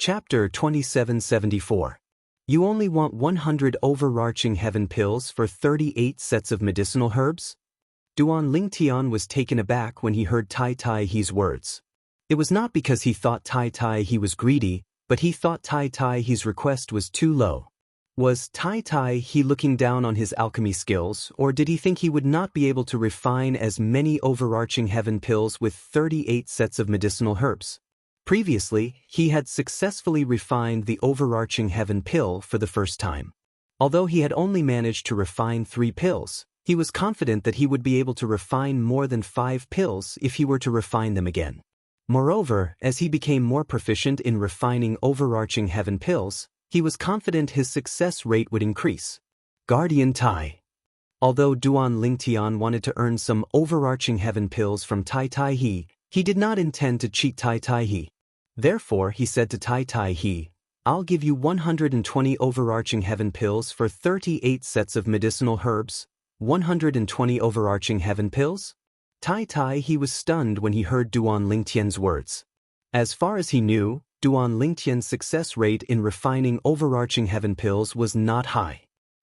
Chapter 2774. You only want 100 overarching heaven pills for 38 sets of medicinal herbs? Duan Lingtian was taken aback when he heard Tai Tai He's words. It was not because he thought Tai Tai He was greedy, but he thought Tai Tai He's request was too low. Was Tai Tai He looking down on his alchemy skills, or did he think he would not be able to refine as many overarching heaven pills with 38 sets of medicinal herbs? Previously, he had successfully refined the overarching heaven pill for the first time. Although he had only managed to refine 3 pills, he was confident that he would be able to refine more than 5 pills if he were to refine them again. Moreover, as he became more proficient in refining overarching heaven pills, he was confident his success rate would increase. Guardian Tai. Although Duan Lingtian wanted to earn some overarching heaven pills from Tai Tai he did not intend to cheat Tai Tai He. Therefore, he said to Tai Tai He, "I'll give you 120 overarching heaven pills for 38 sets of medicinal herbs." 120 overarching heaven pills? Tai Tai He was stunned when he heard Duan Lingtian's words. As far as he knew, Duan Lingtian's success rate in refining overarching heaven pills was not high.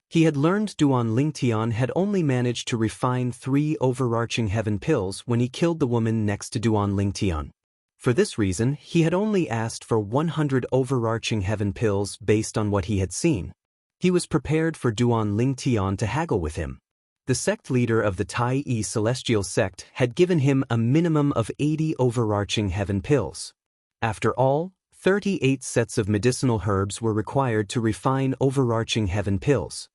He had learned Duan Lingtian had only managed to refine 3 overarching heaven pills when he killed the woman next to Duan Lingtian. For this reason, he had only asked for 100 overarching heaven pills based on what he had seen. He was prepared for Duan Lingtian to haggle with him. The sect leader of the Tai Celestial sect had given him a minimum of 80 overarching heaven pills. After all, 38 sets of medicinal herbs were required to refine overarching heaven pills.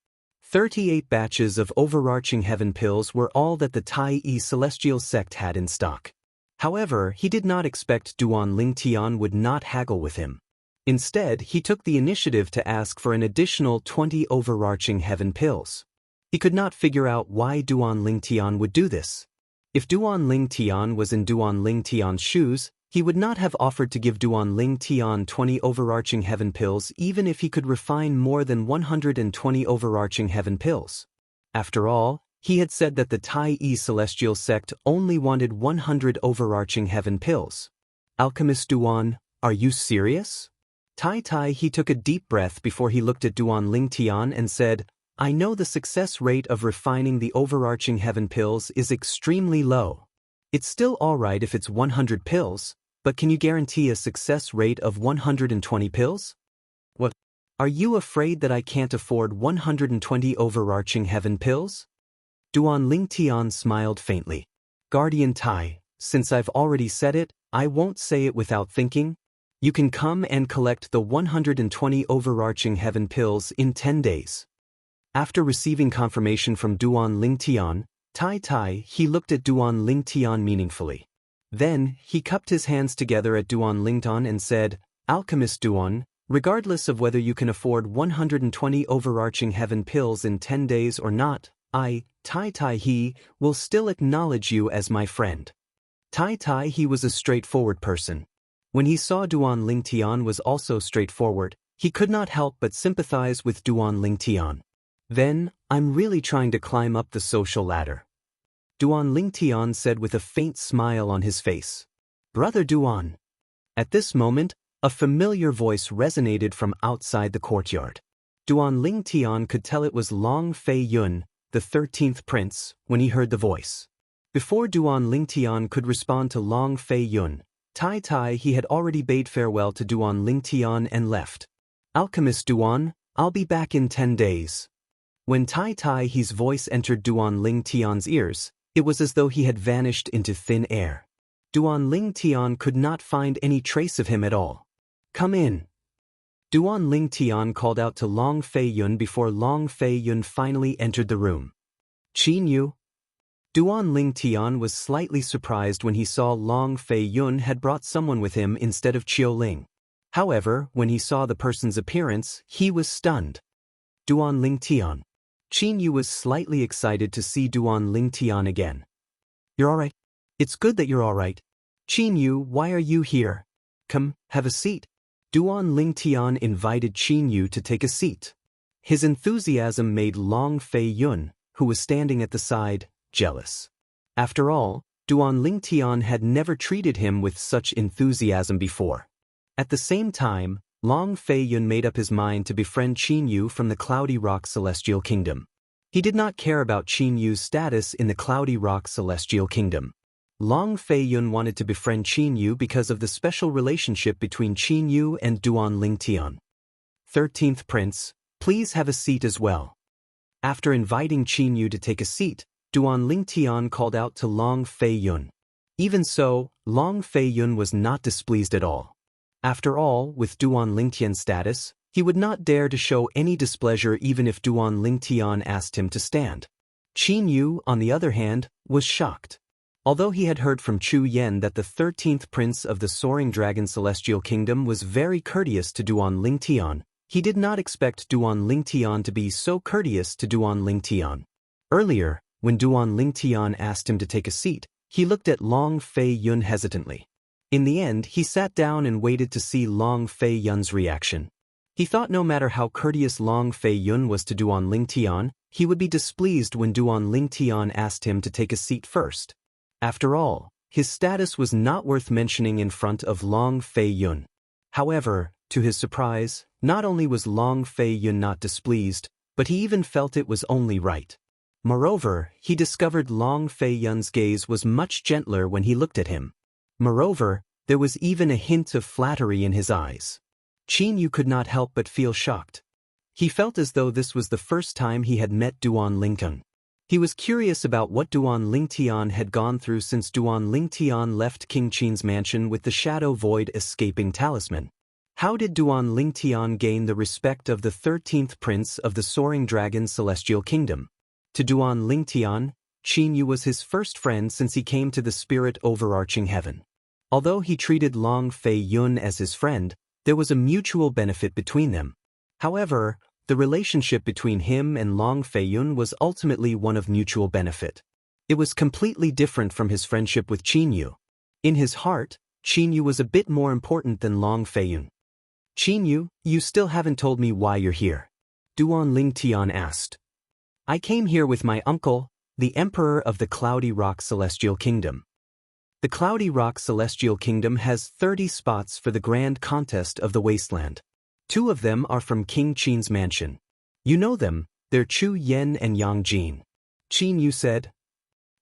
38 batches of overarching heaven pills were all that the Tai Celestial sect had in stock. However, he did not expect Duan Lingtian would not haggle with him. Instead, he took the initiative to ask for an additional 20 overarching heaven pills. He could not figure out why Duan Lingtian would do this. If Duan Lingtian was in Duan Lingtian's shoes, he would not have offered to give Duan Lingtian 20 overarching heaven pills even if he could refine more than 120 overarching heaven pills. After all, he had said that the Tai Celestial sect only wanted 100 overarching heaven pills. Alchemist Duan, are you serious? Tai Tai He took a deep breath before he looked at Duan Lingtian and said, "I know the success rate of refining the overarching heaven pills is extremely low. It's still alright if it's 100 pills, but can you guarantee a success rate of 120 pills? What? Are you afraid that I can't afford 120 overarching heaven pills?" Duan Lingtian smiled faintly. Guardian Tai, since I've already said it, I won't say it without thinking. You can come and collect the 120 overarching heaven pills in 10 days. After receiving confirmation from Duan Lingtian, Tai Tai He looked at Duan Lingtian meaningfully. Then, he cupped his hands together at Duan Lingtian and said, "Alchemist Duan, regardless of whether you can afford 120 overarching heaven pills in 10 days or not, I, Tai Tai He, will still acknowledge you as my friend." Tai Tai He was a straightforward person. When he saw Duan Lingtian was also straightforward, he could not help but sympathize with Duan Lingtian. "Then, I'm really trying to climb up the social ladder," Duan Lingtian said with a faint smile on his face. "Brother Duan." At this moment, a familiar voice resonated from outside the courtyard. Duan Lingtian could tell it was Long Fei Yun, the 13th prince, when he heard the voice. Before Duan Lingtian could respond to Long Fei Yun, Tai Tai He had already bade farewell to Duan Lingtian and left. "Alchemist Duan, I'll be back in 10 days. When Tai Tai He's voice entered Duan Lingtian's ears, it was as though he had vanished into thin air. Duan Lingtian could not find any trace of him at all. "Come in." Duan Lingtian called out to Long Fei Yun before Long Fei Yun finally entered the room. "Qin Yu." Duan Lingtian was slightly surprised when he saw Long Fei Yun had brought someone with him instead of Qiu Ling. However, when he saw the person's appearance, he was stunned. Duan Lingtian. Qin Yu was slightly excited to see Duan Lingtian again. "You're alright? It's good that you're alright. Qin Yu, why are you here? Come, have a seat." Duan Lingtian invited Qin Yu to take a seat. His enthusiasm made Long Fei Yun, who was standing at the side, jealous. After all, Duan Lingtian had never treated him with such enthusiasm before. At the same time, Long Fei Yun made up his mind to befriend Qin Yu from the Cloudy Rock Celestial Kingdom. He did not care about Qin Yu's status in the Cloudy Rock Celestial Kingdom. Long Fei Yun wanted to befriend Qin Yu because of the special relationship between Qin Yu and Duan Lingtian. 13th Prince, please have a seat as well. After inviting Qin Yu to take a seat, Duan Lingtian called out to Long Fei Yun. Even so, Long Fei Yun was not displeased at all. After all, with Duan Lingtian's status, he would not dare to show any displeasure even if Duan Lingtian asked him to stand. Qin Yu, on the other hand, was shocked. Although he had heard from Chu Yen that the 13th Prince of the Soaring Dragon Celestial Kingdom was very courteous to Duan Lingtian, he did not expect Duan Lingtian to be so courteous to Duan Lingtian. Earlier, when Duan Lingtian asked him to take a seat, he looked at Long Fei Yun hesitantly. In the end, he sat down and waited to see Long Fei Yun's reaction. He thought no matter how courteous Long Fei Yun was to Duan Lingtian, he would be displeased when Duan Lingtian asked him to take a seat first. After all, his status was not worth mentioning in front of Long Fei Yun. However, to his surprise, not only was Long Fei Yun not displeased, but he even felt it was only right. Moreover, he discovered Long Fei Yun's gaze was much gentler when he looked at him. Moreover, there was even a hint of flattery in his eyes. Qin Yu could not help but feel shocked. He felt as though this was the first time he had met Duan Lingtian. He was curious about what Duan Lingtian had gone through since Duan Lingtian left King Qin's mansion with the Shadow Void escaping talisman. How did Duan Lingtian gain the respect of the 13th Prince of the Soaring Dragon Celestial Kingdom? To Duan Lingtian, Qin Yu was his first friend since he came to the spirit overarching heaven. Although he treated Long Fei Yun as his friend, there was a mutual benefit between them. However, the relationship between him and Long Fei Yun was ultimately one of mutual benefit. It was completely different from his friendship with Qin Yu. In his heart, Qin Yu was a bit more important than Long Fei Yun. Qin Yu, you still haven't told me why you're here. Duan Lingtian asked. I came here with my uncle, the Emperor of the Cloudy Rock Celestial Kingdom. The Cloudy Rock Celestial Kingdom has 30 spots for the grand contest of the wasteland. 2 of them are from King Qin's mansion. You know them, they're Chu Yen and Yang Jin. Qin Yu said.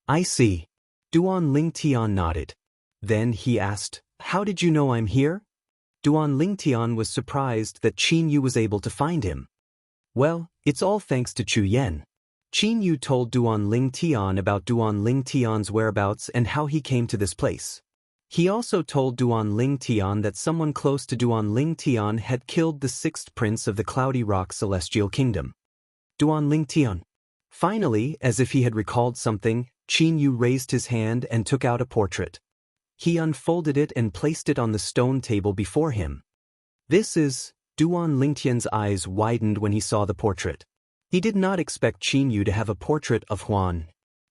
I see. Duan Lingtian nodded. Then he asked, how did you know I'm here? Duan Lingtian was surprised that Qin Yu was able to find him. Well, it's all thanks to Chu Yen. Qin Yu told Duan Lingtian about Duan Lingtian's whereabouts and how he came to this place. He also told Duan Lingtian that someone close to Duan Lingtian had killed the 6th Prince of the Cloudy Rock Celestial Kingdom. Duan Lingtian. Finally, as if he had recalled something, Qin Yu raised his hand and took out a portrait. He unfolded it and placed it on the stone table before him. This is... Duan Lingtian's eyes widened when he saw the portrait. He did not expect Qin Yu to have a portrait of Huan.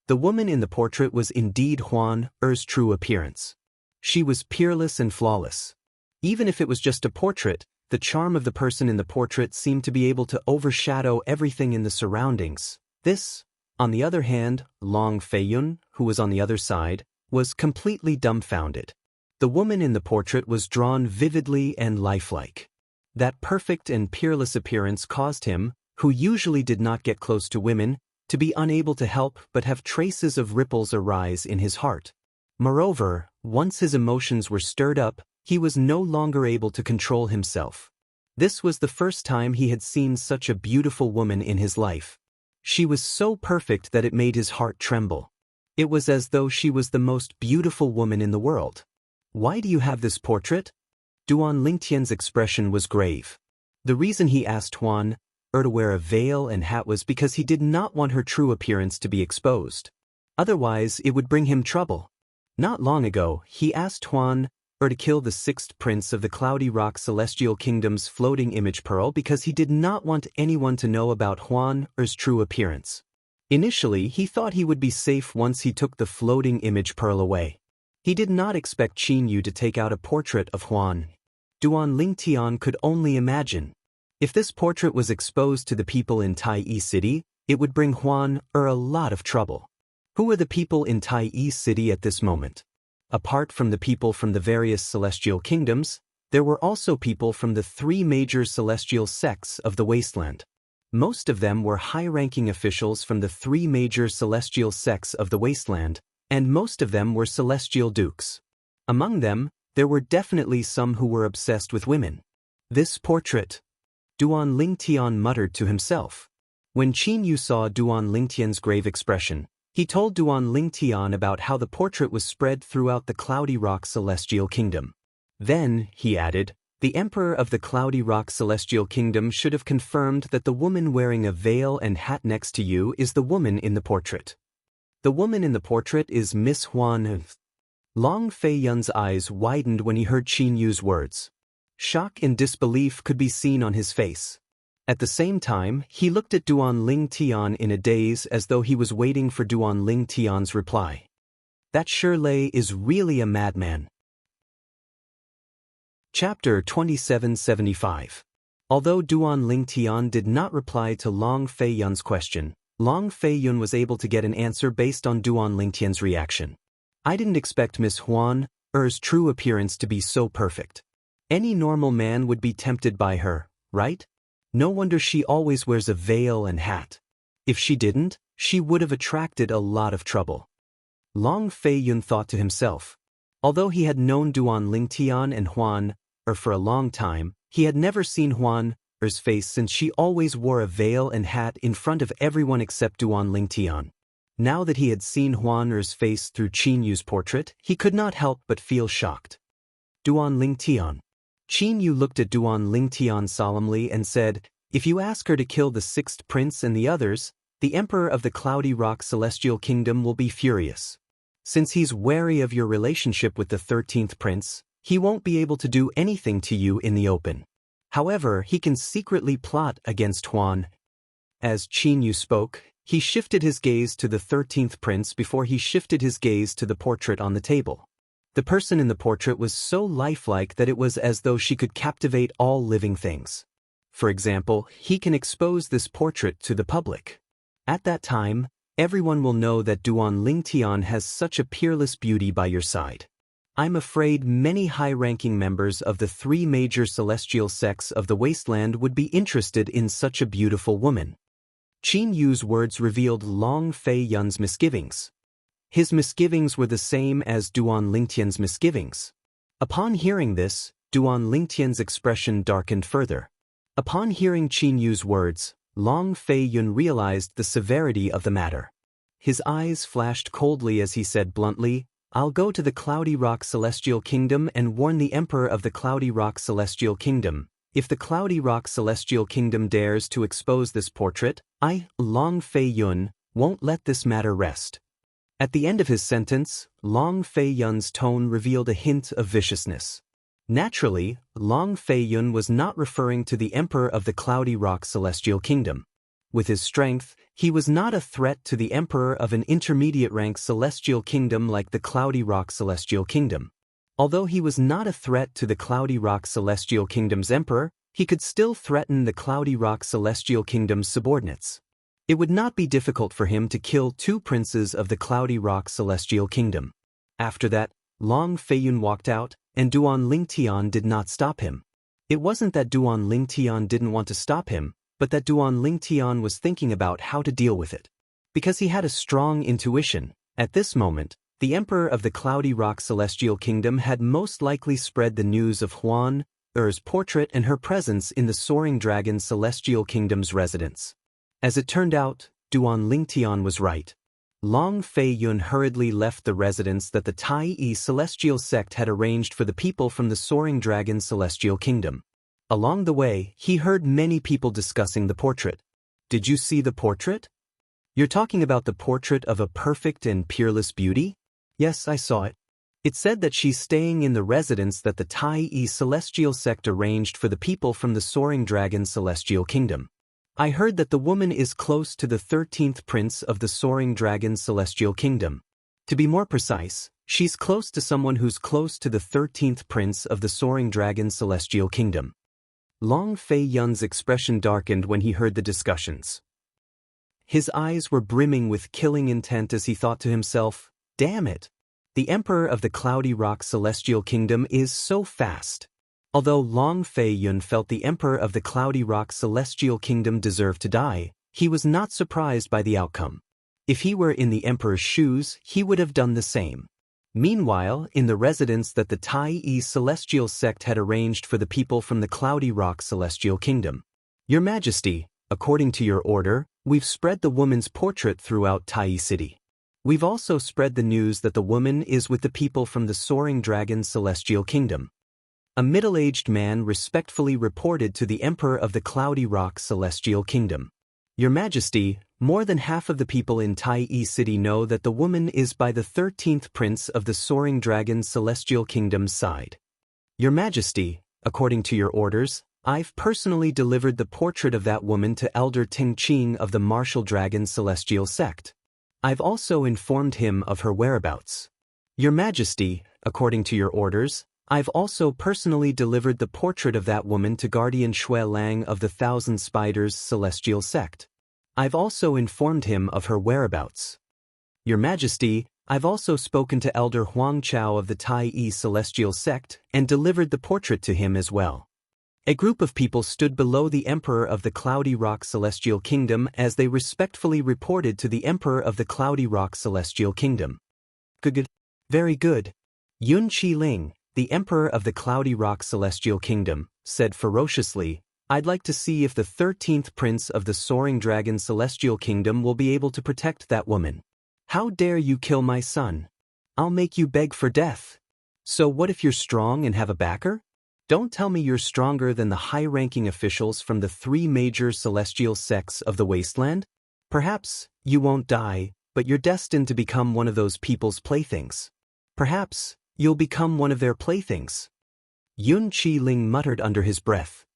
The woman in the portrait was indeed Huan Er's true appearance. She was peerless and flawless. Even if it was just a portrait, the charm of the person in the portrait seemed to be able to overshadow everything in the surroundings. This, on the other hand, Long Fei Yun, who was on the other side, was completely dumbfounded. The woman in the portrait was drawn vividly and lifelike. That perfect and peerless appearance caused him, who usually did not get close to women, to be unable to help but have traces of ripples arise in his heart. Moreover, once his emotions were stirred up, he was no longer able to control himself. This was the first time he had seen such a beautiful woman in his life. She was so perfect that it made his heart tremble. It was as though she was the most beautiful woman in the world. Why do you have this portrait? Duan Lingtian's expression was grave. The reason he asked Huan to wear a veil and hat was because he did not want her true appearance to be exposed. Otherwise, it would bring him trouble. Not long ago, he asked Huan to kill the 6th Prince of the Cloudy Rock Celestial Kingdom's floating image pearl because he did not want anyone to know about Huan's true appearance. Initially, he thought he would be safe once he took the floating image pearl away. He did not expect Qin Yu to take out a portrait of Huan. Duan Lingtian could only imagine. If this portrait was exposed to the people in Tai City, it would bring Huan a lot of trouble. Who are the people in Tai City at this moment? Apart from the people from the various celestial kingdoms, There were also people from the three major celestial sects of the wasteland. Most of them were high-ranking officials from the three major celestial sects of the wasteland, and most of them were celestial dukes. Among them, there were definitely some who were obsessed with women. This portrait, Duan Lingtian muttered to himself. When Qin Yu saw Duan Lingtian's grave expression, he told Duan Lingtian about how the portrait was spread throughout the Cloudy Rock Celestial Kingdom. Then, he added, the Emperor of the Cloudy Rock Celestial Kingdom should have confirmed that the woman wearing a veil and hat next to you is the woman in the portrait. The woman in the portrait is Miss Huan. Long Fei Yun's eyes widened when he heard Qin Yu's words. Shock and disbelief could be seen on his face. At the same time, he looked at Duan Lingtian in a daze as though he was waiting for Duan Lingtian's reply. That Shirley is really a madman. Chapter 2775. Although Duan Lingtian did not reply to Long Fei Yun's question, Long Fei Yun was able to get an answer based on Duan Lingtian's reaction. I didn't expect Miss Huan Er's true appearance to be so perfect. Any normal man would be tempted by her, right? No wonder she always wears a veil and hat. If she didn't, she would have attracted a lot of trouble. Long Fei Yun thought to himself. Although he had known Duan Lingtian and Huan for a long time, he had never seen Huan Er's face since she always wore a veil and hat in front of everyone except Duan Lingtian. Now that he had seen Huan Er's face through Qin Yu's portrait, he could not help but feel shocked. Duan Lingtian. Qin Yu looked at Duan Lingtian solemnly and said, if you ask her to kill the sixth prince and the others, the Emperor of the Cloudy Rock Celestial Kingdom will be furious. Since he's wary of your relationship with the 13th prince, he won't be able to do anything to you in the open. However, he can secretly plot against Huan. As Qin Yu spoke, he shifted his gaze to the 13th prince before he shifted his gaze to the portrait on the table. The person in the portrait was so lifelike that it was as though she could captivate all living things. For example, he can expose this portrait to the public. At that time, everyone will know that Duan Lingtian has such a peerless beauty by your side. I'm afraid many high-ranking members of the three major celestial sects of the wasteland would be interested in such a beautiful woman. Qin Yu's words revealed Long Fei Yun's misgivings. His misgivings were the same as Duan Lingtian's misgivings. Upon hearing this, Duan Lingtian's expression darkened further. Upon hearing Qin Yu's words, Long Fei Yun realized the severity of the matter. His eyes flashed coldly as he said bluntly, I'll go to the Cloudy Rock Celestial Kingdom and warn the Emperor of the Cloudy Rock Celestial Kingdom. If the Cloudy Rock Celestial Kingdom dares to expose this portrait, I, Long Fei Yun, won't let this matter rest. At the end of his sentence, Long Fei Yun's tone revealed a hint of viciousness. Naturally, Long Fei Yun was not referring to the Emperor of the Cloudy Rock Celestial Kingdom. With his strength, he was not a threat to the Emperor of an intermediate-rank celestial kingdom like the Cloudy Rock Celestial Kingdom. Although he was not a threat to the Cloudy Rock Celestial Kingdom's Emperor, he could still threaten the Cloudy Rock Celestial Kingdom's subordinates. It would not be difficult for him to kill two princes of the Cloudy Rock Celestial Kingdom. After that, Long Fei Yun walked out, and Duan Lingtian did not stop him. It wasn't that Duan Lingtian didn't want to stop him, but that Duan Lingtian was thinking about how to deal with it. Because he had a strong intuition, at this moment, the Emperor of the Cloudy Rock Celestial Kingdom had most likely spread the news of Huan Er's portrait and her presence in the Soaring Dragon Celestial Kingdom's residence. As it turned out, Duan Lingtian was right. Long Fei Yun hurriedly left the residence that the Tai Celestial sect had arranged for the people from the Soaring Dragon Celestial Kingdom. Along the way, he heard many people discussing the portrait. Did you see the portrait? You're talking about the portrait of a perfect and peerless beauty? Yes, I saw it. It said that she's staying in the residence that the Tai Celestial sect arranged for the people from the Soaring Dragon Celestial Kingdom. I heard that the woman is close to the 13th prince of the Soaring Dragon Celestial Kingdom. To be more precise, she's close to someone who's close to the 13th prince of the Soaring Dragon Celestial Kingdom. Long Fei Yun's expression darkened when he heard the discussions. His eyes were brimming with killing intent as he thought to himself, damn it! The Emperor of the Cloudy Rock Celestial Kingdom is so fast. Although Long Fei Yun felt the Emperor of the Cloudy Rock Celestial Kingdom deserved to die, he was not surprised by the outcome. If he were in the Emperor's shoes, he would have done the same. Meanwhile, in the residence that the Tai Celestial sect had arranged for the people from the Cloudy Rock Celestial Kingdom. Your Majesty, according to your order, we've spread the woman's portrait throughout Tai City. We've also spread the news that the woman is with the people from the Soaring Dragon Celestial Kingdom. A middle-aged man respectfully reported to the Emperor of the Cloudy Rock Celestial Kingdom. Your Majesty, more than half of the people in Tai City know that the woman is by the 13th Prince of the Soaring Dragon Celestial Kingdom's side. Your Majesty, according to your orders, I've personally delivered the portrait of that woman to Elder Ting Qing of the Martial Dragon Celestial Sect. I've also informed him of her whereabouts. Your Majesty, according to your orders, I've also personally delivered the portrait of that woman to Guardian Shui Lang of the Thousand Spiders Celestial Sect. I've also informed him of her whereabouts. Your Majesty, I've also spoken to Elder Huang Chao of the Tai Celestial Sect and delivered the portrait to him as well. A group of people stood below the Emperor of the Cloudy Rock Celestial Kingdom as they respectfully reported to the Emperor of the Cloudy Rock Celestial Kingdom. Good. Very good. Yun Qiling, the Emperor of the Cloudy Rock Celestial Kingdom, said ferociously, I'd like to see if the 13th Prince of the Soaring Dragon Celestial Kingdom will be able to protect that woman. How dare you kill my son? I'll make you beg for death. So what if you're strong and have a backer? Don't tell me you're stronger than the high-ranking officials from the 3 major celestial sects of the wasteland? Perhaps you won't die, but you're destined to become one of those people's playthings. Perhaps you'll become one of their playthings. Yun Qiling muttered under his breath.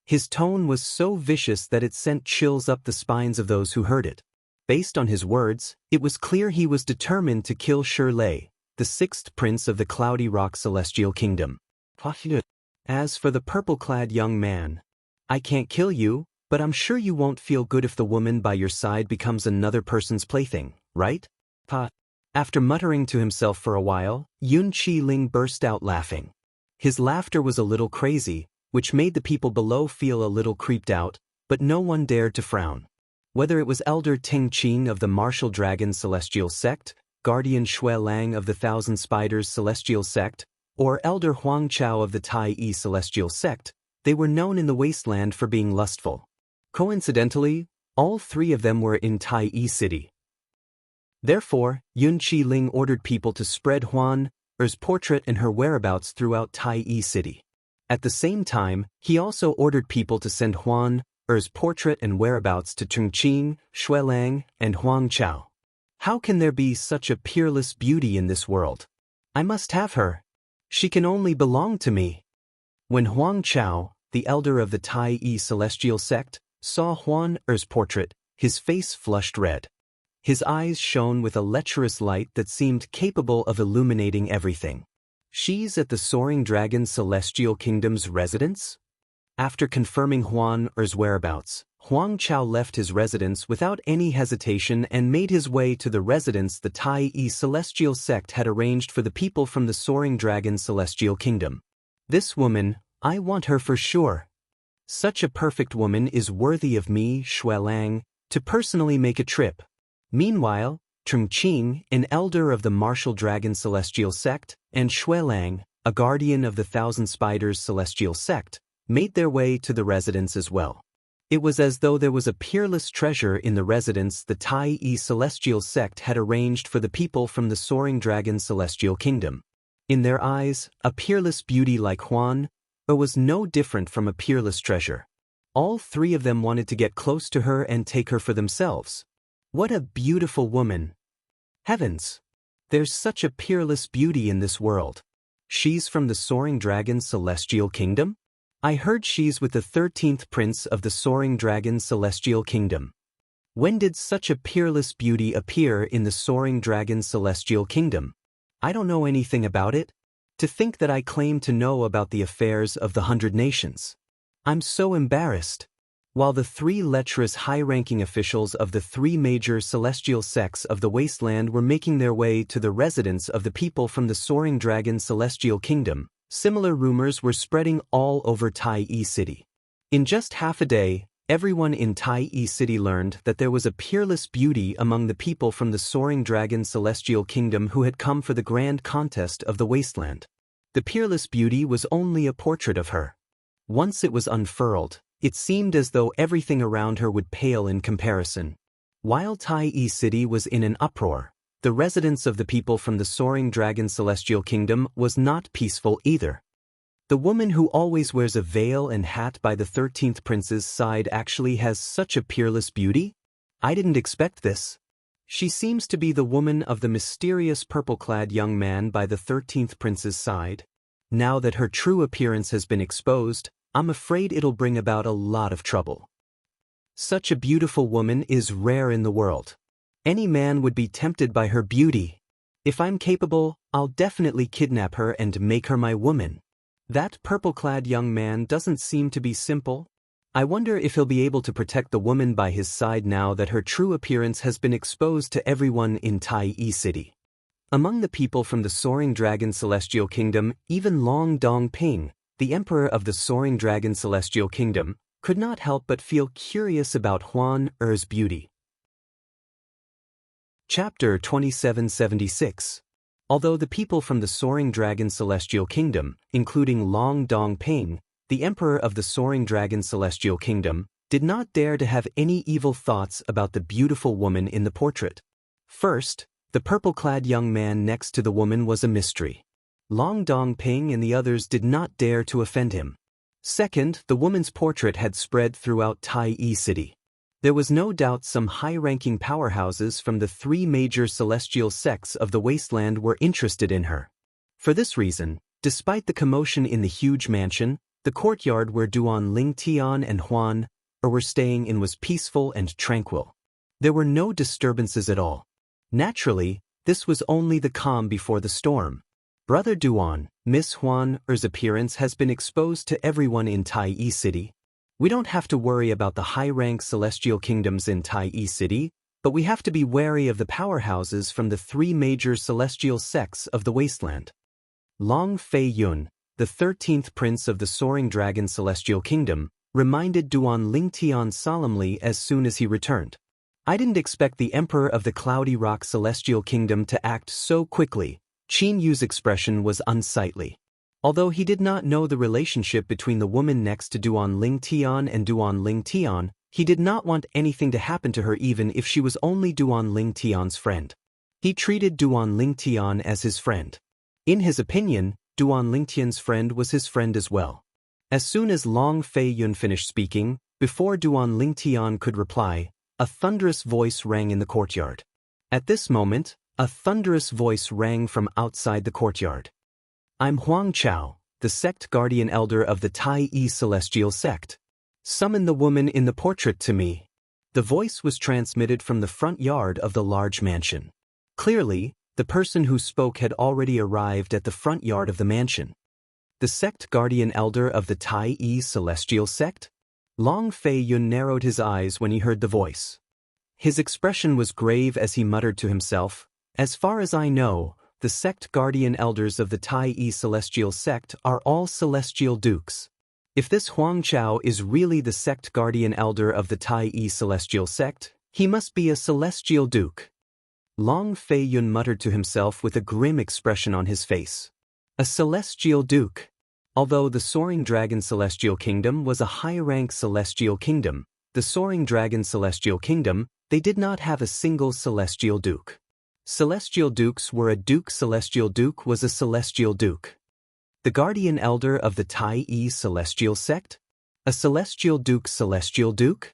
His tone was so vicious that it sent chills up the spines of those who heard it. Based on his words, it was clear he was determined to kill Shi Lei, the 6th Prince of the Cloudy Rock Celestial Kingdom. As for the purple-clad young man, I can't kill you, but I'm sure you won't feel good if the woman by your side becomes another person's plaything, right? After muttering to himself for a while, Yun Qiling burst out laughing. His laughter was a little crazy, which made the people below feel a little creeped out, but no one dared to frown. Whether it was Elder Ting Qing of the Martial Dragon Celestial Sect, Guardian Shui Lang of the Thousand Spiders Celestial Sect, or Elder Huang Chao of the Tai Celestial Sect, they were known in the wasteland for being lustful. Coincidentally, all 3 of them were in Tai City. Therefore, Yun Qiling ordered people to spread Huan Er's portrait and her whereabouts throughout Tai City. At the same time, he also ordered people to send Huan Er's portrait and whereabouts to Ting Qing, Shui Lang, and Huang Chao. How can there be such a peerless beauty in this world? I must have her. She can only belong to me. When Huang Chao, the elder of the Tai Celestial Sect, saw Huan Er's portrait, his face flushed red. His eyes shone with a lecherous light that seemed capable of illuminating everything. She's at the Soaring Dragon Celestial Kingdom's residence? After confirming Huan Er's whereabouts, Huang Chao left his residence without any hesitation and made his way to the residence the Tai Celestial Sect had arranged for the people from the Soaring Dragon Celestial Kingdom. This woman, I want her for sure. Such a perfect woman is worthy of me, Shui Lang, to personally make a trip. Meanwhile, Ting Qing, an elder of the Martial Dragon Celestial Sect, and Shui Lang, a guardian of the Thousand Spiders Celestial Sect, made their way to the residence as well. It was as though there was a peerless treasure in the residence the Tai Celestial Sect had arranged for the people from the Soaring Dragon Celestial Kingdom. In their eyes, a peerless beauty like Huan Er was no different from a peerless treasure. All 3 of them wanted to get close to her and take her for themselves. What a beautiful woman! Heavens! There's such a peerless beauty in this world. She's from the Soaring Dragon Celestial Kingdom? I heard she's with the 13th Prince of the Soaring Dragon Celestial Kingdom. When did such a peerless beauty appear in the Soaring Dragon Celestial Kingdom? I don't know anything about it. To think that I claim to know about the affairs of the 100 nations. I'm so embarrassed. While the 3 lecherous high-ranking officials of the 3 major celestial sects of the wasteland were making their way to the residence of the people from the Soaring Dragon Celestial Kingdom, Similar rumors were spreading all over Tai City. In just half a day, everyone in Tai City learned that there was a peerless beauty among the people from the Soaring Dragon Celestial Kingdom who had come for the grand contest of the wasteland. The peerless beauty was only a portrait of her. Once it was unfurled, it seemed as though everything around her would pale in comparison. While Tai City was in an uproar, the residence of the people from the Soaring Dragon Celestial Kingdom was not peaceful either. The woman who always wears a veil and hat by the 13th prince's side actually has such a peerless beauty? I didn't expect this. She seems to be the woman of the mysterious purple-clad young man by the 13th prince's side. Now that her true appearance has been exposed, I'm afraid it'll bring about a lot of trouble. Such a beautiful woman is rare in the world. Any man would be tempted by her beauty. If I'm capable, I'll definitely kidnap her and make her my woman. That purple-clad young man doesn't seem to be simple. I wonder if he'll be able to protect the woman by his side now that her true appearance has been exposed to everyone in Tai City. Among the people from the Soaring Dragon Celestial Kingdom, even Long Dong Ping, the emperor of the Soaring Dragon Celestial Kingdom, could not help but feel curious about Huan Er's beauty. Chapter 2776. Although the people from the Soaring Dragon Celestial Kingdom, including Long Dong Ping, the emperor of the Soaring Dragon Celestial Kingdom, did not dare to have any evil thoughts about the beautiful woman in the portrait. First, the purple-clad young man next to the woman was a mystery. Long Dong Ping and the others did not dare to offend him. Second, the woman's portrait had spread throughout Tai City. There was no doubt some high-ranking powerhouses from the three major celestial sects of the wasteland were interested in her. For this reason, despite the commotion in the huge mansion, the courtyard where Duan Lingtian and Huan Er were staying in was peaceful and tranquil. There were no disturbances at all. Naturally, this was only the calm before the storm. Brother Duan, Miss Huan Er's appearance has been exposed to everyone in Tai City. We don't have to worry about the high-rank celestial kingdoms in Tai City, but we have to be wary of the powerhouses from the three major celestial sects of the wasteland. Long Fei Yun, the 13th prince of the Soaring Dragon Celestial Kingdom, reminded Duan Lingtian solemnly as soon as he returned. I didn't expect the emperor of the Cloudy Rock Celestial Kingdom to act so quickly. Qin Yu's expression was unsightly. Although he did not know the relationship between the woman next to Duan Lingtian and Duan Lingtian, he did not want anything to happen to her even if she was only Duan Lingtian's friend. He treated Duan Lingtian as his friend. In his opinion, Duan Lingtian's friend was his friend as well. As soon as Long Fei Yun finished speaking, before Duan Lingtian could reply, a thunderous voice rang in the courtyard. At this moment, a thunderous voice rang from outside the courtyard. I'm Huang Chao, the sect guardian elder of the Tai Celestial Sect. Summon the woman in the portrait to me. The voice was transmitted from the front yard of the large mansion. Clearly, the person who spoke had already arrived at the front yard of the mansion. The sect guardian elder of the Tai Celestial Sect? Long Fei Yun narrowed his eyes when he heard the voice. His expression was grave as he muttered to himself, as far as I know, the sect guardian elders of the Tai Celestial Sect are all celestial dukes. If this Huang Chao is really the sect guardian elder of the Tai Celestial Sect, he must be a celestial duke. Long Fei Yun muttered to himself with a grim expression on his face. A celestial duke. Although the Soaring Dragon Celestial Kingdom was a high-rank celestial kingdom, the Soaring Dragon Celestial Kingdom, they did not have a single celestial duke. Celestial dukes were a duke. Celestial duke was a celestial duke. The guardian elder of the Tai Celestial Sect? A celestial duke. Celestial duke?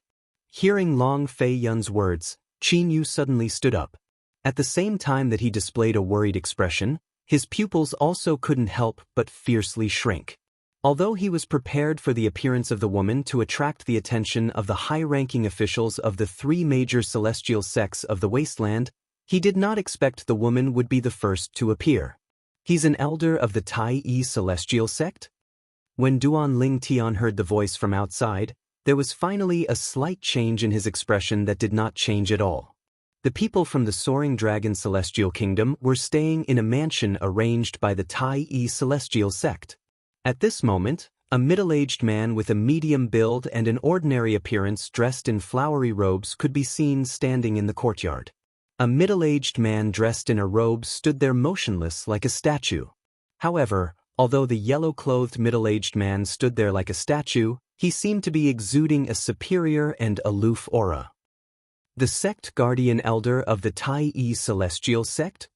Hearing Long Fei Yun's words, Qin Yu suddenly stood up. At the same time that he displayed a worried expression, his pupils also couldn't help but fiercely shrink. Although he was prepared for the appearance of the woman to attract the attention of the high-ranking officials of the three major celestial sects of the wasteland, he did not expect the woman would be the first to appear. He's an elder of the Tai Celestial Sect? When Duan Lingtian heard the voice from outside, there was finally a slight change in his expression that did not change at all. The people from the Soaring Dragon Celestial Kingdom were staying in a mansion arranged by the Tai Celestial Sect. At this moment, a middle-aged man with a medium build and an ordinary appearance dressed in flowery robes could be seen standing in the courtyard. A middle-aged man dressed in a robe stood there motionless like a statue. However, although the yellow-clothed middle-aged man stood there like a statue, he seemed to be exuding a superior and aloof aura. The sect guardian elder of the Tai Celestial Sect?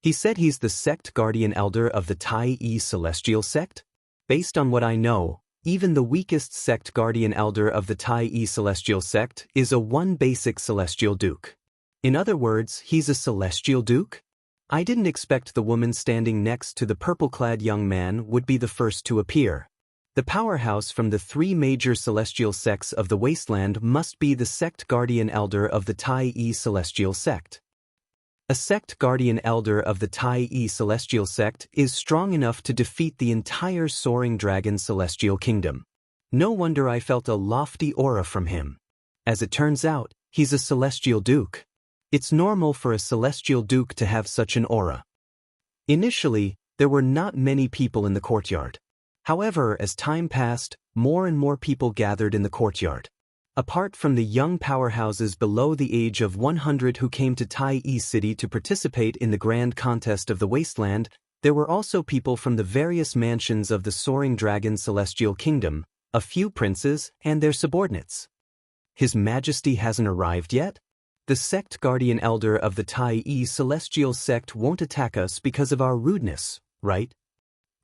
He said he's the sect guardian elder of the Tai Celestial Sect? Based on what I know, even the weakest sect guardian elder of the Tai Celestial Sect is a one basic celestial duke. In other words, he's a celestial duke? I didn't expect the woman standing next to the purple-clad young man would be the first to appear. The powerhouse from the three major celestial sects of the wasteland must be the sect guardian elder of the Tai Celestial Sect. A sect guardian elder of the Tai Celestial Sect is strong enough to defeat the entire Soaring Dragon Celestial Kingdom. No wonder I felt a lofty aura from him. As it turns out, he's a celestial duke. It's normal for a celestial duke to have such an aura. Initially, there were not many people in the courtyard. However, as time passed, more and more people gathered in the courtyard. Apart from the young powerhouses below the age of 100 who came to Tai City to participate in the grand contest of the wasteland, there were also people from the various mansions of the Soaring Dragon Celestial Kingdom, a few princes, and their subordinates. His Majesty hasn't arrived yet? The sect guardian elder of the Tai Celestial Sect won't attack us because of our rudeness, right?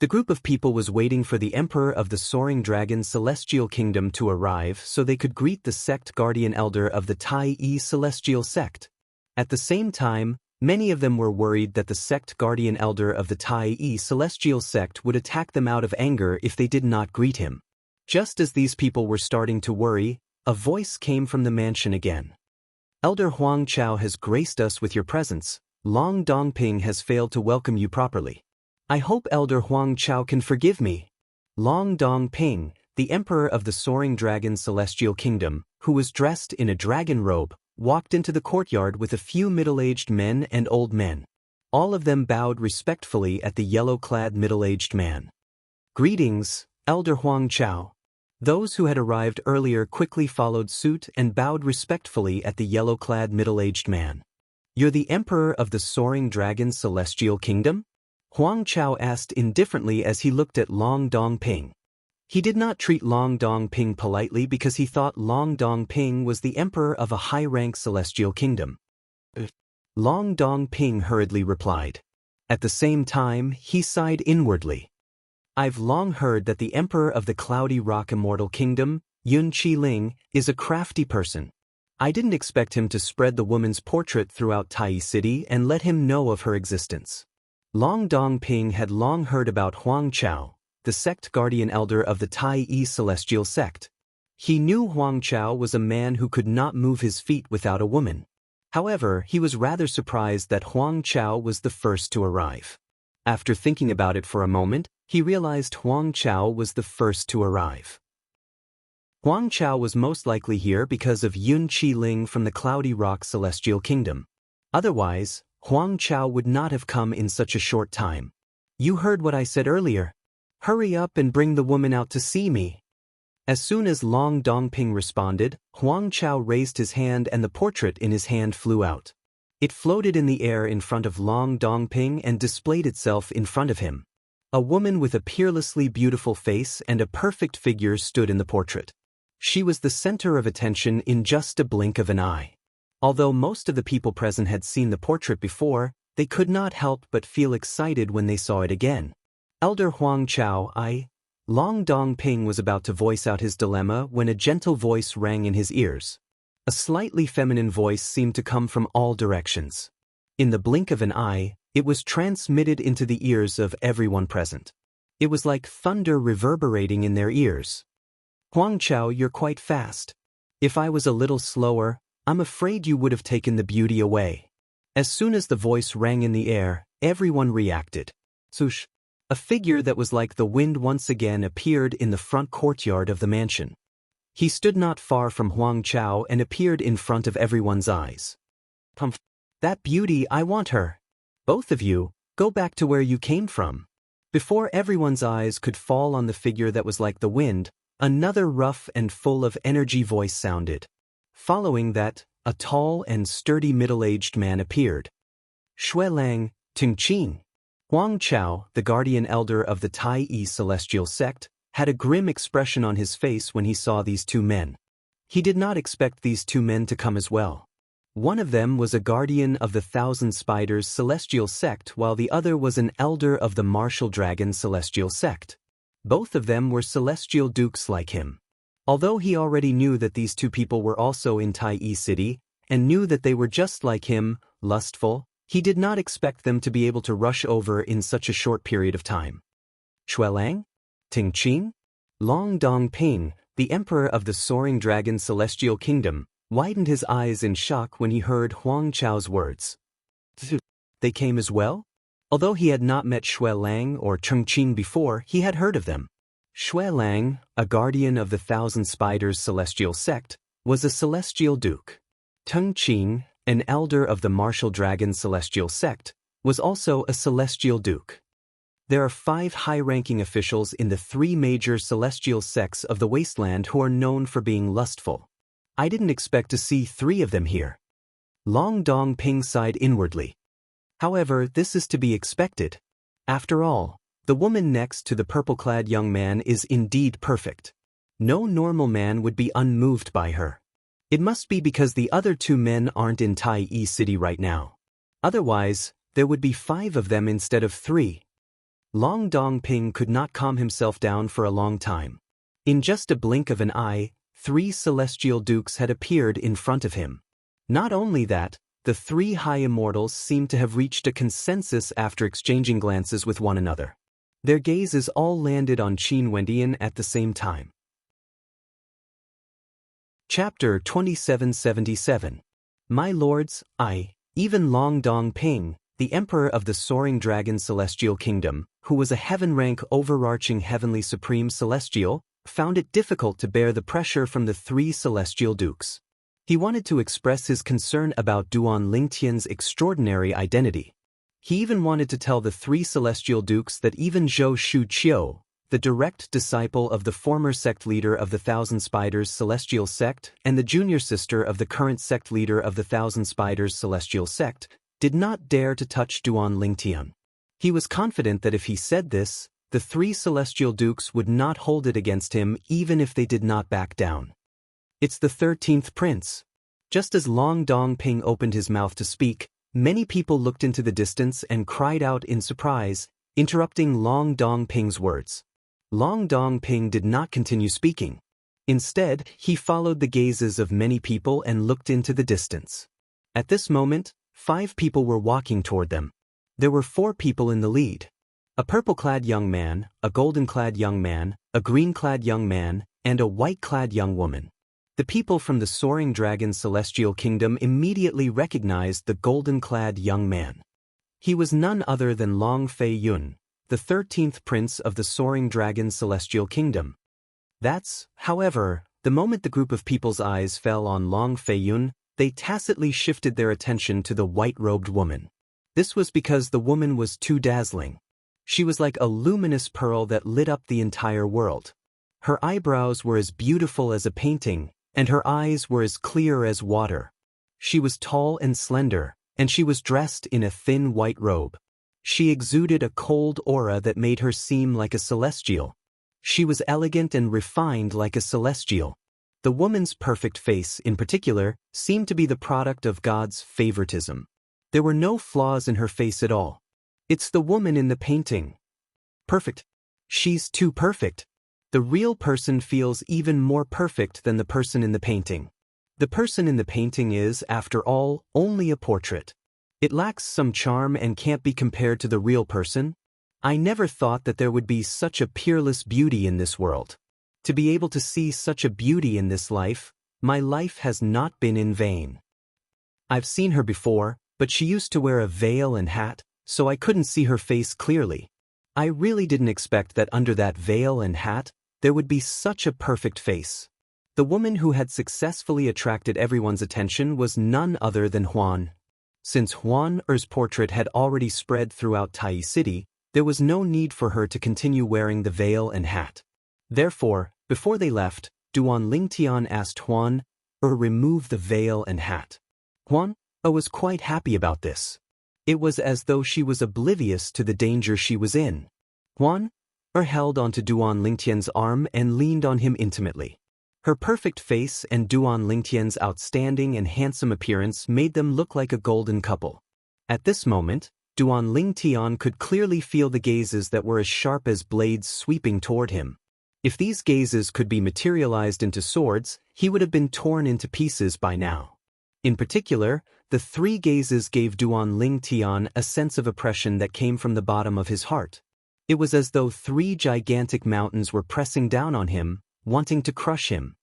The group of people was waiting for the Emperor of the Soaring Dragon Celestial Kingdom to arrive so they could greet the sect guardian elder of the Tai Celestial Sect. At the same time, many of them were worried that the sect guardian elder of the Tai Celestial Sect would attack them out of anger if they did not greet him. Just as these people were starting to worry, a voice came from the mansion again. Elder Huang Chao has graced us with your presence. Long Dongping has failed to welcome you properly. I hope Elder Huang Chao can forgive me. Long Dongping, the Emperor of the Soaring Dragon Celestial Kingdom, who was dressed in a dragon robe, walked into the courtyard with a few middle-aged men and old men. All of them bowed respectfully at the yellow-clad middle-aged man. Greetings, Elder Huang Chao. Those who had arrived earlier quickly followed suit and bowed respectfully at the yellow-clad middle-aged man. You're the Emperor of the Soaring Dragon Celestial Kingdom? Huang Chao asked indifferently as he looked at Long Dongping. He did not treat Long Dongping politely because he thought Long Dongping was the emperor of a high-rank celestial kingdom. Long Dongping hurriedly replied. At the same time, he sighed inwardly. I've long heard that the emperor of the Cloudy Rock Immortal Kingdom, Yun Qiling, is a crafty person. I didn't expect him to spread the woman's portrait throughout Tai City and let him know of her existence. Long Dongping had long heard about Huang Chao, the sect guardian elder of the Tai Celestial Sect. He knew Huang Chao was a man who could not move his feet without a woman. However, he was rather surprised that Huang Chao was the first to arrive. After thinking about it for a moment, he realized Huang Chao was the first to arrive. Huang Chao was most likely here because of Yun Qiling from the Cloudy Rock Celestial Kingdom. Otherwise, Huang Chao would not have come in such a short time. You heard what I said earlier. Hurry up and bring the woman out to see me. As soon as Long Dongping responded, Huang Chao raised his hand and the portrait in his hand flew out. It floated in the air in front of Long Dongping and displayed itself in front of him. A woman with a peerlessly beautiful face and a perfect figure stood in the portrait. She was the center of attention in just a blink of an eye. Although most of the people present had seen the portrait before, they could not help but feel excited when they saw it again. Elder Huang Chao, Long Dongping was about to voice out his dilemma when a gentle voice rang in his ears. A slightly feminine voice seemed to come from all directions. In the blink of an eye, it was transmitted into the ears of everyone present. It was like thunder reverberating in their ears. Huang Chao, you're quite fast. If I was a little slower, I'm afraid you would have taken the beauty away. As soon as the voice rang in the air, everyone reacted. Swoosh! A figure that was like the wind once again appeared in the front courtyard of the mansion. He stood not far from Huang Chao and appeared in front of everyone's eyes. That beauty, I want her. Both of you, go back to where you came from. Before everyone's eyes could fall on the figure that was like the wind, another rough and full of energy voice sounded. Following that, a tall and sturdy middle-aged man appeared. Shui Lang, Ting Qing. Huang Chao, the guardian elder of the Tai Yi celestial sect, had a grim expression on his face when he saw these two men. He did not expect these two men to come as well. One of them was a guardian of the Thousand Spiders celestial sect, while the other was an elder of the Martial Dragon celestial sect. Both of them were celestial dukes like him. Although he already knew that these two people were also in Tai Yi City, and knew that they were just like him, lustful, he did not expect them to be able to rush over in such a short period of time. Shui Lang? Ting Qing? Long Dong Ping, the emperor of the Soaring Dragon celestial kingdom, widened his eyes in shock when he heard Huang Chao's words. They came as well? Although he had not met Shui Lang or Ting Qing before, he had heard of them. Shui Lang, a guardian of the Thousand Spiders celestial sect, was a celestial duke. Ting Qing, an elder of the Martial Dragon celestial sect, was also a celestial duke. There are 5 high-ranking officials in the 3 major celestial sects of the wasteland who are known for being lustful. I didn't expect to see 3 of them here. Long Dong Ping sighed inwardly. However, this is to be expected. After all, the woman next to the purple-clad young man is indeed perfect. No normal man would be unmoved by her. It must be because the other 2 men aren't in Tai Yi City right now. Otherwise, there would be 5 of them instead of 3. Long Dong Ping could not calm himself down for a long time. In just a blink of an eye, 3 celestial dukes had appeared in front of him. Not only that, the 3 high immortals seemed to have reached a consensus after exchanging glances with one another. Their gazes all landed on Qin Wendian at the same time. Chapter 2777. My lords, even Long Dong Ping, the emperor of the Soaring Dragon celestial kingdom, who was a heaven-rank overarching heavenly supreme celestial, found it difficult to bear the pressure from the 3 celestial dukes. He wanted to express his concern about Duan Lingtian's extraordinary identity. He even wanted to tell the 3 celestial dukes that even Zhou Shuqiu, the direct disciple of the former sect leader of the Thousand Spiders celestial sect and the junior sister of the current sect leader of the Thousand Spiders celestial sect, did not dare to touch Duan Lingtian. He was confident that if he said this, the 3 celestial dukes would not hold it against him even if they did not back down. It's the 13th prince. Just as Long Dong Ping opened his mouth to speak, many people looked into the distance and cried out in surprise, interrupting Long Dong Ping's words. Long Dong Ping did not continue speaking. Instead, he followed the gazes of many people and looked into the distance. At this moment, 5 people were walking toward them. There were 4 people in the lead. A purple-clad young man, a golden-clad young man, a green-clad young man, and a white-clad young woman. The people from the Soaring Dragon celestial kingdom immediately recognized the golden-clad young man. He was none other than Long Fei Yun, the 13th prince of the Soaring Dragon celestial kingdom. However, the moment the group of people's eyes fell on Long Fei Yun, they tacitly shifted their attention to the white-robed woman. This was because the woman was too dazzling. She was like a luminous pearl that lit up the entire world. Her eyebrows were as beautiful as a painting, and her eyes were as clear as water. She was tall and slender, and she was dressed in a thin white robe. She exuded a cold aura that made her seem like a celestial. She was elegant and refined like a celestial. The woman's perfect face, in particular, seemed to be the product of God's favoritism. There were no flaws in her face at all. It's the woman in the painting. Perfect. She's too perfect. The real person feels even more perfect than the person in the painting. The person in the painting is, after all, only a portrait. It lacks some charm and can't be compared to the real person. I never thought that there would be such a peerless beauty in this world. To be able to see such a beauty in this life, my life has not been in vain. I've seen her before, but she used to wear a veil and hat, so I couldn't see her face clearly. I really didn't expect that under that veil and hat, there would be such a perfect face. The woman who had successfully attracted everyone's attention was none other than Huan. Since Huan Er's portrait had already spread throughout Tai City, There was no need for her to continue wearing the veil and hat. Therefore, before they left, Duan Lingtian asked Huan remove the veil and hat. Huan was quite happy about this. It was as though she was oblivious to the danger she was in. Huan held onto Duan Lingtian's arm and leaned on him intimately. Her perfect face and Duan Lingtian's outstanding and handsome appearance made them look like a golden couple. At this moment, Duan Lingtian could clearly feel the gazes that were as sharp as blades sweeping toward him. If these gazes could be materialized into swords, he would have been torn into pieces by now. In particular, the three gazes gave Duan Lingtian a sense of oppression that came from the bottom of his heart. It was as though three gigantic mountains were pressing down on him, wanting to crush him.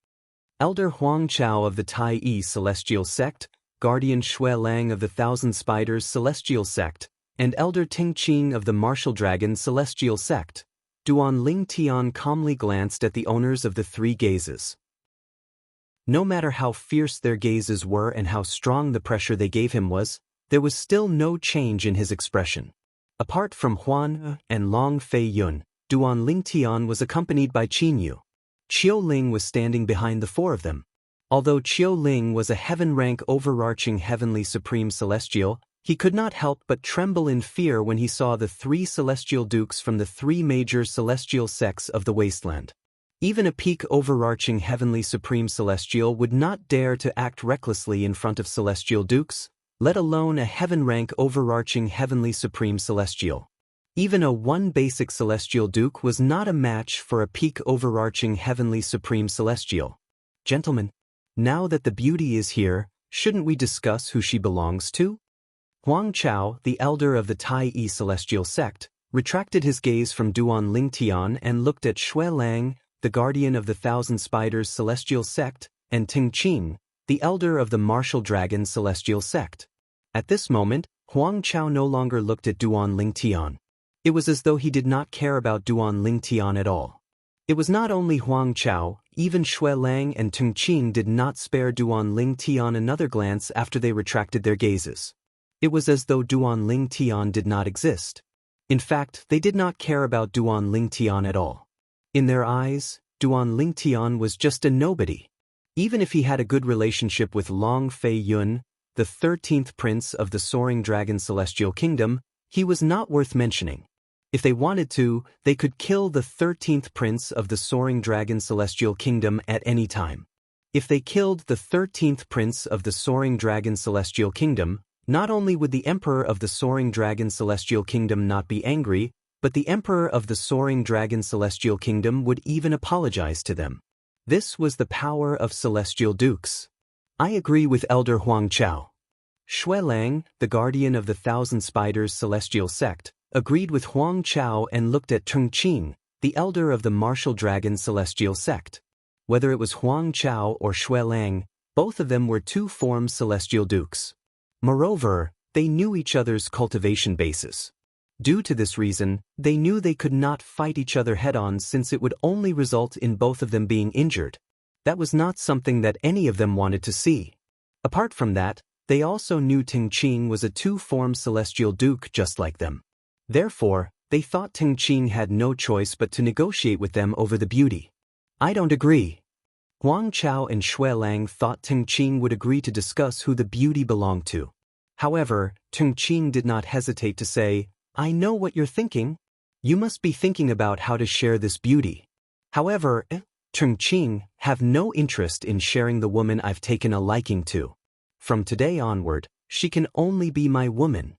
Elder Huang Chao of the Tai Yi Celestial Sect, Guardian Shui Lang of the Thousand Spiders Celestial Sect, and Elder Ting Qing of the Martial Dragon Celestial Sect. Duan Lingtian calmly glanced at the owners of the three gazes. No matter how fierce their gazes were and how strong the pressure they gave him was, there was still no change in his expression. Apart from Huan and Long Fei Yun, Duan Lingtian was accompanied by Qin Yu. Qiu Ling was standing behind the four of them. Although Qiu Ling was a heaven-rank overarching heavenly supreme celestial, he could not help but tremble in fear when he saw the three celestial dukes from the three major celestial sects of the wasteland. Even a peak overarching heavenly supreme celestial would not dare to act recklessly in front of celestial dukes, let alone a heaven-rank overarching heavenly supreme celestial. Even a one basic celestial duke was not a match for a peak overarching heavenly supreme celestial. Gentlemen, now that the beauty is here, shouldn't we discuss who she belongs to? Huang Chao, the elder of the Tai Yi Celestial Sect, retracted his gaze from Duan Lingtian and looked at Shui Lang, the guardian of the Thousand Spiders Celestial Sect, and Ting Qing, the elder of the Martial Dragon Celestial Sect. At this moment, Huang Chao no longer looked at Duan Lingtian. It was as though he did not care about Duan Lingtian at all. It was not only Huang Chao, even Shui Lang and Ting Qing did not spare Duan Lingtian another glance after they retracted their gazes. It was as though Duan Lingtian did not exist. In fact, they did not care about Duan Lingtian at all. In their eyes, Duan Lingtian was just a nobody. Even if he had a good relationship with Long Fei Yun, the 13th prince of the Soaring Dragon Celestial Kingdom, he was not worth mentioning. If they wanted to, they could kill the 13th prince of the Soaring Dragon Celestial Kingdom at any time. If they killed the 13th prince of the Soaring Dragon Celestial Kingdom, not only would the Emperor of the Soaring Dragon Celestial Kingdom not be angry, but the Emperor of the Soaring Dragon Celestial Kingdom would even apologize to them. This was the power of celestial dukes. I agree with Elder Huang Chao. Shui Lang, the guardian of the Thousand Spiders Celestial Sect, agreed with Huang Chao and looked at Ting Qing, the elder of the Martial Dragon Celestial Sect. Whether it was Huang Chao or Shui Lang, both of them were two-form celestial dukes. Moreover, they knew each other's cultivation bases. Due to this reason, they knew they could not fight each other head-on since it would only result in both of them being injured. That was not something that any of them wanted to see. Apart from that, they also knew Ting Qing was a two-form celestial duke just like them. Therefore, they thought Ting Qing had no choice but to negotiate with them over the beauty. I don't agree. Huang Chao and Shui Lang thought Ting Qing would agree to discuss who the beauty belonged to. However, Ting Qing did not hesitate to say, I know what you're thinking. You must be thinking about how to share this beauty. However, Ting Qing have no interest in sharing the woman I've taken a liking to. From today onward, she can only be my woman.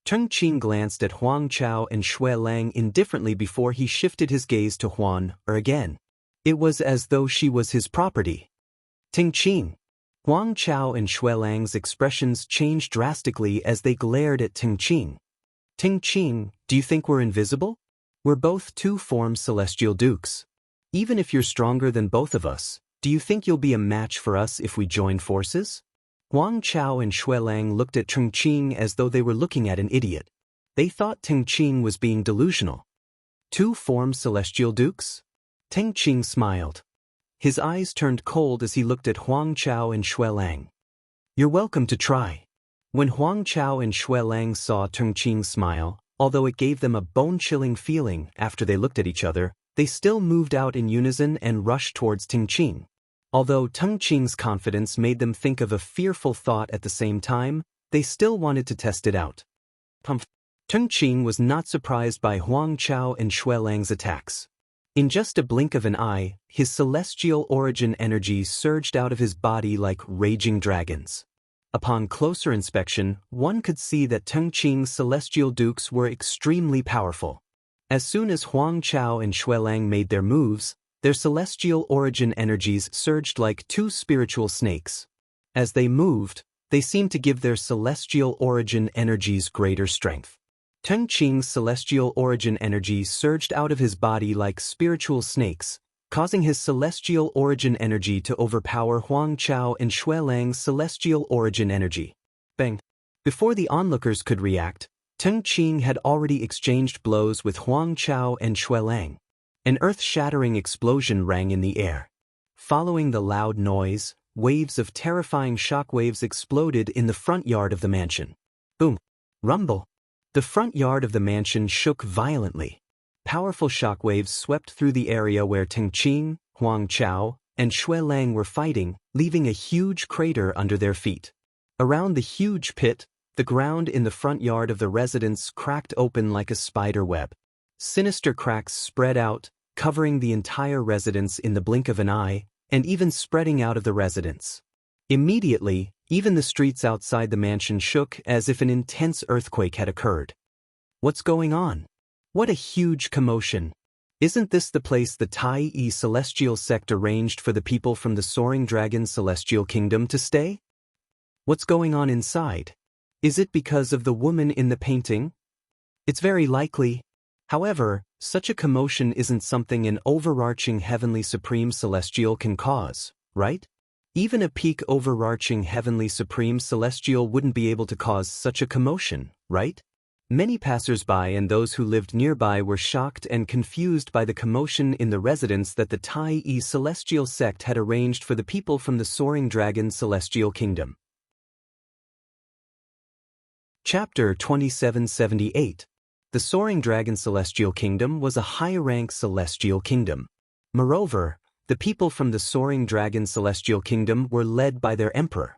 Ting Qing glanced at Huang Chao and Shui Lang indifferently before he shifted his gaze to Huan again. It was as though she was his property. Ting Qing. Huang Chao and Shui Lang's expressions changed drastically as they glared at Ting Qing. Ting Qing, do you think we're invisible? We're both two-form celestial dukes. Even if you're stronger than both of us, do you think you'll be a match for us if we join forces? Huang Chao and Shui Lang looked at Ting Qing as though they were looking at an idiot. They thought Ting Qing was being delusional. Two-form celestial dukes? Ting Qing smiled. His eyes turned cold as he looked at Huang Chao and Shui Lang. You're welcome to try. When Huang Chao and Shui Lang saw Ting Qing smile, although it gave them a bone-chilling feeling after they looked at each other, they still moved out in unison and rushed towards Tingqing. Although Tingqing's confidence made them think of a fearful thought at the same time, they still wanted to test it out. Tingqing was not surprised by Huang Chao and Xuelang's attacks. In just a blink of an eye, his celestial origin energies surged out of his body like raging dragons. Upon closer inspection, one could see that Tingqing's celestial dukes were extremely powerful. As soon as Huang Chao and Xuelang made their moves, their celestial origin energies surged like two spiritual snakes. As they moved, they seemed to give their celestial origin energies greater strength. Tingqing's celestial origin energies surged out of his body like spiritual snakes, causing his celestial origin energy to overpower Huang Chao and Xuelang's celestial origin energy. Bang! Before the onlookers could react, Tingqing had already exchanged blows with Huang Chao and Xuelang. An earth-shattering explosion rang in the air. Following the loud noise, waves of terrifying shockwaves exploded in the front yard of the mansion. Boom! Rumble! The front yard of the mansion shook violently. Powerful shockwaves swept through the area where Tingqing, Huang Chao, and Xuelang were fighting, leaving a huge crater under their feet. Around the huge pit, the ground in the front yard of the residence cracked open like a spider web. Sinister cracks spread out, covering the entire residence in the blink of an eye, and even spreading out of the residence. Immediately, even the streets outside the mansion shook as if an intense earthquake had occurred. What's going on? What a huge commotion! Isn't this the place the Tai celestial sect arranged for the people from the Soaring Dragon celestial kingdom to stay? What's going on inside? Is it because of the woman in the painting? It's very likely. However, such a commotion isn't something an overarching heavenly supreme celestial can cause, right? Even a peak overarching heavenly supreme celestial wouldn't be able to cause such a commotion, right? Many passers-by and those who lived nearby were shocked and confused by the commotion in the residence that the Tai celestial sect had arranged for the people from the Soaring Dragon celestial kingdom. Chapter 2778. The Soaring Dragon celestial kingdom was a high-rank celestial kingdom. Moreover, the people from the Soaring Dragon celestial kingdom were led by their emperor.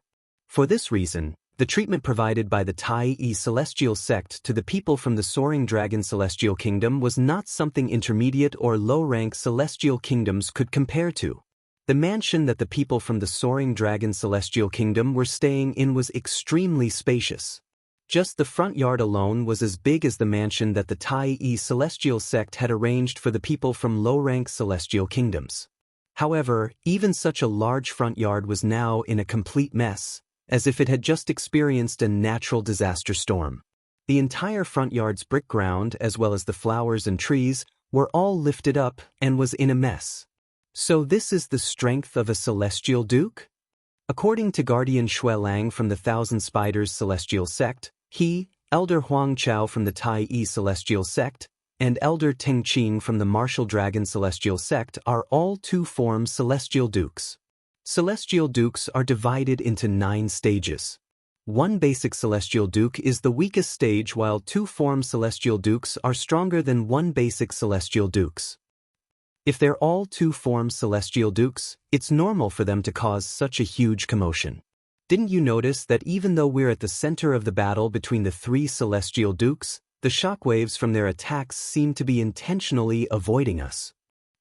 For this reason, the treatment provided by the Tai celestial sect to the people from the Soaring Dragon celestial kingdom was not something intermediate or low-rank celestial kingdoms could compare to. The mansion that the people from the Soaring Dragon celestial kingdom were staying in was extremely spacious. Just the front yard alone was as big as the mansion that the Tai celestial sect had arranged for the people from low-rank celestial kingdoms. However, even such a large front yard was now in a complete mess, as if it had just experienced a natural disaster storm. The entire front yard's brick ground, as well as the flowers and trees, were all lifted up and was in a mess. So this is the strength of a celestial duke? According to Guardian Xuelang from the Thousand Spiders celestial sect, he, Elder Huang Chao from the Tai celestial sect, and Elder Tingqing from the Martial Dragon celestial sect are all two-form celestial dukes. Celestial dukes are divided into 9 stages. One basic celestial duke is the weakest stage, while two-form celestial dukes are stronger than one basic celestial dukes. If they're all two-form celestial dukes, it's normal for them to cause such a huge commotion. Didn't you notice that even though we're at the center of the battle between the 3 celestial dukes, the shockwaves from their attacks seem to be intentionally avoiding us?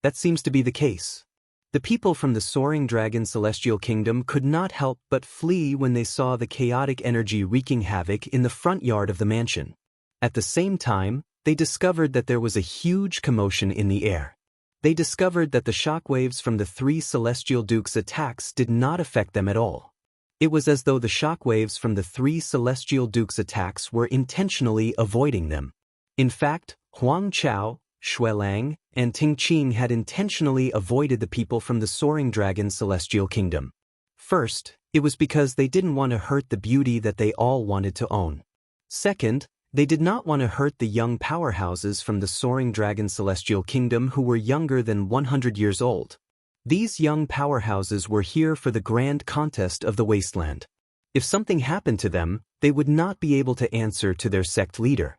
That seems to be the case. The people from the Soaring Dragon celestial kingdom could not help but flee when they saw the chaotic energy wreaking havoc in the front yard of the mansion. At the same time, they discovered that there was a huge commotion in the air. They discovered that the shockwaves from the 3 celestial dukes' attacks did not affect them at all. It was as though the shockwaves from the 3 celestial dukes' attacks were intentionally avoiding them. In fact, Huang Chao, Xuelang, and Tingqing had intentionally avoided the people from the Soaring Dragon celestial kingdom. First, it was because they didn't want to hurt the beauty that they all wanted to own. Second, they did not want to hurt the young powerhouses from the Soaring Dragon celestial kingdom who were younger than 100 years old. These young powerhouses were here for the grand contest of the wasteland. If something happened to them, they would not be able to answer to their sect leader.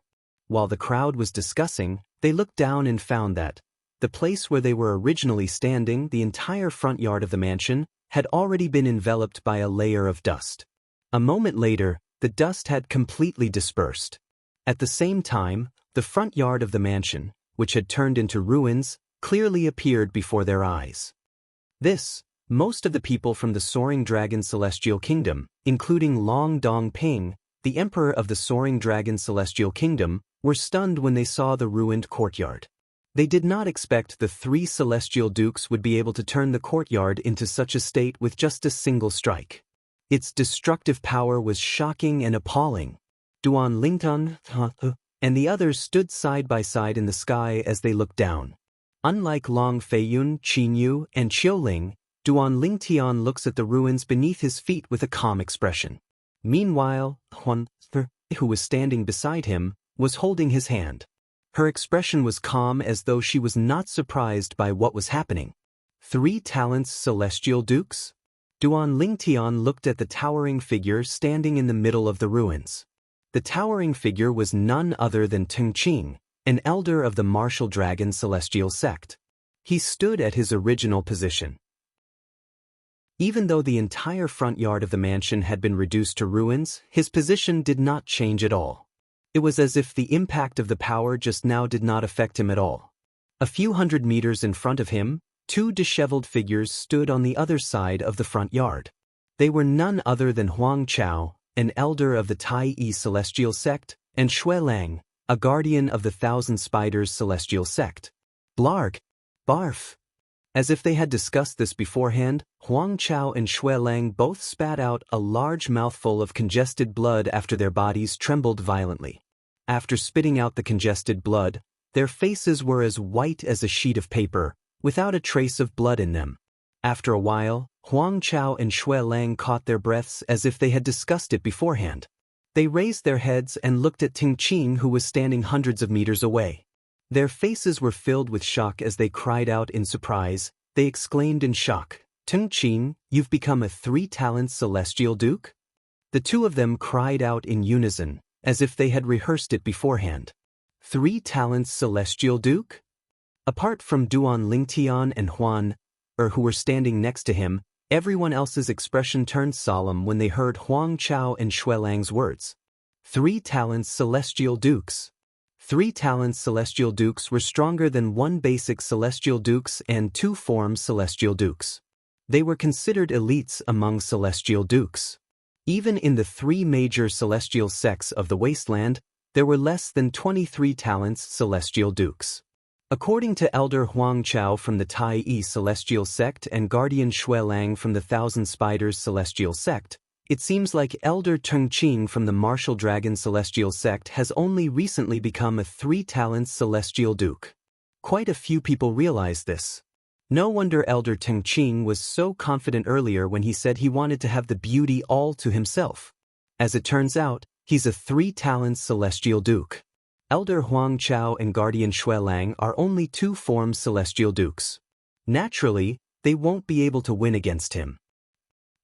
while the crowd was discussing, they looked down and found that the place where they were originally standing, the entire front yard of the mansion, had already been enveloped by a layer of dust. A moment later, the dust had completely dispersed. At the same time, the front yard of the mansion, which had turned into ruins, clearly appeared before their eyes. Most of the people from the Soaring Dragon Celestial Kingdom, including Long Dong Ping, the emperor of the Soaring Dragon Celestial Kingdom, were stunned when they saw the ruined courtyard. They did not expect the 3 celestial dukes would be able to turn the courtyard into such a state with just a single strike. Its destructive power was shocking and appalling. Duan Lingtan and the others stood side by side in the sky as they looked down. Unlike Long Feiyun, Qin Yu, and Qiuling, Duan Lingtian looks at the ruins beneath his feet with a calm expression. Meanwhile, Huan, who was standing beside him, was holding his hand. Her expression was calm as though she was not surprised by what was happening. 3 talents celestial dukes? Duan Lingtian looked at the towering figure standing in the middle of the ruins. The towering figure was none other than Teng Qing, an elder of the Martial Dragon Celestial Sect. He stood at his original position. Even though the entire front yard of the mansion had been reduced to ruins, his position did not change at all. It was as if the impact of the power just now did not affect him at all. A few hundred meters in front of him, 2 disheveled figures stood on the other side of the front yard. They were none other than Huang Chao, an elder of the Tai Yi Celestial Sect, and Shui Lang, a guardian of the Thousand Spiders Celestial Sect. Blarg! Barf! As if they had discussed this beforehand, Huang Chao and Shui Lang both spat out a large mouthful of congested blood after their bodies trembled violently. After spitting out the congested blood, their faces were as white as a sheet of paper, without a trace of blood in them. After a while, Huang Chao and Shui Lang caught their breaths as if they had discussed it beforehand. They raised their heads and looked at Teng Qing, who was standing hundreds of meters away. Their faces were filled with shock as they cried out in surprise. They exclaimed in shock, "Teng Qing, you've become a 3-talent celestial duke?" The 2 of them cried out in unison, as if they had rehearsed it beforehand. 3 talents celestial duke? Apart from Duan Lingtian and Huan, who were standing next to him, everyone else's expression turned solemn when they heard Huang Chao and Shui Lang's words. 3 talents celestial dukes. 3 talents celestial dukes were stronger than 1 basic celestial dukes and 2 form celestial dukes. They were considered elites among celestial dukes. Even in the 3 major celestial sects of the wasteland, there were less than 23 talents celestial dukes. According to Elder Huang Chao from the Tai Yi Celestial Sect and Guardian Shui Lang from the Thousand Spiders Celestial Sect, it seems like Elder Teng Qing from the Martial Dragon Celestial Sect has only recently become a 3 talents celestial duke. Quite a few people realize this. No wonder Elder Teng Qing was so confident earlier when he said he wanted to have the beauty all to himself. As it turns out, he's a 3 talents celestial duke. Elder Huang Chao and Guardian Shui Lang are only 2 form celestial dukes. Naturally, they won't be able to win against him.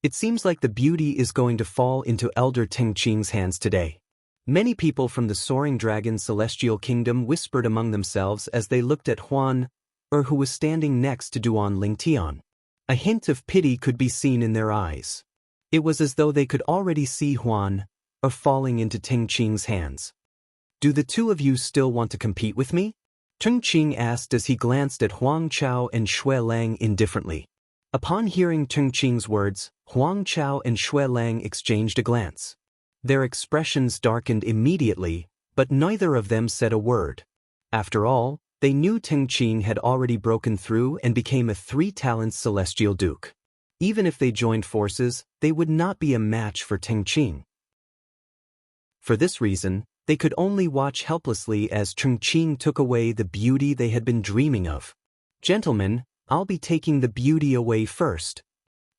It seems like the beauty is going to fall into Elder Teng Qing's hands today. Many people from the Soaring Dragon Celestial Kingdom whispered among themselves as they looked at Huan, who was standing next to Duan Lingtian. A hint of pity could be seen in their eyes. It was as though they could already see Huan, falling into Teng Qing's hands. "Do the 2 of you still want to compete with me?" Teng Qing asked as he glanced at Huang Chao and Shui Lang indifferently. Upon hearing Teng Qing's words, Huang Chao and Shui Lang exchanged a glance. Their expressions darkened immediately, but neither of them said a word. After all, they knew Teng Qing had already broken through and became a 3 talents celestial duke. Even if they joined forces, they would not be a match for Teng Qing. For this reason, they could only watch helplessly as Teng Qing took away the beauty they had been dreaming of. "Gentlemen, I'll be taking the beauty away first."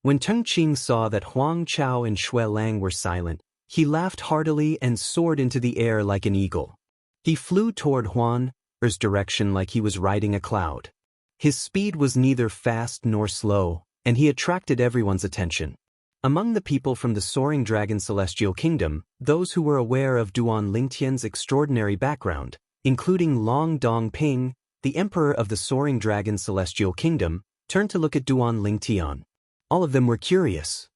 When Teng Qing saw that Huang Chao and Shui Lang were silent, he laughed heartily and soared into the air like an eagle. He flew toward Huan's direction like he was riding a cloud. His speed was neither fast nor slow, and he attracted everyone's attention. Among the people from the Soaring Dragon Celestial Kingdom, those who were aware of Duan Lingtian's extraordinary background, including Long Dong Ping, the Emperor of the Soaring Dragon Celestial Kingdom, turned to look at Duan Lingtian. All of them were curious.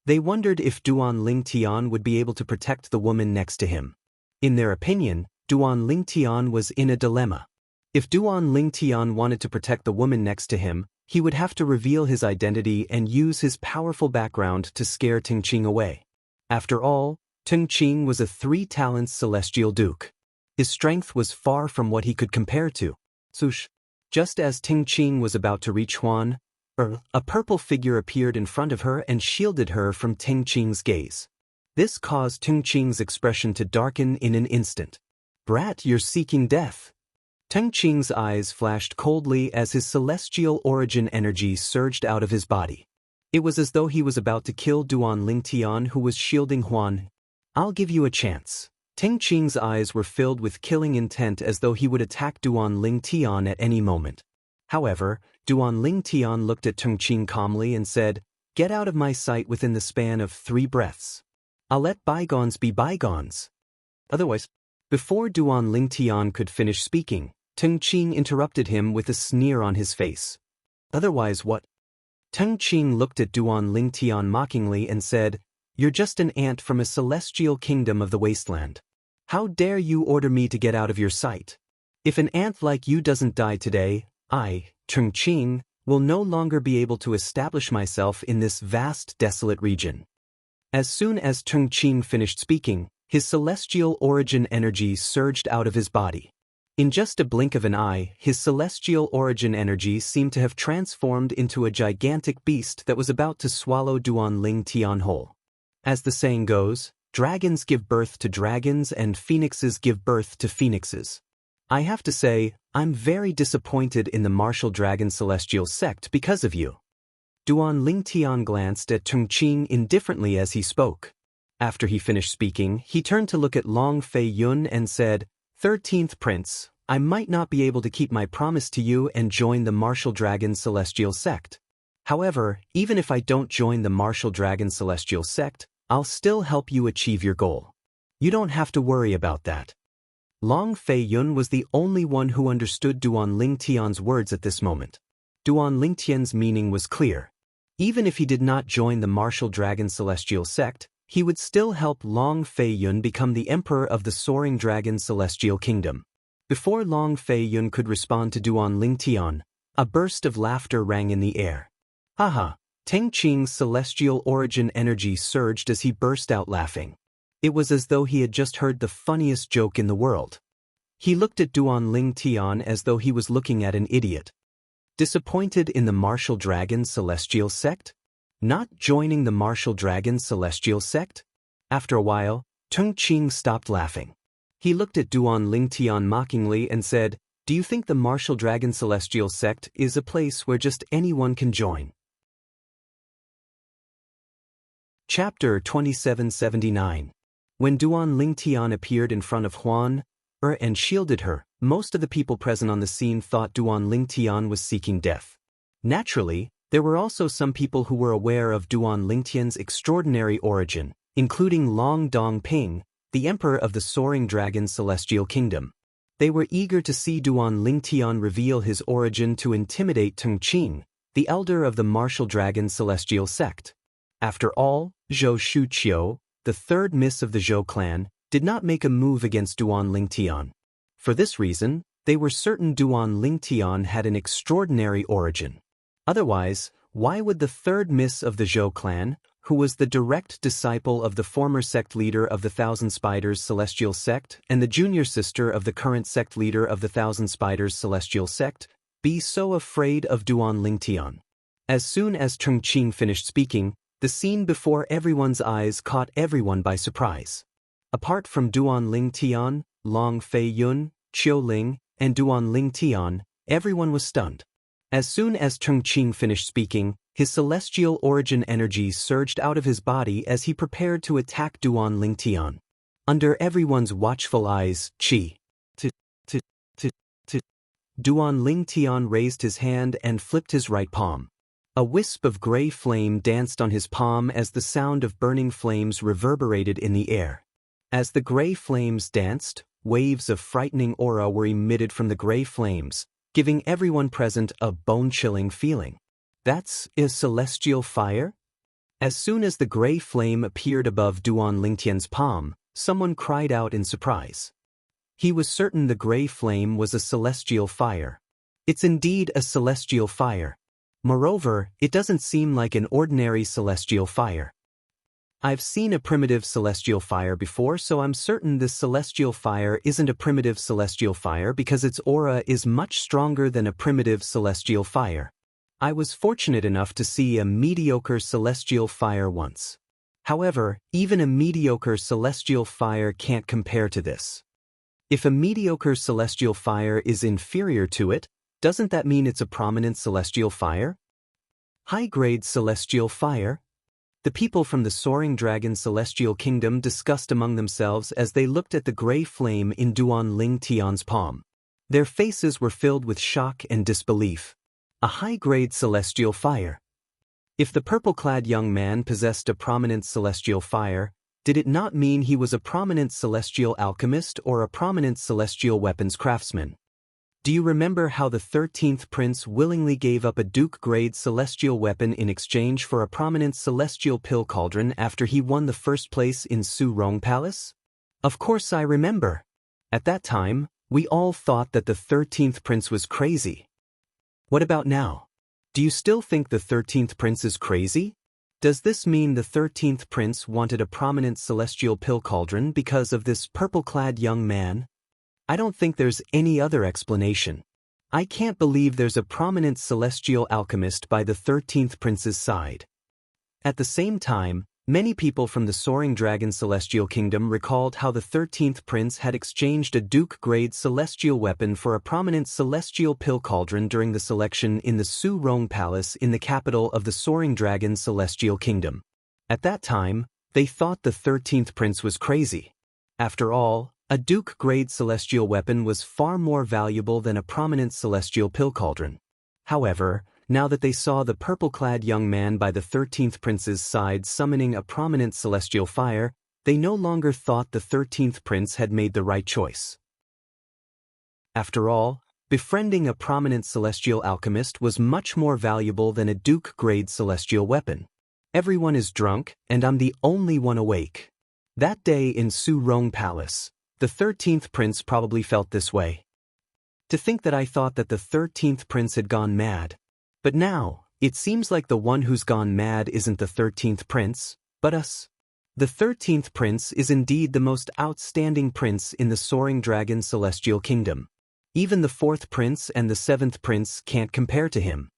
They wondered if Duan Lingtian would be able to protect the woman next to him. In their opinion, Duan Lingtian was in a dilemma. If Duan Lingtian wanted to protect the woman next to him, he would have to reveal his identity and use his powerful background to scare Tingqing away. After all, Tingqing was a 3 talents celestial duke. His strength was far from what he could compare to. Sush. Just as Tingqing was about to reach Huan, a purple figure appeared in front of her and shielded her from Tingqing's gaze. This caused Tingqing's expression to darken in an instant. "Brat, you're seeking death." Tingqing's eyes flashed coldly as his celestial origin energy surged out of his body. It was as though he was about to kill Duan Lingtian, who was shielding Huan. "I'll give you a chance." Tingqing's eyes were filled with killing intent, as though he would attack Duan Lingtian at any moment. However, Duan Lingtian looked at Tingqing calmly and said, "Get out of my sight within the span of 3 breaths. I'll let bygones be bygones." Otherwise, before Duan Lingtian could finish speaking, Tingqing interrupted him with a sneer on his face. "Otherwise what?" Tingqing looked at Duan Lingtian mockingly and said, "You're just an ant from a celestial kingdom of the wasteland. How dare you order me to get out of your sight? If an ant like you doesn't die today, I, Tingqing, will no longer be able to establish myself in this vast, desolate region." As soon as Tingqing finished speaking, his celestial origin energy surged out of his body. In just a blink of an eye, his celestial origin energy seemed to have transformed into a gigantic beast that was about to swallow Duan Lingtian whole. As the saying goes, dragons give birth to dragons and phoenixes give birth to phoenixes. I have to say, I'm very disappointed in the Martial Dragon Celestial Sect because of you. Duan Lingtian glanced at Tingqing indifferently as he spoke. After he finished speaking, he turned to look at Long Fei Yun and said, 13th Prince, I might not be able to keep my promise to you and join the Martial Dragon Celestial Sect. However, even if I don't join the Martial Dragon Celestial Sect, I'll still help you achieve your goal. You don't have to worry about that. Long Fei Yun was the only one who understood Duan Lingtian's words at this moment. Duan Lingtian's meaning was clear. Even if he did not join the Martial Dragon Celestial Sect, he would still help Long Fei Yun become the Emperor of the Soaring Dragon Celestial Kingdom. Before Long Fei Yun could respond to Duan Lingtian, a burst of laughter rang in the air. Haha! Tingqing's celestial origin energy surged as he burst out laughing. It was as though he had just heard the funniest joke in the world. He looked at Duan Lingtian as though he was looking at an idiot. Disappointed in the Martial Dragon Celestial Sect? Not joining the Martial Dragon Celestial Sect? After a while, Tingqing stopped laughing. He looked at Duan Lingtian mockingly and said, "Do you think the Martial Dragon Celestial Sect is a place where just anyone can join?" Chapter 2779. When Duan Lingtian appeared in front of Huan and shielded her, most of the people present on the scene thought Duan Lingtian was seeking death. Naturally, there were also some people who were aware of Duan Lingtian's extraordinary origin, including Long Dong Ping, the Emperor of the Soaring Dragon Celestial Kingdom. They were eager to see Duan Lingtian reveal his origin to intimidate Tingqing, the elder of the Martial Dragon Celestial Sect. After all, Zhou Shuqiu, the 3rd miss of the Zhou clan, did not make a move against Duan Lingtian. For this reason, they were certain Duan Lingtian had an extraordinary origin. Otherwise, why would the 3rd miss of the Zhou clan, who was the direct disciple of the former sect leader of the Thousand Spiders Celestial Sect and the junior sister of the current sect leader of the Thousand Spiders Celestial Sect, be so afraid of Duan Lingtian? As soon as Tingqing finished speaking, the scene before everyone's eyes caught everyone by surprise. Apart from Duan Lingtian, Long Fei Yun, Qiu Ling, and Duan Lingtian, everyone was stunned. As soon as Tingqing finished speaking, his celestial origin energy surged out of his body as he prepared to attack Duan Lingtian. Under everyone's watchful eyes, Duan Lingtian raised his hand and flipped his right palm. A wisp of gray flame danced on his palm as the sound of burning flames reverberated in the air. As the gray flames danced, waves of frightening aura were emitted from the gray flames, giving everyone present a bone-chilling feeling. That's a celestial fire? As soon as the gray flame appeared above Duan Lingtian's palm, someone cried out in surprise. He was certain the gray flame was a celestial fire. It's indeed a celestial fire. Moreover, it doesn't seem like an ordinary celestial fire. I've seen a primitive celestial fire before, so I'm certain this celestial fire isn't a primitive celestial fire because its aura is much stronger than a primitive celestial fire. I was fortunate enough to see a mediocre celestial fire once. However, even a mediocre celestial fire can't compare to this. If a mediocre celestial fire is inferior to it, doesn't that mean it's a prominent celestial fire? High-grade celestial fire? The people from the Soaring Dragon Celestial Kingdom discussed among themselves as they looked at the gray flame in Duan Lingtian's palm. Their faces were filled with shock and disbelief. A high-grade celestial fire. If the purple-clad young man possessed a prominent celestial fire, did it not mean he was a prominent celestial alchemist or a prominent celestial weapons craftsman? Do you remember how the 13th prince willingly gave up a Duke-grade celestial weapon in exchange for a prominent celestial pill cauldron after he won the first place in Soaring Palace? Of course I remember. At that time, we all thought that the 13th prince was crazy. What about now? Do you still think the 13th prince is crazy? Does this mean the 13th prince wanted a prominent celestial pill cauldron because of this purple-clad young man? I don't think there's any other explanation. I can't believe there's a prominent celestial alchemist by the 13th prince's side. At the same time, many people from the Soaring Dragon Celestial Kingdom recalled how the 13th prince had exchanged a Duke-grade celestial weapon for a prominent celestial pill cauldron during the selection in the Soaring Palace in the capital of the Soaring Dragon Celestial Kingdom. At that time, they thought the 13th prince was crazy. After all, a Duke-grade celestial weapon was far more valuable than a prominent celestial pill cauldron. However, now that they saw the purple-clad young man by the 13th prince's side summoning a prominent celestial fire, they no longer thought the 13th prince had made the right choice. After all, befriending a prominent celestial alchemist was much more valuable than a Duke-grade celestial weapon. Everyone is drunk, and I'm the only one awake. That day in Soaring Palace, the 13th prince probably felt this way. To think that I thought that the 13th prince had gone mad. But now, it seems like the one who's gone mad isn't the 13th prince, but us. The 13th prince is indeed the most outstanding prince in the Soaring Dragon Celestial Kingdom. Even the 4th prince and the 7th prince can't compare to him.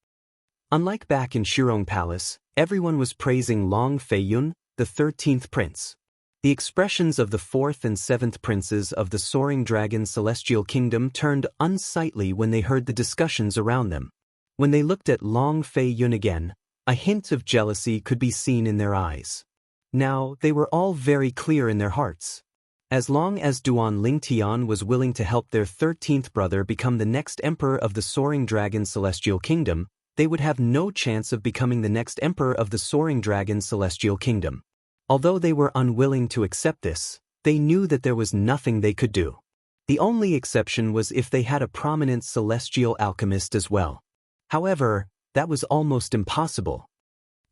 Unlike back in Soaring Palace, everyone was praising Long Feiyun, the 13th prince. The expressions of the 4th and 7th princes of the Soaring Dragon Celestial Kingdom turned unsightly when they heard the discussions around them. When they looked at Long Feiyun again, a hint of jealousy could be seen in their eyes. Now, they were all very clear in their hearts. As long as Duan Lingtian was willing to help their 13th brother become the next emperor of the Soaring Dragon Celestial Kingdom, they would have no chance of becoming the next emperor of the Soaring Dragon Celestial Kingdom. Although they were unwilling to accept this, they knew that there was nothing they could do. The only exception was if they had a prominent celestial alchemist as well. However, that was almost impossible.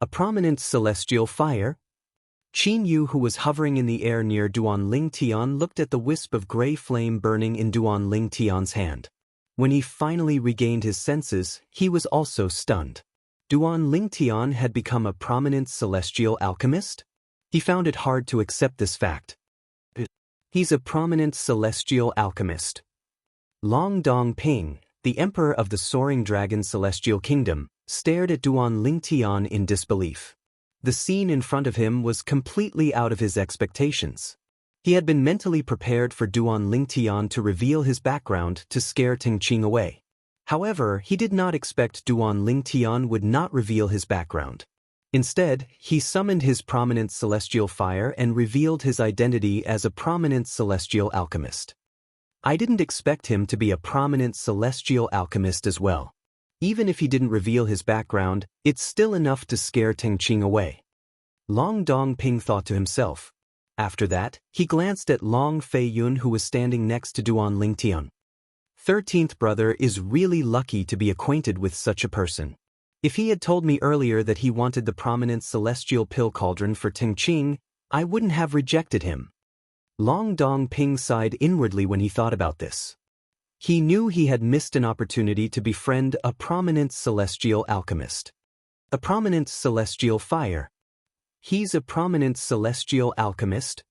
A prominent celestial fire? Qin Yu, who was hovering in the air near Duan Lingtian, looked at the wisp of gray flame burning in Duan Lingtian's hand. When he finally regained his senses, he was also stunned. Duan Lingtian had become a prominent celestial alchemist? He found it hard to accept this fact. He's a prominent celestial alchemist. Long Dongping, the emperor of the Soaring Dragon Celestial Kingdom, stared at Duan Lingtian in disbelief. The scene in front of him was completely out of his expectations. He had been mentally prepared for Duan Lingtian to reveal his background to scare Tingqing away. However, he did not expect Duan Lingtian would not reveal his background. Instead, he summoned his prominent celestial fire and revealed his identity as a prominent celestial alchemist. I didn't expect him to be a prominent celestial alchemist as well. Even if he didn't reveal his background, it's still enough to scare Teng Qing away. Long Dongping thought to himself. After that, he glanced at Long Fei Yun, who was standing next to Duan Lingtian. 13th brother is really lucky to be acquainted with such a person. If he had told me earlier that he wanted the prominent celestial pill cauldron for Teng Qing, I wouldn't have rejected him. Long Dongping sighed inwardly when he thought about this. He knew he had missed an opportunity to befriend a prominent celestial alchemist. A prominent celestial fire. He's a prominent celestial alchemist?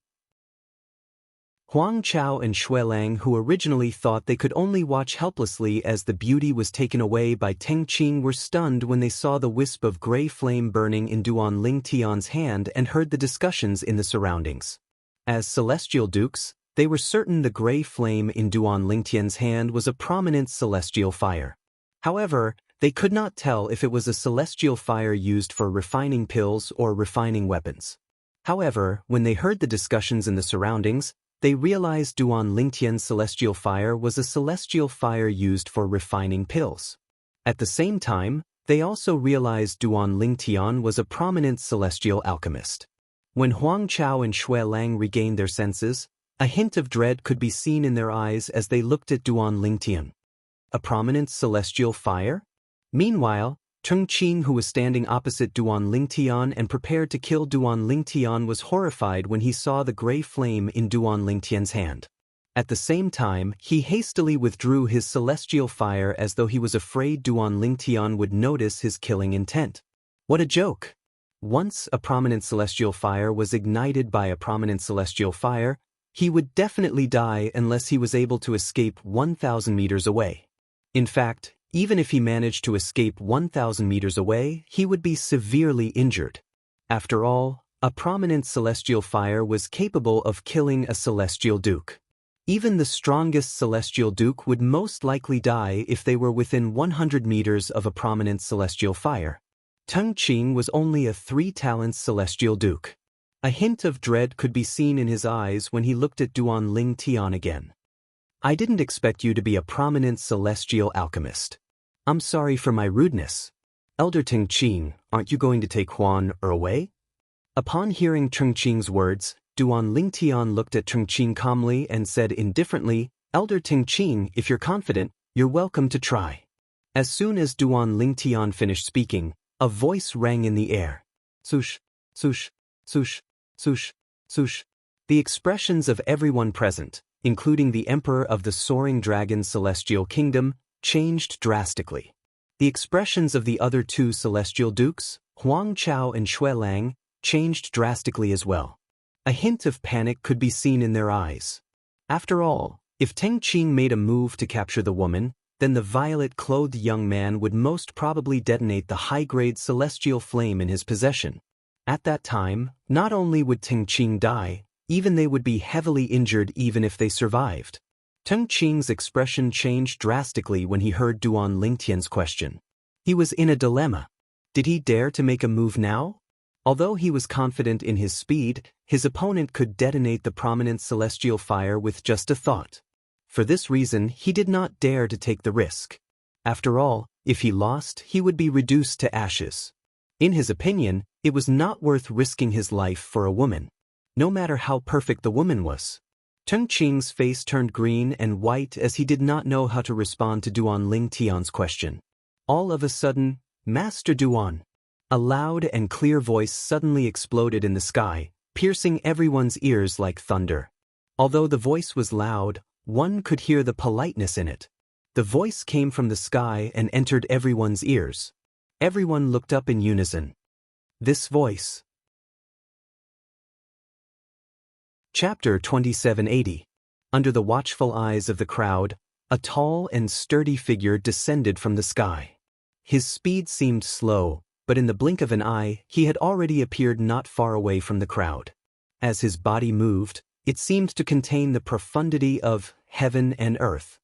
Huang Chao and Xue Lang, who originally thought they could only watch helplessly as the beauty was taken away by Teng Qing, were stunned when they saw the wisp of gray flame burning in Duan Lingtian's hand and heard the discussions in the surroundings. As celestial dukes, they were certain the gray flame in Duan Lingtian's hand was a prominent celestial fire. However, they could not tell if it was a celestial fire used for refining pills or refining weapons. However, when they heard the discussions in the surroundings, they realized Duan Lingtian's celestial fire was a celestial fire used for refining pills. At the same time, they also realized Duan Lingtian was a prominent celestial alchemist. When Huang Chao and Xue Lang regained their senses, a hint of dread could be seen in their eyes as they looked at Duan Lingtian. A prominent celestial fire? Meanwhile, Teng Qing, who was standing opposite Duan Lingtian and prepared to kill Duan Lingtian, was horrified when he saw the gray flame in Duan Lingtian's hand. At the same time, he hastily withdrew his celestial fire as though he was afraid Duan Lingtian would notice his killing intent. What a joke! Once a prominent celestial fire was ignited by a prominent celestial fire, he would definitely die unless he was able to escape 1,000 meters away. In fact, even if he managed to escape 1,000 meters away, he would be severely injured. After all, a prominent celestial fire was capable of killing a celestial duke. Even the strongest celestial duke would most likely die if they were within 100 meters of a prominent celestial fire. Teng Qing was only a 3-talent celestial duke. A hint of dread could be seen in his eyes when he looked at Duan Lingtian again. I didn't expect you to be a prominent celestial alchemist. I'm sorry for my rudeness. Elder Teng Qing, aren't you going to take Huan away? Upon hearing Teng Qing's words, Duan Lingtian looked at Teng Qing calmly and said indifferently, Elder Teng Qing, if you're confident, you're welcome to try. As soon as Duan Lingtian finished speaking, a voice rang in the air. Sush, sush, sush, sush, sush. The expressions of everyone present, including the Emperor of the Soaring Dragon Celestial Kingdom, changed drastically. The expressions of the other 2 celestial dukes, Huang Chao and Xue Lang, changed drastically as well. A hint of panic could be seen in their eyes. After all, if Teng Qing made a move to capture the woman, then the violet-clothed young man would most probably detonate the high-grade celestial flame in his possession. At that time, not only would Teng Qing die, even they would be heavily injured even if they survived. Teng Qing's expression changed drastically when he heard Duan Lingtian's question. He was in a dilemma. Did he dare to make a move now? Although he was confident in his speed, his opponent could detonate the prominent celestial fire with just a thought. For this reason, he did not dare to take the risk. After all, if he lost, he would be reduced to ashes. In his opinion, it was not worth risking his life for a woman, no matter how perfect the woman was. Teng Qing's face turned green and white as he did not know how to respond to Duan Lingtian's question. All of a sudden, Master Duan. A loud and clear voice suddenly exploded in the sky, piercing everyone's ears like thunder. Although the voice was loud, one could hear the politeness in it. The voice came from the sky and entered everyone's ears. Everyone looked up in unison. This voice. Chapter 2780. Under the watchful eyes of the crowd, a tall and sturdy figure descended from the sky. His speed seemed slow, but in the blink of an eye, he had already appeared not far away from the crowd. As his body moved, it seemed to contain the profundity of heaven and earth.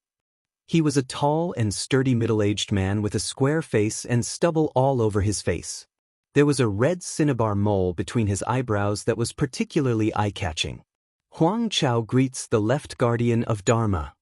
He was a tall and sturdy middle-aged man with a square face and stubble all over his face. There was a red cinnabar mole between his eyebrows that was particularly eye-catching. Huang Chao greets the left guardian of Dharma.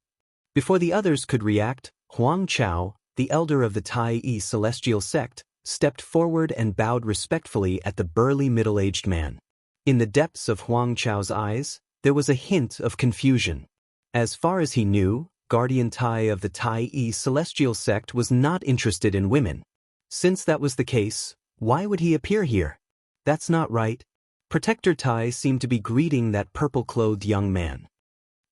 Before the others could react, Huang Chao, the elder of the Tai celestial sect, stepped forward and bowed respectfully at the burly middle-aged man. In the depths of Huang Chao's eyes, there was a hint of confusion. As far as he knew, Guardian Tai of the Tai celestial sect was not interested in women. Since that was the case, why would he appear here? That's not right. Protector Tai seemed to be greeting that purple-clothed young man.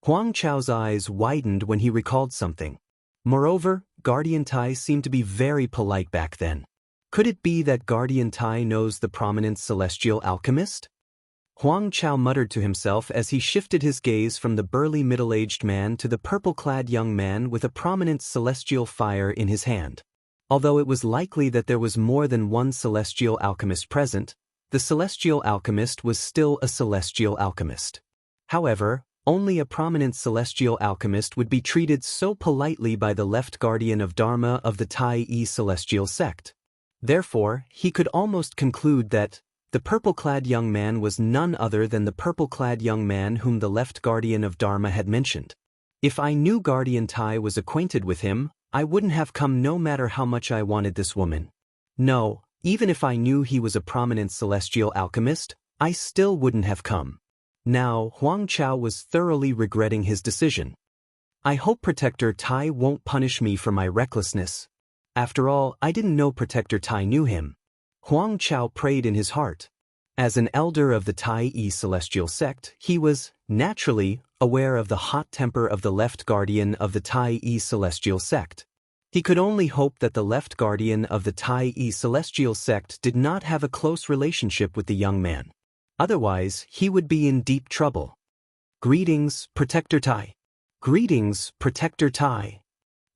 Huang Chao's eyes widened when he recalled something. Moreover, Guardian Tai seemed to be very polite back then. Could it be that Guardian Tai knows the prominent celestial alchemist? Huang Chao muttered to himself as he shifted his gaze from the burly middle-aged man to the purple-clad young man with a prominent celestial fire in his hand. Although it was likely that there was more than one celestial alchemist present, the celestial alchemist was still a celestial alchemist. However, only a prominent celestial alchemist would be treated so politely by the left guardian of Dharma of the Tai celestial sect. Therefore, he could almost conclude that the purple-clad young man was none other than the purple-clad young man whom the left guardian of Dharma had mentioned. If I knew Guardian Tai was acquainted with him, I wouldn't have come no matter how much I wanted this woman. No, even if I knew he was a prominent celestial alchemist, I still wouldn't have come. Now, Huang Chao was thoroughly regretting his decision. I hope Protector Tai won't punish me for my recklessness. After all, I didn't know Protector Tai knew him. Huang Chao prayed in his heart. As an elder of the Tai celestial sect, he was, naturally, aware of the hot temper of the left guardian of the Tai celestial sect. He could only hope that the left guardian of the Tai celestial sect did not have a close relationship with the young man. Otherwise, he would be in deep trouble. Greetings, Protector Tai. Greetings, Protector Tai.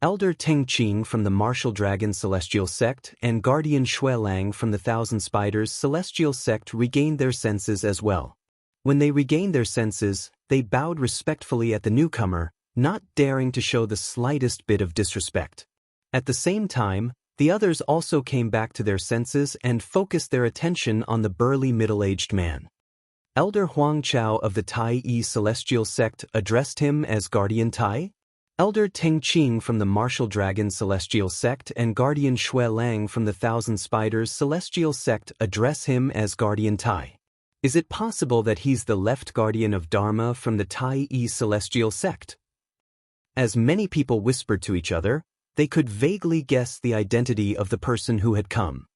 Elder Teng Qing from the Martial Dragon Celestial Sect and Guardian Shui Lang from the Thousand Spiders Celestial Sect regained their senses as well. When they regained their senses, they bowed respectfully at the newcomer, not daring to show the slightest bit of disrespect. At the same time, the others also came back to their senses and focused their attention on the burly middle-aged man. Elder Huang Chao of the Tai Celestial Sect addressed him as Guardian Tai. Elder Teng Qing from the Martial Dragon Celestial Sect and Guardian Shui Lang from the Thousand Spiders Celestial Sect address him as Guardian Tai. Is it possible that he's the left guardian of Dharma from the Tai Celestial Sect? As many people whispered to each other, they could vaguely guess the identity of the person who had come.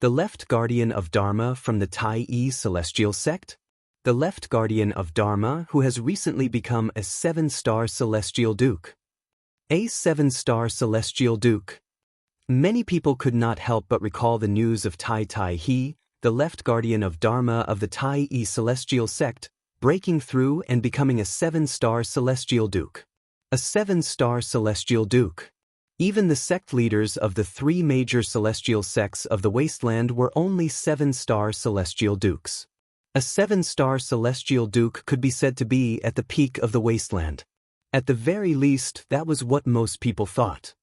The left guardian of Dharma from the Tai Celestial Sect? The left guardian of Dharma who has recently become a 7-star Celestial Duke. A 7-star Celestial Duke. Many people could not help but recall the news of Tai He, the left guardian of Dharma of the Tai Celestial Sect, breaking through and becoming a 7-star Celestial Duke. A 7-star Celestial Duke. Even the sect leaders of the 3 major celestial sects of the wasteland were only 7-star Celestial Dukes. A 7-star Celestial Duke could be said to be at the peak of the wasteland. At the very least, that was what most people thought.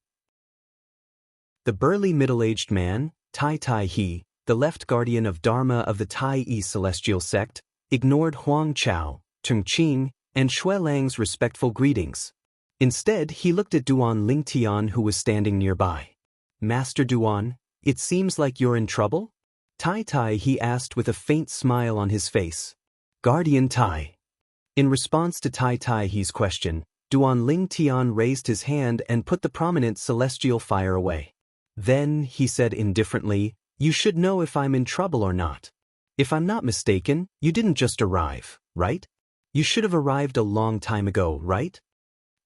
The burly middle-aged man, Tai He, the left guardian of Dharma of the Tai Celestial Sect, ignored Huang Chao, Teng Qing, and Shui Lang's respectful greetings. Instead, he looked at Duan Lingtian who was standing nearby. Master Duan, it seems like you're in trouble? Tai, he asked with a faint smile on his face. Guardian Tai. In response to Tai He's question, Duan Lingtian raised his hand and put the prominent celestial fire away. Then, he said indifferently, you should know if I'm in trouble or not. If I'm not mistaken, you didn't just arrive, right? You should have arrived a long time ago, right?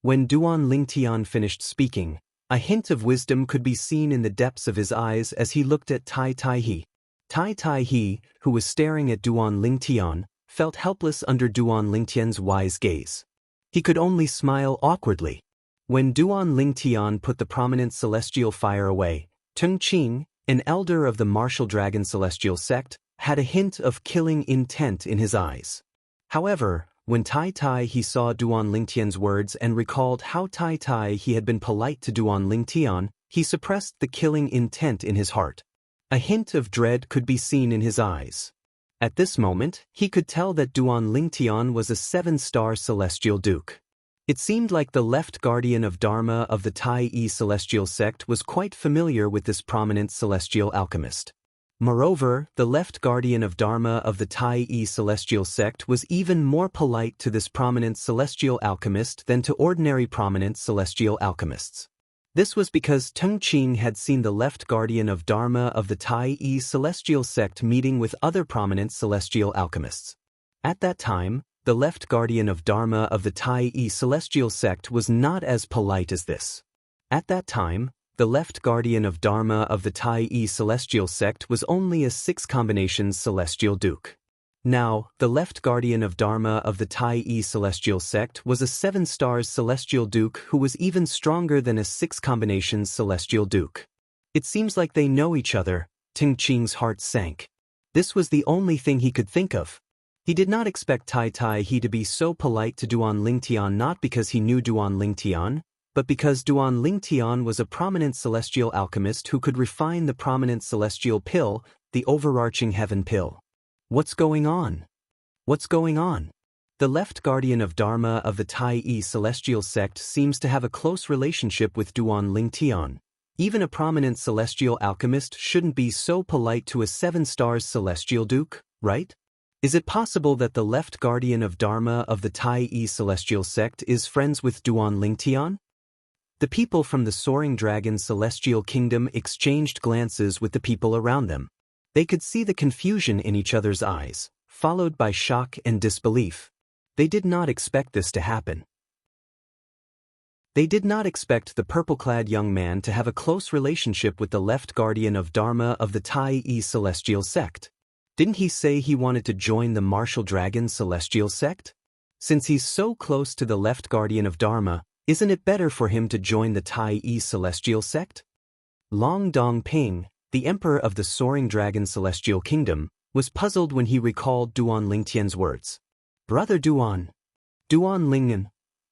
When Duan Lingtian finished speaking, a hint of wisdom could be seen in the depths of his eyes as he looked at Tai He. Tai He, who was staring at Duan Lingtian, felt helpless under Duan Lingtian's wise gaze. He could only smile awkwardly. When Duan Lingtian put the prominent celestial fire away, Teng Qing, an elder of the Martial Dragon Celestial Sect, had a hint of killing intent in his eyes. However, when Tai he saw Duan Lingtian's words and recalled how Tai he had been polite to Duan Lingtian, he suppressed the killing intent in his heart. A hint of dread could be seen in his eyes. At this moment, he could tell that Duan Lingtian was a 7-star Celestial Duke. It seemed like the left guardian of Dharma of the Tai celestial sect was quite familiar with this prominent celestial alchemist. Moreover, the left guardian of Dharma of the Tai celestial sect was even more polite to this prominent celestial alchemist than to ordinary prominent celestial alchemists. This was because Teng Qing had seen the left guardian of Dharma of the Tai celestial sect meeting with other prominent celestial alchemists. At that time, the left guardian of Dharma of the Tai celestial sect was not as polite as this. At that time, the left guardian of Dharma of the Tai celestial sect was only a 6 combinations celestial duke. Now, the left guardian of Dharma of the Tai celestial sect was a 7 stars celestial duke who was even stronger than a 6 combinations celestial duke. It seems like they know each other. Teng Qing's heart sank. This was the only thing he could think of. He did not expect Tai He to be so polite to Duan Lingtian, not because he knew Duan Lingtian, but because Duan Lingtian was a prominent celestial alchemist who could refine the prominent celestial pill, the overarching heaven pill. What's going on? What's going on? The left guardian of Dharma of the Tai celestial sect seems to have a close relationship with Duan Lingtian. Even a prominent celestial alchemist shouldn't be so polite to a 7 stars celestial duke, right? Is it possible that the left guardian of Dharma of the Tai celestial sect is friends with Duan Lingtian? The people from the Soaring Dragon celestial kingdom exchanged glances with the people around them. They could see the confusion in each other's eyes, followed by shock and disbelief. They did not expect this to happen. They did not expect the purple-clad young man to have a close relationship with the left guardian of Dharma of the Tai celestial sect. Didn't he say he wanted to join the Martial Dragon celestial sect? Since he's so close to the left guardian of Dharma, isn't it better for him to join the Tai celestial sect? Long Dong Ping, the emperor of the Soaring Dragon celestial kingdom, was puzzled when he recalled Duan Lingtian's words. Brother Duan. Duan Lingen.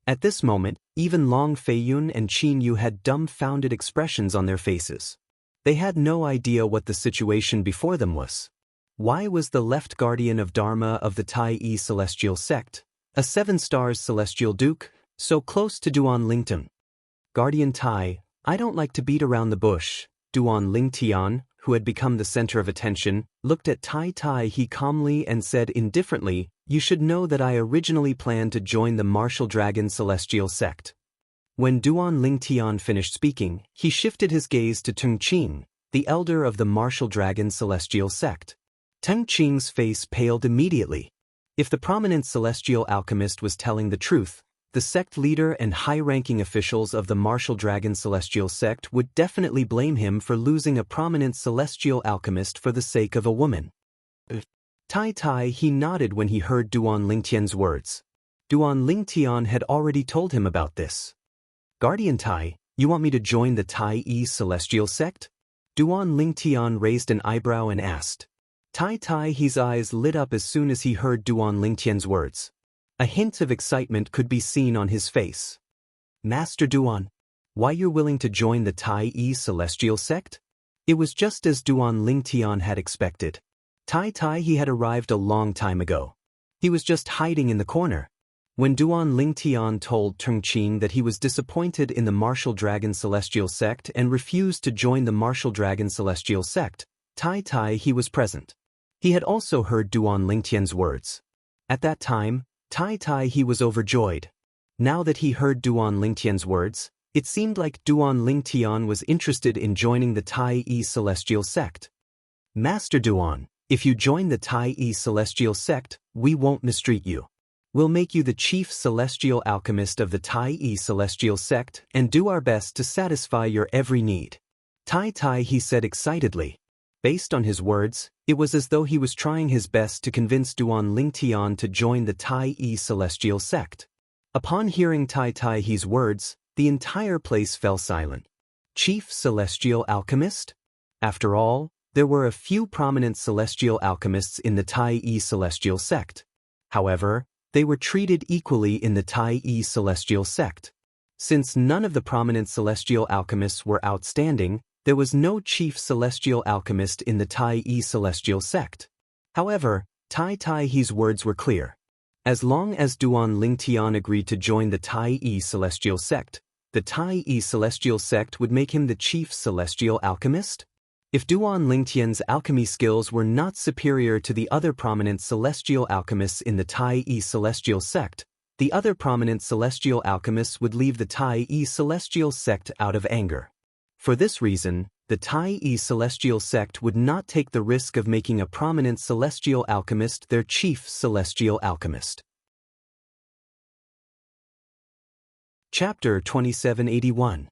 At this moment, even Long Feiyun and Qin Yu had dumbfounded expressions on their faces. They had no idea what the situation before them was. Why was the left guardian of Dharma of the Tai celestial sect, a 7 stars celestial duke, so close to Duan Lingtian? Guardian Tai, I don't like to beat around the bush. Duan Lingtian, who had become the center of attention, looked at Tai He calmly and said indifferently, you should know that I originally planned to join the Martial Dragon celestial sect. When Duan Lingtian finished speaking, he shifted his gaze to Teng Qing, the elder of the Martial Dragon celestial sect. Teng Qing's face paled immediately. If the prominent celestial alchemist was telling the truth, the sect leader and high-ranking officials of the Martial Dragon celestial sect would definitely blame him for losing a prominent celestial alchemist for the sake of a woman. Tai He nodded when he heard Duan Lingtian's words. Duan Lingtian had already told him about this. Guardian Tai, you want me to join the Tai celestial sect? Duan Lingtian raised an eyebrow and asked. Tai He's eyes lit up as soon as he heard Duan Lingtian's words. A hint of excitement could be seen on his face. Master Duan, why you're willing to join the Tai celestial sect? It was just as Duan Lingtian had expected. Tai He had arrived a long time ago. He was just hiding in the corner. When Duan Lingtian told Teng Qing that he was disappointed in the Martial Dragon celestial sect and refused to join the Martial Dragon celestial sect, Tai He was present. He had also heard Duan Lingtian's words. At that time, Tai He was overjoyed. Now that he heard Duan Lingtian's words, it seemed like Duan Lingtian was interested in joining the Tai celestial sect. Master Duan, if you join the Tai celestial sect, we won't mistreat you. We'll make you the chief celestial alchemist of the Tai celestial sect and do our best to satisfy your every need. Tai He said excitedly. Based on his words, it was as though he was trying his best to convince Duan Lingtian to join the Tai celestial sect. Upon hearing Tai He's words, the entire place fell silent. Chief celestial alchemist? After all, there were a few prominent celestial alchemists in the Tai celestial sect. However, they were treated equally in the Tai celestial sect. Since none of the prominent celestial alchemists were outstanding, there was no chief celestial alchemist in the Tai celestial sect. However, Tai He's words were clear. As long as Duan Lingtian agreed to join the Tai celestial sect, the Tai celestial sect would make him the chief celestial alchemist? If Duan Lingtian's alchemy skills were not superior to the other prominent celestial alchemists in the Tai celestial sect, the other prominent celestial alchemists would leave the Tai celestial sect out of anger. For this reason, the Tai celestial sect would not take the risk of making a prominent celestial alchemist their chief celestial alchemist. Chapter 2781.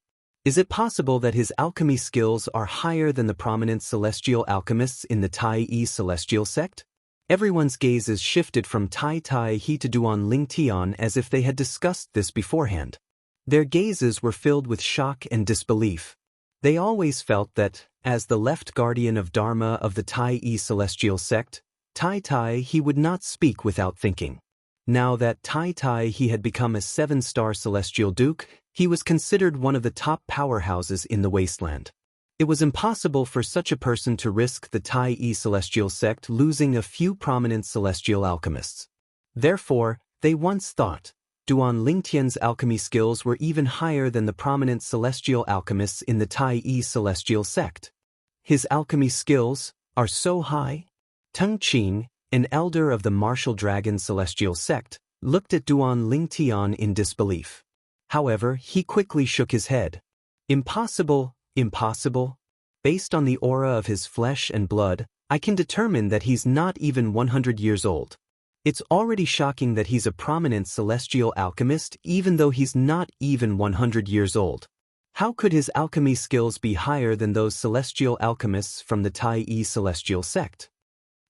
Is it possible that his alchemy skills are higher than the prominent celestial alchemists in the Tai celestial sect? Everyone's gazes shifted from Tai He to Duan Lingtian as if they had discussed this beforehand. Their gazes were filled with shock and disbelief. They always felt that, as the left guardian of Dharma of the Tai celestial sect, Tai he would not speak without thinking. Now that Tai he had become a 7-star celestial duke, he was considered one of the top powerhouses in the wasteland. It was impossible for such a person to risk the Tai celestial sect losing a few prominent celestial alchemists. Therefore, they once thought, Duan Lingtian's alchemy skills were even higher than the prominent celestial alchemists in the Tai celestial sect. His alchemy skills are so high? Teng Qing, an elder of the martial dragon celestial sect, looked at Duan Lingtian in disbelief. However, he quickly shook his head. Impossible, impossible. Based on the aura of his flesh and blood, I can determine that he's not even 100 years old. It's already shocking that he's a prominent celestial alchemist even though he's not even 100 years old. How could his alchemy skills be higher than those celestial alchemists from the Tai celestial sect?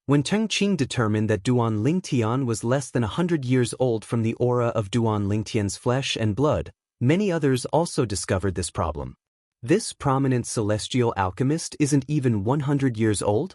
When Teng Qing determined that Duan Lingtian was less than 100 years old from the aura of Duan Lingtian's flesh and blood, many others also discovered this problem. This prominent celestial alchemist isn't even 100 years old?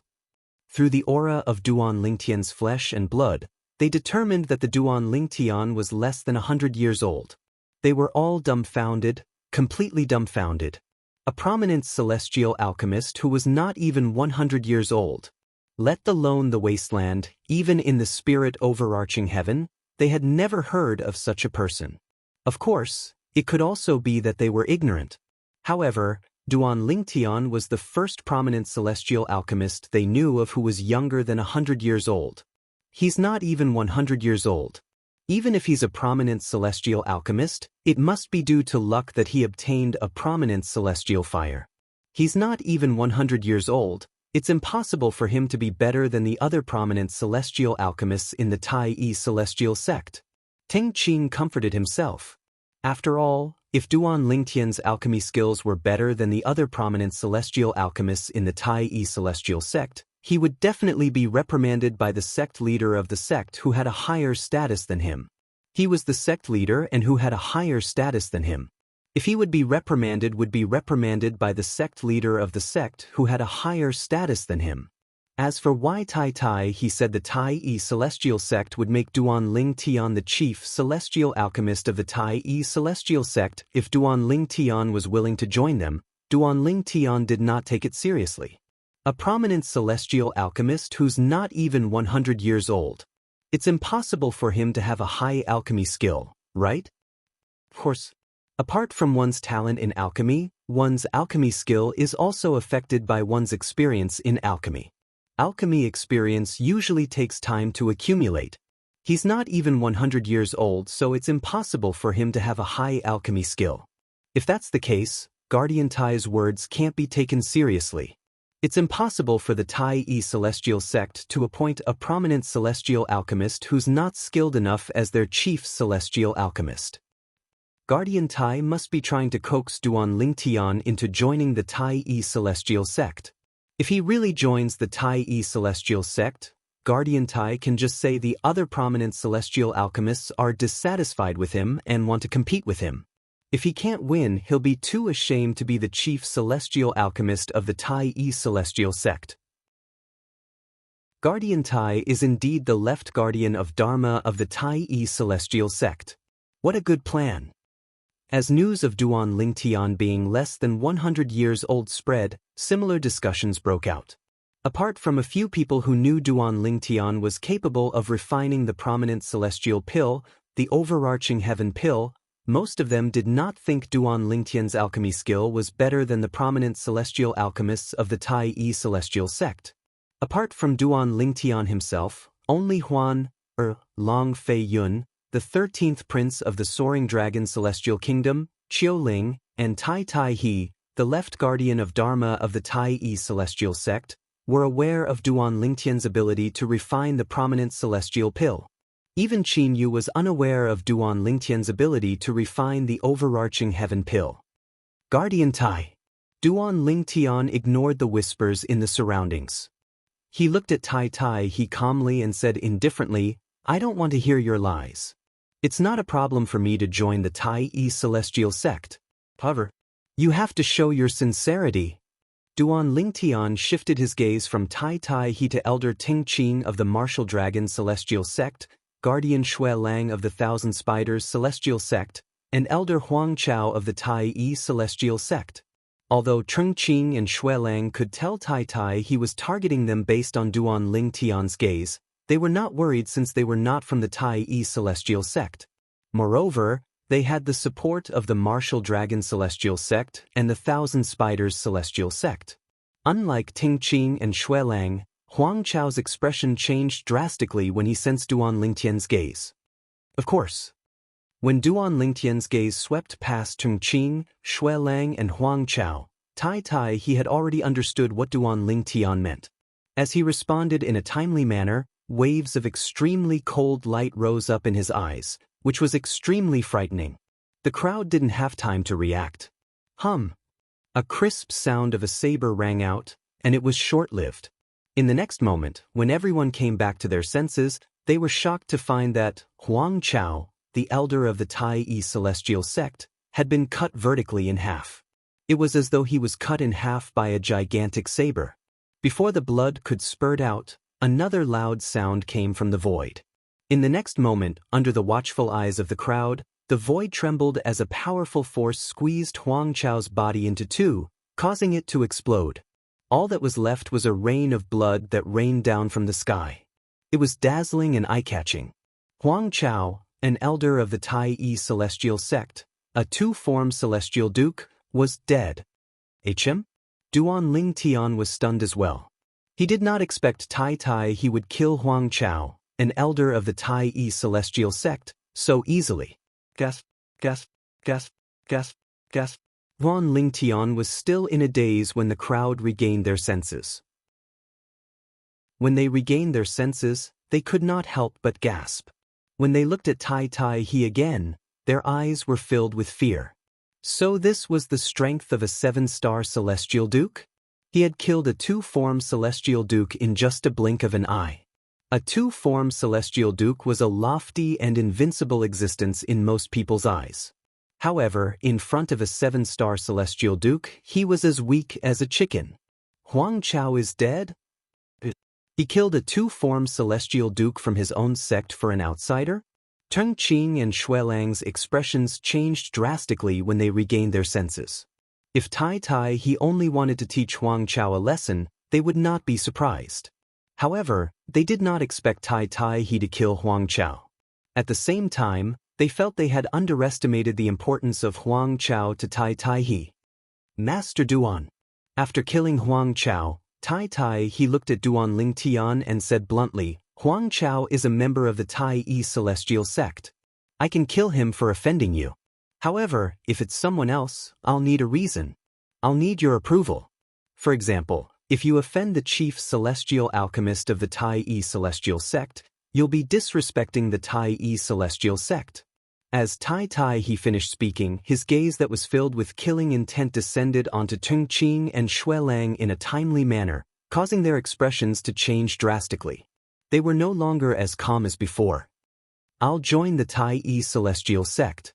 Through the aura of Duan Lingtian's flesh and blood, they determined that the Duan Lingtian was less than 100 years old. They were all dumbfounded, completely dumbfounded. A prominent celestial alchemist who was not even 100 years old. Let alone the wasteland, even in the spirit overarching heaven, they had never heard of such a person. Of course, it could also be that they were ignorant. However, Duan Lingtian was the first prominent celestial alchemist they knew of who was younger than 100 years old. He's not even 100 years old. Even if he's a prominent celestial alchemist, it must be due to luck that he obtained a prominent celestial fire. He's not even 100 years old. It's impossible for him to be better than the other prominent celestial alchemists in the Tai celestial sect. Teng Qing comforted himself. After all, if Duan Lingtian's alchemy skills were better than the other prominent celestial alchemists in the Tai celestial sect, he would definitely be reprimanded by the sect leader of the sect who had a higher status than him. He was the sect leader and who had a higher status than him. If he would be reprimanded by the sect leader of the sect who had a higher status than him. As for why Tai he said the Tai celestial sect would make Duan Lingtian the chief celestial alchemist of the Tai celestial sect if Duan Lingtian was willing to join them. Duan Lingtian did not take it seriously. A prominent celestial alchemist who's not even 100 years old. It's impossible for him to have a high alchemy skill, right? Of course. Apart from one's talent in alchemy, one's alchemy skill is also affected by one's experience in alchemy. Alchemy experience usually takes time to accumulate. He's not even 100 years old, so it's impossible for him to have a high alchemy skill. If that's the case, Guardian Tai's words can't be taken seriously. It's impossible for the Tai celestial sect to appoint a prominent celestial alchemist who's not skilled enough as their chief celestial alchemist. Guardian Tai must be trying to coax Duan Lingtian into joining the Tai celestial sect. If he really joins the Tai celestial sect, Guardian Tai can just say the other prominent celestial alchemists are dissatisfied with him and want to compete with him. If he can't win, he'll be too ashamed to be the chief celestial alchemist of the Tai celestial sect. Guardian Tai is indeed the left guardian of Dharma of the Tai celestial sect. What a good plan! As news of Duan Lingtian being less than 100 years old spread, similar discussions broke out. Apart from a few people who knew Duan Lingtian was capable of refining the prominent celestial pill, the overarching heaven pill, most of them did not think Duan Lingtian's alchemy skill was better than the prominent celestial alchemists of the Tai Yi celestial sect. Apart from Duan Lingtian himself, only Long Fei Yun, the 13th prince of the Soaring Dragon Celestial Kingdom, Qiu Ling, and Tai Tai He, the left guardian of Dharma of the Tai Yi celestial sect, were aware of Duan Lingtian's ability to refine the prominent celestial pill. Even Qin Yu was unaware of Duan Lingtian's ability to refine the overarching heaven pill. Guardian Tai. Duan Lingtian ignored the whispers in the surroundings. He looked at Tai Tai He calmly and said indifferently, "I don't want to hear your lies. It's not a problem for me to join the Tai Yi celestial sect. However, you have to show your sincerity." Duan Lingtian shifted his gaze from Tai Tai He to Elder Ting Qing of the Martial Dragon Celestial Sect, Guardian Xue Lang of the Thousand Spiders Celestial Sect, and Elder Huang Chao of the Tai Yi Celestial Sect. Although Chung Qing and Xue Lang could tell Tai Tai he was targeting them based on Duan Lingtian's gaze, they were not worried since they were not from the Tai Yi Celestial Sect. Moreover, they had the support of the Martial Dragon Celestial Sect and the Thousand Spiders Celestial Sect. Unlike Ting Qing and Xue Lang, Huang Chao's expression changed drastically when he sensed Duan Lingtian's gaze. Of course. When Duan Lingtian's gaze swept past Tung Qing, Xue Lang and Huang Chao, Tai Tai he had already understood what Duan Lingtian meant. As he responded in a timely manner, waves of extremely cold light rose up in his eyes, which was extremely frightening. The crowd didn't have time to react. A crisp sound of a saber rang out, and it was short-lived. In the next moment, when everyone came back to their senses, they were shocked to find that Huang Chao, the elder of the Tai Yi celestial sect, had been cut vertically in half. It was as though he was cut in half by a gigantic saber. Before the blood could spurt out, another loud sound came from the void. In the next moment, under the watchful eyes of the crowd, the void trembled as a powerful force squeezed Huang Chao's body into two, causing it to explode. All that was left was a rain of blood that rained down from the sky. It was dazzling and eye-catching. Huang Chao, an elder of the Tai Yi celestial sect, a two-form celestial duke, was dead. Duan Lingtian was stunned as well. He did not expect Tai Tai he would kill Huang Chao, an elder of the Tai Yi celestial sect, so easily. Gasp, gasp, gasp, gasp, gasp. Duan Lingtian was still in a daze when the crowd regained their senses. When they regained their senses, they could not help but gasp. When they looked at Tai Tai he again, their eyes were filled with fear. So this was the strength of a 7-star celestial duke? He had killed a two-form celestial duke in just a blink of an eye. A two-form celestial duke was a lofty and invincible existence in most people's eyes. However, in front of a 7-star celestial duke, he was as weak as a chicken. Huang Chao is dead? He killed a two-form celestial duke from his own sect for an outsider? Tung Qing and Xue Lang's expressions changed drastically when they regained their senses. If Tai Tai he only wanted to teach Huang Chao a lesson, they would not be surprised. However, they did not expect Tai Tai he to kill Huang Chao. At the same time, they felt they had underestimated the importance of Huang Chao to Tai Tai he. Master Duan. After killing Huang Chao, Tai Tai he looked at Duan Lingtian and said bluntly, "Huang Chao is a member of the Tai Yi celestial sect. I can kill him for offending you. However, if it's someone else, I'll need a reason. I'll need your approval. For example, if you offend the chief celestial alchemist of the Tai Yi celestial sect, you'll be disrespecting the Tai Yi celestial sect." As Tai Tai he finished speaking, his gaze that was filled with killing intent descended onto Tung Qing and Xue Lang in a timely manner, causing their expressions to change drastically. They were no longer as calm as before. "I'll join the Tai Yi celestial sect."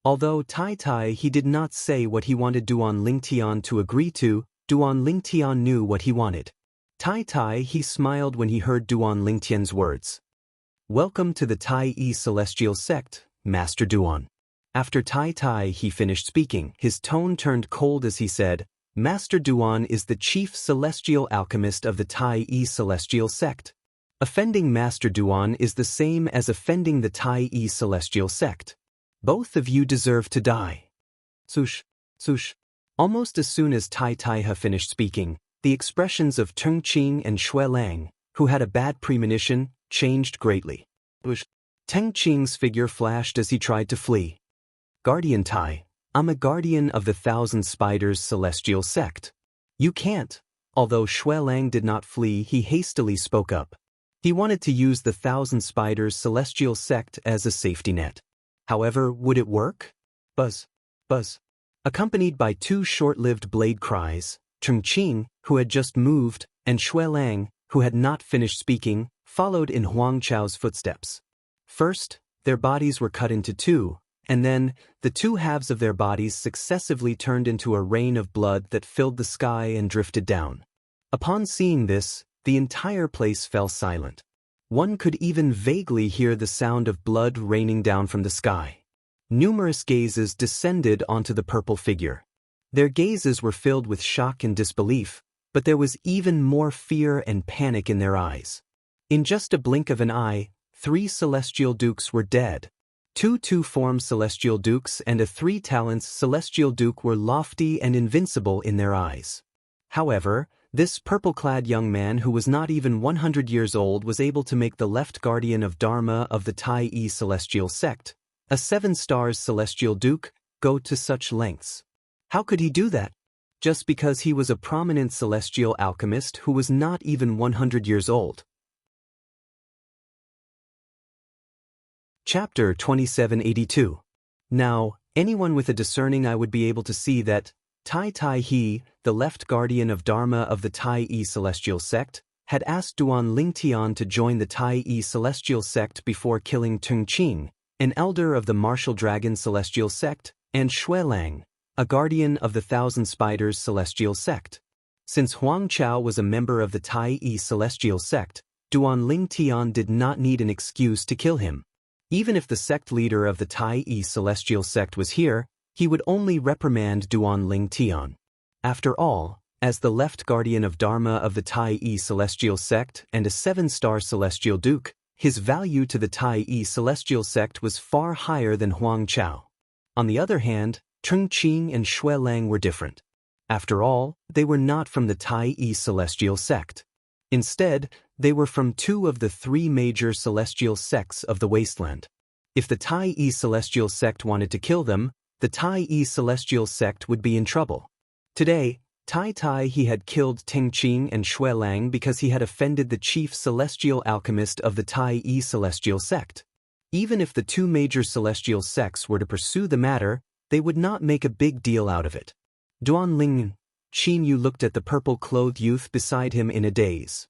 Although Tai Tai he did not say what he wanted Duan Lingtian to agree to, Duan Lingtian knew what he wanted. Tai Tai he smiled when he heard Duan Lingtian's words. "Welcome to the Tai Yi celestial sect, Master Duan." After Tai Tai he finished speaking, his tone turned cold as he said, Master Duan is the chief celestial alchemist of the Tai celestial sect. Offending Master Duan is the same as offending the Tai celestial sect. Both of you deserve to die. Sush, sush. Almost as soon as Tai He finished speaking, the expressions of Tung Qing and Shui Lang, who had a bad premonition, changed greatly. Teng Qing's figure flashed as he tried to flee. Guardian Tai, I'm a guardian of the Thousand Spiders celestial sect. You can't. Although Shui Lang did not flee, he hastily spoke up. He wanted to use the Thousand Spiders celestial sect as a safety net. However, would it work? Buzz, buzz. Accompanied by two short-lived blade cries, Tung Qing, who had just moved, and Shui Lang, who had not finished speaking, followed in Huang Chao's footsteps. First, their bodies were cut into two, and then, the two halves of their bodies successively turned into a rain of blood that filled the sky and drifted down. Upon seeing this, the entire place fell silent. One could even vaguely hear the sound of blood raining down from the sky. Numerous gazes descended onto the purple figure. Their gazes were filled with shock and disbelief, but there was even more fear and panic in their eyes. In just a blink of an eye, 3 celestial dukes were dead. 2 two-form celestial dukes and a 3 talents celestial duke were lofty and invincible in their eyes. However, this purple-clad young man who was not even 100 years old was able to make the left guardian of Dharma of the Tai celestial sect, a 7 stars celestial duke, go to such lengths. How could he do that? Just because he was a prominent celestial alchemist who was not even 100 years old. Chapter 2782. Now, anyone with a discerning eye would be able to see that Tai He, the left guardian of Dharma of the Tai celestial sect, had asked Duan Lingtian to join the Tai celestial sect before killing Tung Qing, an elder of the martial dragon celestial sect, and Shui Lang, a guardian of the Thousand Spiders celestial sect. Since Huang Chao was a member of the Tai celestial sect, Duan Lingtian did not need an excuse to kill him. Even if the sect leader of the Tai celestial sect was here, he would only reprimand Duan Lingtian. After all, as the left guardian of Dharma of the Tai celestial sect and a 7-star celestial duke, his value to the Tai celestial sect was far higher than Huang Chao. On the other hand, Tung Qing and Shui Lang were different. After all, they were not from the Tai celestial sect. Instead, they were from 2 of the 3 major celestial sects of the wasteland. If the Tai celestial sect wanted to kill them, the Tai celestial sect would be in trouble. Today, he had killed Teng Qing and Shui Lang because he had offended the chief celestial alchemist of the Tai celestial sect. Even if the 2 major celestial sects were to pursue the matter, they would not make a big deal out of it. Duan Lingtian looked at the purple-clothed youth beside him in a daze.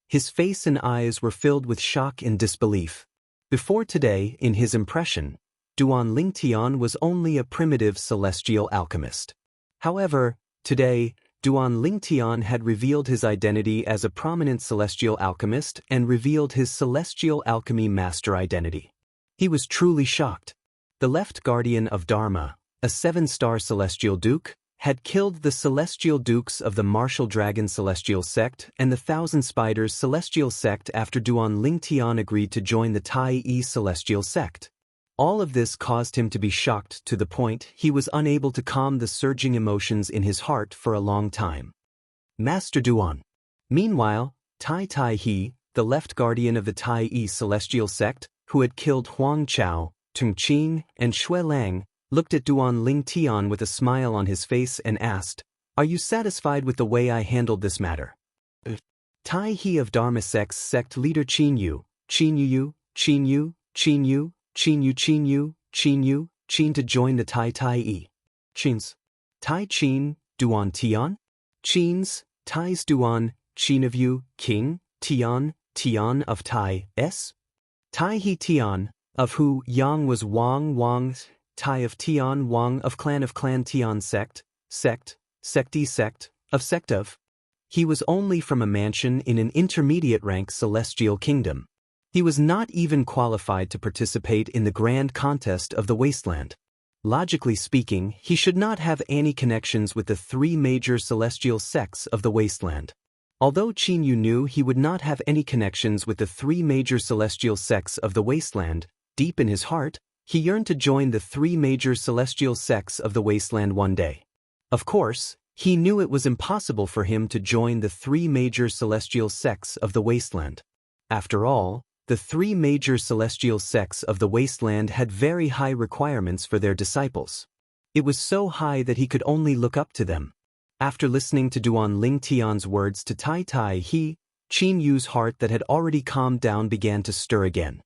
His face and eyes were filled with shock and disbelief. Before today, in his impression, Duan Lingtian was only a primitive celestial alchemist. However, today, Duan Lingtian had revealed his identity as a prominent celestial alchemist and revealed his celestial alchemy master identity. He was truly shocked. The left guardian of Dharma, a 7-star celestial duke, had killed the celestial dukes of the martial dragon celestial sect and the Thousand Spiders celestial sect after Duan Lingtian agreed to join the Tai celestial sect. All of this caused him to be shocked to the point he was unable to calm the surging emotions in his heart for a long time. Master Duan. Meanwhile, Tai He, the left guardian of the Tai celestial sect, who had killed Huang Chao, Tung Qing, and Shui Lang, looked at Duan Lingtian with a smile on his face and asked, "Are you satisfied with the way I handled this matter?" Tai He of Dharma sect leader Qin Yu to join the Tai. Qin's Tai Qin, Duan Tian? Qin's, Tai's Duan, Qin of Yu, King, Tian of Tai S? Tai He Tian, of who Yang was Wang, Tai of Tian Wang of Clan Tian sect of. He was only from a mansion in an intermediate rank celestial kingdom. He was not even qualified to participate in the grand contest of the wasteland. Logically speaking, he should not have any connections with the three major celestial sects of the wasteland. Although Qin Yu knew he would not have any connections with the three major celestial sects of the wasteland, deep in his heart, he yearned to join the three major celestial sects of the wasteland one day. Of course, he knew it was impossible for him to join the three major celestial sects of the wasteland. After all, the three major celestial sects of the wasteland had very high requirements for their disciples. It was so high that he could only look up to them. After listening to Duan Ling Tian's words to Tai Tai, Qin Yu's heart that had already calmed down began to stir again.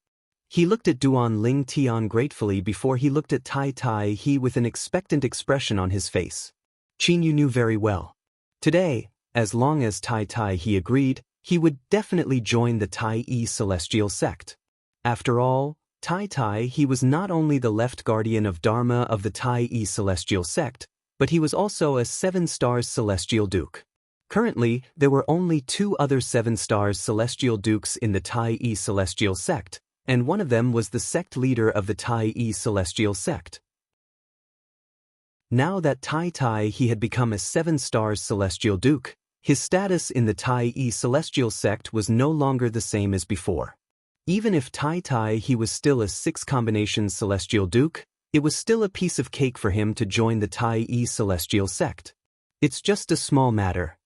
He looked at Duan Ling Tian gratefully before he looked at Tai Tai with an expectant expression on his face. Qin Yu knew very well. Today, as long as Tai Tai agreed, he would definitely join the Tai celestial sect. After all, Tai was not only the left guardian of Dharma of the Tai celestial sect, but he was also a 7 stars celestial duke. Currently, there were only 2 other 7 stars celestial dukes in the Tai celestial sect, and one of them was the sect leader of the Tai celestial sect. Now that Tai had become a 7 stars celestial duke, his status in the Tai celestial sect was no longer the same as before. Even if Tai was still a 6 combination celestial duke, it was still a piece of cake for him to join the Tai celestial sect. It's just a small matter.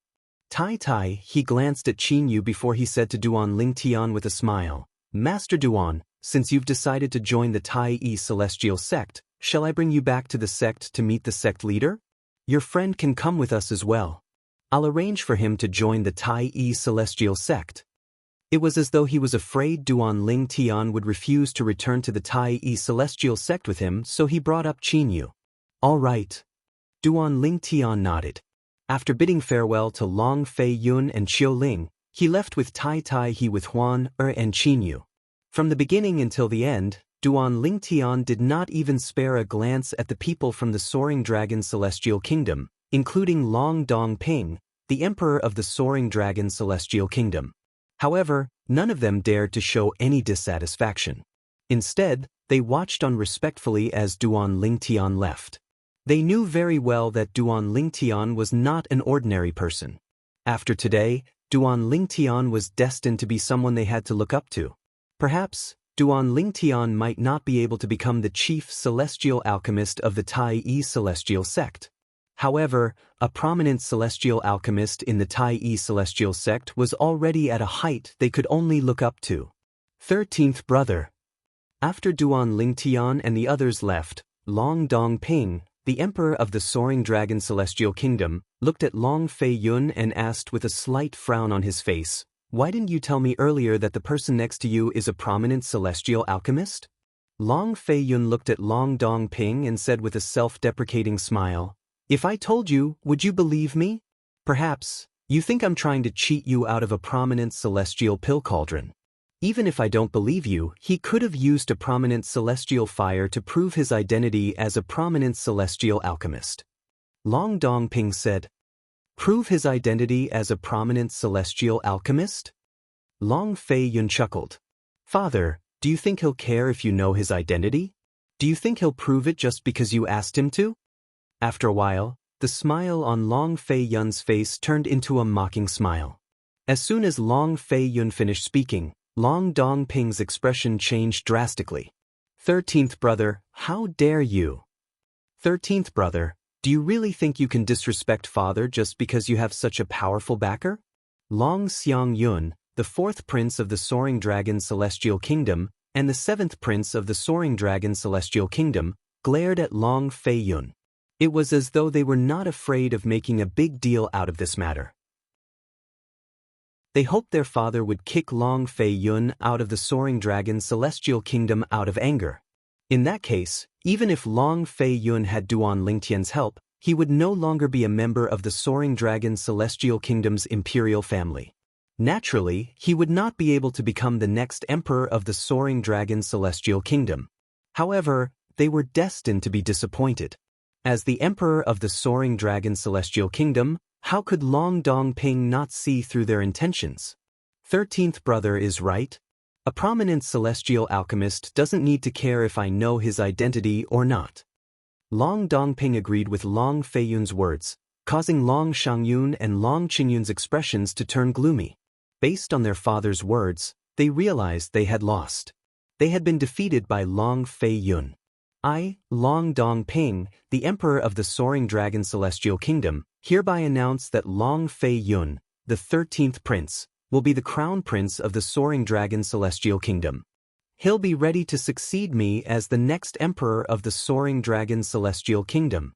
Tai he glanced at Qin Yu before he said to Duan Ling Tian with a smile, "Master Duan, since you've decided to join the Tai celestial sect, shall I bring you back to the sect to meet the sect leader? Your friend can come with us as well. I'll arrange for him to join the Tai celestial sect." It was as though he was afraid Duan Ling Tian would refuse to return to the Tai celestial sect with him, so he brought up Qin Yu. "All right." Duan Ling Tian nodded. After bidding farewell to Long Fei Yun and Qiu Ling, he left with Tai with Huan and Qin Yu. From the beginning until the end, Duan Ling Tian did not even spare a glance at the people from the Soaring Dragon Celestial Kingdom, including Long Dong Ping, the Emperor of the Soaring Dragon Celestial Kingdom. However, none of them dared to show any dissatisfaction. Instead, they watched on respectfully as Duan Ling Tian left. They knew very well that Duan Ling Tian was not an ordinary person. After today, Duan Ling Tian was destined to be someone they had to look up to. Perhaps, Duan Ling Tian might not be able to become the chief celestial alchemist of the Tai celestial sect. However, a prominent celestial alchemist in the Tai celestial sect was already at a height they could only look up to. 13th brother. After Duan Ling Tian and the others left, Long Dong Ping, the Emperor of the Soaring Dragon Celestial Kingdom, looked at Long Fei Yun and asked with a slight frown on his face, "Why didn't you tell me earlier that the person next to you is a prominent celestial alchemist?" Long Fei Yun looked at Long Dong Ping and said with a self-deprecating smile, "If I told you, would you believe me? Perhaps, you think I'm trying to cheat you out of a prominent celestial pill cauldron. Even if I don't believe you, he could have used a prominent celestial fire to prove his identity as a prominent celestial alchemist." Long Dong Ping said, "Prove his identity as a prominent celestial alchemist?" Long Fei Yun chuckled. "Father, do you think he'll care if you know his identity? Do you think he'll prove it just because you asked him to?" After a while, the smile on Long Fei Yun's face turned into a mocking smile. As soon as Long Fei Yun finished speaking, Long Dong Ping's expression changed drastically. 13th brother, how dare you? 13th brother, do you really think you can disrespect father just because you have such a powerful backer? Long Xiang Yun, the 4th prince of the Soaring Dragon Celestial Kingdom, and the 7th prince of the Soaring Dragon Celestial Kingdom, glared at Long Fei Yun. It was as though they were not afraid of making a big deal out of this matter. They hoped their father would kick Long Fei Yun out of the Soaring Dragon Celestial Kingdom out of anger. In that case, even if Long Fei Yun had Duan Ling Tian's help, he would no longer be a member of the Soaring Dragon Celestial Kingdom's imperial family. Naturally, he would not be able to become the next emperor of the Soaring Dragon Celestial Kingdom. However, they were destined to be disappointed. As the Emperor of the Soaring Dragon Celestial Kingdom, how could Long Dong Ping not see through their intentions? 13th brother is right. A prominent celestial alchemist doesn't need to care if I know his identity or not. Long Dongping agreed with Long Feiyun's words, causing Long Shangyun and Long Qingyun's expressions to turn gloomy. Based on their father's words, they realized they had lost. They had been defeated by Long Feiyun. I, Long Dongping, the Emperor of the Soaring Dragon Celestial Kingdom, hereby announce that Long Feiyun, the 13th Prince, will be the Crown Prince of the Soaring Dragon Celestial Kingdom. He'll be ready to succeed me as the next Emperor of the Soaring Dragon Celestial Kingdom.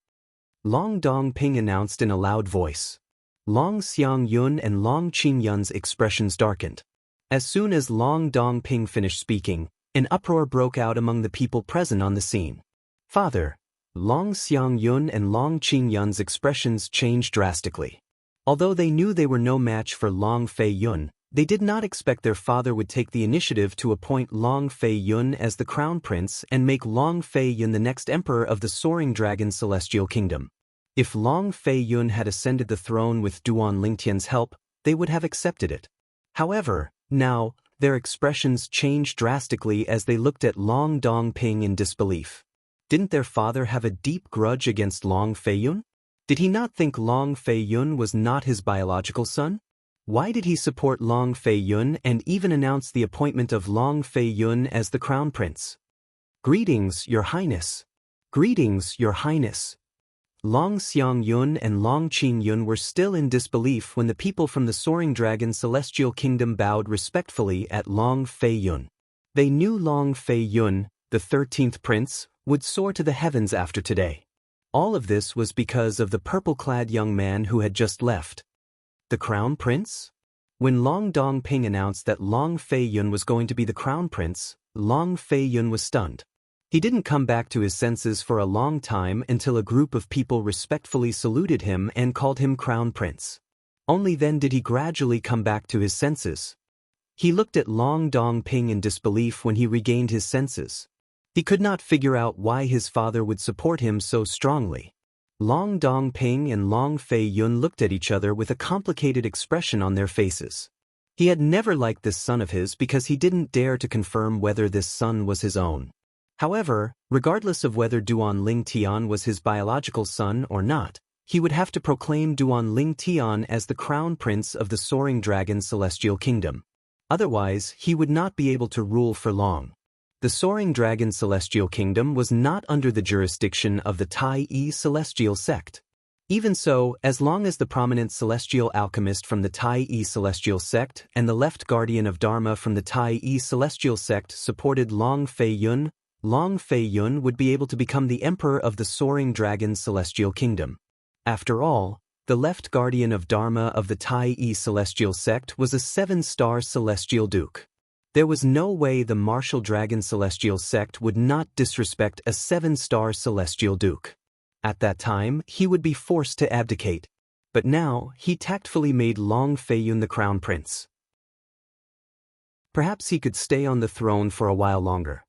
Long Dongping announced in a loud voice. Long Xiangyun and Long Qingyun's expressions darkened. As soon as Long Dongping finished speaking, an uproar broke out among the people present on the scene. Father, Long Xiangyun and Long Qingyun's expressions changed drastically. Although they knew they were no match for Long Feiyun, they did not expect their father would take the initiative to appoint Long Feiyun as the Crown Prince and make Long Feiyun the next Emperor of the Soaring Dragon Celestial Kingdom. If Long Feiyun had ascended the throne with Duan Lingtian's help, they would have accepted it. However, now, their expressions changed drastically as they looked at Long Dongping in disbelief. Didn't their father have a deep grudge against Long Feiyun? Did he not think Long Feiyun was not his biological son? Why did he support Long Feiyun and even announce the appointment of Long Feiyun as the Crown Prince? Greetings, Your Highness. Greetings, Your Highness. Long Xiangyun and Long Qingyun were still in disbelief when the people from the Soaring Dragon Celestial Kingdom bowed respectfully at Long Feiyun. They knew Long Feiyun, the 13th Prince, would soar to the heavens after today. All of this was because of the purple-clad young man who had just left. The Crown Prince? When Long Dongping announced that Long Feiyun was going to be the Crown Prince, Long Feiyun was stunned. He didn't come back to his senses for a long time until a group of people respectfully saluted him and called him Crown Prince. Only then did he gradually come back to his senses. He looked at Long Dongping in disbelief when he regained his senses. He could not figure out why his father would support him so strongly. Long Dongping and Long Feiyun looked at each other with a complicated expression on their faces. He had never liked this son of his because he didn't dare to confirm whether this son was his own. However, regardless of whether Duan Lingtian was his biological son or not, he would have to proclaim Duan Lingtian as the Crown Prince of the Soaring Dragon Celestial Kingdom. Otherwise, he would not be able to rule for long. The Soaring Dragon Celestial Kingdom was not under the jurisdiction of the Tai-I Celestial Sect. Even so, as long as the prominent celestial alchemist from the Tai-I Celestial Sect and the left guardian of Dharma from the Tai-I Celestial Sect supported Long Feiyun would be able to become the Emperor of the Soaring Dragon Celestial Kingdom. After all, the left guardian of Dharma of the Tai-I Celestial Sect was a 7-star Celestial Duke. There was no way the Martial Dragon Celestial Sect would not disrespect a 7-star Celestial Duke. At that time, he would be forced to abdicate. But now, he tactfully made Long Feiyun the Crown Prince. Perhaps he could stay on the throne for a while longer.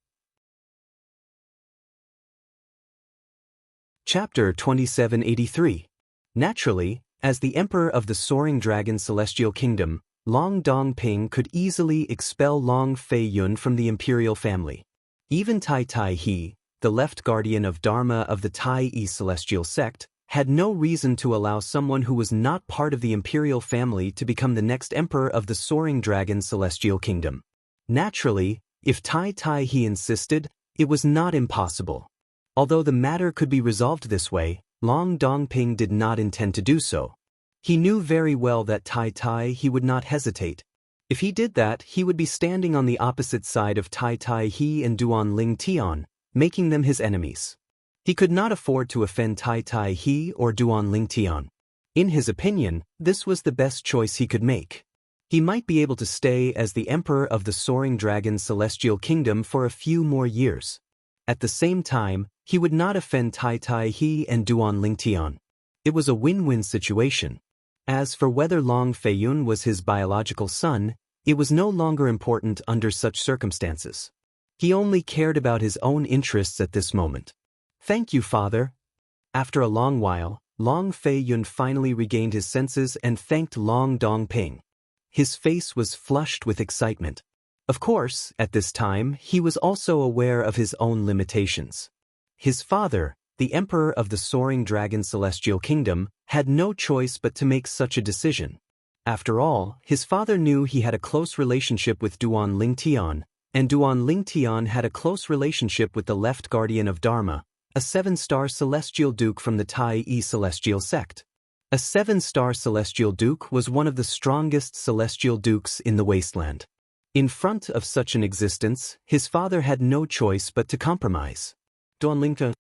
Chapter 2783. Naturally, as the Emperor of the Soaring Dragon Celestial Kingdom, Long Dongping could easily expel Long Feiyun from the imperial family. Even Tai He, the left guardian of Dharma of the Tai-I Celestial Sect, had no reason to allow someone who was not part of the imperial family to become the next Emperor of the Soaring Dragon Celestial Kingdom. Naturally, if Tai He insisted, it was not impossible. Although the matter could be resolved this way, Long Dongping did not intend to do so. He knew very well that he would not hesitate. If he did that, he would be standing on the opposite side of Tai He and Duan Lingtian, making them his enemies. He could not afford to offend Tai He or Duan Lingtian. In his opinion, this was the best choice he could make. He might be able to stay as the Emperor of the Soaring Dragon Celestial Kingdom for a few more years. At the same time, he would not offend Tai He and Duan Lingtian. It was a win-win situation. As for whether Long Feiyun was his biological son, it was no longer important under such circumstances. He only cared about his own interests at this moment. Thank you, father. After a long while, Long Feiyun finally regained his senses and thanked Long Dongping. His face was flushed with excitement. Of course, at this time, he was also aware of his own limitations. His father, the emperor of the Soaring Dragon Celestial Kingdom, had no choice but to make such a decision. After all, his father knew he had a close relationship with Duan Lingtian, and Duan Lingtian had a close relationship with the left guardian of Dharma, a 7-star celestial duke from the Tai celestial sect. A 7-star celestial duke was one of the strongest celestial dukes in the wasteland. In front of such an existence, his father had no choice but to compromise. Duan Lingtian,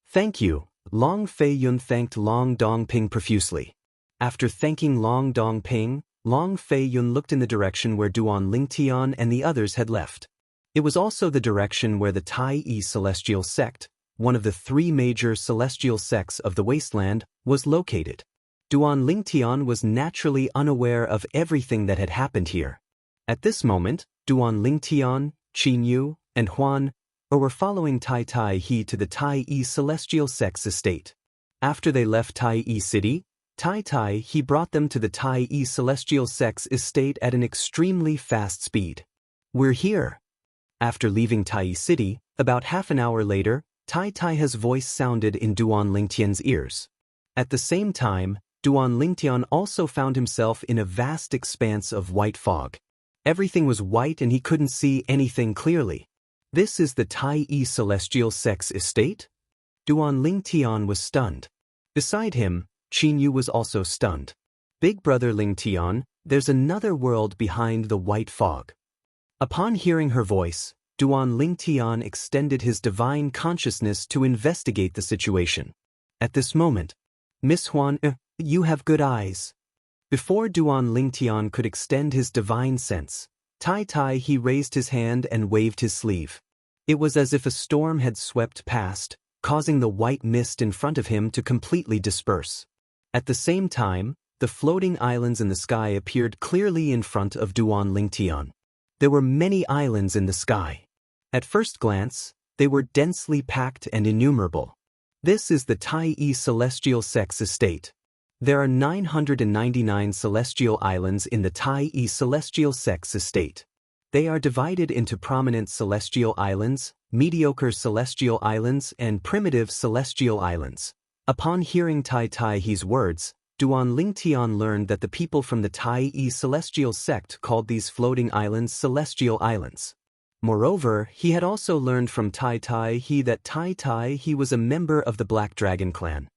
thank you. Long Fei Yun thanked Long Dongping profusely. After thanking Long Dongping, Long Fei Yun looked in the direction where Duan Lingtian and the others had left. It was also the direction where the Tai celestial sect, one of the 3 major celestial sects of the wasteland, was located. Duan Lingtian was naturally unaware of everything that had happened here. At this moment, Duan Lingtian, Qin Yu, and Huan were following Tai He to the Tai celestial sect's estate. After they left Tai City, Tai He brought them to the Tai celestial sect's estate at an extremely fast speed. We're here. After leaving Tai City, about half an hour later, Tai He's voice sounded in Duan Lingtian's ears. At the same time, Duan Lingtian also found himself in a vast expanse of white fog. Everything was white and he couldn't see anything clearly. This is the Tai celestial sect's estate? Duan Lingtian was stunned. Beside him, Qin Yu was also stunned. Big brother Lingtian, there's another world behind the white fog. Upon hearing her voice, Duan Lingtian extended his divine consciousness to investigate the situation. At this moment, Miss Huan, you have good eyes. Before Duan Lingtian could extend his divine sense, Tai He raised his hand and waved his sleeve. It was as if a storm had swept past, causing the white mist in front of him to completely disperse. At the same time, the floating islands in the sky appeared clearly in front of Duan Lingtian. There were many islands in the sky. At first glance, they were densely packed and innumerable. This is the Tai celestial sect's estate. There are 999 celestial islands in the Tai celestial sect's estate. They are divided into prominent celestial islands, mediocre celestial islands, and primitive celestial islands. Upon hearing Tai He's words, Duan Lingtian learned that the people from the Tai celestial sect called these floating islands celestial islands. Moreover, he had also learned from Tai He that Tai He was a member of the Black Dragon clan.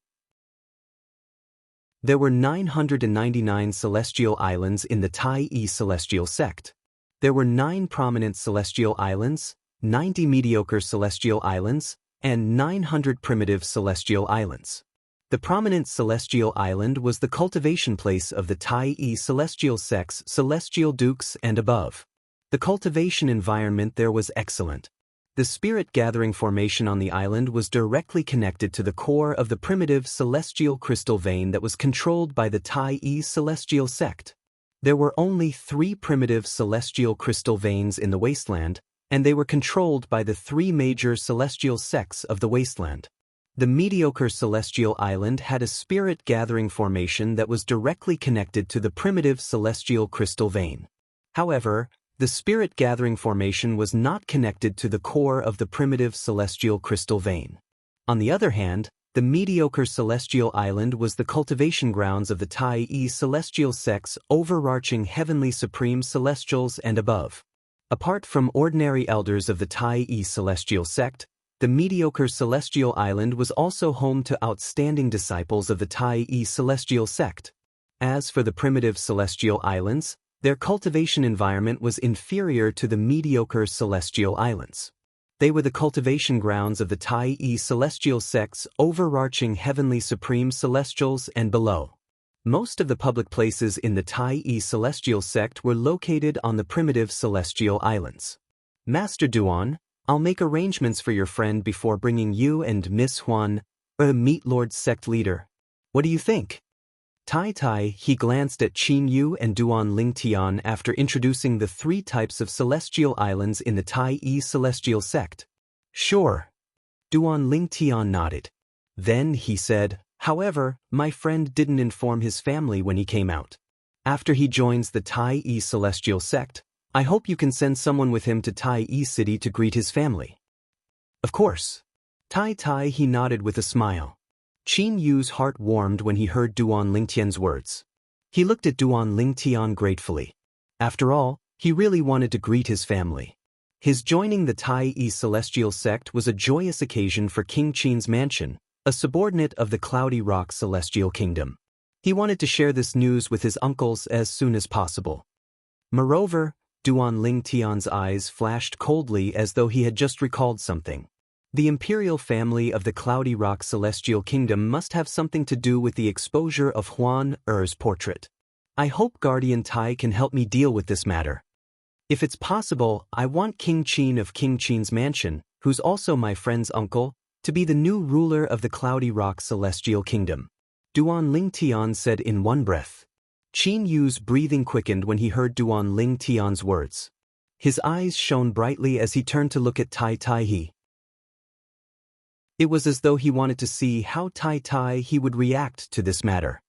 There were 999 celestial islands in the Tai celestial sect. There were 9 prominent celestial islands, 90 mediocre celestial islands, and 900 primitive celestial islands. The prominent celestial island was the cultivation place of the Tai celestial sect's celestial dukes and above. The cultivation environment there was excellent. The spirit-gathering formation on the island was directly connected to the core of the primitive celestial crystal vein that was controlled by the Tai celestial sect. There were only 3 primitive celestial crystal veins in the wasteland, and they were controlled by the 3 major celestial sects of the wasteland. The mediocre celestial island had a spirit-gathering formation that was directly connected to the primitive celestial crystal vein. However, the spirit-gathering formation was not connected to the core of the primitive celestial crystal vein. On the other hand, the mediocre celestial island was the cultivation grounds of the Tai celestial sect's overarching heavenly supreme celestials and above. Apart from ordinary elders of the Tai celestial sect, the mediocre celestial island was also home to outstanding disciples of the Tai celestial sect. As for the primitive celestial islands, their cultivation environment was inferior to the mediocre celestial islands. They were the cultivation grounds of the Tai celestial sect's overarching heavenly supreme celestials and below. Most of the public places in the Tai celestial sect were located on the primitive celestial islands. Master Duan, I'll make arrangements for your friend before bringing you and Miss Huan meet Lord Sect Leader. What do you think? Tai He glanced at Qin Yu and Duan Lingtian after introducing the 3 types of celestial islands in the Tai celestial sect. Sure. Duan Lingtian nodded. Then he said, however, my friend didn't inform his family when he came out. After he joins the Tai celestial sect, I hope you can send someone with him to Tai City to greet his family. Of course. Tai Tai he nodded with a smile. Qin Yu's heart warmed when he heard Duan Lingtian's words. He looked at Duan Lingtian gratefully. After all, he really wanted to greet his family. His joining the Tai Celestial sect was a joyous occasion for King Qin's mansion, a subordinate of the Cloudy Rock Celestial Kingdom. He wanted to share this news with his uncles as soon as possible. Moreover, Duan Lingtian's eyes flashed coldly as though he had just recalled something. The imperial family of the Cloudy Rock Celestial Kingdom must have something to do with the exposure of Huan Er's portrait. I hope Guardian Tai can help me deal with this matter. If it's possible, I want King Qin of King Qin's mansion, who's also my friend's uncle, to be the new ruler of the Cloudy Rock Celestial Kingdom. Duan Lingtian said in one breath. Qin Yu's breathing quickened when he heard Duan Lingtian's words. His eyes shone brightly as he turned to look at Tai Tai he. It was as though he wanted to see how Tai Tai he would react to this matter.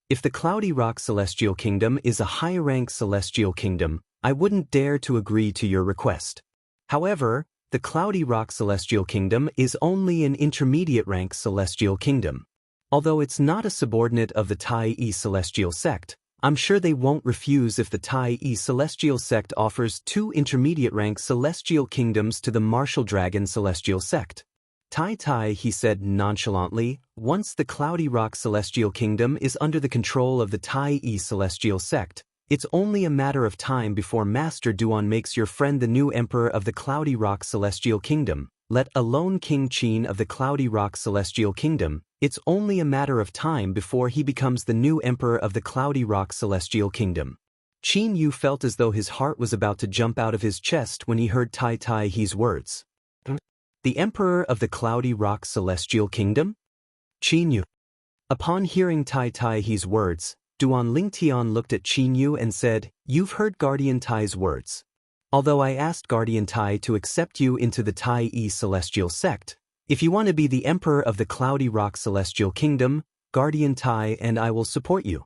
If the Cloudy Rock Celestial Kingdom is a high-rank celestial kingdom, I wouldn't dare to agree to your request. However, the Cloudy Rock Celestial Kingdom is only an intermediate-rank celestial kingdom. Although it's not a subordinate of the Tai Celestial sect, I'm sure they won't refuse if the Tai Celestial sect offers 2 intermediate-rank celestial kingdoms to the Martial Dragon Celestial sect. Tai Tai he said nonchalantly, once the Cloudy Rock Celestial Kingdom is under the control of the Tai Celestial sect, it's only a matter of time before Master Duan makes your friend the new emperor of the Cloudy Rock Celestial Kingdom, let alone King Qin of the Cloudy Rock Celestial Kingdom. It's only a matter of time before he becomes the new emperor of the Cloudy Rock Celestial Kingdom. Qin Yu felt as though his heart was about to jump out of his chest when he heard Tai Tai he's words. The Emperor of the Cloudy Rock Celestial Kingdom? Qin Yu. Upon hearing Tai Tai he's words, Duan Lingtian looked at Qin Yu and said, You've heard Guardian Tai's words. Although I asked Guardian Tai to accept you into the Tai Celestial sect, if you want to be the Emperor of the Cloudy Rock Celestial Kingdom, Guardian Tai and I will support you.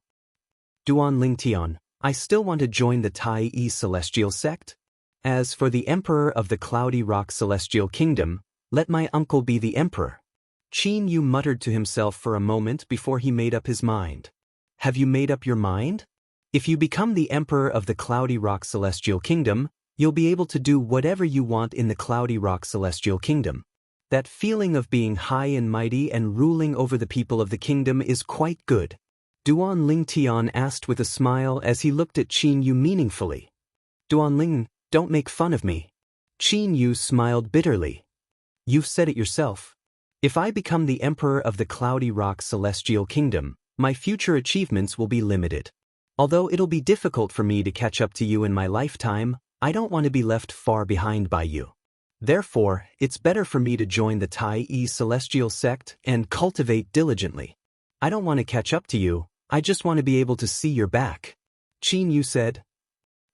Duan Lingtian, I still want to join the Tai Celestial sect. As for the Emperor of the Cloudy Rock Celestial Kingdom, let my uncle be the Emperor. Qin Yu muttered to himself for a moment before he made up his mind. Have you made up your mind? If you become the Emperor of the Cloudy Rock Celestial Kingdom, you'll be able to do whatever you want in the Cloudy Rock Celestial Kingdom. That feeling of being high and mighty and ruling over the people of the kingdom is quite good. Duan Lingtian asked with a smile as he looked at Qin Yu meaningfully. Duan Ling, don't make fun of me. Qin Yu smiled bitterly. You've said it yourself. If I become the Emperor of the Cloudy Rock Celestial Kingdom, my future achievements will be limited. Although it'll be difficult for me to catch up to you in my lifetime, I don't want to be left far behind by you. Therefore, it's better for me to join the Tai Celestial sect and cultivate diligently. I don't want to catch up to you, I just want to be able to see your back. Qin Yu said.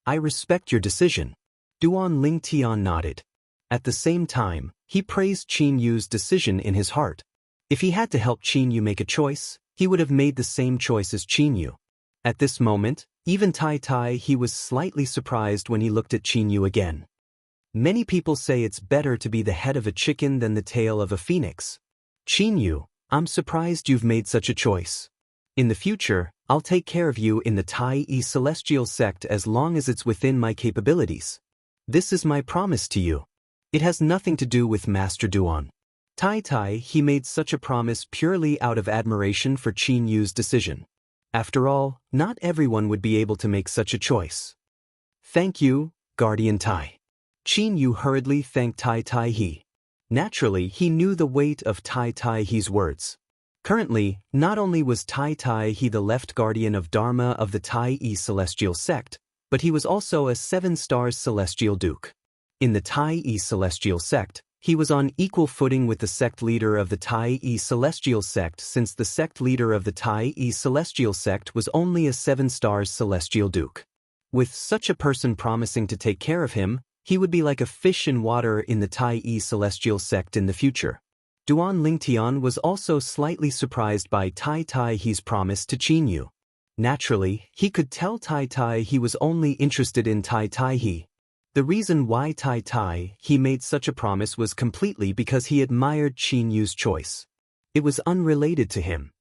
I respect your decision. Duan Lingtian nodded. At the same time, he praised Qin Yu's decision in his heart. If he had to help Qin Yu make a choice, he would have made the same choice as Qin Yu. At this moment, even Tai Tai he was slightly surprised when he looked at Qin Yu again. Many people say it's better to be the head of a chicken than the tail of a phoenix. Qin Yu, I'm surprised you've made such a choice. In the future, I'll take care of you in the Tai Celestial sect as long as it's within my capabilities. This is my promise to you. It has nothing to do with Master Duan. Tai Tai he made such a promise purely out of admiration for Qin Yu's decision. After all, not everyone would be able to make such a choice. Thank you, Guardian Tai. Qin Yu hurriedly thanked Tai Tai he. Naturally, he knew the weight of Tai Tai he's words. Currently, not only was Tai Tai he the left guardian of Dharma of the Tai Celestial sect, but he was also a 7-star celestial duke. In the Tai Celestial sect, he was on equal footing with the sect leader of the Tai Celestial sect since the sect leader of the Tai Celestial sect was only a 7-star celestial duke. With such a person promising to take care of him, he would be like a fish in water in the Tai Celestial sect in the future. Duan Lingtian was also slightly surprised by Tai Tai he's promise to Qin Yu. Naturally, he could tell Tai Tai he was only interested in Tai Tai he. The reason why Tai Tai he made such a promise was completely because he admired Qin Yu's choice. It was unrelated to him.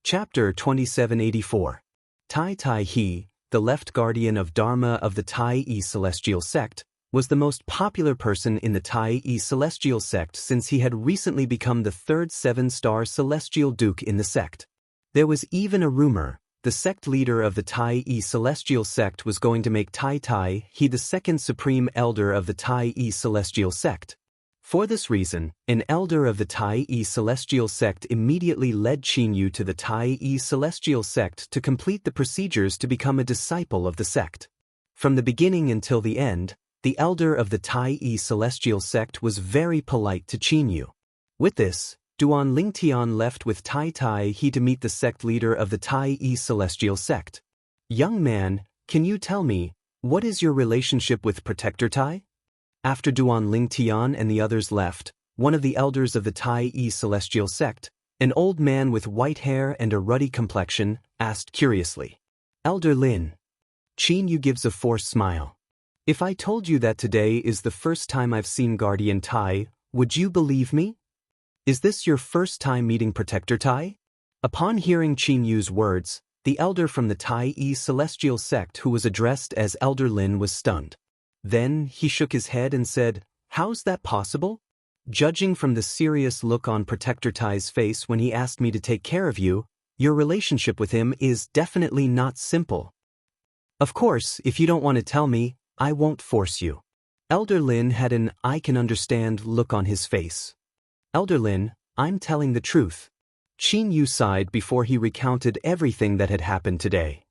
Chapter 2784. Tai Tai He, the left guardian of Dharma of the Tai Yi Celestial Sect, was the most popular person in the Tai Yi Celestial Sect since he had recently become the third 7-star Celestial Duke in the sect. There was even a rumor, the sect leader of the Tai Yi Celestial Sect was going to make Tai Tai He the second supreme elder of the Tai Yi Celestial Sect. For this reason, an elder of the Tai Yi Celestial Sect immediately led Qin Yu to the Tai Yi Celestial Sect to complete the procedures to become a disciple of the sect. From the beginning until the end, the elder of the Tai Yi Celestial Sect was very polite to Qin Yu. With this, Duan Lingtian left with Tai Tai He to meet the sect leader of the Tai Yi Celestial Sect. Young man, can you tell me, what is your relationship with Protector Tai? After Duan Lingtian and the others left, one of the elders of the Tai Yi Celestial Sect, an old man with white hair and a ruddy complexion, asked curiously. Elder Lin. Qin Yu gives a forced smile. If I told you that today is the first time I've seen Guardian Tai, would you believe me? Is this your first time meeting Protector Tai? Upon hearing Qin Yu's words, the elder from the Tai Yi Celestial Sect who was addressed as Elder Lin was stunned. Then he shook his head and said, "How's that possible? Judging from the serious look on Protector Tai's face when he asked me to take care of you, your relationship with him is definitely not simple. Of course, if you don't want to tell me, I won't force you." Elder Lin had an "I can understand" look on his face. Elder Lin, I'm telling the truth. Qin Yu sighed before he recounted everything that had happened today.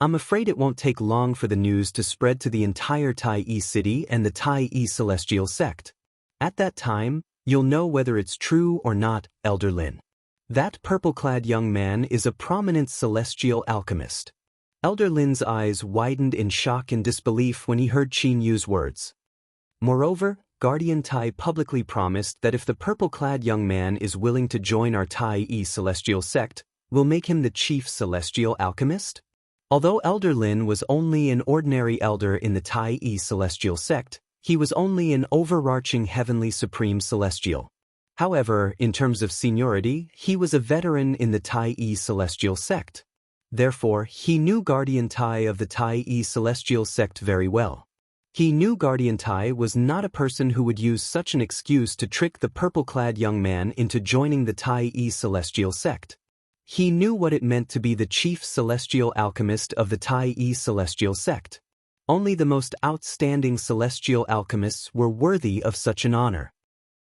I'm afraid it won't take long for the news to spread to the entire Tai Yi city and the Tai Yi Celestial Sect. At that time, you'll know whether it's true or not, Elder Lin. That purple-clad young man is a prominent celestial alchemist. Elder Lin's eyes widened in shock and disbelief when he heard Qin Yu's words. Moreover, Guardian Tai publicly promised that if the purple-clad young man is willing to join our Tai Yi Celestial Sect, we'll make him the chief celestial alchemist? Although Elder Lin was only an ordinary elder in the Tai Yi Celestial Sect, he was only an overarching heavenly supreme celestial. However, in terms of seniority, he was a veteran in the Tai Yi Celestial Sect. Therefore, he knew Guardian Tai of the Tai Yi Celestial Sect very well. He knew Guardian Tai was not a person who would use such an excuse to trick the purple-clad young man into joining the Tai Yi Celestial Sect. He knew what it meant to be the chief celestial alchemist of the Tai Yi Celestial Sect. Only the most outstanding celestial alchemists were worthy of such an honor.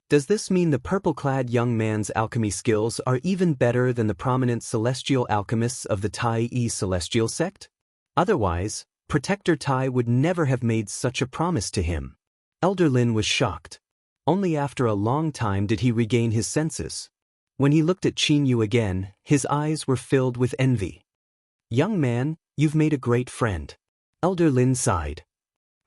Does this mean the purple-clad young man's alchemy skills are even better than the prominent celestial alchemists of the Tai Yi Celestial Sect? Otherwise, Protector Tai would never have made such a promise to him. Elder Lin was shocked. Only after a long time did he regain his senses. When he looked at Qin Yu again, his eyes were filled with envy. Young man, you've made a great friend. Elder Lin sighed.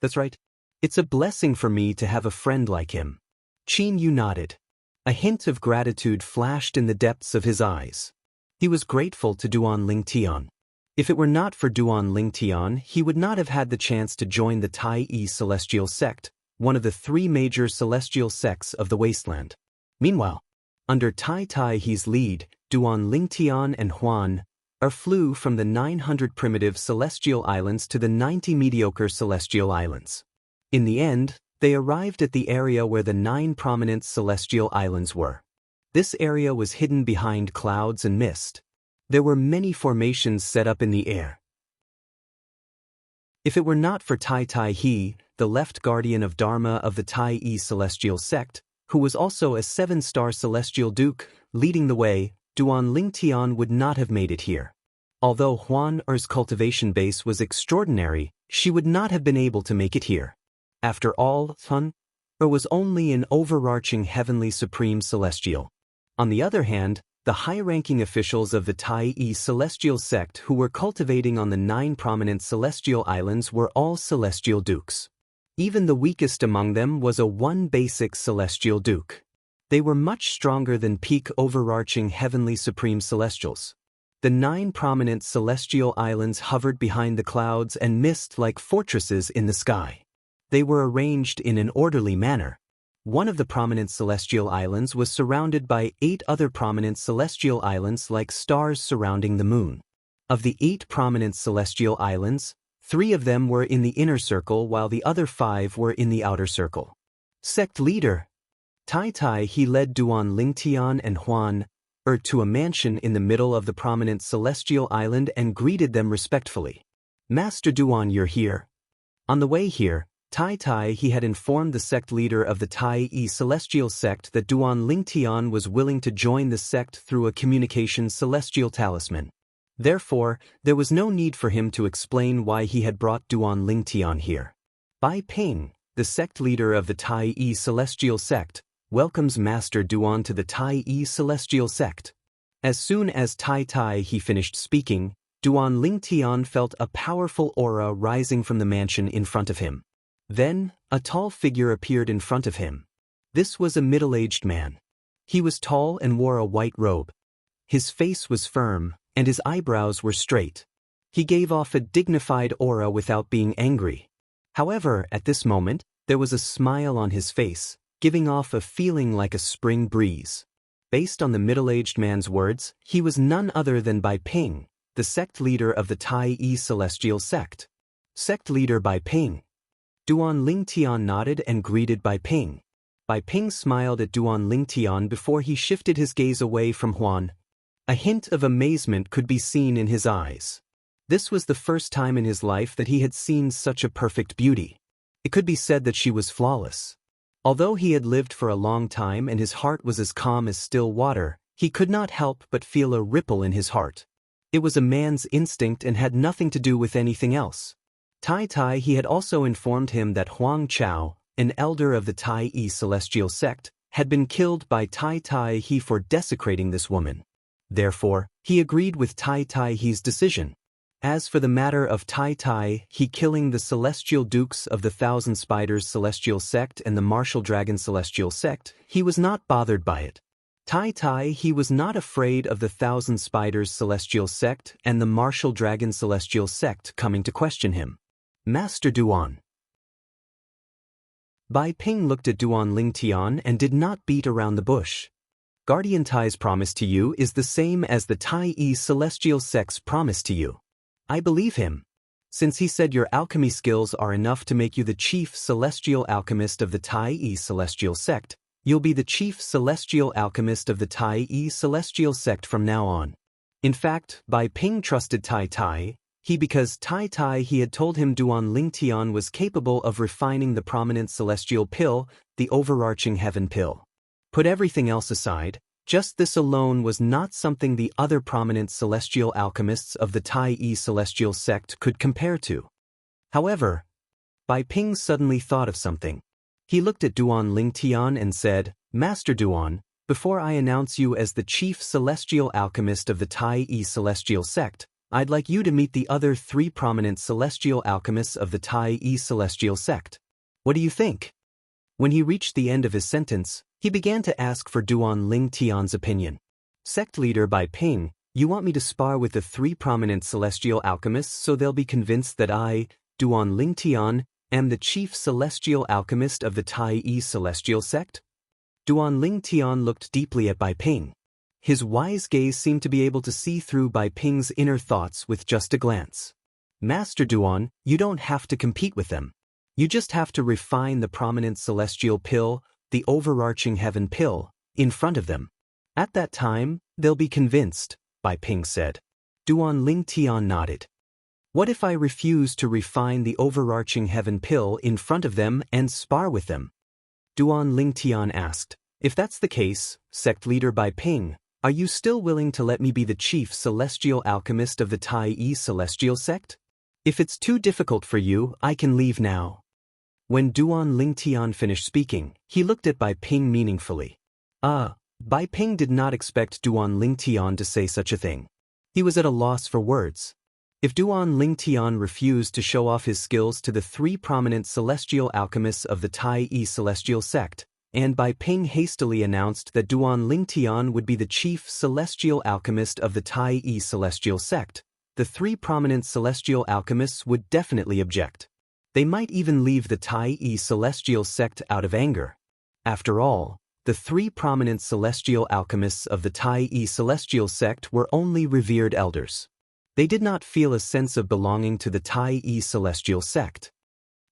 That's right. It's a blessing for me to have a friend like him. Qin Yu nodded. A hint of gratitude flashed in the depths of his eyes. He was grateful to Duan Lingtian. If it were not for Duan Lingtian, he would not have had the chance to join the Tai Yi Celestial Sect, one of the 3 major celestial sects of the wasteland. Meanwhile, under Tai Tai He's lead, Duan Lingtian and Huan flew from the 900 primitive celestial islands to the 90 mediocre celestial islands. In the end, they arrived at the area where the 9 prominent celestial islands were. This area was hidden behind clouds and mist. There were many formations set up in the air. If it were not for Tai Tai He, the left guardian of Dharma of the Tai Yi Celestial Sect, who was also a 7-star celestial duke, leading the way, Duan Lingtian would not have made it here. Although Huan Er's cultivation base was extraordinary, she would not have been able to make it here. After all, Huan Er was only an overarching heavenly supreme celestial. On the other hand, the high-ranking officials of the Tai Yi Celestial Sect who were cultivating on the 9 prominent celestial islands were all celestial dukes. Even the weakest among them was a 1 basic celestial duke. They were much stronger than peak overarching heavenly supreme celestials. The 9 prominent celestial islands hovered behind the clouds and mist like fortresses in the sky. They were arranged in an orderly manner. One of the prominent celestial islands was surrounded by 8 other prominent celestial islands like stars surrounding the moon. Of the 8 prominent celestial islands, 3 of them were in the inner circle while the other 5 were in the outer circle. Sect leader Tai, he led Duan Lingtian and Huan to a mansion in the middle of the prominent celestial island and greeted them respectfully. Master Duan, you're here. On the way here, Tai he had informed the sect leader of the Tai celestial sect that Duan Lingtian was willing to join the sect through a communication celestial talisman. Therefore, there was no need for him to explain why he had brought Duan Lingtian here. Bai Ping, the sect leader of the Tai celestial sect, welcomes Master Duan to the Tai celestial sect. As soon as Tai he finished speaking, Duan Lingtian felt a powerful aura rising from the mansion in front of him. Then, a tall figure appeared in front of him. This was a middle-aged man. He was tall and wore a white robe. His face was firm, and his eyebrows were straight. He gave off a dignified aura without being angry. However, at this moment, there was a smile on his face, giving off a feeling like a spring breeze. Based on the middle-aged man's words, he was none other than Bai Ping, the sect leader of the Tai celestial sect. Sect leader Bai Ping. Duan Lingtian nodded and greeted Bai Ping. Bai Ping smiled at Duan Lingtian before he shifted his gaze away from Huan. A hint of amazement could be seen in his eyes. This was the first time in his life that he had seen such a perfect beauty. It could be said that she was flawless. Although he had lived for a long time and his heart was as calm as still water, he could not help but feel a ripple in his heart. It was a man's instinct and had nothing to do with anything else. Tai he had also informed him that Huang Chao, an elder of the Tai celestial sect, had been killed by Tai he for desecrating this woman. Therefore, he agreed with Tai he's decision. As for the matter of Tai he killing the celestial dukes of the Thousand Spiders celestial sect and the Martial Dragon celestial sect, he was not bothered by it. Tai he was not afraid of the Thousand Spiders celestial sect and the Martial Dragon celestial sect coming to question him. Master Duan. Bai Ping looked at Duan Lingtian and did not beat around the bush. Guardian Tai's promise to you is the same as the Tai celestial sect's promise to you. I believe him. Since he said your alchemy skills are enough to make you the chief celestial alchemist of the Tai celestial sect, you'll be the chief celestial alchemist of the Tai celestial sect from now on. In fact, Bai Ping trusted Tai because Tai he had told him Duan Lingtian was capable of refining the prominent celestial pill, the overarching heaven pill. Put everything else aside, just this alone was not something the other prominent celestial alchemists of the Tai celestial sect could compare to. However, Bai Ping suddenly thought of something. He looked at Duan Lingtian and said, Master Duan, before I announce you as the chief celestial alchemist of the Tai celestial sect, I'd like you to meet the other 3 prominent celestial alchemists of the Tai celestial sect. What do you think? When he reached the end of his sentence, he began to ask for Duan Lingtian's opinion. Sect leader Bai Ping, you want me to spar with the 3 prominent celestial alchemists so they'll be convinced that I, Duan Lingtian, am the chief celestial alchemist of the Tai celestial sect? Duan Lingtian looked deeply at Bai Ping. His wise gaze seemed to be able to see through Bai Ping's inner thoughts with just a glance. Master Duan, you don't have to compete with them. You just have to refine the prominent celestial pill, the overarching heaven pill, in front of them. At that time, they'll be convinced, Bai Ping said. Duan Lingtian nodded. What if I refuse to refine the overarching heaven pill in front of them and spar with them? Duan Lingtian asked. If that's the case, sect leader Bai Ping, are you still willing to let me be the chief celestial alchemist of the Tai celestial sect? If it's too difficult for you, I can leave now. When Duan Lingtian finished speaking, he looked at Bai Ping meaningfully. Bai Ping did not expect Duan Lingtian to say such a thing. He was at a loss for words. If Duan Lingtian refused to show off his skills to the 3 prominent celestial alchemists of the Tai celestial sect, and Bai Ping hastily announced that Duan Lingtian would be the chief celestial alchemist of the Tai Yi celestial sect. The three prominent celestial alchemists would definitely object. They might even leave the Tai Yi celestial sect out of anger. After all, the three prominent celestial alchemists of the Tai Yi celestial sect were only revered elders. They did not feel a sense of belonging to the Tai Yi celestial sect.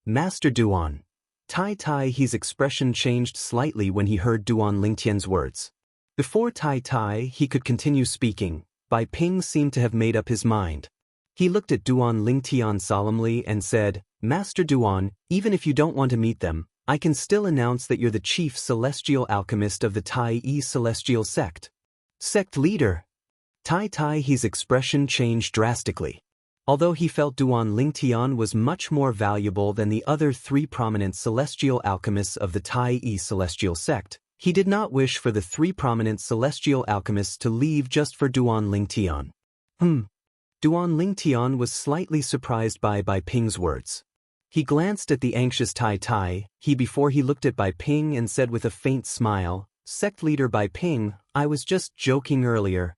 Master Duan. Tai He's expression changed slightly when he heard Duan Lingtian's words. Before Tai He could continue speaking, Bai Ping seemed to have made up his mind. He looked at Duan Lingtian solemnly and said, Master Duan, even if you don't want to meet them, I can still announce that you're the chief celestial alchemist of the Tai Yi celestial sect. Sect leader. Tai He's expression changed drastically. Although he felt Duan Lingtian was much more valuable than the other three prominent celestial alchemists of the Tai Yi celestial sect, he did not wish for the three prominent celestial alchemists to leave just for Duan Lingtian. Duan Lingtian was slightly surprised by Bai Ping's words. He glanced at the anxious Tai before he looked at Bai Ping and said with a faint smile, Sect leader Bai Ping, I was just joking earlier.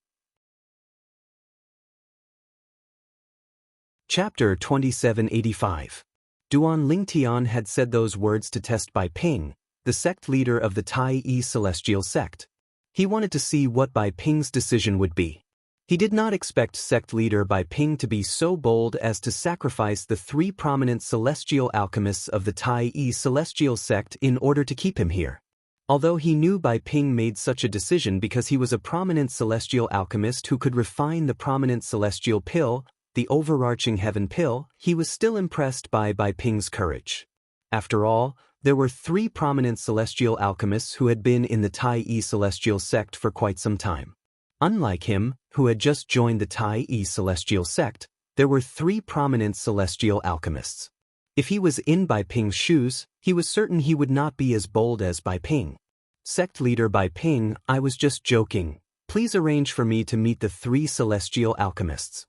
Chapter 2785. Duan Lingtian had said those words to test Bai Ping, the sect leader of the Tai Yi celestial sect. He wanted to see what Bai Ping's decision would be. He did not expect sect leader Bai Ping to be so bold as to sacrifice the three prominent celestial alchemists of the Tai Yi celestial sect in order to keep him here. Although he knew Bai Ping made such a decision because he was a prominent celestial alchemist who could refine the prominent celestial pill, the overarching heaven pill, he was still impressed by Bai Ping's courage. After all, there were three prominent celestial alchemists who had been in the Tai Yi celestial sect for quite some time. Unlike him, who had just joined the Tai Yi celestial sect, there were three prominent celestial alchemists. If he was in Bai Ping's shoes, he was certain he would not be as bold as Bai Ping. Sect leader Bai Ping, I was just joking. Please arrange for me to meet the three celestial alchemists.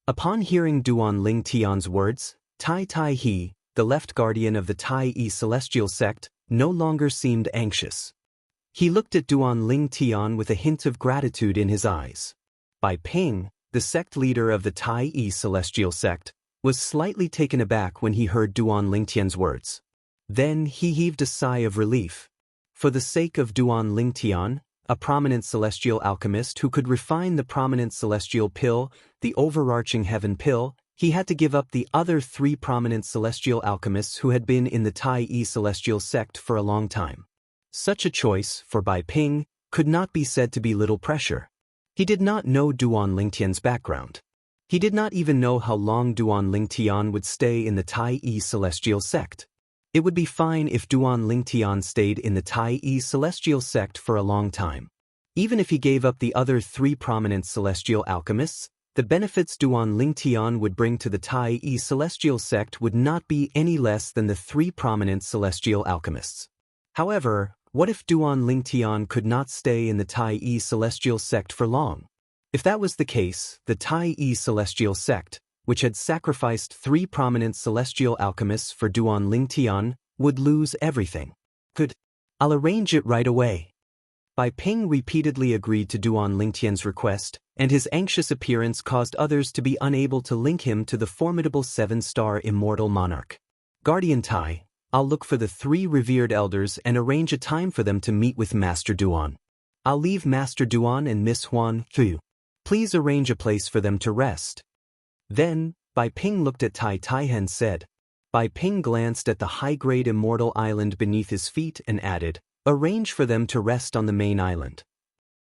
Upon hearing Duan Lingtian's words, Tai He, the left guardian of the Tai Yi celestial sect, no longer seemed anxious. He looked at Duan Lingtian with a hint of gratitude in his eyes. Bai Ping, the sect leader of the Tai Yi celestial sect, was slightly taken aback when he heard Duan Lingtian's words. Then he heaved a sigh of relief. For the sake of Duan Lingtian, a prominent celestial alchemist who could refine the prominent celestial pill, the overarching heaven pill, he had to give up the other three prominent celestial alchemists who had been in the Tai Yi celestial sect for a long time. Such a choice, for Bai Ping, could not be said to be little pressure. He did not know Duan Lingtian's background. He did not even know how long Duan Lingtian would stay in the Tai Yi celestial sect. It would be fine if Duan Lingtian stayed in the Tai Yi celestial sect for a long time. Even if he gave up the other three prominent celestial alchemists, the benefits Duan Lingtian would bring to the Tai Yi celestial sect would not be any less than the three prominent celestial alchemists. However, what if Duan Lingtian could not stay in the Tai Yi celestial sect for long? If that was the case, the Tai Yi celestial sect, which had sacrificed three prominent celestial alchemists for Duan Lingtian, would lose everything. Good. I'll arrange it right away. Bai Ping repeatedly agreed to Duan Lingtian's request, and his anxious appearance caused others to be unable to link him to the formidable seven-star immortal monarch. Guardian Tai, I'll look for the three revered elders and arrange a time for them to meet with Master Duan. I'll leave Master Duan and Miss Huan Fu. Please arrange a place for them to rest. Then, Bai Ping looked at Tai and said. Bai Ping glanced at the high-grade immortal island beneath his feet and added, arrange for them to rest on the main island.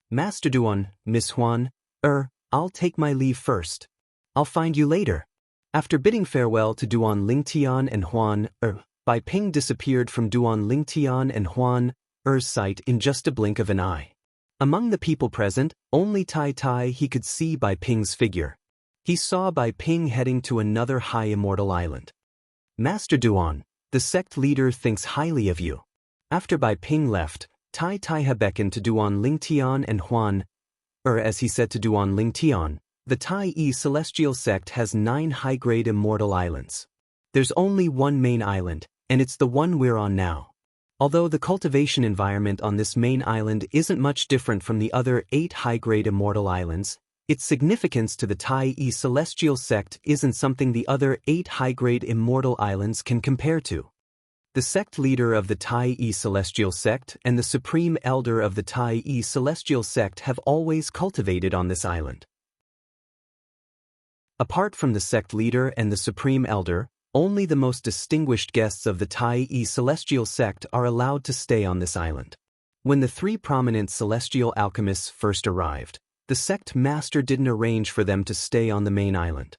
Master Duan, Miss Huan, I'll take my leave first. I'll find you later. After bidding farewell to Duan Lingtian and Huan, Bai Ping disappeared from Duan Lingtian and Huan, sight in just a blink of an eye. Among the people present, only Tai he could see Bai Ping's figure. He saw Bai Ping heading to another high immortal island. Master Duan, the sect leader thinks highly of you. After Bai Ping left, Tai beckoned to Duan Lingtian and Huan, as he said to Duan Lingtian, the Tai Yi celestial sect has 9 high-grade immortal islands. There's only one main island, and it's the one we're on now. Although the cultivation environment on this main island isn't much different from the other 8 high-grade immortal islands, its significance to the Tai celestial sect isn't something the other 8 high-grade immortal islands can compare to. The sect leader of the Tai celestial sect and the supreme elder of the Tai celestial sect have always cultivated on this island. Apart from the sect leader and the supreme elder, only the most distinguished guests of the Tai celestial sect are allowed to stay on this island. When the 3 prominent celestial alchemists first arrived, the sect master didn't arrange for them to stay on the main island.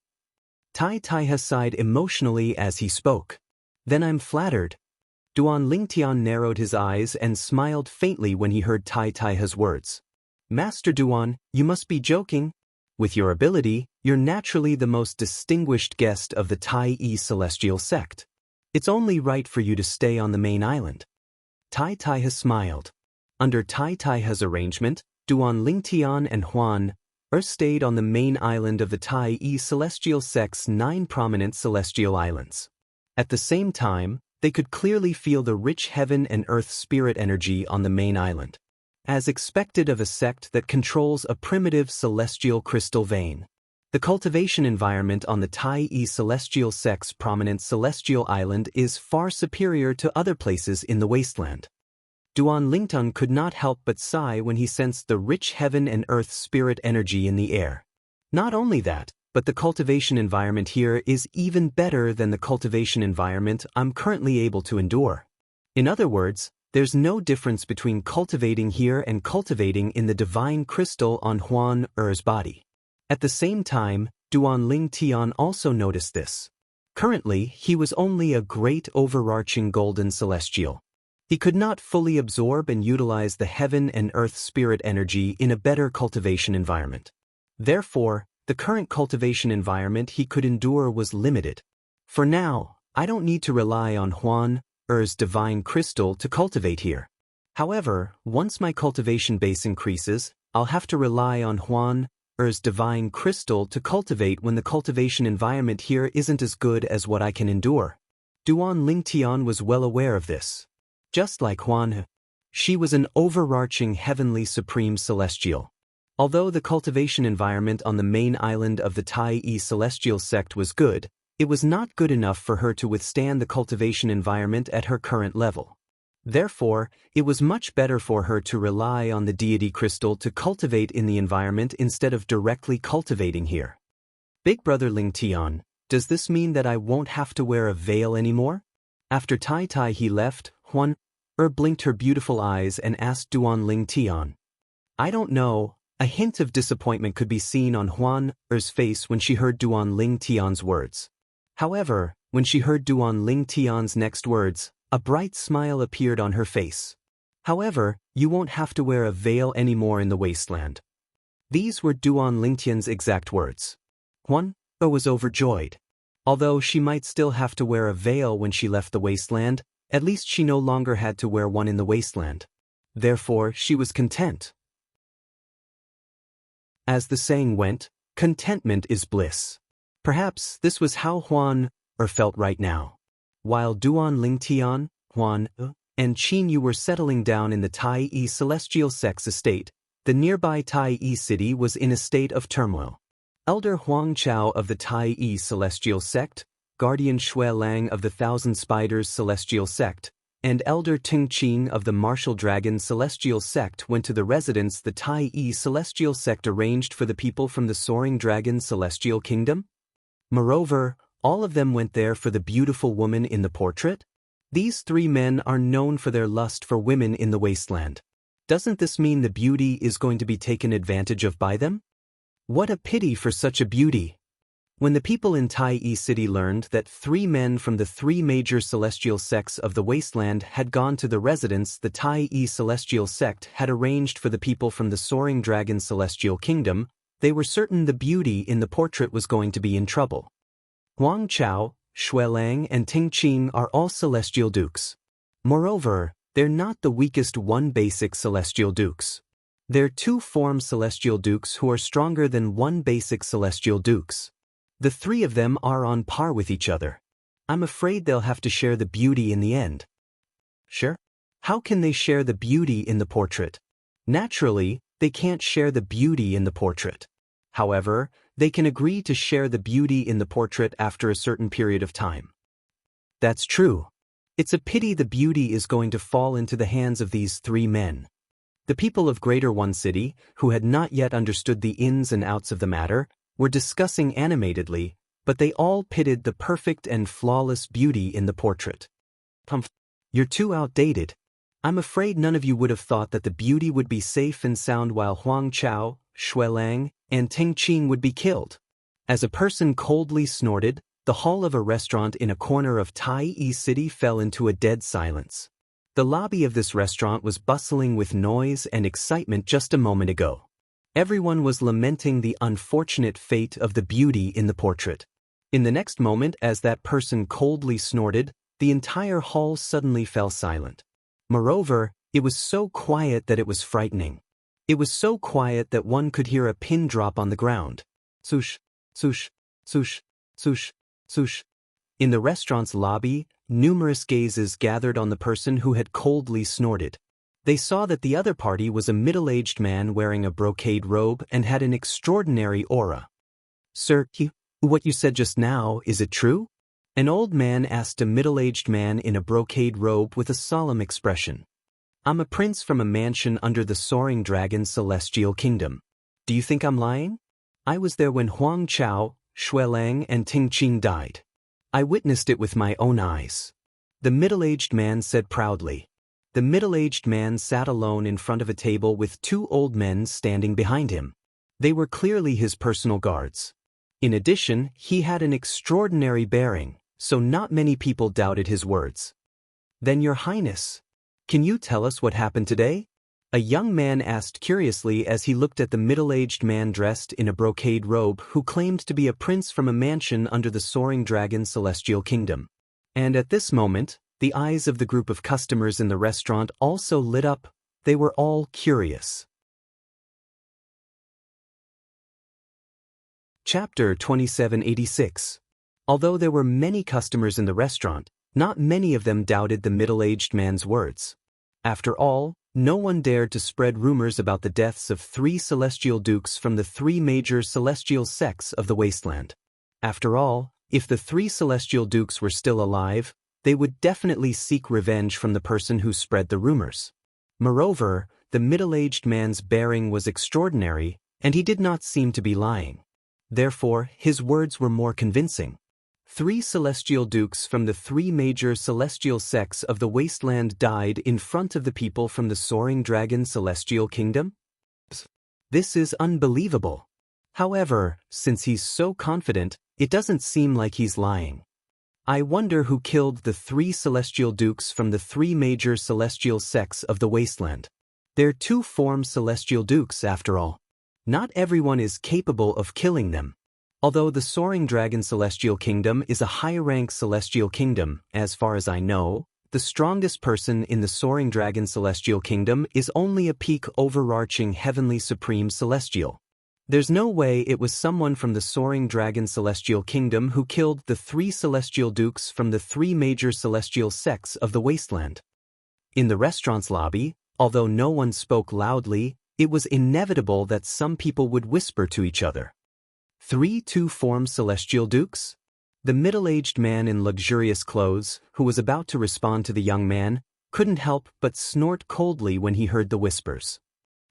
Tai sighed emotionally as he spoke. Then I'm flattered. Duan Lingtian narrowed his eyes and smiled faintly when he heard Tai's words. Master Duan, you must be joking. With your ability, you're naturally the most distinguished guest of the Tai celestial sect. It's only right for you to stay on the main island. Tai has smiled. Under Tai's arrangement, Duan Lingtian and Huan stayed on the main island of the Tai celestial sect's 9 prominent celestial islands. At the same time, they could clearly feel the rich heaven and earth spirit energy on the main island, as expected of a sect that controls a primitive celestial crystal vein. The cultivation environment on the Tai celestial sect's prominent celestial island is far superior to other places in the wasteland. Duan Lingtian could not help but sigh when he sensed the rich heaven and earth spirit energy in the air. Not only that, but the cultivation environment here is even better than the cultivation environment I'm currently able to endure. In other words, there's no difference between cultivating here and cultivating in the divine crystal on Huan Er's body. At the same time, Duan Lingtian also noticed this. Currently, he was only a great overarching golden celestial. He could not fully absorb and utilize the heaven and earth spirit energy in a better cultivation environment. Therefore, the current cultivation environment he could endure was limited. For now, I don't need to rely on Huan Er's divine crystal to cultivate here. However, once my cultivation base increases, I'll have to rely on Huan Er's divine crystal to cultivate when the cultivation environment here isn't as good as what I can endure. Duan Lingtian was well aware of this. Just like Huan, she was an overarching heavenly supreme celestial. Although the cultivation environment on the main island of the Tai celestial sect was good, it was not good enough for her to withstand the cultivation environment at her current level. Therefore, it was much better for her to rely on the deity crystal to cultivate in the environment instead of directly cultivating here. Big Brother Lingtian, does this mean that I won't have to wear a veil anymore? After Tai he left, Huan blinked her beautiful eyes and asked Duan Lingtian. I don't know. A hint of disappointment could be seen on Huan Er's face when she heard Duan Lingtian's words. However, when she heard Duan Lingtian's next words, a bright smile appeared on her face. However, you won't have to wear a veil anymore in the wasteland. These were Duan Lingtian's exact words. Huan was overjoyed. Although she might still have to wear a veil when she left the wasteland, at least she no longer had to wear one in the wasteland. Therefore, she was content. As the saying went, contentment is bliss. Perhaps this was how Huan felt right now. While Duan Lingtian, Huan and Qin Yu were settling down in the Tai celestial sect's estate, the nearby Tai city was in a state of turmoil. Elder Huang Chao of the Tai celestial sect, Guardian Shui Lang of the Thousand Spiders celestial sect, and Elder Ting Qing of the Martial Dragon celestial sect went to the residence the Tai celestial sect arranged for the people from the Soaring Dragon celestial kingdom. Moreover, all of them went there for the beautiful woman in the portrait. These 3 men are known for their lust for women in the wasteland. Doesn't this mean the beauty is going to be taken advantage of by them? What a pity for such a beauty! When the people in Tai City learned that 3 men from the 3 major celestial sects of the wasteland had gone to the residence the Tai celestial sect had arranged for the people from the Soaring Dragon celestial kingdom, they were certain the beauty in the portrait was going to be in trouble. Huang Chao, Shui Lang and Ting Qing are all celestial dukes. Moreover, they're not the weakest 1 basic celestial dukes. They're 2 form celestial dukes who are stronger than 1 basic celestial dukes. The 3 of them are on par with each other. I'm afraid they'll have to share the beauty in the end. Sure. How can they share the beauty in the portrait? Naturally, they can't share the beauty in the portrait. However, they can agree to share the beauty in the portrait after a certain period of time. That's true. It's a pity the beauty is going to fall into the hands of these three men. The people of Greater One City, who had not yet understood the ins and outs of the matter, were discussing animatedly, but they all pitted the perfect and flawless beauty in the portrait. You're too outdated. I'm afraid none of you would have thought that the beauty would be safe and sound while Huang Chao, Shui Lang, and Ting Qing would be killed. As a person coldly snorted, the hall of a restaurant in a corner of Tai City fell into a dead silence. The lobby of this restaurant was bustling with noise and excitement just a moment ago. Everyone was lamenting the unfortunate fate of the beauty in the portrait. In the next moment, as that person coldly snorted, the entire hall suddenly fell silent. Moreover, it was so quiet that it was frightening. It was so quiet that one could hear a pin drop on the ground. Swoosh, swoosh, swoosh, swoosh, swoosh. In the restaurant's lobby, numerous gazes gathered on the person who had coldly snorted. They saw that the other party was a middle-aged man wearing a brocade robe and had an extraordinary aura. Sir, what you said just now, is it true? An old man asked a middle-aged man in a brocade robe with a solemn expression. I'm a prince from a mansion under the Soaring Dragon Celestial Kingdom. Do you think I'm lying? I was there when Huang Chao, Shui Lang, and Ting Qing died. I witnessed it with my own eyes. The middle-aged man said proudly. The middle-aged man sat alone in front of a table with two old men standing behind him. They were clearly his personal guards. In addition, he had an extraordinary bearing, so not many people doubted his words. Then, Your Highness, can you tell us what happened today? A young man asked curiously as he looked at the middle-aged man dressed in a brocade robe who claimed to be a prince from a mansion under the Soaring Dragon Celestial Kingdom. And at this moment, the eyes of the group of customers in the restaurant also lit up. They were all curious. Chapter 2786. Although there were many customers in the restaurant, not many of them doubted the middle-aged man's words. After all, no one dared to spread rumors about the deaths of 3 celestial dukes from the 3 major celestial sects of the wasteland. After all, if the 3 celestial dukes were still alive, they would definitely seek revenge from the person who spread the rumors. Moreover, the middle-aged man's bearing was extraordinary, and he did not seem to be lying. Therefore, his words were more convincing. 3 celestial dukes from the 3 major celestial sects of the wasteland died in front of the people from the Soaring Dragon Celestial Kingdom? This is unbelievable. However, since he's so confident, it doesn't seem like he's lying. I wonder who killed the 3 celestial dukes from the 3 major celestial sects of the wasteland. They're 2-form celestial dukes after all. Not everyone is capable of killing them. Although the Soaring Dragon Celestial Kingdom is a high-rank celestial kingdom, as far as I know, the strongest person in the Soaring Dragon Celestial Kingdom is only a peak overarching heavenly supreme celestial. There's no way it was someone from the Soaring Dragon Celestial Kingdom who killed the 3 celestial dukes from the 3 major celestial sects of the wasteland. In the restaurant's lobby, although no one spoke loudly, it was inevitable that some people would whisper to each other. 3 2-form celestial dukes? The middle-aged man in luxurious clothes, who was about to respond to the young man, couldn't help but snort coldly when he heard the whispers.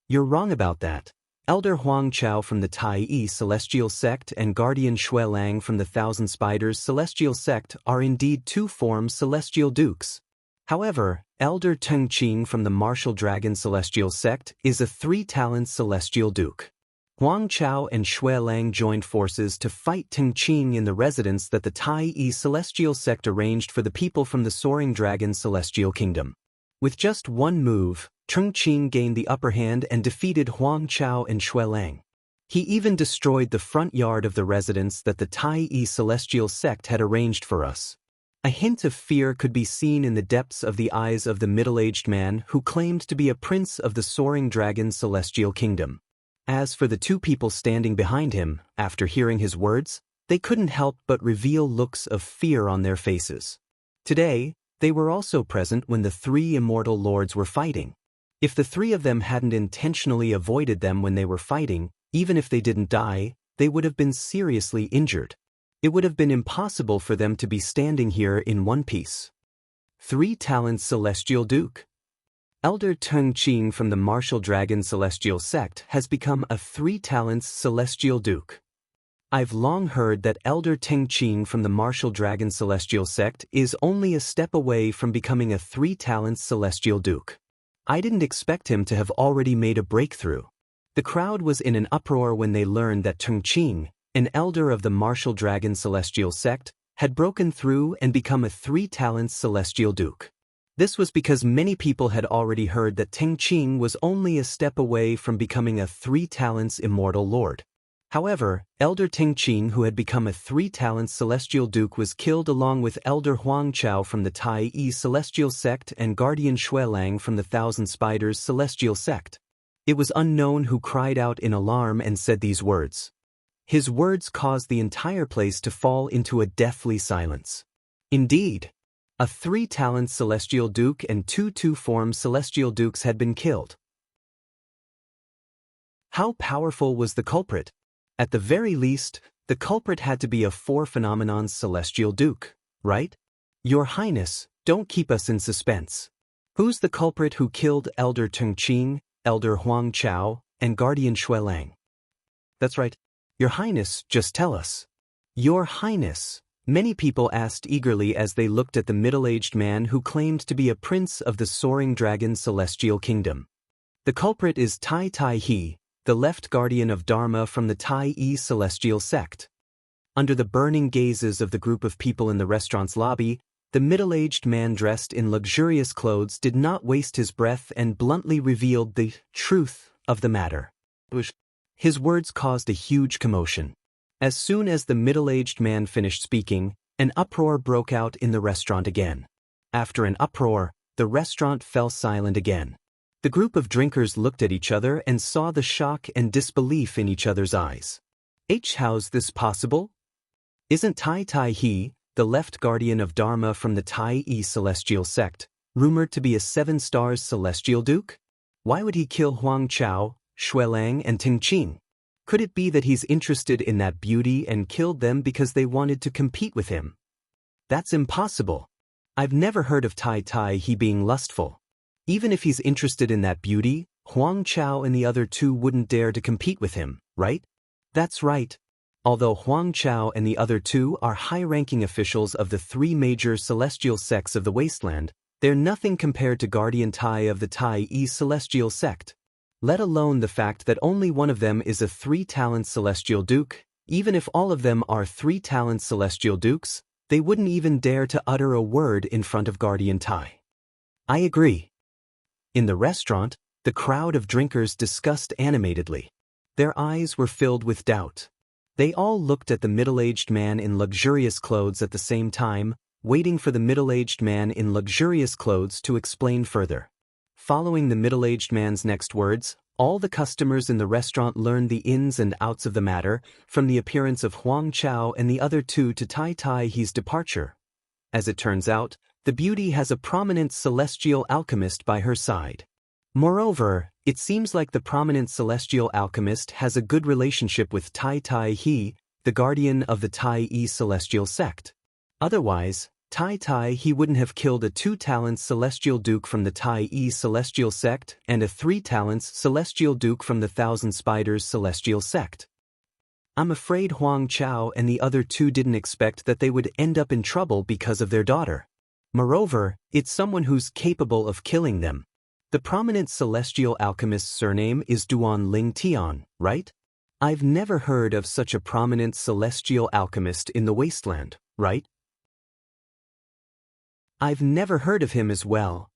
You're wrong about that. Elder Huang Chao from the Tai Celestial Sect and Guardian Shui Lang from the Thousand Spiders Celestial Sect are indeed 2-form celestial dukes. However, Elder Ting Qing from the Martial Dragon Celestial Sect is a 3-talent celestial duke. Huang Chao and Shui Lang joined forces to fight Ting Qing in the residence that the Tai Celestial Sect arranged for the people from the Soaring Dragon Celestial Kingdom. With just one move, Ting Qing gained the upper hand and defeated Huang Chao and Shui Lang. He even destroyed the front yard of the residence that the Tai Celestial Sect had arranged for us. A hint of fear could be seen in the depths of the eyes of the middle-aged man who claimed to be a prince of the Soaring Dragon Celestial Kingdom. As for the 2 people standing behind him, after hearing his words, they couldn't help but reveal looks of fear on their faces. Today, They were also present when the three immortal lords were fighting. If the three of them hadn't intentionally avoided them when they were fighting, even if they didn't die, they would have been seriously injured. It would have been impossible for them to be standing here in one piece. 3 talents Celestial Duke. Elder Teng Qing from the Martial Dragon Celestial Sect has become a 3 talents Celestial Duke. I've long heard that Elder Teng Qing from the Martial Dragon Celestial Sect is only a step away from becoming a 3 talents Celestial Duke. I didn't expect him to have already made a breakthrough. The crowd was in an uproar when they learned that Teng Qing, an elder of the Martial Dragon Celestial Sect, had broken through and become a 3 talents Celestial Duke. This was because many people had already heard that Teng Qing was only a step away from becoming a 3 talents Immortal Lord. However, Elder Teng Qing, who had become a 3 talents Celestial Duke, was killed along with Elder Huang Chao from the Tai Yi Celestial Sect and Guardian Shui Lang from the Thousand Spiders Celestial Sect. It was unknown who cried out in alarm and said these words. His words caused the entire place to fall into a deathly silence. Indeed, a 3 talents Celestial Duke and 2 two-form Celestial Dukes had been killed. How powerful was the culprit? At the very least, the culprit had to be a 4 phenomenon Celestial Duke, right? Your Highness, don't keep us in suspense. Who's the culprit who killed Elder Teng Qing, Elder Huang Chao, and Guardian Shui Lang? That's right. Your Highness, just tell us. Your Highness, many people asked eagerly as they looked at the middle-aged man who claimed to be a prince of the Soaring Dragon Celestial Kingdom. The culprit is Tai Tai He, the left guardian of Dharma from the Tai Yi Celestial Sect. Under the burning gazes of the group of people in the restaurant's lobby, the middle-aged man dressed in luxurious clothes did not waste his breath and bluntly revealed the truth of the matter. His words caused a huge commotion. As soon as the middle-aged man finished speaking, an uproar broke out in the restaurant again. After an uproar, the restaurant fell silent again. The group of drinkers looked at each other and saw the shock and disbelief in each other's eyes. How's this possible? Isn't Tai Tai He, the left guardian of Dharma from the Tai Yi Celestial Sect, rumored to be a 7 stars Celestial Duke? Why would he kill Huang Chao, Shui Lang, and Teng Qing? Could it be that he's interested in that beauty and killed them because they wanted to compete with him? That's impossible. I've never heard of Tai Tai He being lustful. Even if he's interested in that beauty, Huang Chao and the other 2 wouldn't dare to compete with him, right? That's right. Although Huang Chao and the other 2 are high-ranking officials of the 3 major celestial sects of the wasteland, they're nothing compared to Guardian Tai of the Tai Yi Celestial Sect. Let alone the fact that only one of them is a 3 talents Celestial Duke. Even if all of them are 3 talents Celestial Dukes, they wouldn't even dare to utter a word in front of Guardian Tai. I agree. In the restaurant, the crowd of drinkers discussed animatedly. Their eyes were filled with doubt. They all looked at the middle-aged man in luxurious clothes at the same time, waiting for the middle-aged man in luxurious clothes to explain further. Following the middle-aged man's next words, all the customers in the restaurant learned the ins and outs of the matter, from the appearance of Huang Chao and the other 2 to Tai Tai He's departure. As it turns out, the beauty has a prominent celestial alchemist by her side. Moreover, it seems like the prominent celestial alchemist has a good relationship with Tai Tai He, the guardian of the Tai Yi Celestial Sect. Otherwise, Tai Tai He wouldn't have killed a 2 talents Celestial Duke from the Tai Yi Celestial Sect and a 3 talents Celestial Duke from the Thousand Spiders Celestial Sect. I'm afraid Huang Chao and the other 2 didn't expect that they would end up in trouble because of their daughter. Moreover, it's someone who's capable of killing them. The prominent celestial alchemist's surname is Duan Ling Tian, right? I've never heard of such a prominent celestial alchemist in the wasteland, right? I've never heard of him as well.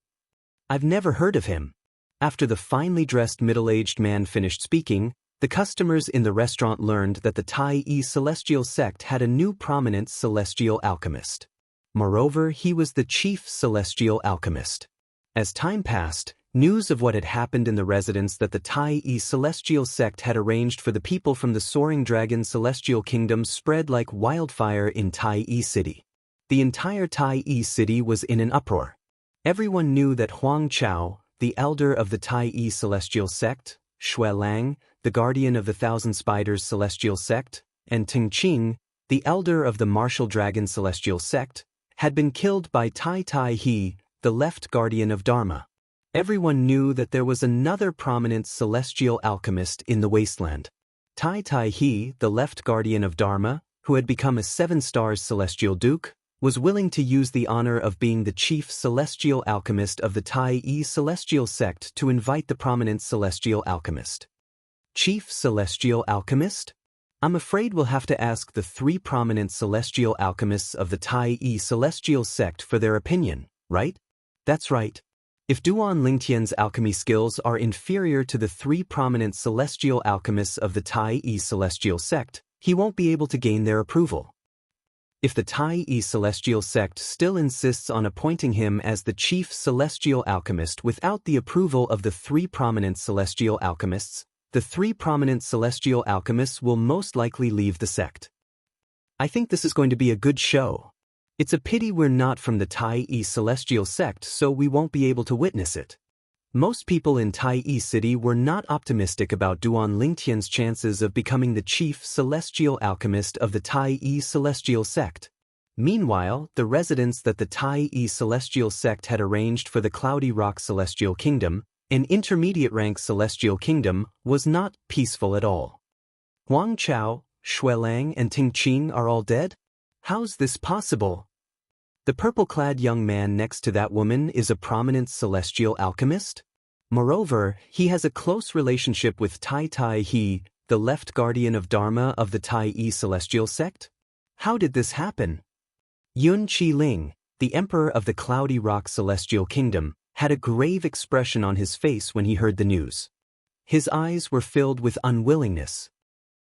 I've never heard of him. After the finely dressed middle-aged man finished speaking, the customers in the restaurant learned that the Tai Yi Celestial Sect had a new prominent celestial alchemist. Moreover, he was the chief celestial alchemist. As time passed, news of what had happened in the residence that the Tai Yi Celestial Sect had arranged for the people from the Soaring Dragon Celestial Kingdom spread like wildfire in Tai Yi City. The entire Tai city was in an uproar. Everyone knew that Huang Chao, the elder of the Tai celestial sect, Shui Lang, the guardian of the Thousand Spiders celestial sect, and Ting Qing, the elder of the Martial Dragon celestial sect, had been killed by Tai He, the left guardian of Dharma. Everyone knew that there was another prominent celestial alchemist in the wasteland. Tai He, the left guardian of Dharma, who had become a 7-stars celestial duke, was willing to use the honor of being the chief celestial alchemist of the Tai celestial sect to invite the prominent celestial alchemist. Chief celestial alchemist? I'm afraid we'll have to ask the 3 prominent celestial alchemists of the Tai celestial sect for their opinion, right? That's right. If Duan Lingtian's alchemy skills are inferior to the 3 prominent celestial alchemists of the Tai celestial sect, he won't be able to gain their approval. If the Tai celestial sect still insists on appointing him as the chief celestial alchemist without the approval of the 3 prominent celestial alchemists, the 3 prominent celestial alchemists will most likely leave the sect. I think this is going to be a good show. It's a pity we're not from the Tai celestial sect, so we won't be able to witness it. Most people in Tai City were not optimistic about Duan Lingtian's chances of becoming the chief celestial alchemist of the Tai celestial sect. Meanwhile, the residence that the Tai celestial sect had arranged for the Cloudy Rock Celestial Kingdom, an intermediate-rank celestial kingdom, was not peaceful at all. Huang Chao, Shui Lang, and Ting Qing are all dead? How's this possible? The purple-clad young man next to that woman is a prominent celestial alchemist? Moreover, he has a close relationship with Tai He, the left guardian of Dharma of the Tai celestial sect? How did this happen? Yun Qi Ling, the emperor of the Cloudy Rock Celestial Kingdom, had a grave expression on his face when he heard the news. His eyes were filled with unwillingness.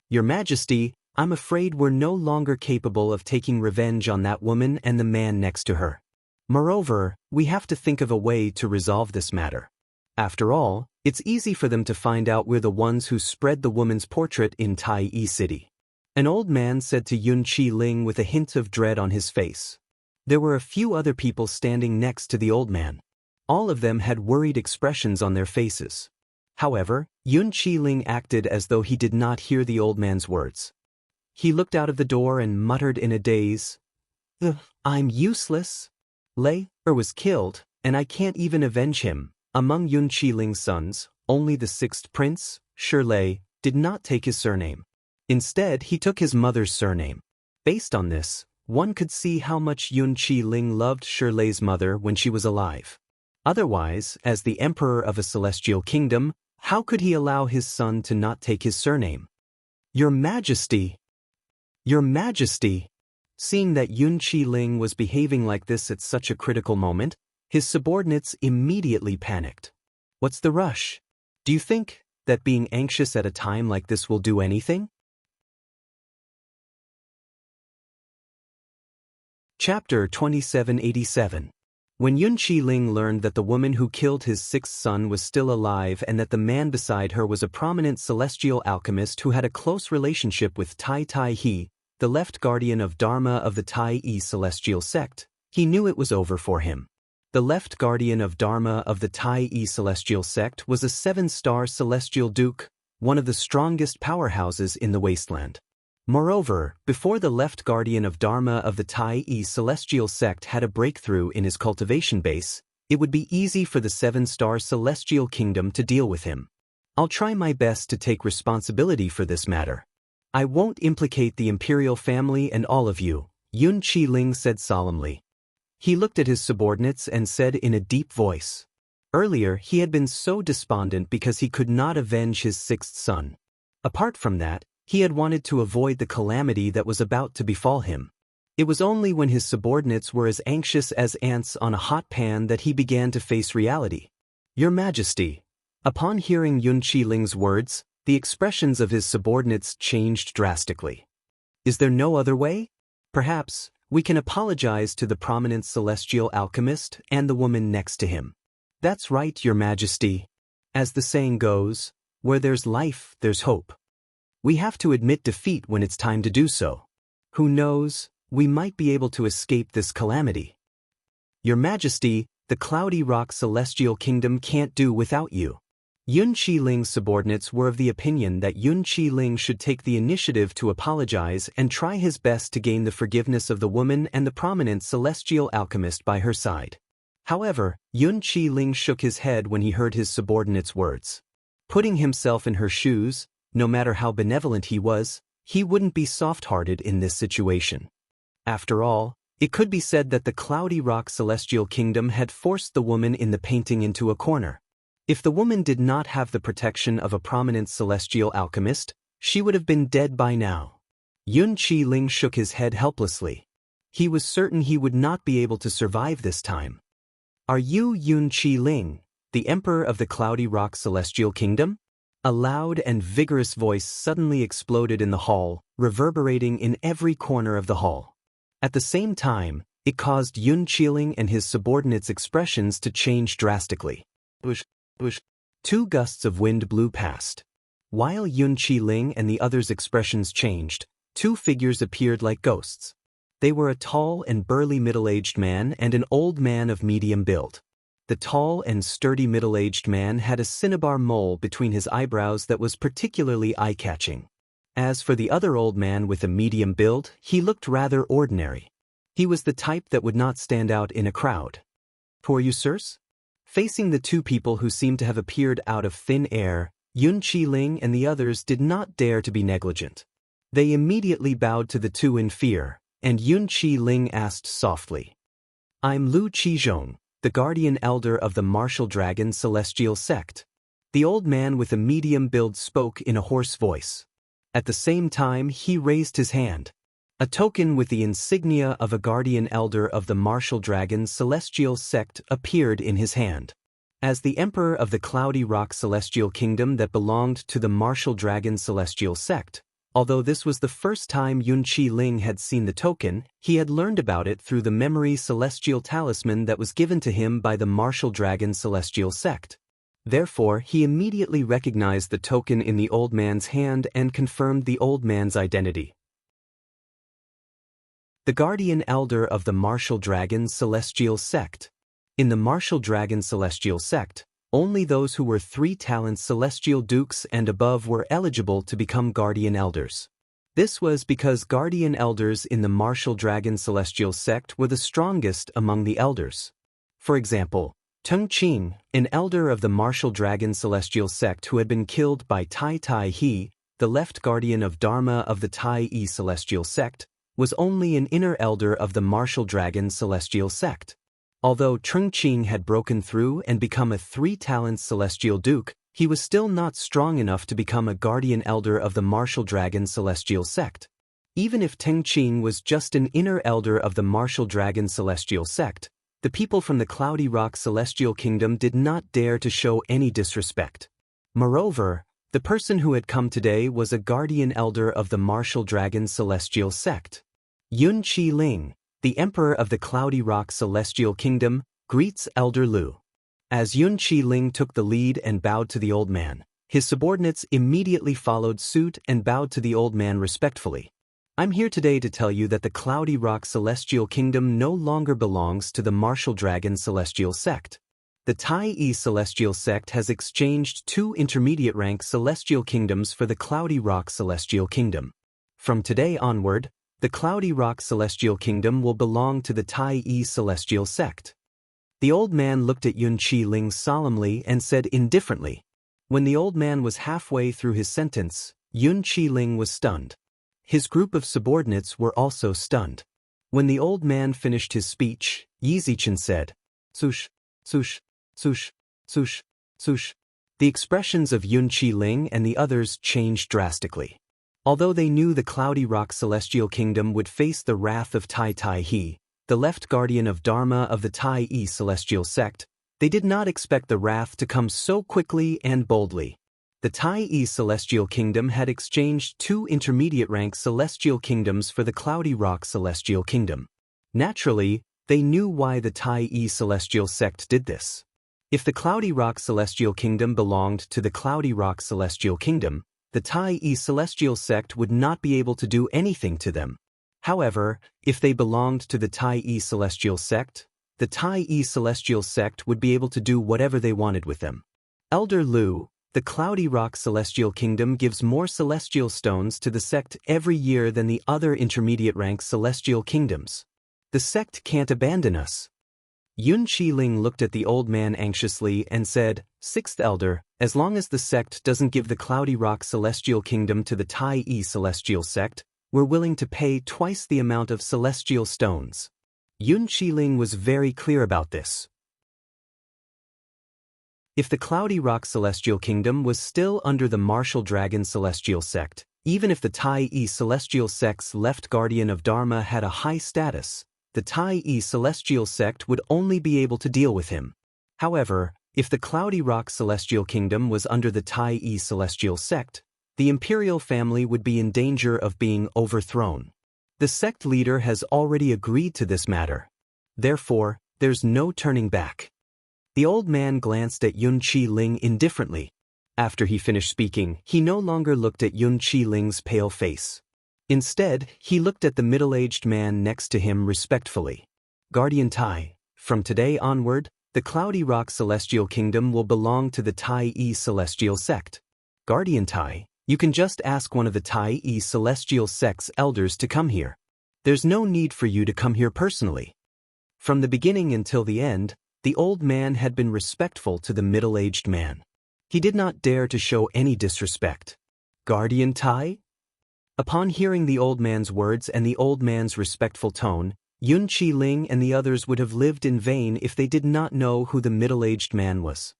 Your Majesty, I'm afraid we're no longer capable of taking revenge on that woman and the man next to her. Moreover, we have to think of a way to resolve this matter. After all, it's easy for them to find out we're the ones who spread the woman's portrait in Tai City. An old man said to Yun Qi Ling with a hint of dread on his face. There were a few other people standing next to the old man. All of them had worried expressions on their faces. However, Yun Qi Ling acted as though he did not hear the old man's words. He looked out of the door and muttered in a daze, I'm useless. Lei was killed, and I can't even avenge him. Among Yun Qi Ling's sons, only the 6th prince, Shi Lei, did not take his surname. Instead, he took his mother's surname. Based on this, one could see how much Yun Qi Ling loved Shi Lei's mother when she was alive. Otherwise, as the emperor of a celestial kingdom, how could he allow his son to not take his surname? Your Majesty! Your Majesty! Seeing that Yun Qi Ling was behaving like this at such a critical moment, his subordinates immediately panicked. What's the rush? Do you think that being anxious at a time like this will do anything? Chapter 2787. When Yun Qi Ling learned that the woman who killed his 6th son was still alive and that the man beside her was a prominent celestial alchemist who had a close relationship with Tai He, the left guardian of Dharma of the Tai celestial sect, he knew it was over for him. The left guardian of Dharma of the Tai celestial sect was a 7-star celestial duke, one of the strongest powerhouses in the wasteland. Moreover, before the left guardian of Dharma of the Tai celestial sect had a breakthrough in his cultivation base, it would be easy for the 7-star celestial kingdom to deal with him. I'll try my best to take responsibility for this matter. I won't implicate the imperial family and all of you, Yun Qi Ling said solemnly. He looked at his subordinates and said in a deep voice. Earlier, he had been so despondent because he could not avenge his 6th son. Apart from that, he had wanted to avoid the calamity that was about to befall him. It was only when his subordinates were as anxious as ants on a hot pan that he began to face reality. Your Majesty. Upon hearing Yun Qi Ling's words, the expressions of his subordinates changed drastically. Is there no other way? Perhaps, we can apologize to the prominent celestial alchemist and the woman next to him. That's right, Your Majesty. As the saying goes, where there's life, there's hope. We have to admit defeat when it's time to do so. Who knows, we might be able to escape this calamity. Your Majesty, the Cloudy Rock Celestial Kingdom can't do without you. Yun Qiling's subordinates were of the opinion that Yun Qiling should take the initiative to apologize and try his best to gain the forgiveness of the woman and the prominent celestial alchemist by her side. However, Yun Qiling shook his head when he heard his subordinate's words. Putting himself in her shoes, no matter how benevolent he was, he wouldn't be soft-hearted in this situation. After all, it could be said that the Cloudy Rock Celestial Kingdom had forced the woman in the painting into a corner. If the woman did not have the protection of a prominent celestial alchemist, she would have been dead by now. Yun Qiling shook his head helplessly. He was certain he would not be able to survive this time. Are you Yun Qiling, the Emperor of the Cloudy Rock Celestial Kingdom? A loud and vigorous voice suddenly exploded in the hall, reverberating in every corner of the hall. At the same time, it caused Yun Qiling and his subordinates' expressions to change drastically. Whoosh, whoosh. 2 gusts of wind blew past. While Yun Qiling and the others' expressions changed, 2 figures appeared like ghosts. They were a tall and burly middle-aged man and an old man of medium build. The tall and sturdy middle-aged man had a cinnabar mole between his eyebrows that was particularly eye-catching. As for the other old man with a medium build, he looked rather ordinary. He was the type that would not stand out in a crowd. "Who are you, sirs?" Facing the 2 people who seemed to have appeared out of thin air, Yun Qiling and the others did not dare to be negligent. They immediately bowed to the 2 in fear, and Yun Qiling asked softly, "I'm Lu Qizhong, the guardian elder of the Martial Dragon Celestial Sect." The old man with a medium build spoke in a hoarse voice. At the same time, he raised his hand. A token with the insignia of a guardian elder of the Martial Dragon Celestial Sect appeared in his hand. As the Emperor of the Cloudy Rock Celestial Kingdom that belonged to the Martial Dragon Celestial Sect, although this was the first time Yun Qiling had seen the token, he had learned about it through the memory celestial talisman that was given to him by the Martial Dragon Celestial Sect. Therefore, he immediately recognized the token in the old man's hand and confirmed the old man's identity. The Guardian Elder of the Martial Dragon Celestial Sect. In the Martial Dragon Celestial Sect, only those who were 3-talent Celestial Dukes and above were eligible to become Guardian Elders. This was because Guardian Elders in the Martial Dragon Celestial Sect were the strongest among the Elders. For example, Teng Qing, an Elder of the Martial Dragon Celestial Sect who had been killed by Tai Tai He, the left Guardian of Dharma of the Tai Yi Celestial Sect, was only an inner Elder of the Martial Dragon Celestial Sect. Although Teng Qing had broken through and become a 3-talent Celestial Duke, he was still not strong enough to become a Guardian Elder of the Martial Dragon Celestial Sect. Even if Teng Qing was just an inner Elder of the Martial Dragon Celestial Sect, the people from the Cloudy Rock Celestial Kingdom did not dare to show any disrespect. Moreover, the person who had come today was a Guardian Elder of the Martial Dragon Celestial Sect. Yun Qiling, the Emperor of the Cloudy Rock Celestial Kingdom, greets Elder Lu. As Yun Qiling took the lead and bowed to the old man, his subordinates immediately followed suit and bowed to the old man respectfully. "I'm here today to tell you that the Cloudy Rock Celestial Kingdom no longer belongs to the Martial Dragon Celestial Sect. The Tai Yi Celestial Sect has exchanged 2 intermediate-rank Celestial Kingdoms for the Cloudy Rock Celestial Kingdom. From today onward, the Cloudy Rock Celestial Kingdom will belong to the Tai Yi Celestial Sect." The old man looked at Yun Qiling solemnly and said indifferently. When the old man was halfway through his sentence, Yun Qiling was stunned. His group of subordinates were also stunned. When the old man finished his speech, Yizichen said, "Sush, sush, sush, sush, sush." The expressions of Yun Qiling and the others changed drastically. Although they knew the Cloudy Rock Celestial Kingdom would face the wrath of Tai Tai He, the left guardian of Dharma of the Tai Yi Celestial Sect, they did not expect the wrath to come so quickly and boldly. The Tai Yi Celestial Kingdom had exchanged 2 intermediate-rank Celestial Kingdoms for the Cloudy Rock Celestial Kingdom. Naturally, they knew why the Tai Yi Celestial Sect did this. If the Cloudy Rock Celestial Kingdom belonged to the Cloudy Rock Celestial Kingdom, the Tai Yi Celestial Sect would not be able to do anything to them. However, if they belonged to the Tai Celestial Sect, the Tai Celestial Sect would be able to do whatever they wanted with them. Elder Lu, the Cloudy Rock Celestial Kingdom gives more celestial stones to the sect every year than the other intermediate rank celestial kingdoms. The sect can't abandon us. Yun Qiling looked at the old man anxiously and said, "Sixth Elder, as long as the sect doesn't give the Cloudy Rock Celestial Kingdom to the Tai Celestial Sect, we're willing to pay twice the amount of celestial stones." Yun Qiling was very clear about this. If the Cloudy Rock Celestial Kingdom was still under the Martial Dragon Celestial Sect, even if the Tai Celestial Sect's left guardian of Dharma had a high status, the Tai Celestial Sect would only be able to deal with him. However, if the Cloudy Rock Celestial Kingdom was under the Tai Celestial Sect, the Imperial family would be in danger of being overthrown. The sect leader has already agreed to this matter. Therefore, there's no turning back. The old man glanced at Yun Qiling indifferently. After he finished speaking, he no longer looked at Yun Qiling's pale face. Instead, he looked at the middle-aged man next to him respectfully. "Guardian Tai, from today onward, the Cloudy Rock Celestial Kingdom will belong to the Tai Celestial Sect. Guardian Tai, you can just ask one of the Tai Celestial Sect's elders to come here. There's no need for you to come here personally." From the beginning until the end, the old man had been respectful to the middle-aged man. He did not dare to show any disrespect. "Guardian Tai?" Upon hearing the old man's words and the old man's respectful tone, Yun Qiling and the others would have lived in vain if they did not know who the middle-aged man was.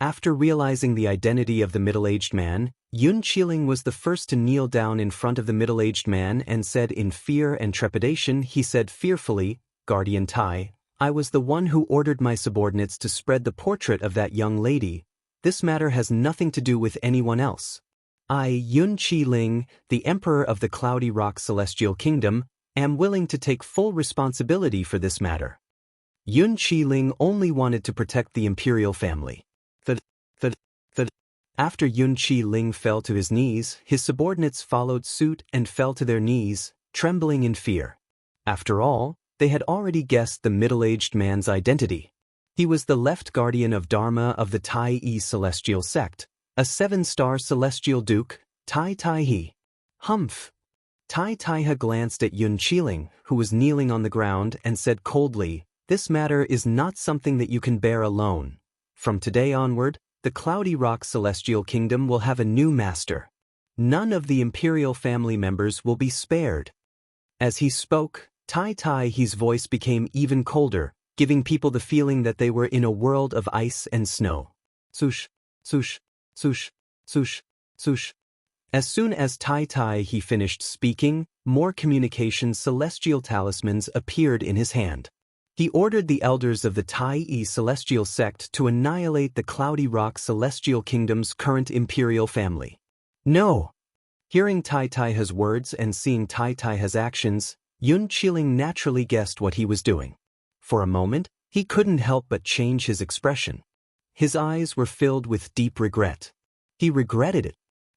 After realizing the identity of the middle-aged man, Yun Qiling was the first to kneel down in front of the middle-aged man and said in fear and trepidation, he said fearfully, "Guardian Tai, I was the one who ordered my subordinates to spread the portrait of that young lady. This matter has nothing to do with anyone else. I, Yun Qiling, the Emperor of the Cloudy Rock Celestial Kingdom, am willing to take full responsibility for this matter." Yun Qiling only wanted to protect the imperial family. After Yun Qiling fell to his knees, his subordinates followed suit and fell to their knees, trembling in fear. After all, they had already guessed the middle-aged man's identity. He was the left guardian of Dharma of the Tai Celestial Sect, a 7-star celestial duke, Tai He. Humph! Tai He glanced at Yun Qiling, who was kneeling on the ground, and said coldly, "This matter is not something that you can bear alone. From today onward, the Cloudy Rock Celestial Kingdom will have a new master. None of the imperial family members will be spared." As he spoke, Tai He's voice became even colder, giving people the feeling that they were in a world of ice and snow. Swoosh, swoosh, swoosh, swoosh, swoosh. As soon as He finished speaking, more communication celestial talismans appeared in his hand. He ordered the elders of the Tai Celestial Sect to annihilate the Cloudy Rock Celestial Kingdom's current imperial family. "No!" Hearing He's words and seeing He's actions, Yun Qiling naturally guessed what he was doing. For a moment, he couldn't help but change his expression. His eyes were filled with deep regret. He regretted it.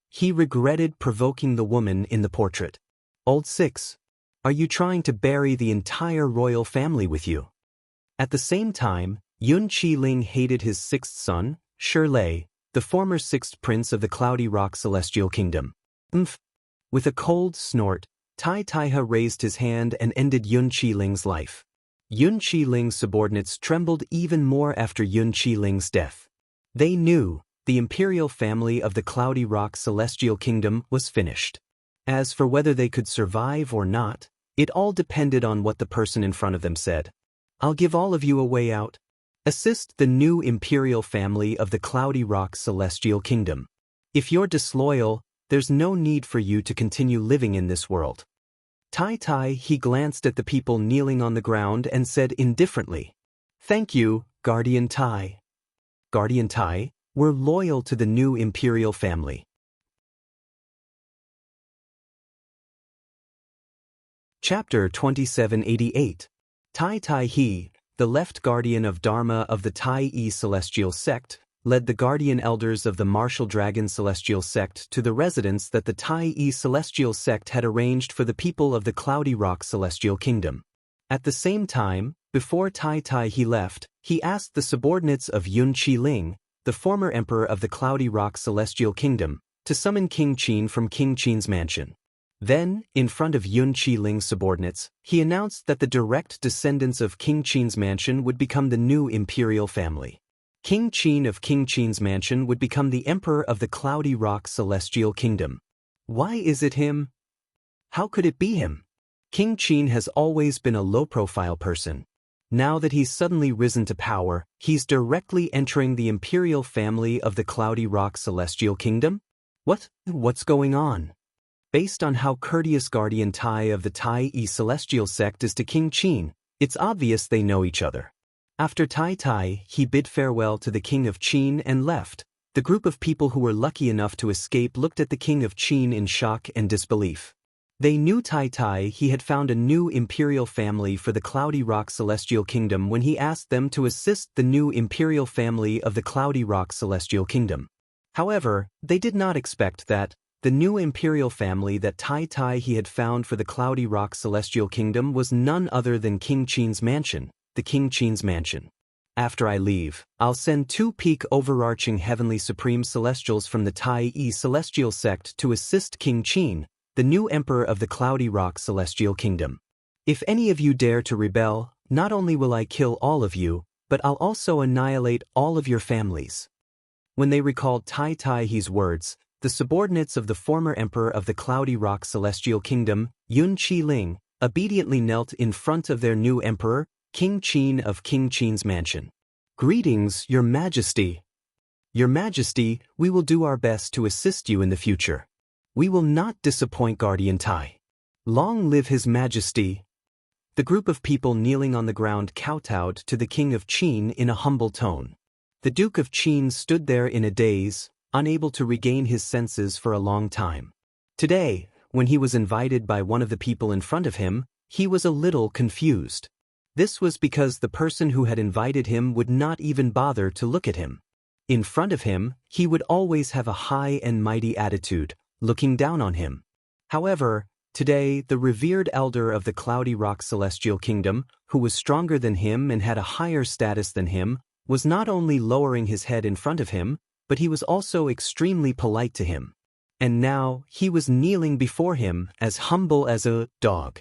He regretted provoking the woman in the portrait. "Old Six, are you trying to bury the entire royal family with you?" At the same time, Yun Qiling hated his sixth son, Shirlei, the former sixth prince of the Cloudy Rock Celestial Kingdom. With a cold snort, He raised his hand and ended Yun Qiling's life. Yun Qiling's subordinates trembled even more after Yun Qiling's death. They knew the imperial family of the Cloudy Rock Celestial Kingdom was finished. As for whether they could survive or not, it all depended on what the person in front of them said. "I'll give all of you a way out. Assist the new imperial family of the Cloudy Rock Celestial Kingdom. If you're disloyal, there's no need for you to continue living in this world." He glanced at the people kneeling on the ground and said indifferently, "Thank you, Guardian Tai. Guardian Tai, we're loyal to the new imperial family." Chapter 2788. He, the left guardian of Dharma of the Tai Celestial Sect, led the guardian elders of the martial dragon celestial sect to the residence that the Tai celestial sect had arranged for the people of the Cloudy Rock celestial kingdom. At the same time, before Tai he left, he asked the subordinates of Yun Chi Ling, the former emperor of the Cloudy Rock celestial kingdom, to summon King Qin from King Qin's mansion. Then, in front of Yun Chi Ling's subordinates, he announced that the direct descendants of King Qin's mansion would become the new imperial family. King Qin of King Qin's mansion would become the emperor of the Cloudy Rock celestial kingdom. Why is it him? How could it be him? King Qin has always been a low-profile person. Now that he's suddenly risen to power, he's directly entering the imperial family of the Cloudy Rock celestial kingdom? What's going on? Based on how courteous guardian Tai of the Tai celestial sect is to King Qin, it's obvious they know each other. After Tai he bid farewell to the king of Qin and left. The group of people who were lucky enough to escape looked at the king of Qin in shock and disbelief. They knew Tai he had found a new imperial family for the Cloudy Rock celestial kingdom when he asked them to assist the new imperial family of the Cloudy Rock celestial kingdom. However, they did not expect that the new imperial family that Tai he had found for the Cloudy Rock celestial kingdom was none other than King Qin's mansion, the King Qin's mansion. After I leave, I'll send 2 peak overarching heavenly supreme celestials from the Tai celestial sect to assist King Qin, the new emperor of the Cloudy Rock celestial kingdom. If any of you dare to rebel, not only will I kill all of you, but I'll also annihilate all of your families. When they recalled Tai he's words, the subordinates of the former emperor of the Cloudy Rock celestial kingdom, Yun Chi Ling, obediently knelt in front of their new emperor, King Qin of King Qin's mansion. Greetings, Your Majesty. Your Majesty, we will do our best to assist you in the future. We will not disappoint Guardian Tai. Long live His Majesty. The group of people kneeling on the ground kowtowed to the King of Qin in a humble tone. The Duke of Qin stood there in a daze, unable to regain his senses for a long time. Today, when he was invited by one of the people in front of him, he was a little confused. This was because the person who had invited him would not even bother to look at him. In front of him, he would always have a high and mighty attitude, looking down on him. However, today the revered elder of the Cloudy Rock celestial kingdom, who was stronger than him and had a higher status than him, was not only lowering his head in front of him, but he was also extremely polite to him. And now, he was kneeling before him, as humble as a dog.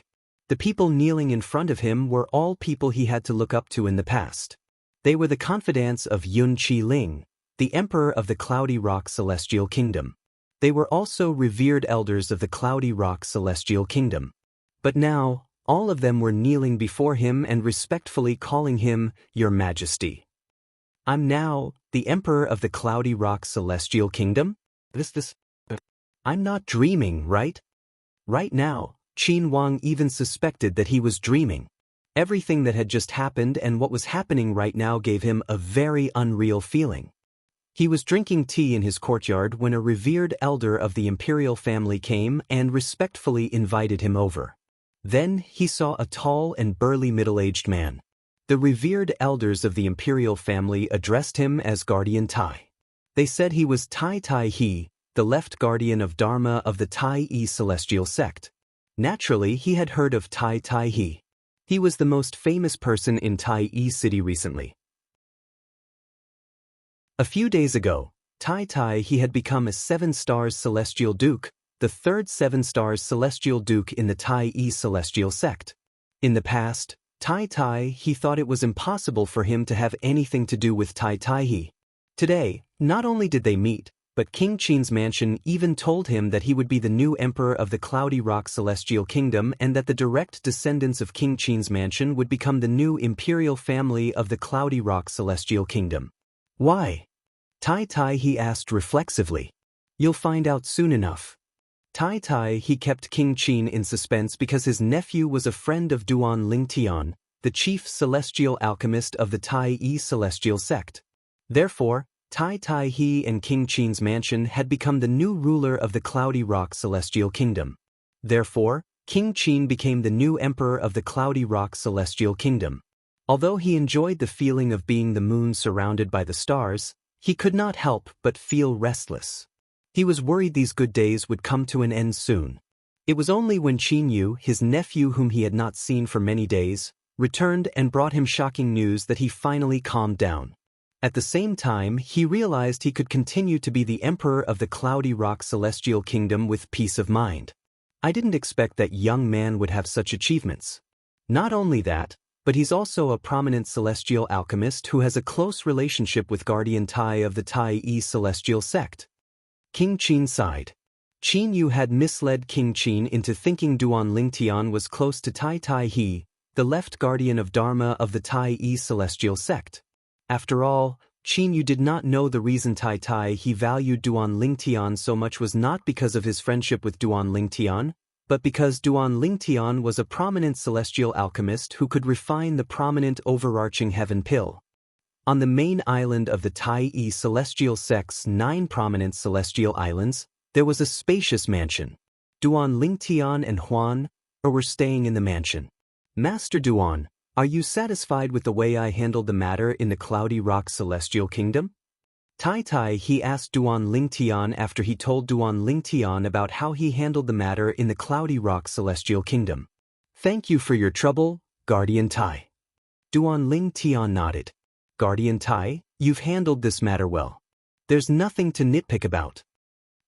The people kneeling in front of him were all people he had to look up to in the past. They were the confidants of Yun Chi Ling, the emperor of the Cloudy Rock celestial kingdom. They were also revered elders of the Cloudy Rock celestial kingdom. But now, all of them were kneeling before him and respectfully calling him, Your Majesty. I'm now the emperor of the Cloudy Rock celestial kingdom? I'm not dreaming, right? Right now, Qin Wang even suspected that he was dreaming. Everything that had just happened and what was happening right now gave him a very unreal feeling. He was drinking tea in his courtyard when a revered elder of the imperial family came and respectfully invited him over. Then he saw a tall and burly middle-aged man. The revered elders of the imperial family addressed him as Guardian Tai. They said he was Tai he, the left guardian of Dharma of the Tai celestial sect. Naturally, he had heard of Tai he. He was the most famous person in Tai City recently. A few days ago, Tai he had become a 7-star celestial duke, the third 7-star celestial duke in the Tai celestial sect. In the past, Tai he thought it was impossible for him to have anything to do with Tai he. Today, not only did they meet, but King Qin's mansion even told him that he would be the new emperor of the Cloudy Rock celestial kingdom and that the direct descendants of King Qin's mansion would become the new imperial family of the Cloudy Rock celestial kingdom. Why? Tai he asked reflexively. You'll find out soon enough. Tai he kept King Qin in suspense because his nephew was a friend of Duan Lingtian, the chief celestial alchemist of the Tai celestial sect. Therefore, Tai he and King Qin's mansion had become the new ruler of the Cloudy Rock celestial kingdom. Therefore, King Qin became the new emperor of the Cloudy Rock celestial kingdom. Although he enjoyed the feeling of being the moon surrounded by the stars, He could not help but feel restless. He was worried these good days would come to an end soon. It was only when Qin Yu, his nephew whom he had not seen for many days, returned and brought him shocking news that he finally calmed down. At the same time, he realized he could continue to be the emperor of the Cloudy Rock Celestial Kingdom with peace of mind. I didn't expect that young man would have such achievements. Not only that, but he's also a prominent celestial alchemist who has a close relationship with Guardian Tai of the Tai Yi Celestial Sect. King Qin sighed. Qin Yu had misled King Qin into thinking Duan Lingtian was close to Tai Tai He, the left guardian of Dharma of the Tai Yi Celestial Sect. After all, Qin Yu did not know the reason Tai Tai He valued Duan Lingtian so much was not because of his friendship with Duan Lingtian, but because Duan Lingtian was a prominent celestial alchemist who could refine the prominent overarching heaven pill. On the main island of the Tai Yi Celestial Sect's 9 prominent celestial islands, there was a spacious mansion. Duan Lingtian and Huan were staying in the mansion. Master Duan, are you satisfied with the way I handled the matter in the Cloudy Rock Celestial Kingdom? Tai Tai he asked Duan Lingtian after he told Duan Lingtian about how he handled the matter in the Cloudy Rock Celestial Kingdom. Thank you for your trouble, Guardian Tai. Duan Lingtian nodded. Guardian Tai, you've handled this matter well. There's nothing to nitpick about.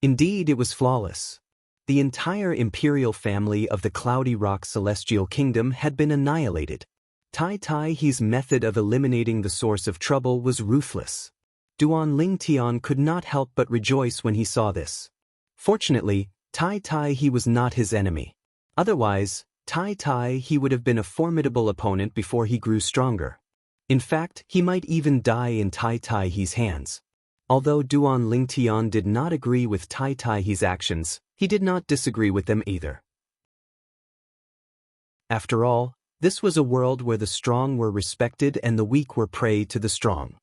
Indeed, it was flawless. The entire imperial family of the Cloudy Rock Celestial Kingdom had been annihilated. Tai Tai He's method of eliminating the source of trouble was ruthless. Duan Lingtian could not help but rejoice when he saw this. Fortunately, Tai Tai He was not his enemy. Otherwise, Tai Tai He would have been a formidable opponent before he grew stronger. In fact, he might even die in Tai Tai He's hands. Although Duan Lingtian did not agree with Tai Tai He's actions, he did not disagree with them either. After all, this was a world where the strong were respected and the weak were prey to the strong.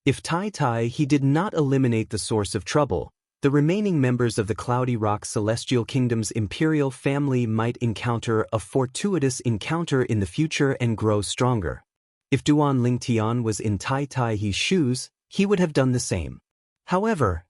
If Tai Tai He did not eliminate the source of trouble, the remaining members of the Cloudy Rock Celestial Kingdom's imperial family might encounter a fortuitous encounter in the future and grow stronger. If Duan Lingtian was in Tai Tai He's shoes, he would have done the same. However,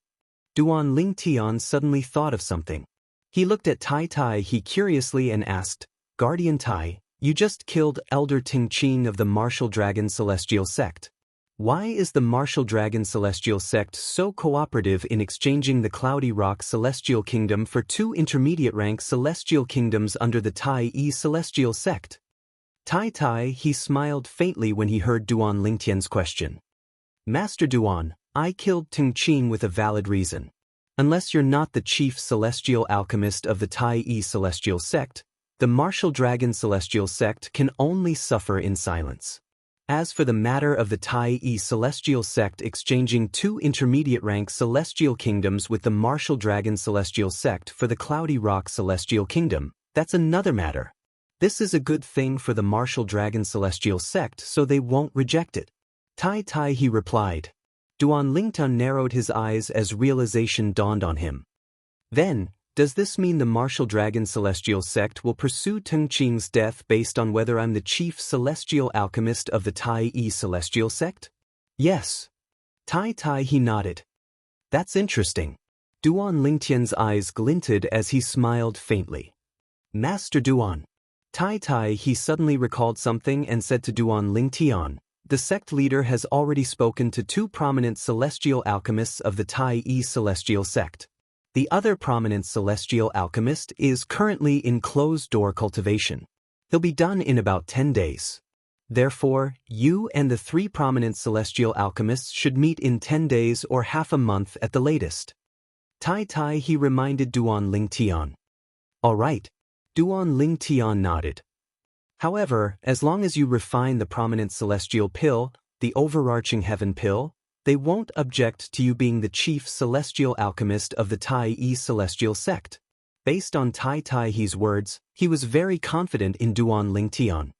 Duan Lingtian suddenly thought of something. He looked at Tai Tai He curiously and asked, Guardian Tai, you just killed Elder Ting Qing of the Martial Dragon Celestial Sect. Why is the Martial Dragon Celestial Sect so cooperative in exchanging the Cloudy Rock Celestial Kingdom for 2 intermediate-rank celestial kingdoms under the Tai Yi Celestial Sect? Tai Tai He smiled faintly when he heard Duan Lingtian's question. Master Duan, I killed Ting Qing with a valid reason. Unless you're not the chief celestial alchemist of the Tai Yi Celestial Sect, the Martial Dragon Celestial Sect can only suffer in silence. As for the matter of the Tai Yi Celestial Sect exchanging 2 intermediate-rank celestial kingdoms with the Martial Dragon Celestial Sect for the Cloudy Rock Celestial Kingdom, that's another matter. This is a good thing for the Martial Dragon Celestial Sect so they won't reject it. Tai Tai he replied. Duan Lingtian narrowed his eyes as realization dawned on him. Then, does this mean the Martial Dragon Celestial Sect will pursue Ting Qing's death based on whether I'm the chief celestial alchemist of the Tai Yi Celestial Sect? Yes. Tai Tai he nodded. That's interesting. Duan Lingtian's eyes glinted as he smiled faintly. Master Duan. Tai Tai he suddenly recalled something and said to Duan Lingtian, the sect leader has already spoken to 2 prominent celestial alchemists of the Tai Yi Celestial Sect. The other prominent celestial alchemist is currently in closed-door cultivation. He'll be done in about 10 days. Therefore, you and the 3 prominent celestial alchemists should meet in 10 days or half a month at the latest. Tai Tai he reminded Duan Lingtian. All right. Duan Lingtian nodded. However, as long as you refine the prominent celestial pill, the overarching heaven pill, they won't object to you being the chief celestial alchemist of the Tai Yi Celestial Sect. Based on Tai Tai He's words, he was very confident in Duan Lingtian.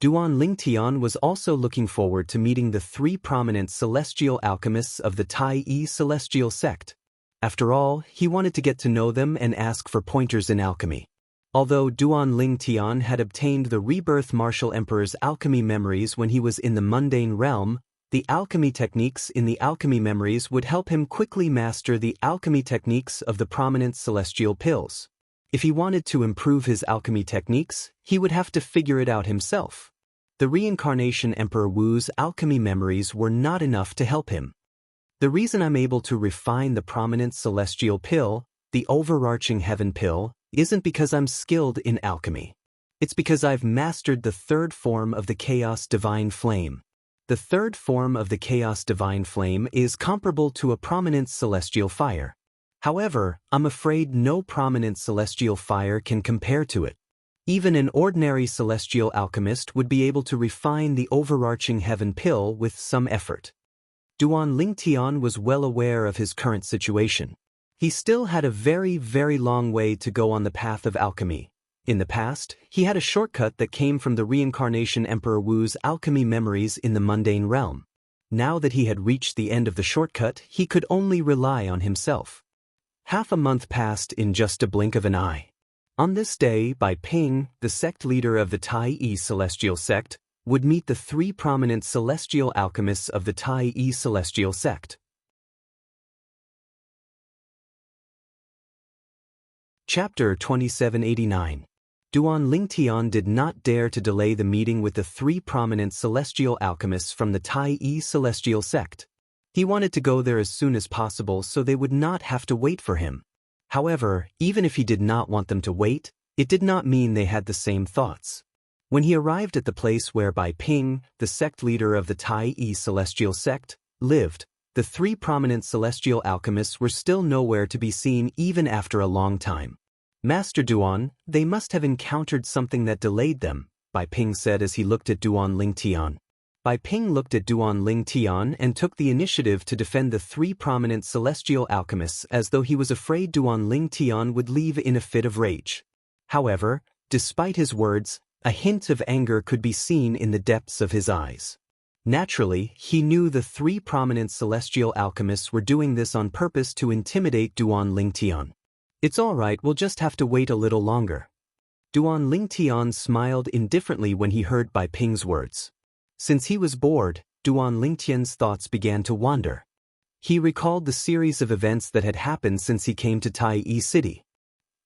Duan Lingtian was also looking forward to meeting the 3 prominent celestial alchemists of the Tai Yi Celestial Sect. After all, he wanted to get to know them and ask for pointers in alchemy. Although Duan Lingtian had obtained the Rebirth Martial Emperor's alchemy memories when he was in the mundane realm, The alchemy techniques in the alchemy memories would help him quickly master the alchemy techniques of the prominent celestial pills. If he wanted to improve his alchemy techniques, he would have to figure it out himself. The reincarnation Emperor Wu's alchemy memories were not enough to help him. The reason I'm able to refine the prominent celestial pill, the overarching heaven pill, isn't because I'm skilled in alchemy. It's because I've mastered the third form of the chaos divine flame. The third form of the chaos divine flame is comparable to a prominent celestial fire. However, I'm afraid no prominent celestial fire can compare to it. Even an ordinary celestial alchemist would be able to refine the overarching heaven pill with some effort. Duan Lingtian was well aware of his current situation. He still had a very, very long way to go on the path of alchemy. In the past, he had a shortcut that came from the reincarnation Emperor Wu's alchemy memories in the mundane realm. Now that he had reached the end of the shortcut, he could only rely on himself. Half a month passed in just a blink of an eye. On this day, Bai Ping, the sect leader of the Tai Yi Celestial Sect, would meet the three prominent celestial alchemists of the Tai Yi Celestial Sect. Chapter 2789. Duan Lingtian did not dare to delay the meeting with the three prominent celestial alchemists from the Tai Yi Celestial Sect. He wanted to go there as soon as possible so they would not have to wait for him. However, even if he did not want them to wait, it did not mean they had the same thoughts. When he arrived at the place where Bai Ping, the sect leader of the Tai Yi Celestial Sect, lived, the three prominent celestial alchemists were still nowhere to be seen even after a long time. Master Duan, they must have encountered something that delayed them, Bai Ping said as he looked at Duan Lingtian. Bai Ping looked at Duan Lingtian and took the initiative to defend the three prominent celestial alchemists as though he was afraid Duan Lingtian would leave in a fit of rage. However, despite his words, a hint of anger could be seen in the depths of his eyes. Naturally, he knew the three prominent celestial alchemists were doing this on purpose to intimidate Duan Lingtian. It's all right, we'll just have to wait a little longer. Duan Lingtian smiled indifferently when he heard Bai Ping's words. Since he was bored, Duan Lingtian's thoughts began to wander. He recalled the series of events that had happened since he came to Tai Yi City.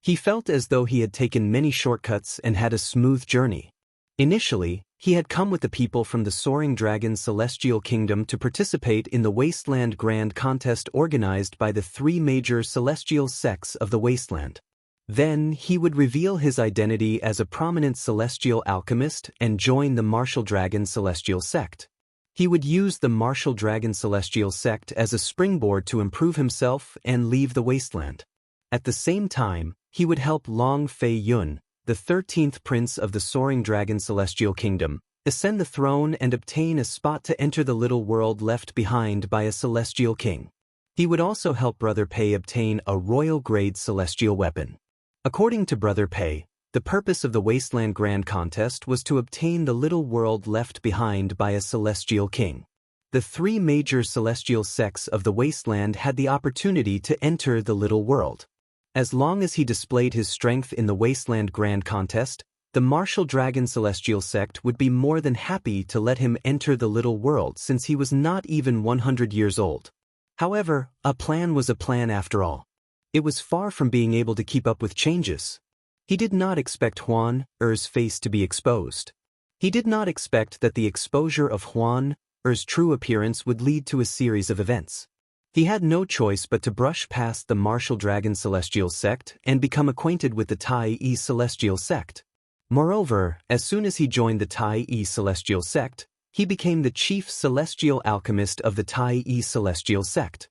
He felt as though he had taken many shortcuts and had a smooth journey. Initially, he had come with the people from the Soaring Dragon Celestial Kingdom to participate in the Wasteland Grand Contest organized by the three major celestial sects of the Wasteland. Then, he would reveal his identity as a prominent celestial alchemist and join the Martial Dragon Celestial Sect. He would use the Martial Dragon Celestial Sect as a springboard to improve himself and leave the Wasteland. At the same time, he would help Long Fei Yun, the 13th prince of the Soaring Dragon Celestial Kingdom, ascend the throne and obtain a spot to enter the little world left behind by a celestial king. He would also help Brother Pei obtain a royal-grade celestial weapon. According to Brother Pei, the purpose of the Wasteland Grand Contest was to obtain the little world left behind by a celestial king. The three major celestial sects of the Wasteland had the opportunity to enter the little world. As long as he displayed his strength in the Wasteland Grand Contest, the Martial Dragon Celestial Sect would be more than happy to let him enter the little world since he was not even 100 years old. However, a plan was a plan after all. It was far from being able to keep up with changes. He did not expect Huan Er's face to be exposed. He did not expect that the exposure of Huan Er's true appearance would lead to a series of events. He had no choice but to brush past the Martial Dragon Celestial Sect and become acquainted with the Tai Yi Celestial Sect. Moreover, as soon as he joined the Tai Yi Celestial Sect, he became the chief celestial alchemist of the Tai Yi Celestial Sect.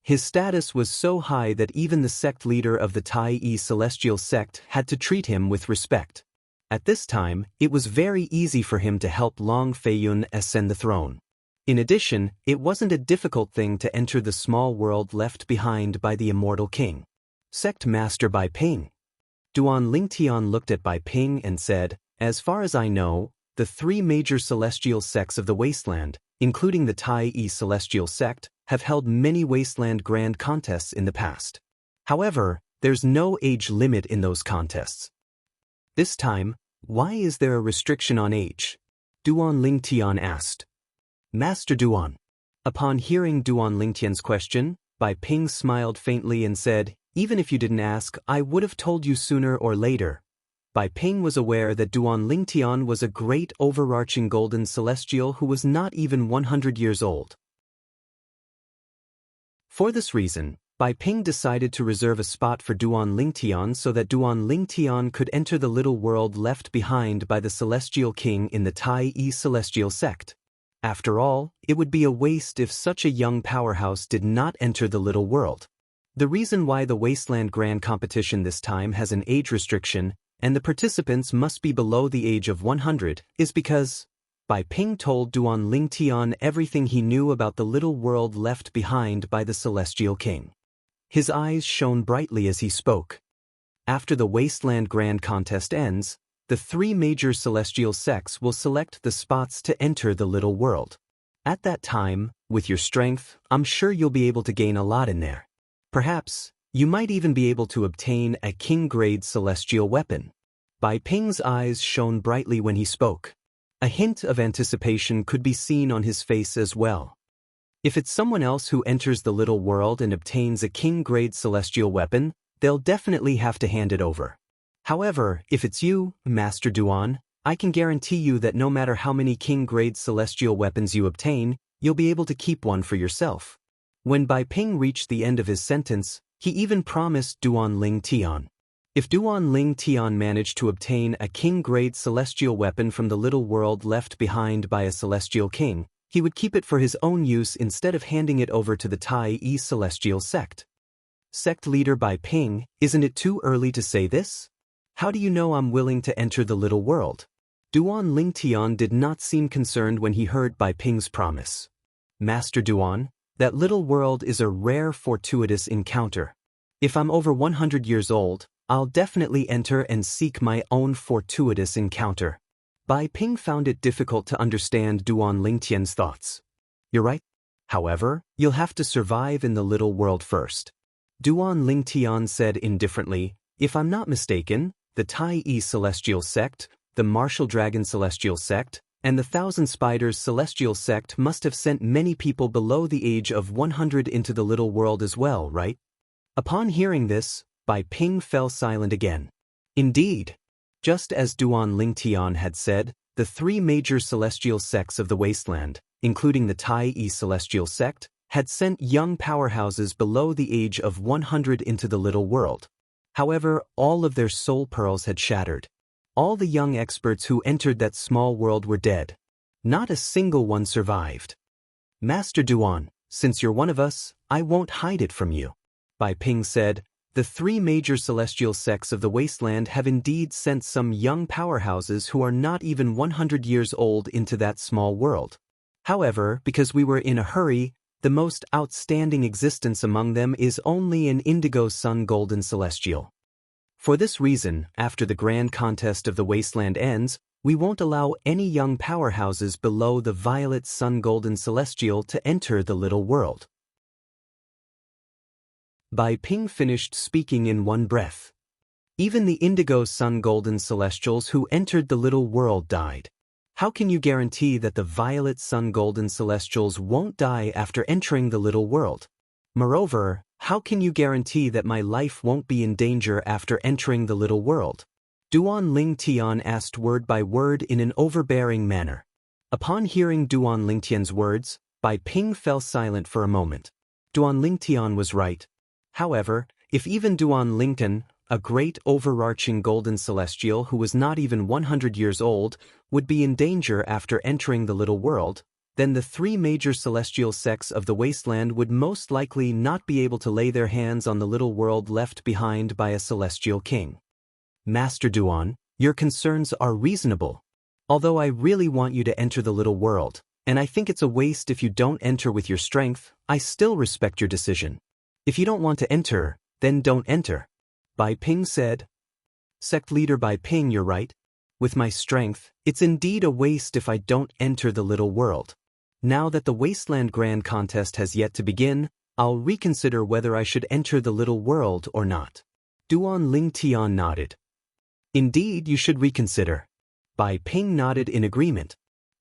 His status was so high that even the sect leader of the Tai Yi Celestial Sect had to treat him with respect. At this time, it was very easy for him to help Long Fei Yun ascend the throne. In addition, it wasn't a difficult thing to enter the small world left behind by the immortal king. Sect Master Bai Ping. Duan Lingtian looked at Bai Ping and said, "As far as I know, the three major celestial sects of the Wasteland, including the Tai Yi Celestial Sect, have held many Wasteland Grand Contests in the past. However, there's no age limit in those contests. This time, why is there a restriction on age?" Duan Lingtian asked. Master Duan. Upon hearing Duan Lingtian's question, Bai Ping smiled faintly and said, "Even if you didn't ask, I would have told you sooner or later." Bai Ping was aware that Duan Lingtian was a great overarching golden celestial who was not even 100 years old. For this reason, Bai Ping decided to reserve a spot for Duan Lingtian so that Duan Lingtian could enter the little world left behind by the Celestial King in the Tai Yi Celestial sect. After all, it would be a waste if such a young powerhouse did not enter the little world. The reason why the Wasteland Grand Competition this time has an age restriction, and the participants must be below the age of 100, is because Bai Ping told Duan Lingtian everything he knew about the little world left behind by the Celestial King. His eyes shone brightly as he spoke. After the Wasteland Grand Contest ends, the 3 major celestial sects will select the spots to enter the little world. At that time, with your strength, I'm sure you'll be able to gain a lot in there. Perhaps, you might even be able to obtain a king-grade celestial weapon. Bai Ping's eyes shone brightly when he spoke. A hint of anticipation could be seen on his face as well. If it's someone else who enters the little world and obtains a king-grade celestial weapon, they'll definitely have to hand it over. However, if it's you, Master Duan, I can guarantee you that no matter how many king-grade celestial weapons you obtain, you'll be able to keep one for yourself. When Bai Ping reached the end of his sentence, he even promised Duan Lingtian. If Duan Lingtian managed to obtain a king-grade celestial weapon from the little world left behind by a celestial king, he would keep it for his own use instead of handing it over to the Tai Yi Celestial sect. Sect leader Bai Ping, isn't it too early to say this? How do you know I'm willing to enter the little world? Duan Lingtian did not seem concerned when he heard Bai Ping's promise. Master Duan, that little world is a rare fortuitous encounter. If I'm over 100 years old, I'll definitely enter and seek my own fortuitous encounter. Bai Ping found it difficult to understand Duan Lingtian's thoughts. You're right. However, you'll have to survive in the little world first. Duan Lingtian said indifferently, if I'm not mistaken, the Tai Yi Celestial sect, the Martial Dragon Celestial sect, and the Thousand Spiders Celestial sect must have sent many people below the age of 100 into the little world as well, right? Upon hearing this, Bai Ping fell silent again. Indeed, just as Duan Lingtian had said, the 3 major celestial sects of the wasteland, including the Tai Yi Celestial sect, had sent young powerhouses below the age of 100 into the little world. However, all of their soul pearls had shattered. All the young experts who entered that small world were dead. Not a single one survived. Master Duan, since you're one of us, I won't hide it from you. Bai Ping said, the 3 major celestial sects of the wasteland have indeed sent some young powerhouses who are not even 100 years old into that small world. However, because we were in a hurry, the most outstanding existence among them is only an indigo sun golden celestial. For this reason, after the grand contest of the wasteland ends, we won't allow any young powerhouses below the violet sun golden celestial to enter the little world. Bai Ping finished speaking in one breath. Even the indigo sun golden celestials who entered the little world died. How can you guarantee that the violet sun golden celestials won't die after entering the little world? Moreover, how can you guarantee that my life won't be in danger after entering the little world? Duan Lingtian asked word by word in an overbearing manner. Upon hearing Duan Lingtian's words, Bai Ping fell silent for a moment. Duan Lingtian was right. However, if even Duan Lingtian, a great overarching golden celestial who was not even 100 years old, would be in danger after entering the little world, then the 3 major celestial sects of the wasteland would most likely not be able to lay their hands on the little world left behind by a celestial king. Master Duan, your concerns are reasonable. Although I really want you to enter the little world, and I think it's a waste if you don't enter with your strength, I still respect your decision. If you don't want to enter, then don't enter. Bai Ping said. Sect leader Bai Ping, you're right. With my strength, it's indeed a waste if I don't enter the little world. Now that the Wasteland Grand Contest has yet to begin, I'll reconsider whether I should enter the little world or not. Duan Lingtian nodded. Indeed, you should reconsider. Bai Ping nodded in agreement.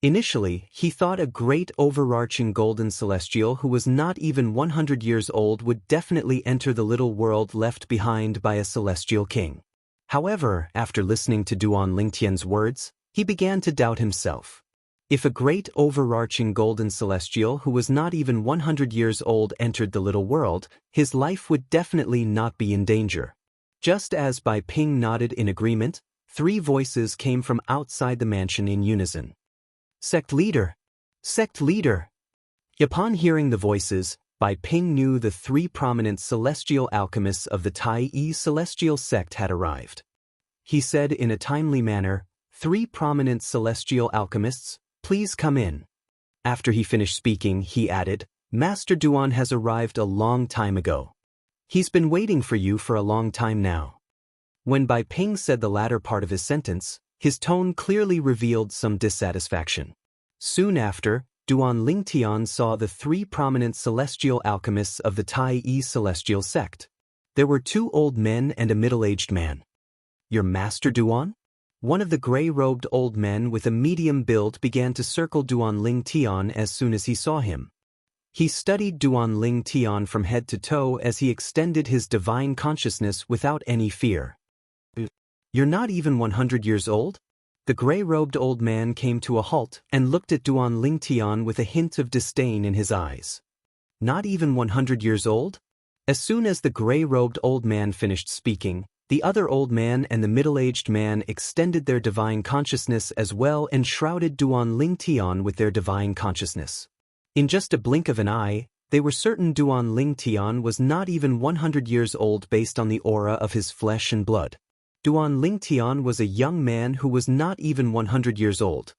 Initially, he thought a great overarching golden celestial who was not even 100 years old would definitely enter the little world left behind by a celestial king. However, after listening to Duan Lingtian's words, he began to doubt himself. If a great overarching golden celestial who was not even 100 years old entered the little world, his life would definitely not be in danger. Just as Bai Ping nodded in agreement, 3 voices came from outside the mansion in unison. Sect leader! Sect leader! Upon hearing the voices, Bai Ping knew the 3 prominent celestial alchemists of the Tai Yi celestial sect had arrived. He said in a timely manner, 3 prominent celestial alchemists, please come in. After he finished speaking, he added, Master Duan has arrived a long time ago. He's been waiting for you for a long time now. When Bai Ping said the latter part of his sentence, his tone clearly revealed some dissatisfaction. Soon after, Duan Lingtian saw the 3 prominent celestial alchemists of the Tai Yi celestial sect. There were 2 old men and a middle-aged man. Your Master Duan? One of the gray-robed old men with a medium build began to circle Duan Lingtian as soon as he saw him. He studied Duan Lingtian from head to toe as he extended his divine consciousness without any fear. You're not even 100 years old? The gray-robed old man came to a halt and looked at Duan Lingtian with a hint of disdain in his eyes. Not even 100 years old? As soon as the gray-robed old man finished speaking, the other old man and the middle-aged man extended their divine consciousness as well and shrouded Duan Lingtian with their divine consciousness. In just a blink of an eye, they were certain Duan Lingtian was not even 100 years old based on the aura of his flesh and blood. Duan Lingtian was a young man who was not even 100 years old.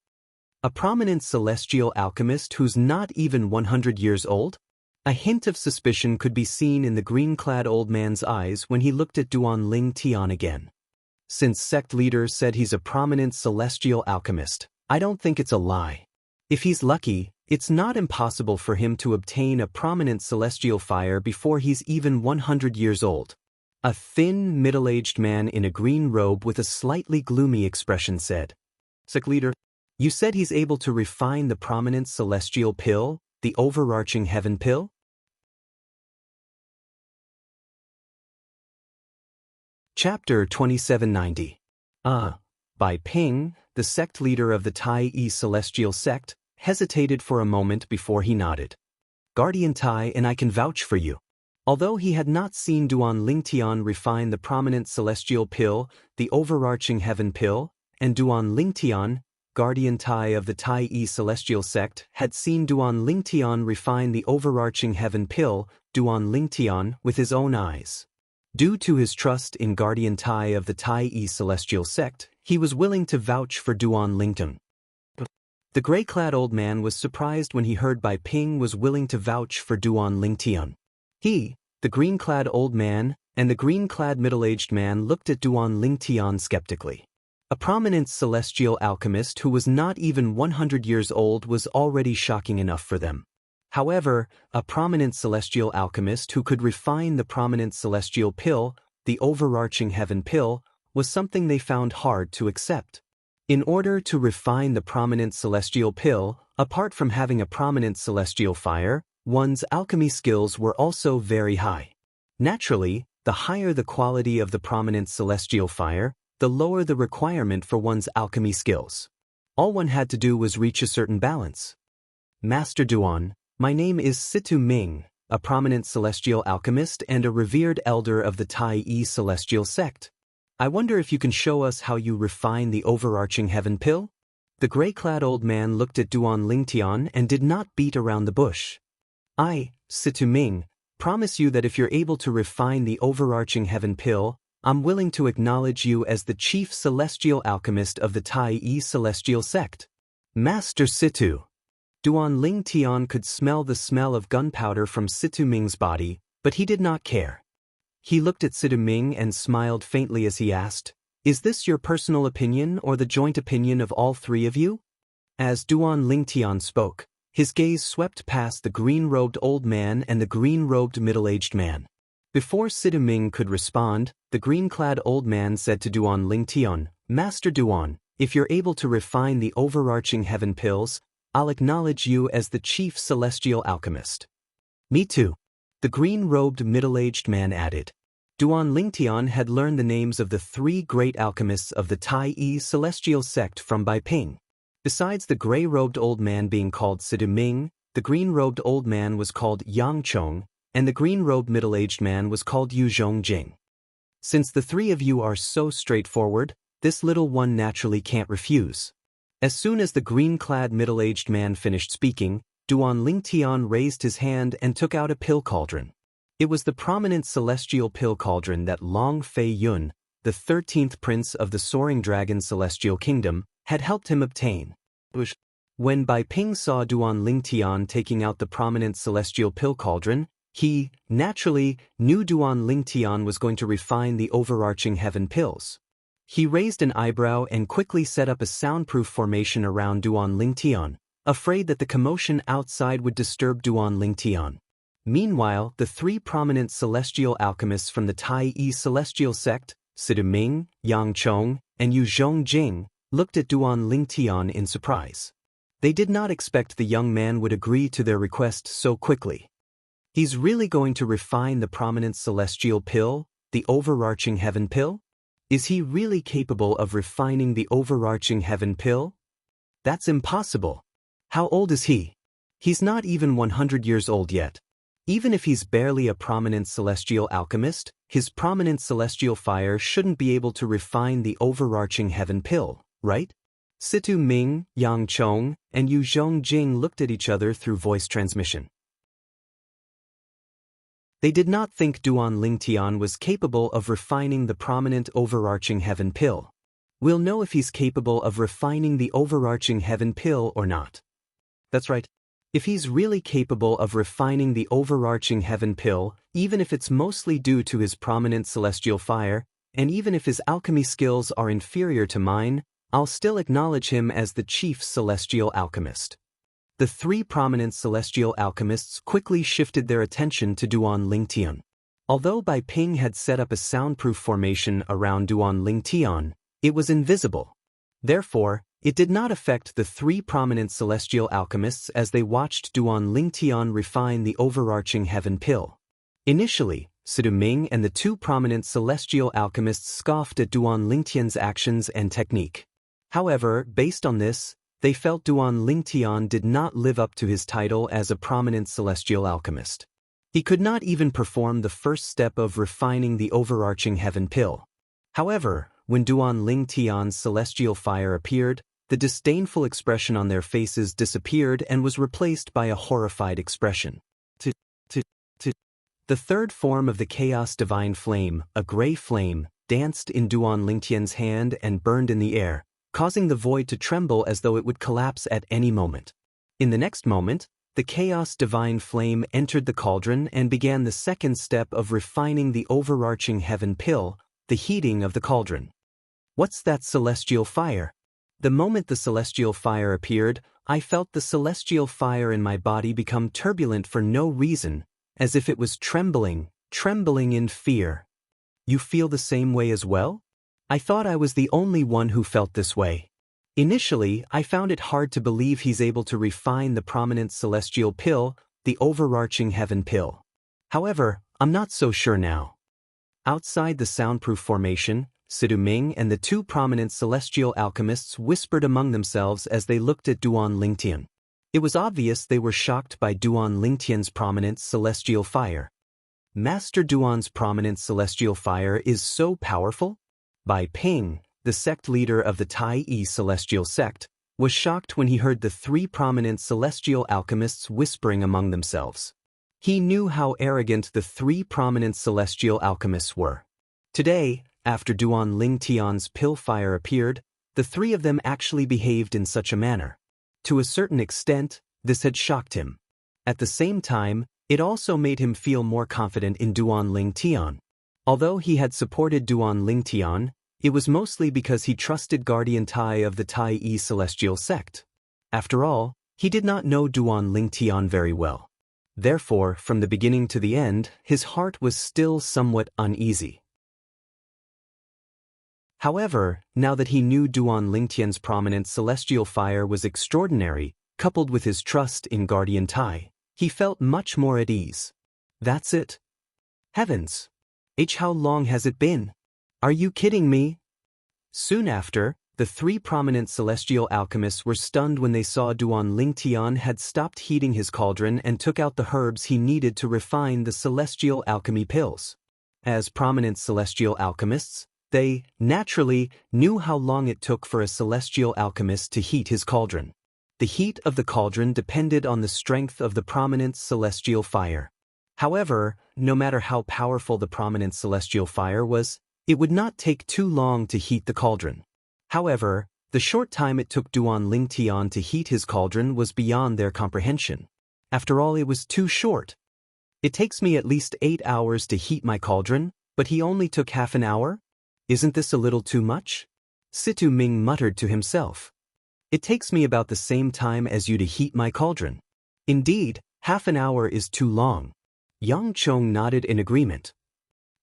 A prominent celestial alchemist who's not even 100 years old? A hint of suspicion could be seen in the green-clad old man's eyes when he looked at Duan Lingtian again. Since sect leader said he's a prominent celestial alchemist, I don't think it's a lie. If he's lucky, it's not impossible for him to obtain a prominent celestial fire before he's even 100 years old. A thin, middle-aged man in a green robe with a slightly gloomy expression said, Sect leader, you said he's able to refine the prominent celestial pill, the overarching heaven pill? Chapter 2790. Bai Ping, the sect leader of the Tai Yi celestial sect, hesitated for a moment before he nodded. Guardian Tai and I can vouch for you. Although he had not seen Duan Lingtian refine the prominent celestial pill, the overarching heaven pill, and Duan Lingtian, Guardian Tai of the Tai Yi celestial sect, had seen Duan Lingtian refine the overarching heaven pill, Duan Lingtian, with his own eyes. Due to his trust in Guardian Tai of the Tai Yi celestial sect, he was willing to vouch for Duan Lingtian. The gray-clad old man was surprised when he heard Bai Ping was willing to vouch for Duan Lingtian. He, the green-clad old man, and the green-clad middle-aged man looked at Duan Lingtian skeptically. A prominent celestial alchemist who was not even 100 years old was already shocking enough for them. However, a prominent celestial alchemist who could refine the prominent celestial pill, the overarching heaven pill, was something they found hard to accept. In order to refine the prominent celestial pill, apart from having a prominent celestial fire, one's alchemy skills were also very high. Naturally, the higher the quality of the prominent celestial fire, the lower the requirement for one's alchemy skills. All one had to do was reach a certain balance. Master Duan, my name is Situ Ming, a prominent celestial alchemist and a revered elder of the Tai Yi celestial sect. I wonder if you can show us how you refine the overarching heaven pill? The gray-clad old man looked at Duan Lingtian and did not beat around the bush. I, Situ Ming, promise you that if you're able to refine the overarching heaven pill, I'm willing to acknowledge you as the chief celestial alchemist of the Tai Yi celestial sect. Master Situ. Duan Lingtian could smell the smell of gunpowder from Situ Ming's body, but he did not care. He looked at Situ Ming and smiled faintly as he asked, Is this your personal opinion or the joint opinion of all 3 of you? As Duan Lingtian spoke, his gaze swept past the green-robed old man and the green-robed middle-aged man. Before Situ Ming could respond, the green-clad old man said to Duan Lingtian, Master Duan, If you're able to refine the overarching heaven pills, I'll acknowledge you as the chief celestial alchemist. Me too. The green-robed middle-aged man added. Duan Lingtian had learned the names of the 3 great alchemists of the Tai celestial sect from Bai Ping. Besides the gray-robed old man being called Sidu Ming, the green-robed old man was called Yang Chong, and the green-robed middle-aged man was called Yu Zhongjing. Since the 3 of you are so straightforward, this little one naturally can't refuse. As soon as the green-clad middle-aged man finished speaking, Duan Lingtian raised his hand and took out a pill cauldron. It was the prominent celestial pill cauldron that Long Fei Yun, the 13th prince of the Soaring Dragon Celestial Kingdom, had helped him obtain. When Bai Ping saw Duan Lingtian taking out the prominent celestial pill cauldron, he, naturally, knew Duan Lingtian was going to refine the overarching heaven pills. He raised an eyebrow and quickly set up a soundproof formation around Duan Lingtian, afraid that the commotion outside would disturb Duan Lingtian. Meanwhile, the 3 prominent celestial alchemists from the Tai celestial sect, Sidu Ming, Yang Chong, and Yu Zhongjing, looked at Duan Lingtian in surprise. They did not expect the young man would agree to their request so quickly. He's really going to refine the prominent celestial pill, the overarching heaven pill? Is he really capable of refining the overarching heaven pill? That's impossible. How old is he? He's not even 100 years old yet. Even if he's barely a prominent celestial alchemist, his prominent celestial fire shouldn't be able to refine the overarching heaven pill, right? Situ Ming, Yang Chong, and Yu Zhongjing looked at each other through voice transmission. They did not think Duan Lingtian was capable of refining the prominent overarching heaven pill. We'll know if he's capable of refining the overarching heaven pill or not. That's right. If he's really capable of refining the overarching heaven pill, even if it's mostly due to his prominent celestial fire, and even if his alchemy skills are inferior to mine, I'll still acknowledge him as the chief celestial alchemist. The 3 prominent celestial alchemists quickly shifted their attention to Duan Lingtian. Although Bai Ping had set up a soundproof formation around Duan Lingtian, it was invisible. Therefore, it did not affect the 3 prominent celestial alchemists as they watched Duan Lingtian refine the overarching heaven pill. Initially, Sidu Ming and the 2 prominent celestial alchemists scoffed at Duan Lingtian's actions and technique. However, based on this, they felt Duan Lingtian did not live up to his title as a prominent celestial alchemist. He could not even perform the first step of refining the overarching heaven pill. However, when Duan Lingtian's celestial fire appeared, the disdainful expression on their faces disappeared and was replaced by a horrified expression. The 3rd form of the chaos divine flame, a gray flame, danced in Duan Lingtian's hand and burned in the air, causing the void to tremble as though it would collapse at any moment. In the next moment, the chaos divine flame entered the cauldron and began the 2nd step of refining the overarching heaven pill, the heating of the cauldron. What's that celestial fire? The moment the celestial fire appeared, I felt the celestial fire in my body become turbulent for no reason, as if it was trembling in fear. You feel the same way as well? I thought I was the only one who felt this way. Initially, I found it hard to believe he's able to refine the prominent celestial pill, the overarching heaven pill. However, I'm not so sure now. Outside the soundproof formation, Sidu Ming and the 2 prominent celestial alchemists whispered among themselves as they looked at Duan Lingtian. It was obvious they were shocked by Duan Lingtian's prominent celestial fire. Master Duan's prominent celestial fire is so powerful? Bai Ping, the sect leader of the Tai celestial sect, was shocked when he heard the 3 prominent celestial alchemists whispering among themselves. He knew how arrogant the 3 prominent celestial alchemists were. Today, after Duan Lingtian's pill fire appeared, the 3 of them actually behaved in such a manner. To a certain extent, this had shocked him. At the same time, it also made him feel more confident in Duan Lingtian. Although he had supported Duan Lingtian, it was mostly because he trusted Guardian Tai of the Tai celestial sect. After all, he did not know Duan Lingtian very well. Therefore, from the beginning to the end, his heart was still somewhat uneasy. However, now that he knew Duan Lingtian's prominent celestial fire was extraordinary, coupled with his trust in Guardian Tai, he felt much more at ease. That's it. Heavens! How long has it been? Are you kidding me? Soon after, the three prominent celestial alchemists were stunned when they saw Duan Lingtian had stopped heating his cauldron and took out the herbs he needed to refine the celestial alchemy pills. As prominent celestial alchemists, they, naturally, knew how long it took for a celestial alchemist to heat his cauldron. The heat of the cauldron depended on the strength of the prominent celestial fire. However, no matter how powerful the prominent celestial fire was, it would not take too long to heat the cauldron. However, the short time it took Duan Lingtian to heat his cauldron was beyond their comprehension. After all, it was too short. It takes me at least 8 hours to heat my cauldron, but he only took half an hour? Isn't this a little too much? Situ Ming muttered to himself. It takes me about the same time as you to heat my cauldron. Indeed, half an hour is too long. Yang Chong nodded in agreement.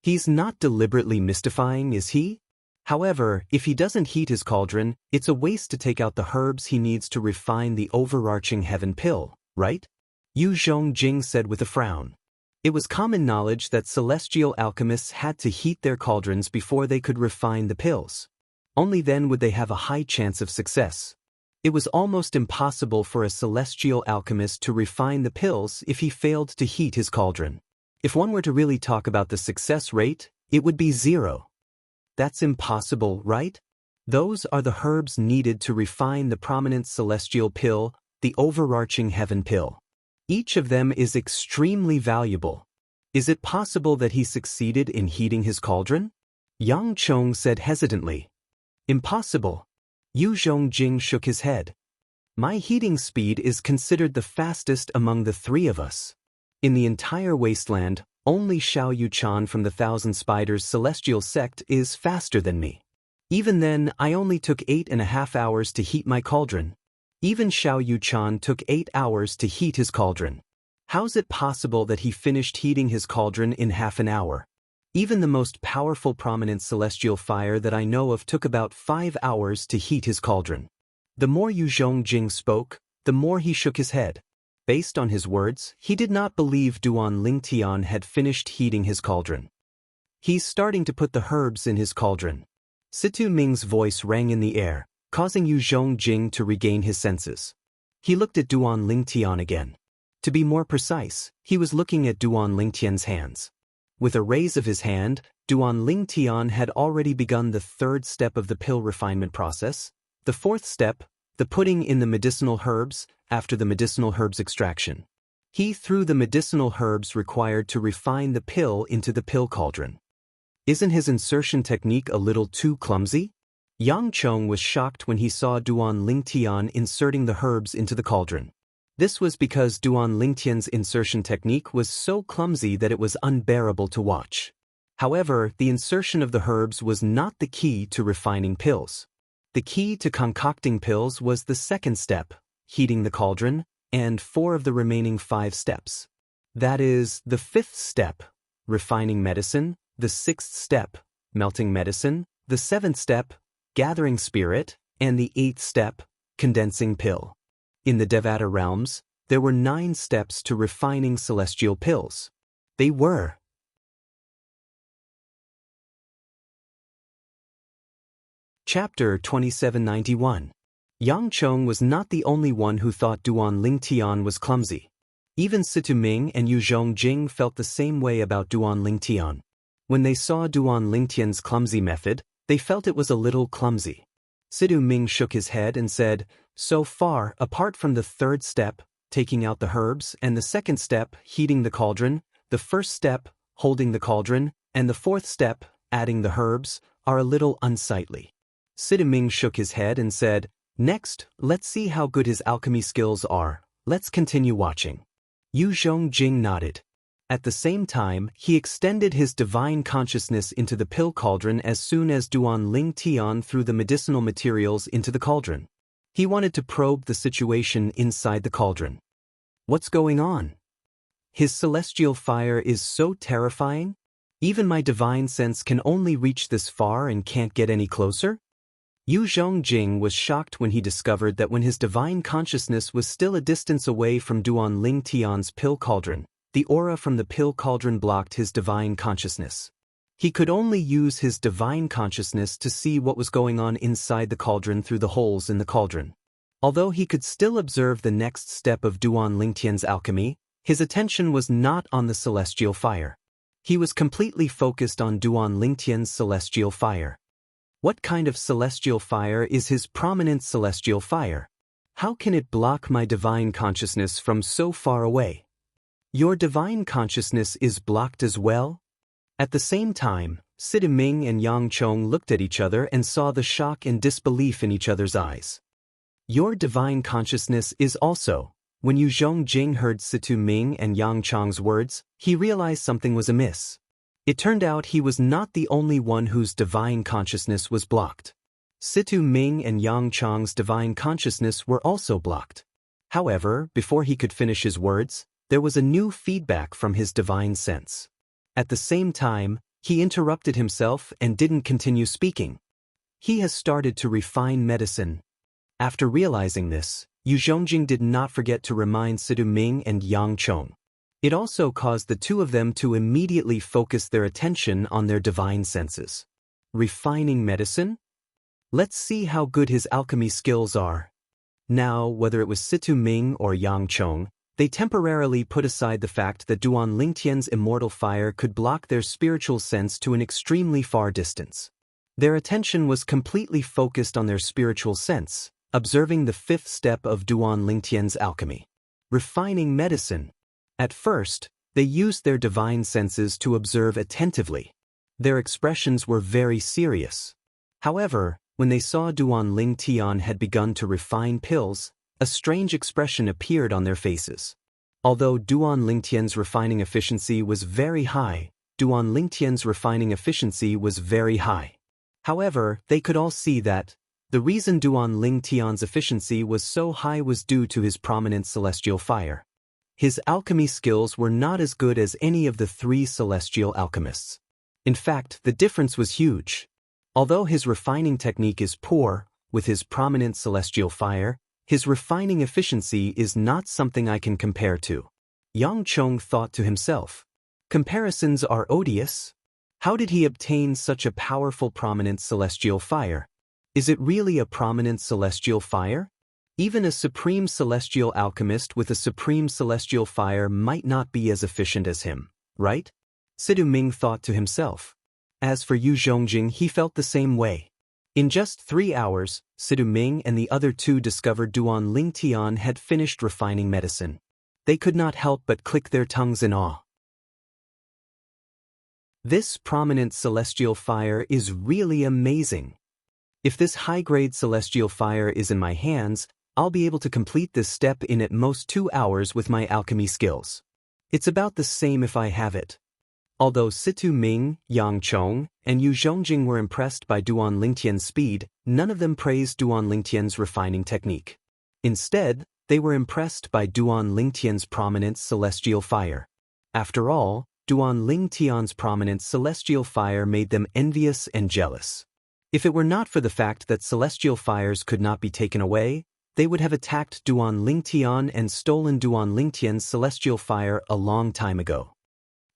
He's not deliberately mystifying, is he? However, if he doesn't heat his cauldron, it's a waste to take out the herbs he needs to refine the overarching heaven pill, right? Yu Zhongjing said with a frown. It was common knowledge that celestial alchemists had to heat their cauldrons before they could refine the pills. Only then would they have a high chance of success. It was almost impossible for a celestial alchemist to refine the pills if he failed to heat his cauldron. If one were to really talk about the success rate, it would be 0. That's impossible, right? Those are the herbs needed to refine the prominent celestial pill, the overarching heaven pill. Each of them is extremely valuable. Is it possible that he succeeded in heating his cauldron? Yang Chong said hesitantly. Impossible. Yu Zhongjing shook his head. My heating speed is considered the fastest among the three of us. In the entire wasteland, only Xiao Yuchan from the Thousand Spiders Celestial Sect is faster than me. Even then, I only took 8.5 hours to heat my cauldron. Even Xiao Yuchan took 8 hours to heat his cauldron. How's it possible that he finished heating his cauldron in half an hour? Even the most powerful prominent celestial fire that I know of took about 5 hours to heat his cauldron. The more Yu Zhongjing spoke, the more he shook his head. Based on his words, he did not believe Duan Lingtian had finished heating his cauldron. He's starting to put the herbs in his cauldron. Situ Ming's voice rang in the air, causing Yu Zhongjing to regain his senses. He looked at Duan Lingtian again. To be more precise, he was looking at Duan Lingtian's hands. With a raise of his hand, Duan Lingtian had already begun the third step of the pill refinement process. The fourth step, the putting in the medicinal herbs, after the medicinal herbs extraction. He threw the medicinal herbs required to refine the pill into the pill cauldron. Isn't his insertion technique a little too clumsy? Yang Chong was shocked when he saw Duan Lingtian inserting the herbs into the cauldron. This was because Duan Lingtian's insertion technique was so clumsy that it was unbearable to watch. However, the insertion of the herbs was not the key to refining pills. The key to concocting pills was the second step, heating the cauldron, and 4 of the remaining 5 steps. That is, the 5th step, refining medicine, the 6th step, melting medicine, the 7th step, gathering spirit, and the 8th step, condensing pill. In the Devata realms, there were 9 steps to refining celestial pills. They were Chapter 2791. Yang Chong was not the only one who thought Duan Lingtian was clumsy. Even Situ Ming and Yu Zhongjing felt the same way about Duan Lingtian. When they saw Duan Lingtian's clumsy method, they felt it was a little clumsy. Situ Ming shook his head and said, so far, apart from the 3rd step, taking out the herbs, and the 2nd step, heating the cauldron, the 1st step, holding the cauldron, and the 4th step, adding the herbs, are a little unsightly. Situ Ming shook his head and said, next, let's see how good his alchemy skills are. Let's continue watching. Yu Zhongjing nodded. At the same time, he extended his divine consciousness into the pill cauldron as soon as Duan Lingtian threw the medicinal materials into the cauldron. He wanted to probe the situation inside the cauldron. What's going on? His celestial fire is so terrifying? Even my divine sense can only reach this far and can't get any closer? Yu Zhongjing was shocked when he discovered that when his divine consciousness was still a distance away from Duan Ling Tian's pill cauldron, the aura from the pill cauldron blocked his divine consciousness. He could only use his divine consciousness to see what was going on inside the cauldron through the holes in the cauldron. Although he could still observe the next step of Duan Lingtian's alchemy, his attention was not on the celestial fire. He was completely focused on Duan Lingtian's celestial fire. What kind of celestial fire is his prominent celestial fire? How can it block my divine consciousness from so far away? Your divine consciousness is blocked as well? At the same time, Sidu Ming and Yang Chong looked at each other and saw the shock and disbelief in each other's eyes. Your divine consciousness is also. When Yu Zhongjing heard Situ Ming and Yang Chong's words, he realized something was amiss. It turned out he was not the only one whose divine consciousness was blocked. Situ Ming and Yang Chong's divine consciousness were also blocked. However, before he could finish his words, there was a new feedback from his divine sense. At the same time, he interrupted himself and didn't continue speaking. He has started to refine medicine. After realizing this, Yu Zhongjing did not forget to remind Sidu Ming and Yang Chong. It also caused the two of them to immediately focus their attention on their divine senses. Refining medicine? Let's see how good his alchemy skills are. Now, whether it was Situ Ming or Yang Chong, they temporarily put aside the fact that Duan Lingtian's immortal fire could block their spiritual sense to an extremely far distance. Their attention was completely focused on their spiritual sense, observing the fifth step of Duan Lingtian's alchemy. Refining medicine. At first, they used their divine senses to observe attentively. Their expressions were very serious. However, when they saw Duan Ling Tian had begun to refine pills, a strange expression appeared on their faces. Although Duan Lingtian's refining efficiency was very high, However, they could all see that the reason Duan Ling Tian's efficiency was so high was due to his prominent celestial fire. His alchemy skills were not as good as any of the three celestial alchemists. In fact, the difference was huge. Although his refining technique is poor, with his prominent celestial fire, his refining efficiency is not something I can compare to. Yang Chong thought to himself. Comparisons are odious. How did he obtain such a powerful prominent celestial fire? Is it really a prominent celestial fire? Even a supreme celestial alchemist with a supreme celestial fire might not be as efficient as him, right? Sidu Ming thought to himself. As for Yu Zhongjing, he felt the same way. In just 3 hours, Sidu Ming and the other two discovered Duan Ling Tian had finished refining medicine. They could not help but click their tongues in awe. This prominent celestial fire is really amazing. If this high-grade celestial fire is in my hands, I'll be able to complete this step in at most 2 hours with my alchemy skills. It's about the same if I have it. Although Situ Ming, Yang Chong, and Yu Zhongjing were impressed by Duan Lingtian's speed, none of them praised Duan Lingtian's refining technique. Instead, they were impressed by Duan Lingtian's prominent celestial fire. After all, Duan Lingtian's prominent celestial fire made them envious and jealous. If it were not for the fact that celestial fires could not be taken away, they would have attacked Duan Lingtian and stolen Duan Lingtian's celestial fire a long time ago.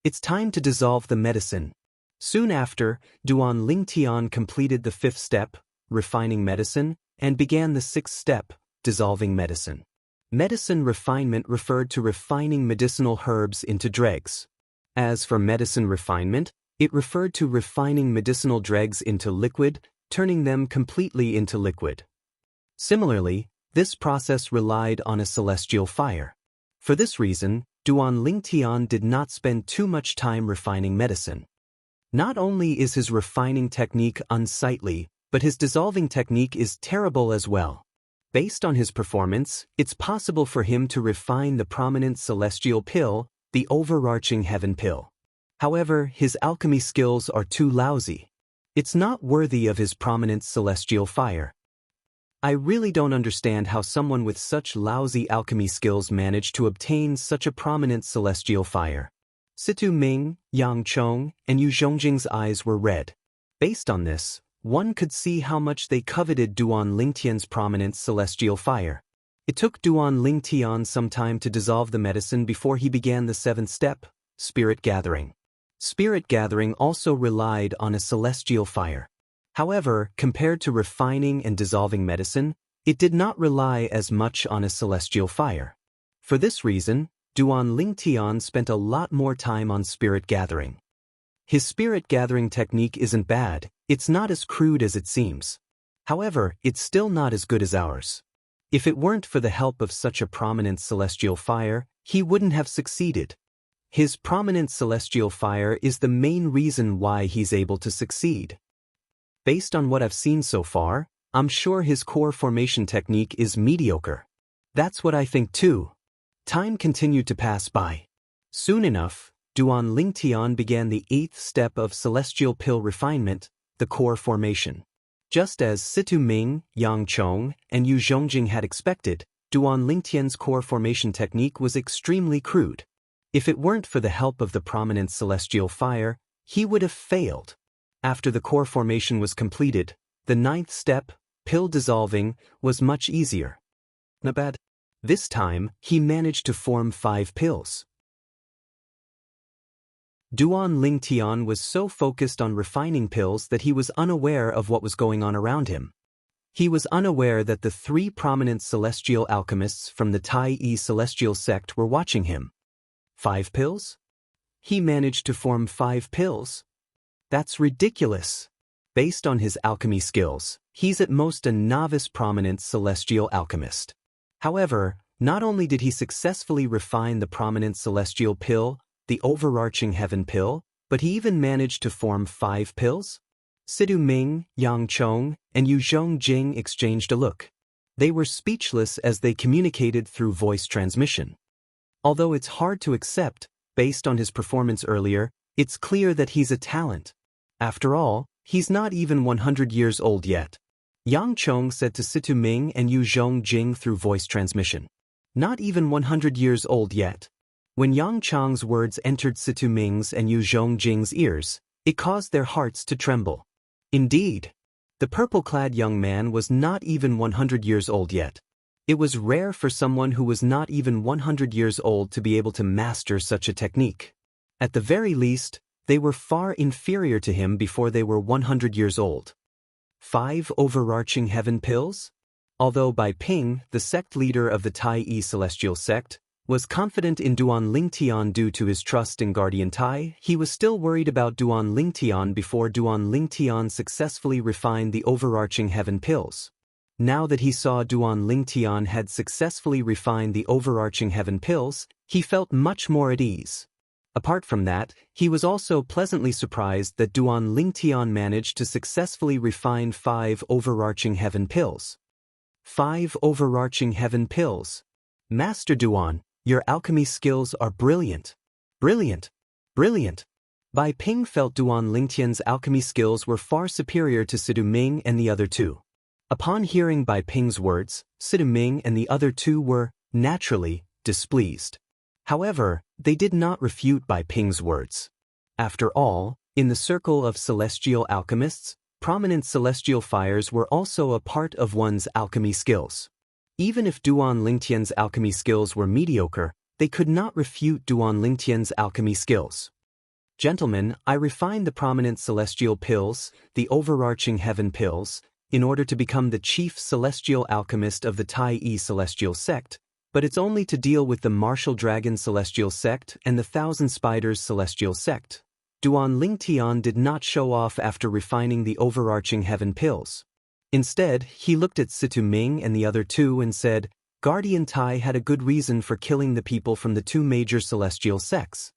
It's time to dissolve the medicine. Soon after, Duan Lingtian completed the 5th step, refining medicine, and began the 6th step, dissolving medicine. Medicine refinement referred to refining medicinal herbs into dregs. As for medicine refinement, it referred to refining medicinal dregs into liquid, turning them completely into liquid. Similarly, this process relied on a celestial fire. For this reason, Duan Lingtian did not spend too much time refining medicine. Not only is his refining technique unsightly, but his dissolving technique is terrible as well. Based on his performance, it's possible for him to refine the prominent celestial pill, the overarching heaven pill. However, his alchemy skills are too lousy. It's not worthy of his prominent celestial fire. I really don't understand how someone with such lousy alchemy skills managed to obtain such a prominent celestial fire. Situ Ming, Yang Chong, and Yu Zhongjing's eyes were red. Based on this, one could see how much they coveted Duan Lingtian's prominent celestial fire. It took Duan Lingtian some time to dissolve the medicine before he began the seventh step, spirit gathering. Spirit gathering also relied on a celestial fire. However, compared to refining and dissolving medicine, it did not rely as much on a celestial fire. For this reason, Duan Lingtian spent a lot more time on spirit gathering. His spirit gathering technique isn't bad, it's not as crude as it seems. However, it's still not as good as ours. If it weren't for the help of such a prominent celestial fire, he wouldn't have succeeded. His prominent celestial fire is the main reason why he's able to succeed. Based on what I've seen so far, I'm sure his core formation technique is mediocre. That's what I think too. Time continued to pass by. Soon enough, Duan Lingtian began the eighth step of celestial pill refinement, the core formation. Just as Situ Ming, Yang Chong, and Yu Zhongjing had expected, Duan Lingtian's core formation technique was extremely crude. If it weren't for the help of the prominent celestial fire, he would have failed. After the core formation was completed, the ninth step, pill dissolving, was much easier. Not bad. This time, he managed to form 5 pills. Duan Lingtian was so focused on refining pills that he was unaware of what was going on around him. He was unaware that the 3 prominent celestial alchemists from the Tai Yi celestial sect were watching him. 5 pills? He managed to form 5 pills? That's ridiculous. Based on his alchemy skills, he's at most a novice prominent celestial alchemist. However, not only did he successfully refine the prominent celestial pill, the overarching heaven pill, but he even managed to form 5 pills? Situ Ming, Yang Chong, and Yu Zhongjing exchanged a look. They were speechless as they communicated through voice transmission. Although it's hard to accept, based on his performance earlier, it's clear that he's a talent. After all, he's not even 100 years old yet. Yang Chong said to Situ Ming and Yu Zhongjing through voice transmission. Not even 100 years old yet. When Yang Chong's words entered Situ Ming's and Yu Zhongjing's ears, it caused their hearts to tremble. Indeed, the purple-clad young man was not even 100 years old yet. It was rare for someone who was not even 100 years old to be able to master such a technique. At the very least, they were far inferior to him before they were 100 years old. 5 overarching heaven pills? Although Bai Ping, the sect leader of the Tai Yi celestial sect, was confident in Duan Lingtian due to his trust in Guardian Tai, he was still worried about Duan Lingtian before Duan Lingtian successfully refined the overarching heaven pills. Now that he saw Duan Lingtian had successfully refined the overarching heaven pills, he felt much more at ease. Apart from that, he was also pleasantly surprised that Duan Lingtian managed to successfully refine 5 overarching heaven pills. 5 overarching heaven pills. Master Duan, your alchemy skills are brilliant. Brilliant. Brilliant. Bai Ping felt Duan Lingtian's alchemy skills were far superior to Situ Ming and the other 2. Upon hearing Bai Ping's words, Situ Ming and the other 2 were, naturally, displeased. However, they did not refute Bai Ping's words. After all, in the circle of celestial alchemists, prominent celestial fires were also a part of one's alchemy skills. Even if Duan Lingtian's alchemy skills were mediocre, they could not refute Duan Lingtian's alchemy skills. Gentlemen, I refined the prominent celestial pills, the overarching heaven pills, in order to become the chief celestial alchemist of the Tai Yi celestial sect, but it's only to deal with the martial dragon celestial sect and the thousand spiders celestial sect. Duan Lingtian did not show off after refining the overarching heaven pills. Instead, he looked at Situ Ming and the other 2 and said, Guardian Tai had a good reason for killing the people from the 2 major celestial sects.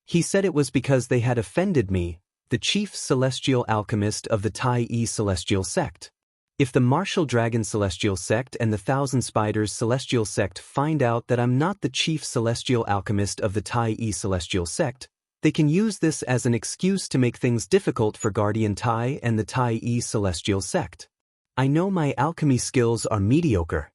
He said it was because they had offended me, the chief celestial alchemist of the Tai Yi celestial sect. If the martial dragon celestial sect and the thousand spiders celestial sect find out that I'm not the chief celestial alchemist of the Tai Yi celestial sect, they can use this as an excuse to make things difficult for Guardian Tai and the Tai Yi celestial sect. I know my alchemy skills are mediocre.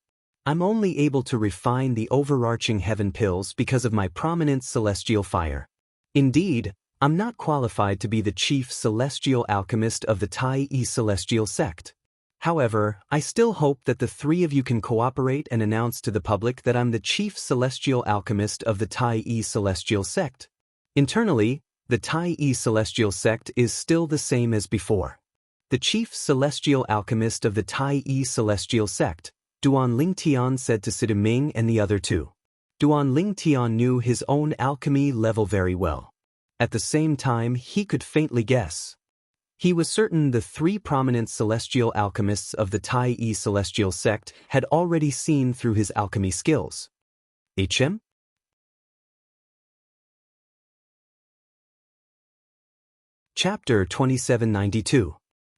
I'm only able to refine the overarching heaven pills because of my prominent celestial fire. Indeed, I'm not qualified to be the chief celestial alchemist of the Tai celestial sect. However, I still hope that the three of you can cooperate and announce to the public that I'm the chief celestial alchemist of the Tai celestial sect. Internally, the Tai celestial sect is still the same as before. The chief celestial alchemist of the Tai celestial sect, Duan Lingtian, said to Sidu Ming and the other two. Duan Lingtian knew his own alchemy level very well. At the same time, he could faintly guess. He was certain the three prominent celestial alchemists of the Tai celestial sect had already seen through his alchemy skills. HM? Chapter 2792.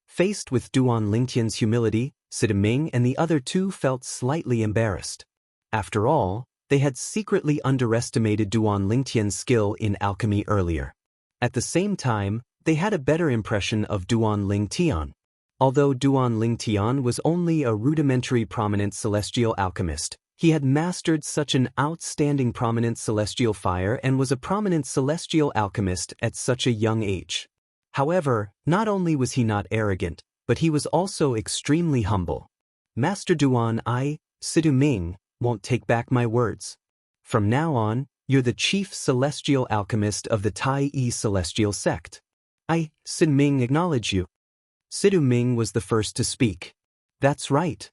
Faced with Duan Lingtian's humility, Sidu Ming and the other two felt slightly embarrassed. After all, they had secretly underestimated Duan Lingtian's skill in alchemy earlier. At the same time, they had a better impression of Duan Lingtian. Although Duan Lingtian was only a rudimentary prominent celestial alchemist, he had mastered such an outstanding prominent celestial fire and was a prominent celestial alchemist at such a young age. However, not only was he not arrogant, but he was also extremely humble. Master Duan, Sidu Ming, won't take back my words. From now on, you're the chief celestial alchemist of the Tai celestial sect. Sidu Ming, acknowledge you. Sidu Ming was the first to speak. That's right.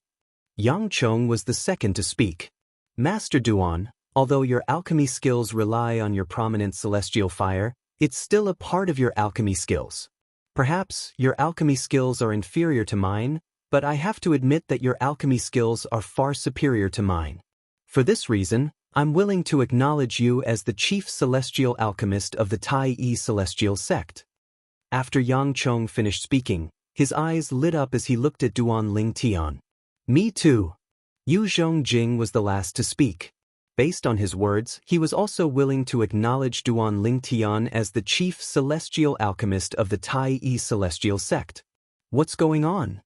Yang Chong was the second to speak. Master Duan, although your alchemy skills rely on your prominent celestial fire, it's still a part of your alchemy skills. Perhaps your alchemy skills are inferior to mine, but I have to admit that your alchemy skills are far superior to mine. For this reason, I'm willing to acknowledge you as the chief celestial alchemist of the Tai celestial sect. After Yang Chong finished speaking, his eyes lit up as he looked at Duan Lingtian. Me too. Yu Zhongjing was the last to speak. Based on his words, he was also willing to acknowledge Duan Lingtian as the chief celestial alchemist of the Tai celestial sect. What's going on?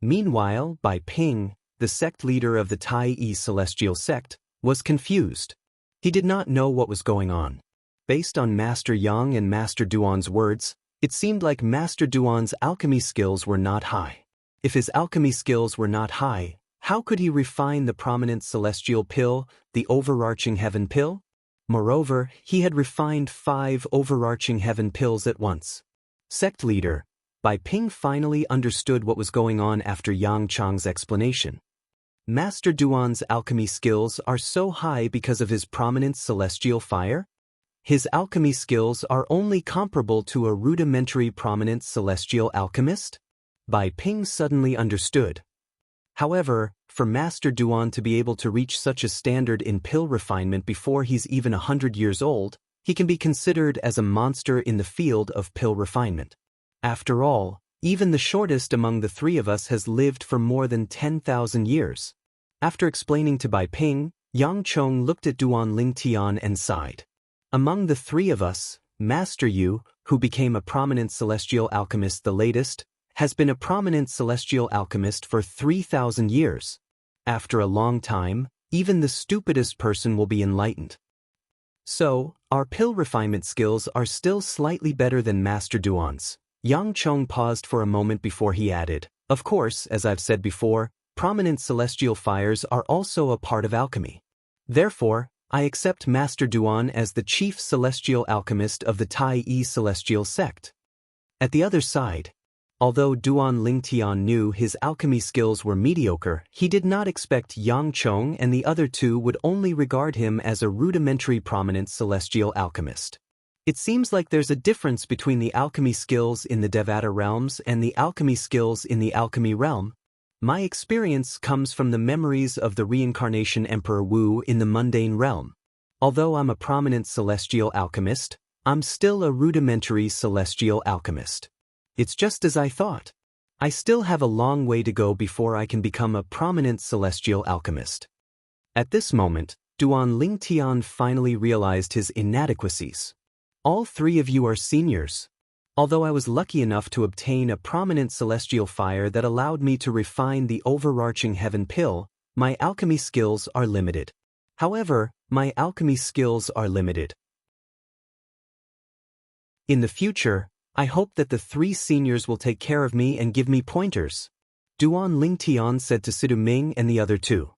Meanwhile, Bai Ping, the sect leader of the Tai celestial sect, was confused. He did not know what was going on. Based on Master Yang and Master Duan's words, it seemed like Master Duan's alchemy skills were not high. If his alchemy skills were not high, how could he refine the prominent celestial pill, the overarching heaven pill? Moreover, he had refined 5 overarching heaven pills at once. Sect leader, Bai Ping finally understood what was going on after Yang Chong's explanation. Master Duan's alchemy skills are so high because of his prominent celestial fire? His alchemy skills are only comparable to a rudimentary prominent celestial alchemist? Bai Ping suddenly understood. However, for Master Duan to be able to reach such a standard in pill refinement before he's even 100 years old, he can be considered as a monster in the field of pill refinement. After all, even the shortest among the three of us has lived for more than 10,000 years. After explaining to Bai Ping, Yang Chong looked at Duan Lingtian and sighed. Among the three of us, Master Yu, who became a prominent celestial alchemist the latest, has been a prominent celestial alchemist for 3,000 years. After a long time, even the stupidest person will be enlightened. So, our pill refinement skills are still slightly better than Master Duan's. Yang Chong paused for a moment before he added, of course, as I've said before, prominent celestial fires are also a part of alchemy. Therefore, I accept Master Duan as the chief celestial alchemist of the Tai celestial sect. At the other side, although Duan Lingtian knew his alchemy skills were mediocre, he did not expect Yang Chong and the other two would only regard him as a rudimentary prominent celestial alchemist. It seems like there's a difference between the alchemy skills in the Devata realms and the alchemy skills in the alchemy realm. My experience comes from the memories of the reincarnation Emperor Wu in the mundane realm. Although I'm a prominent celestial alchemist, I'm still a rudimentary celestial alchemist. It's just as I thought. I still have a long way to go before I can become a prominent celestial alchemist. At this moment, Duan Lingtian finally realized his inadequacies. All three of you are seniors. Although I was lucky enough to obtain a prominent celestial fire that allowed me to refine the overarching heaven pill, my alchemy skills are limited. However, my alchemy skills are limited. In the future, I hope that the 3 seniors will take care of me and give me pointers, Duan Lingtian said to Situ Ming and the other 2.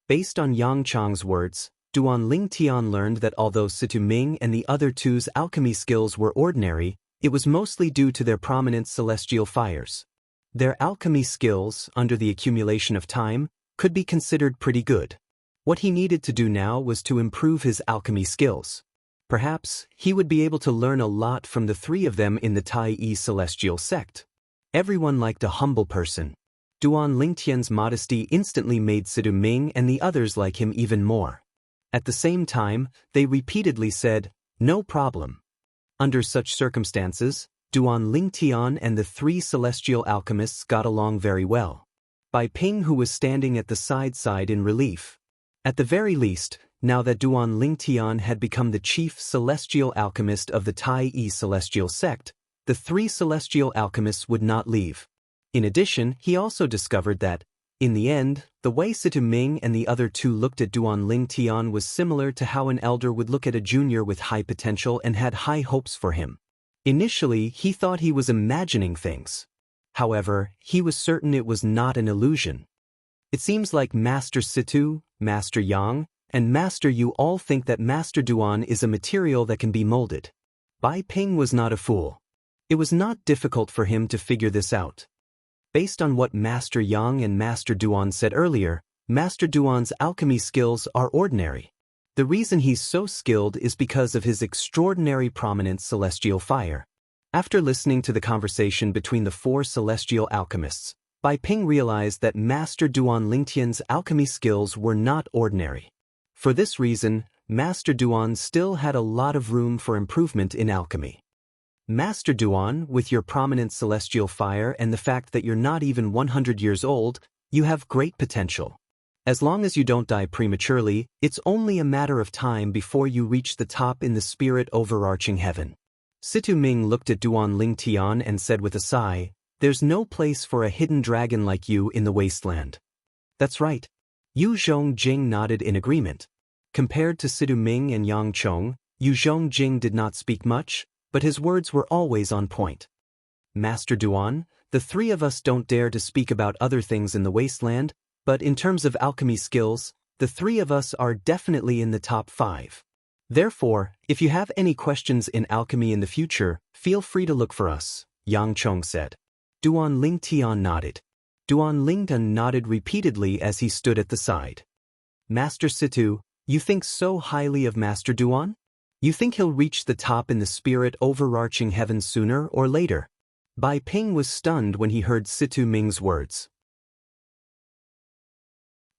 Based on Yang Chang's words, Duan Lingtian learned that although Situ Ming and the other 2's alchemy skills were ordinary, it was mostly due to their prominent celestial fires. Their alchemy skills, under the accumulation of time, could be considered pretty good. What he needed to do now was to improve his alchemy skills. Perhaps he would be able to learn a lot from the 3 of them in the Tai Yi celestial sect. Everyone liked a humble person. Duan Lingtian's modesty instantly made Situ Ming and the others like him even more. At the same time, they repeatedly said, "No problem." Under such circumstances, Duan Lingtian and the 3 celestial alchemists got along very well. Bai Ping, who was standing at the side in relief. At the very least, now that Duan Lingtian had become the chief celestial alchemist of the Tai Yi celestial sect, the 3 celestial alchemists would not leave. In addition, he also discovered that, in the end, the way Situ Ming and the other 2 looked at Duan Lingtian was similar to how an elder would look at a junior with high potential and had high hopes for him. Initially, he thought he was imagining things. However, he was certain it was not an illusion. It seems like Master Situ, Master Yang, and Master Yu all think that Master Duan is a material that can be molded. Bai Ping was not a fool. It was not difficult for him to figure this out. Based on what Master Yang and Master Duan said earlier, Master Duan's alchemy skills are ordinary. The reason he's so skilled is because of his extraordinary prominent celestial fire. After listening to the conversation between the 4 celestial alchemists, Bai Ping realized that Master Duan Lingtian's alchemy skills were not ordinary. For this reason, Master Duan still had a lot of room for improvement in alchemy. Master Duan, with your prominent celestial fire and the fact that you're not even 100 years old, you have great potential. As long as you don't die prematurely, it's only a matter of time before you reach the top in the spirit overarching heaven. Situ Ming looked at Duan Lingtian and said with a sigh, "There's no place for a hidden dragon like you in the wasteland." That's right. Yu Zhongjing nodded in agreement. Compared to Situ Ming and Yang Chong, Yu Zhongjing did not speak much, but his words were always on point. "Master Duan, the 3 of us don't dare to speak about other things in the wasteland, but in terms of alchemy skills, the 3 of us are definitely in the top 5. Therefore, if you have any questions in alchemy in the future, feel free to look for us," Yang Chong said. Duan Lingtian nodded. Duan Lingtian nodded repeatedly as he stood at the side. "Master Situ, you think so highly of Master Duan? You think he'll reach the top in the spirit overarching heaven sooner or later?" Bai Ping was stunned when he heard Situ Ming's words.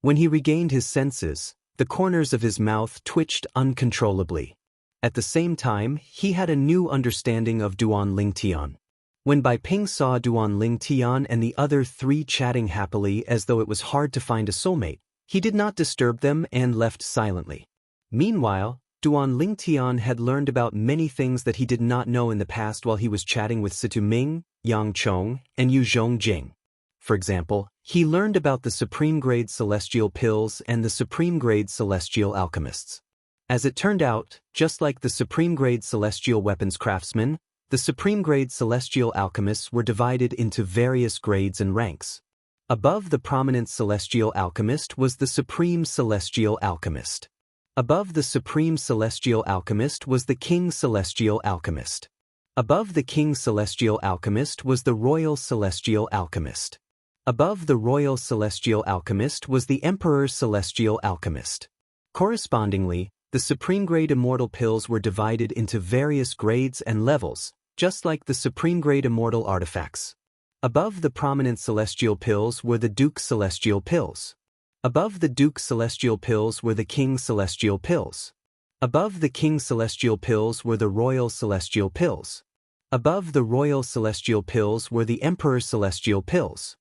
When he regained his senses, the corners of his mouth twitched uncontrollably. At the same time, he had a new understanding of Duan Lingtian. When Bai Ping saw Duan Lingtian and the other 3 chatting happily as though it was hard to find a soulmate, he did not disturb them and left silently. Meanwhile, Duan Lingtian had learned about many things that he did not know in the past while he was chatting with Situ Ming, Yang Chong, and Yu Zhongjing. For example, he learned about the supreme-grade celestial pills and the supreme-grade celestial alchemists. As it turned out, just like the supreme-grade celestial weapons craftsmen, the supreme-grade celestial alchemists were divided into various grades and ranks. Above the prominent celestial alchemist was the supreme celestial alchemist. Above the supreme celestial alchemist was the king celestial alchemist. Above the king celestial alchemist was the royal celestial alchemist. Above the royal celestial alchemist was the emperor celestial alchemist. Correspondingly, the supreme-grade immortal pills were divided into various grades and levels, just like the supreme-grade immortal artifacts. Above the prominent celestial pills were the Duke celestial pills. Above the Duke celestial pills were the King celestial pills. Above the King celestial pills were the Royal celestial pills. Above the Royal celestial pills were the Emperor celestial pills.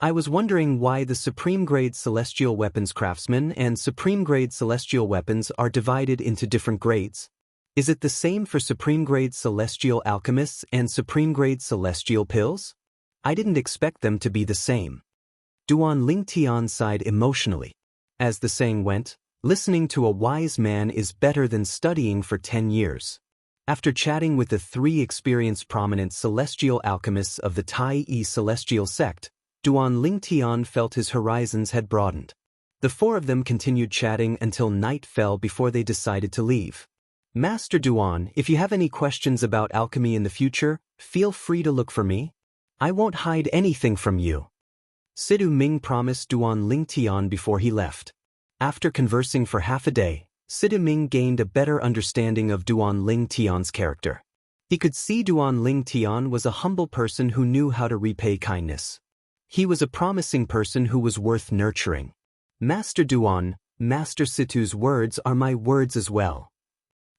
I was wondering why the supreme-grade celestial weapons craftsmen and supreme-grade celestial weapons are divided into different grades. Is it the same for supreme-grade celestial alchemists and supreme-grade celestial pills? I didn't expect them to be the same. Duan Lingtian sighed emotionally. As the saying went, listening to a wise man is better than studying for 10 years. After chatting with the three experienced prominent celestial alchemists of the Tai celestial sect, Duan Lingtian felt his horizons had broadened. The four of them continued chatting until night fell before they decided to leave. Master Duan, if you have any questions about alchemy in the future, feel free to look for me. I won't hide anything from you. Sidu Ming promised Duan Lingtian before he left. After conversing for half a day, Sidu Ming gained a better understanding of Duan Lingtian's character. He could see Duan Lingtian was a humble person who knew how to repay kindness. He was a promising person who was worth nurturing. Master Duan, Master Situ's words are my words as well.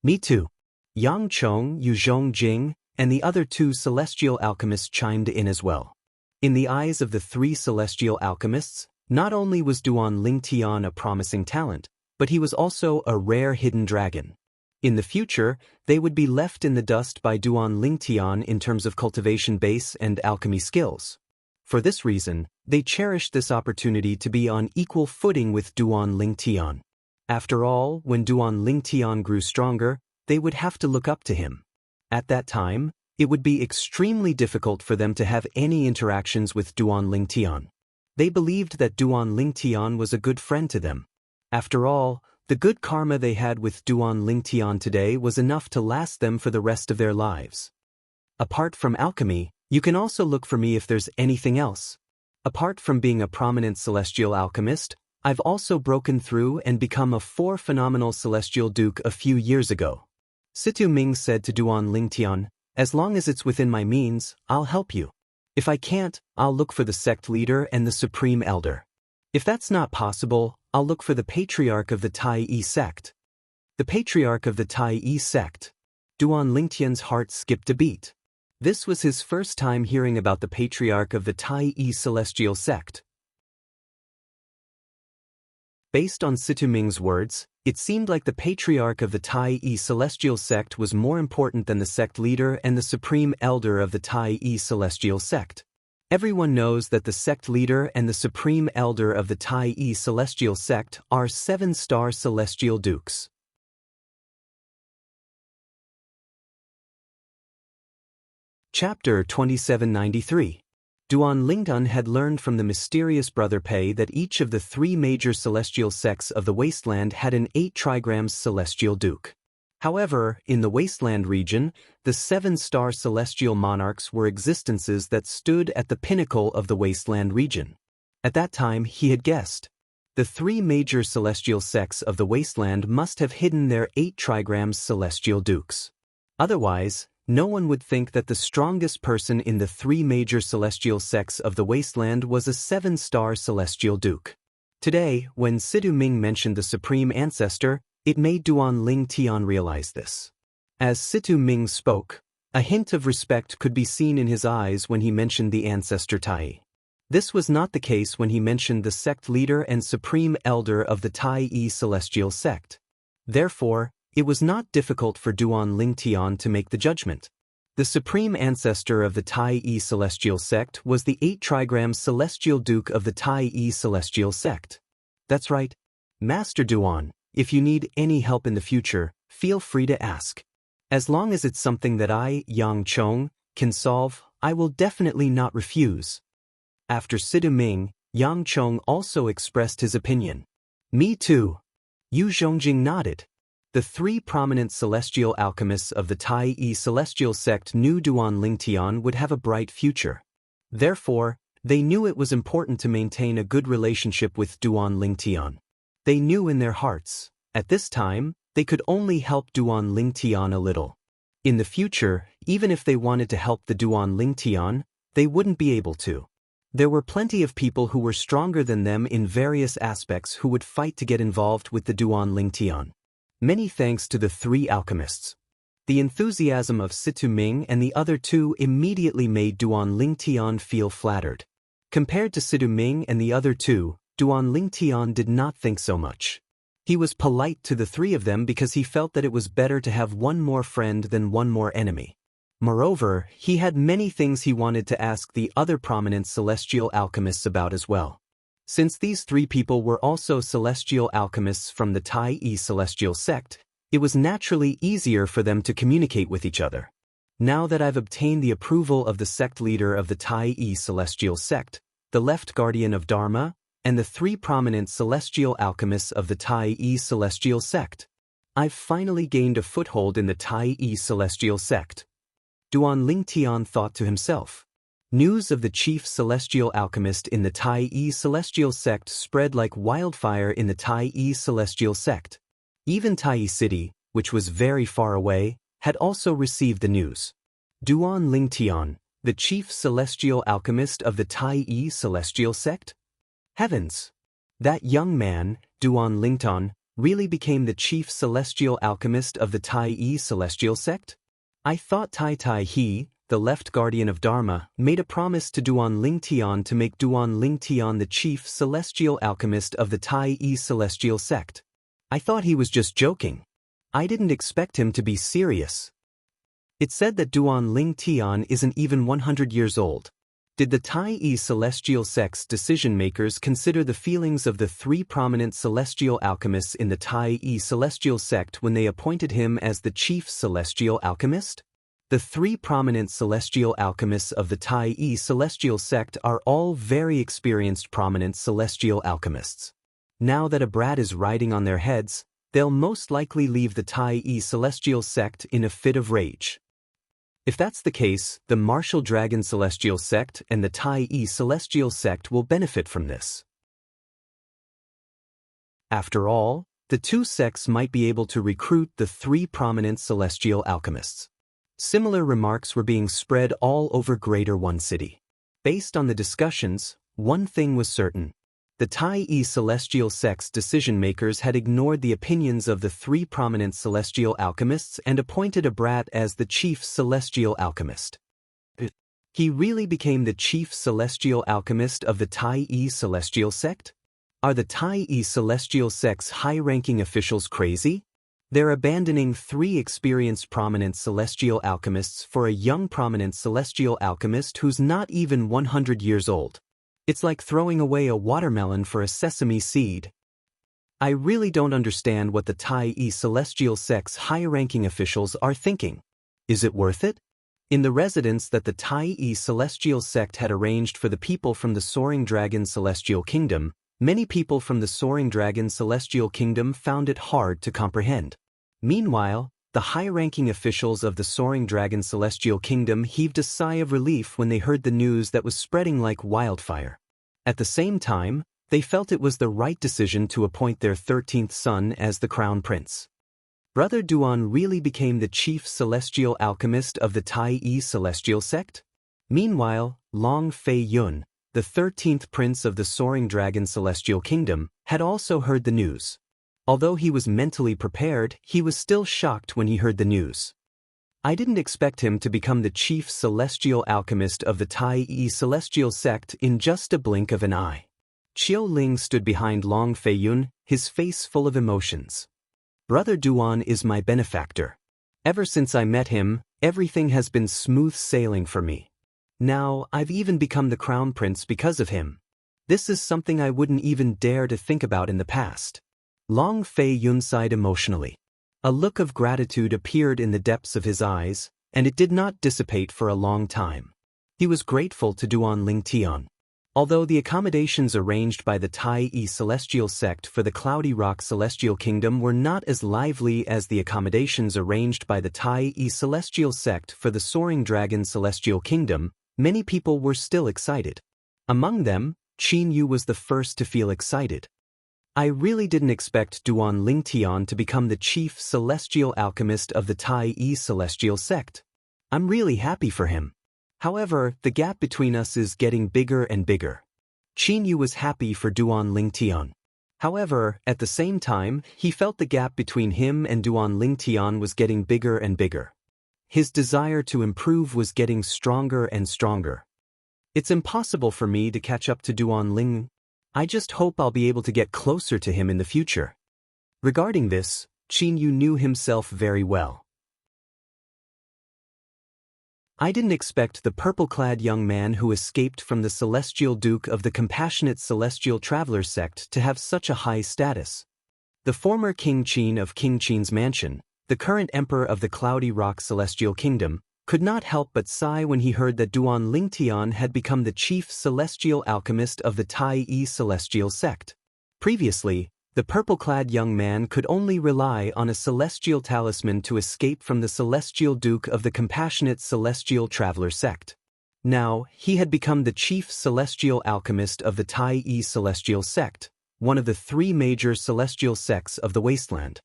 Me too. Yang Chong, Yu Zhongjing, and the other two celestial alchemists chimed in as well. In the eyes of the three celestial alchemists, not only was Duan Lingtian a promising talent, but he was also a rare hidden dragon. In the future, they would be left in the dust by Duan Lingtian in terms of cultivation base and alchemy skills. For this reason, they cherished this opportunity to be on equal footing with Duan Lingtian. After all, when Duan Lingtian grew stronger, they would have to look up to him. At that time, it would be extremely difficult for them to have any interactions with Duan Lingtian. They believed that Duan Lingtian was a good friend to them. After all, the good karma they had with Duan Lingtian today was enough to last them for the rest of their lives. Apart from alchemy, you can also look for me if there's anything else. Apart from being a prominent celestial alchemist, I've also broken through and become a phenomenal celestial duke a few years ago. Situ Ming said to Duan Lingtian, as long as it's within my means, I'll help you. If I can't, I'll look for the sect leader and the supreme elder. If that's not possible, I'll look for the patriarch of the Tai sect. The patriarch of the Tai sect. Duan Lingtian's heart skipped a beat. This was his first time hearing about the patriarch of the Tai celestial sect. Based on Situ Ming's words, it seemed like the patriarch of the Tai celestial sect was more important than the sect leader and the supreme elder of the Tai celestial sect. Everyone knows that the sect leader and the supreme elder of the Tai celestial sect are 7-star celestial dukes. Chapter 2793. Duan Lingtian had learned from the mysterious Brother Pei that each of the three major celestial sects of the wasteland had an 8 trigrams celestial duke. However, in the wasteland region, the 7-star celestial monarchs were existences that stood at the pinnacle of the wasteland region. At that time, he had guessed. The three major celestial sects of the wasteland must have hidden their 8 trigrams celestial dukes. Otherwise, no one would think that the strongest person in the three major celestial sects of the wasteland was a 7-star celestial duke. Today, when Sidu Ming mentioned the supreme ancestor, it made Duan Lingtian realize this. As Situ Ming spoke, a hint of respect could be seen in his eyes when he mentioned the ancestor Tai. This was not the case when he mentioned the sect leader and supreme elder of the Tai celestial sect. Therefore, it was not difficult for Duan Lingtian to make the judgment. The supreme ancestor of the Tai celestial sect was the 8 trigrams celestial duke of the Tai celestial sect. That's right. Master Duan, if you need any help in the future, feel free to ask. As long as it's something that I, Yang Chong, can solve, I will definitely not refuse. After Sidu Ming, Yang Chong also expressed his opinion. Me too. Yu Zhongjing nodded. The three prominent celestial alchemists of the Tai celestial sect knew Duan Lingtian would have a bright future. Therefore, they knew it was important to maintain a good relationship with Duan Lingtian. They knew in their hearts, at this time, they could only help Duan Lingtian a little. In the future, even if they wanted to help the Duan Lingtian, they wouldn't be able to. There were plenty of people who were stronger than them in various aspects who would fight to get involved with the Duan Lingtian. Many thanks to the three alchemists. The enthusiasm of Situ Ming and the other two immediately made Duan Lingtian feel flattered. Compared to Situ Ming and the other two, Duan Lingtian did not think so much. He was polite to the three of them because he felt that it was better to have one more friend than one more enemy. Moreover, he had many things he wanted to ask the other prominent celestial alchemists about as well. Since these three people were also celestial alchemists from the Tai celestial sect, It was naturally easier for them to communicate with each other. Now that I've obtained the approval of the sect leader of the Tai celestial sect, the left guardian of Dharma, and the 3 prominent celestial alchemists of the Tai celestial sect, I've finally gained a foothold in the Tai celestial sect. Duan Lingtian thought to himself. News of the chief celestial alchemist in the Tai celestial sect spread like wildfire in the Tai celestial sect. Even Tai City, which was very far away, had also received the news. Duan Lingtian, the chief celestial alchemist of the Tai celestial sect? Heavens! That young man, Duan Lingtian, really became the chief celestial alchemist of the Tai celestial sect? I thought Tai He, the left guardian of Dharma, made a promise to Duan Lingtian to make Duan Lingtian the chief celestial alchemist of the Tai celestial sect. I thought he was just joking. I didn't expect him to be serious. It said that Duan Lingtian isn't even 100 years old. Did the Tai celestial sect's decision-makers consider the feelings of the 3 prominent celestial alchemists in the Tai celestial sect when they appointed him as the chief celestial alchemist? The 3 prominent celestial alchemists of the Tai celestial sect are all very experienced prominent celestial alchemists. Now that a brat is riding on their heads, they'll most likely leave the Tai celestial sect in a fit of rage. If that's the case, the martial dragon celestial sect and the Tai celestial sect will benefit from this. After all, the 2 sects might be able to recruit the 3 prominent celestial alchemists. Similar remarks were being spread all over Greater One City. Based on the discussions, one thing was certain. The Tai celestial sect's decision-makers had ignored the opinions of the 3 prominent celestial alchemists and appointed a brat as the chief celestial alchemist. He really became the chief celestial alchemist of the Tai celestial sect? Are the Tai celestial sect's high-ranking officials crazy? They're abandoning 3 experienced prominent celestial alchemists for a young prominent celestial alchemist who's not even 100 years old. It's like throwing away a watermelon for a sesame seed. I really don't understand what the Tai celestial sect's high-ranking officials are thinking. Is it worth it? In the residence that the Tai celestial sect had arranged for the people from the Soaring Dragon Celestial Kingdom, many people from the Soaring Dragon Celestial Kingdom found it hard to comprehend. Meanwhile, the high-ranking officials of the Soaring Dragon Celestial Kingdom heaved a sigh of relief when they heard the news that was spreading like wildfire. At the same time, they felt it was the right decision to appoint their 13th son as the crown prince. Brother Duan really became the chief celestial alchemist of the Tai celestial sect? Meanwhile, Long Fei Yun, the 13th prince of the Soaring Dragon Celestial Kingdom, had also heard the news. Although he was mentally prepared, he was still shocked when he heard the news. I didn't expect him to become the chief celestial alchemist of the Tai celestial sect in just a blink of an eye. Qiu Ling stood behind Long Fei Yun, his face full of emotions. Brother Duan is my benefactor. Ever since I met him, everything has been smooth sailing for me. Now, I've even become the crown prince because of him. This is something I wouldn't even dare to think about in the past. Long Fei Yun sighed emotionally. A look of gratitude appeared in the depths of his eyes, and it did not dissipate for a long time. He was grateful to Duan Lingtian. Although the accommodations arranged by the Tai celestial sect for the Cloudy Rock Celestial Kingdom were not as lively as the accommodations arranged by the Tai celestial sect for the Soaring Dragon Celestial Kingdom, many people were still excited. Among them, Qin Yu was the first to feel excited. I really didn't expect Duan Lingtian to become the chief celestial alchemist of the Tai celestial sect. I'm really happy for him. However, the gap between us is getting bigger and bigger. Qin Yu was happy for Duan Lingtian. However, at the same time, he felt the gap between him and Duan Lingtian was getting bigger and bigger. His desire to improve was getting stronger and stronger. It's impossible for me to catch up to Duan Ling. I just hope I'll be able to get closer to him in the future. Regarding this, Qin Yu knew himself very well. I didn't expect the purple-clad young man who escaped from the Celestial Duke of the Compassionate Celestial Traveler sect to have such a high status. The former King Qin of King Qin's mansion, the current emperor of the Cloudy Rock Celestial Kingdom, could not help but sigh when he heard that Duan Lingtian had become the chief celestial alchemist of the Tai celestial sect. Previously, the purple-clad young man could only rely on a celestial talisman to escape from the celestial duke of the compassionate celestial traveler sect. Now, he had become the chief celestial alchemist of the Tai celestial sect, one of the three major celestial sects of the wasteland.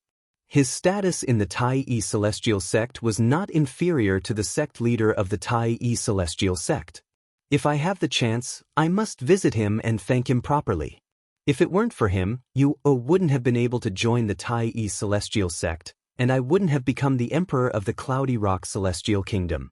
His status in the Tai celestial sect was not inferior to the sect leader of the Tai celestial sect. If I have the chance, I must visit him and thank him properly. If it weren't for him, you wouldn't have been able to join the Tai celestial sect, and I wouldn't have become the emperor of the Cloudy Rock Celestial Kingdom.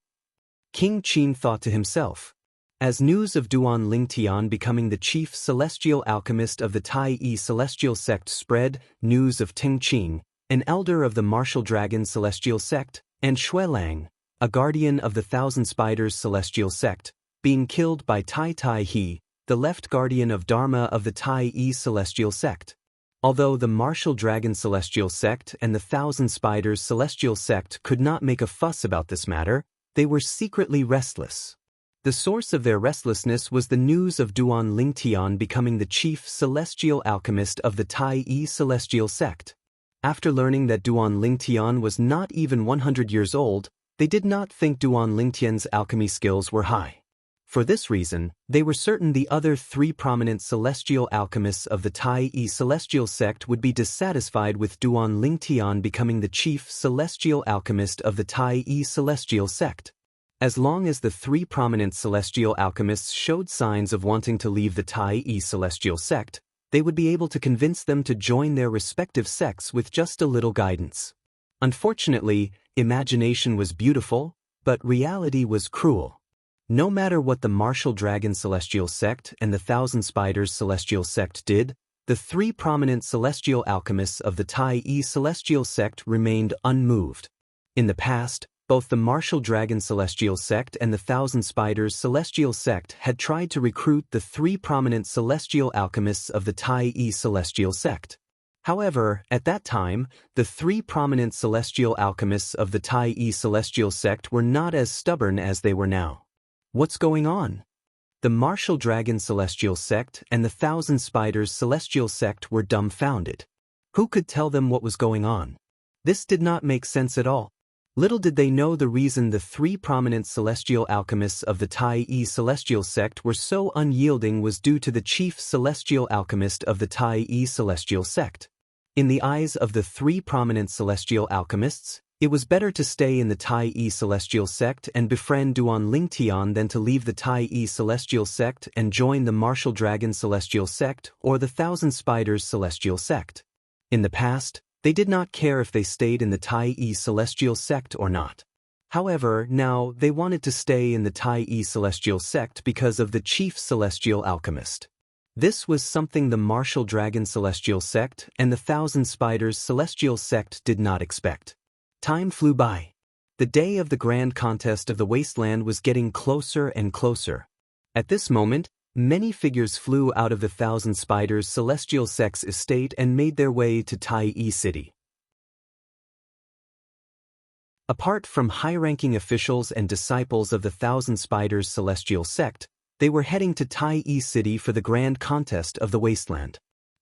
King Qin thought to himself. As news of Duan Lingtian becoming the chief celestial alchemist of the Tai celestial sect spread, news of Teng Qing, an elder of the martial dragon celestial sect, and Shui Lang, a guardian of the Thousand Spiders celestial sect, being killed by Tai Tai He, the left guardian of Dharma of the Tai celestial sect. Although the martial dragon celestial sect and the Thousand Spiders celestial sect could not make a fuss about this matter, they were secretly restless. The source of their restlessness was the news of Duan Lingtian becoming the chief celestial alchemist of the Tai celestial sect. After learning that Duan Lingtian was not even 100 years old, they did not think Duan Lingtian's alchemy skills were high. For this reason, they were certain the other three prominent celestial alchemists of the Tai celestial sect would be dissatisfied with Duan Lingtian becoming the chief celestial alchemist of the Tai celestial sect. As long as the three prominent celestial alchemists showed signs of wanting to leave the Tai celestial sect, they would be able to convince them to join their respective sects with just a little guidance. Unfortunately, imagination was beautiful, but reality was cruel. No matter what the martial dragon celestial sect and the Thousand Spiders celestial sect did, the three prominent celestial alchemists of the Tai celestial sect remained unmoved. In the past, both the martial dragon celestial sect and the Thousand Spiders celestial sect had tried to recruit the three prominent celestial alchemists of the Tai celestial sect. However, at that time, the three prominent celestial alchemists of the Tai celestial sect were not as stubborn as they were now. What's going on? The martial dragon celestial sect and the Thousand Spiders celestial sect were dumbfounded. Who could tell them what was going on? This did not make sense at all. Little did they know the reason the three prominent celestial alchemists of the Tai celestial sect were so unyielding was due to the chief celestial alchemist of the Tai celestial sect. In the eyes of the three prominent celestial alchemists, it was better to stay in the Tai celestial sect and befriend Duan Lingtian than to leave the Tai celestial sect and join the martial dragon celestial sect or the Thousand Spiders celestial sect. In the past, they did not care if they stayed in the Tai celestial sect or not. However, now they wanted to stay in the Tai celestial sect because of the chief celestial alchemist. This was something the martial dragon celestial sect and the Thousand Spiders celestial sect did not expect. Time flew by. The day of the grand contest of the wasteland was getting closer and closer. At this moment, many figures flew out of the Thousand Spiders celestial sect's estate and made their way to Tai City. Apart from high-ranking officials and disciples of the Thousand Spiders celestial sect, they were heading to Tai City for the grand contest of the wasteland.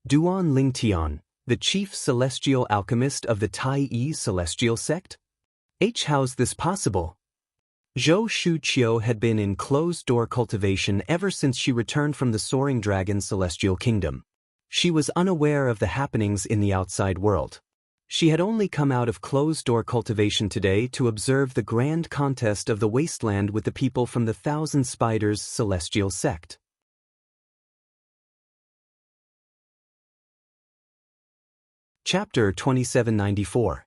Duan Lingtian, the chief celestial alchemist of the Tai celestial sect? How's this possible? Zhou Shuqiu had been in closed-door cultivation ever since she returned from the Soaring Dragon Celestial Kingdom. She was unaware of the happenings in the outside world. She had only come out of closed-door cultivation today to observe the grand contest of the wasteland with the people from the Thousand Spiders celestial sect. Chapter 2794.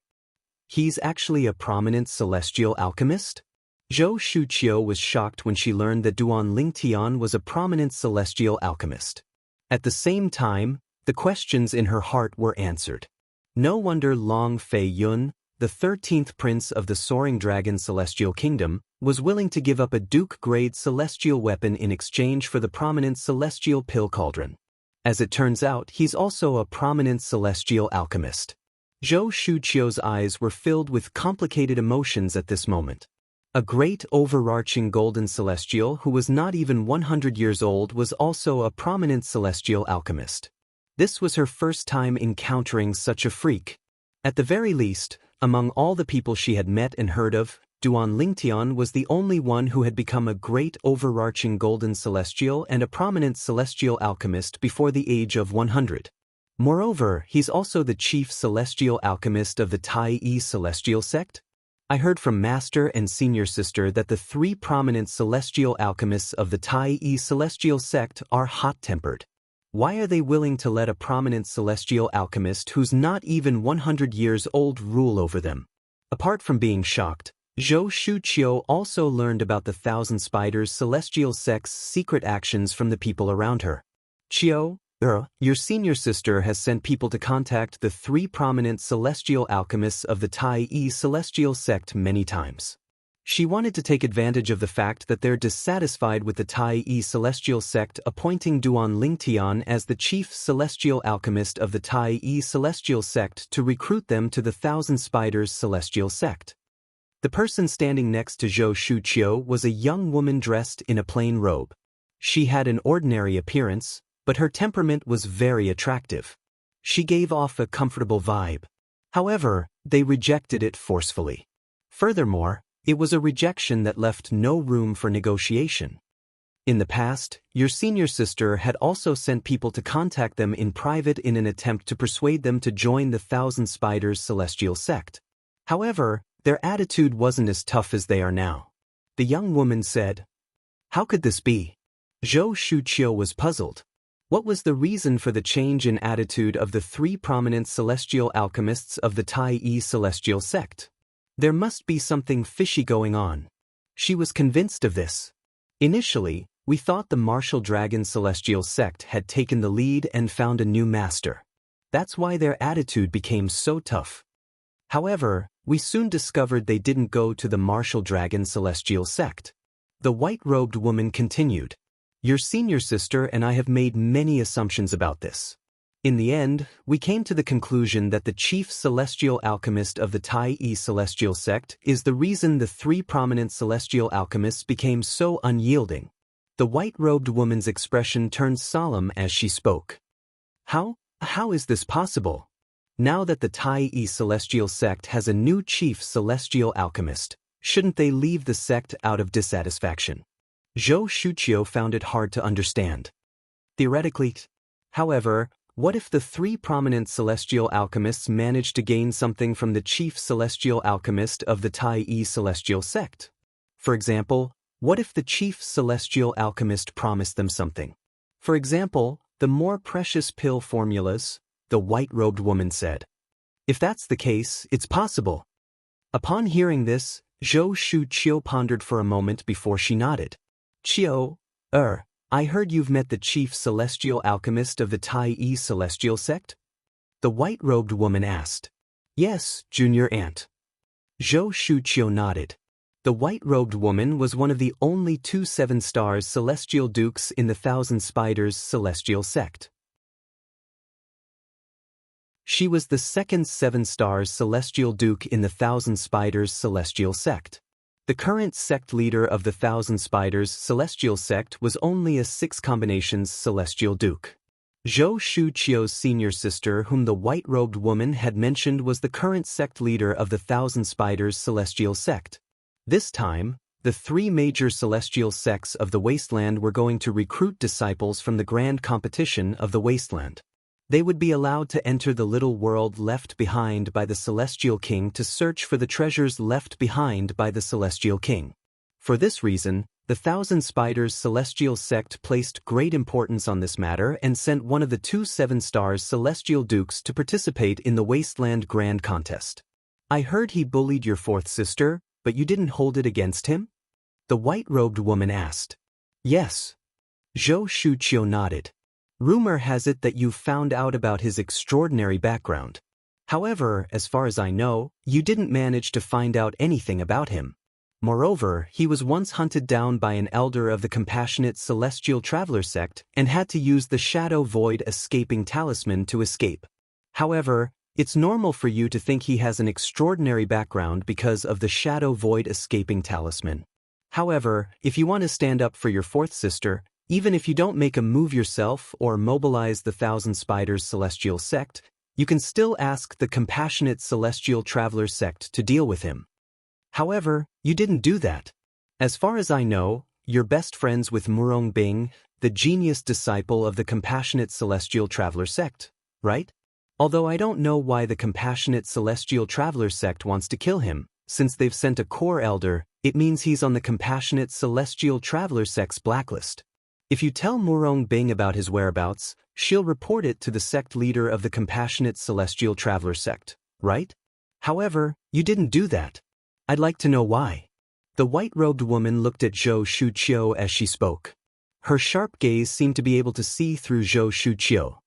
He's actually a prominent celestial alchemist? Zhou Shuqiu was shocked when she learned that Duan Lingtian was a prominent celestial alchemist. At the same time, the questions in her heart were answered. No wonder Long Fei Yun, the 13th prince of the Soaring Dragon Celestial Kingdom, was willing to give up a Duke-grade celestial weapon in exchange for the prominent celestial pill cauldron. As it turns out, he's also a prominent celestial alchemist. Zhou Shuqiu's eyes were filled with complicated emotions at this moment. A great overarching golden celestial who was not even 100 years old was also a prominent celestial alchemist. This was her first time encountering such a freak. At the very least, among all the people she had met and heard of, Duan Lingtian was the only one who had become a great overarching golden celestial and a prominent celestial alchemist before the age of 100. Moreover, he's also the chief celestial alchemist of the Tai Yi celestial sect. I heard from Master and Senior Sister that the three prominent celestial alchemists of the Tai Yi celestial sect are hot-tempered. Why are they willing to let a prominent celestial alchemist who's not even 100 years old rule over them? Apart from being shocked, Zhou Shuqiu also learned about the Thousand Spiders celestial sect's secret actions from the people around her. Qiu, your senior sister has sent people to contact the three prominent celestial alchemists of the Tai Yi celestial sect many times. She wanted to take advantage of the fact that they're dissatisfied with the Tai Yi celestial sect appointing Duan Lingtian as the chief celestial alchemist of the Tai Yi celestial sect to recruit them to the Thousand Spiders celestial sect. The person standing next to Zhou Shuqiu was a young woman dressed in a plain robe. She had an ordinary appearance, but her temperament was very attractive. She gave off a comfortable vibe. However, they rejected it forcefully. Furthermore, it was a rejection that left no room for negotiation. In the past, your senior sister had also sent people to contact them in private in an attempt to persuade them to join the Thousand Spiders celestial sect. However, their attitude wasn't as tough as they are now. The young woman said, "How could this be?" Zhou Shuqiu was puzzled. What was the reason for the change in attitude of the three prominent celestial alchemists of the Tai Yi celestial sect? There must be something fishy going on. She was convinced of this. Initially, we thought the martial dragon celestial sect had taken the lead and found a new master. That's why their attitude became so tough. However, we soon discovered they didn't go to the martial dragon celestial sect. The white-robed woman continued, "Your senior sister and I have made many assumptions about this. In the end, we came to the conclusion that the chief celestial alchemist of the Tai Yi celestial sect is the reason the three prominent celestial alchemists became so unyielding." The white-robed woman's expression turned solemn as she spoke. How is this possible? Now that the Tai Yi celestial sect has a new chief celestial alchemist, shouldn't they leave the sect out of dissatisfaction? Zhou Shuqiu found it hard to understand. Theoretically, however, what if the three prominent celestial alchemists managed to gain something from the chief celestial alchemist of the Tai Yi celestial sect? For example, what if the chief celestial alchemist promised them something? For example, the more precious pill formulas, the white-robed woman said. If that's the case, it's possible. Upon hearing this, Zhou Shuqiu pondered for a moment before she nodded. "Qiu, I heard you've met the chief celestial alchemist of the Tai Yi celestial sect?" The white-robed woman asked. "Yes, junior aunt." Zhou Shuqiu nodded. The white-robed woman was one of the only 2 7-star celestial dukes in the Thousand Spiders celestial sect. She was the second 7-star celestial duke in the Thousand Spiders celestial sect. The current sect leader of the Thousand Spiders celestial sect was only a 6 combinations celestial duke. Zhou Shuqiu's senior sister, whom the white-robed woman had mentioned, was the current sect leader of the Thousand Spiders celestial sect. This time, the 3 major celestial sects of the wasteland were going to recruit disciples from the grand competition of the wasteland. They would be allowed to enter the little world left behind by the Celestial King to search for the treasures left behind by the Celestial King. For this reason, the Thousand Spiders celestial sect placed great importance on this matter and sent one of the 2 7-star celestial dukes to participate in the Wasteland Grand Contest. "I heard he bullied your 4th sister, but you didn't hold it against him?" the white-robed woman asked. "Yes." Zhou Shuqiu nodded. "Rumor has it that you've found out about his extraordinary background. However, as far as I know, you didn't manage to find out anything about him. Moreover, he was once hunted down by an elder of the compassionate celestial traveler sect and had to use the shadow void escaping talisman to escape. However, It's normal for you to think he has an extraordinary background because of the Shadow Void escaping talisman. However, if you want to stand up for your fourth sister, even if you don't make a move yourself or mobilize the Thousand Spiders Celestial Sect, you can still ask the Compassionate Celestial Traveler Sect to deal with him. However, you didn't do that. As far as I know, you're best friends with Murong Bing, the genius disciple of the Compassionate Celestial Traveler Sect, right? Although I don't know why the Compassionate Celestial Traveler Sect wants to kill him, since they've sent a core elder, it means he's on the Compassionate Celestial Traveler Sect's blacklist. If you tell Murong Bing about his whereabouts, she'll report it to the sect leader of the Compassionate Celestial Traveler Sect, right? However, you didn't do that. I'd like to know why. The white-robed woman looked at Zhou Shuqiu as she spoke. Her sharp gaze seemed to be able to see through Zhou Shuqiu.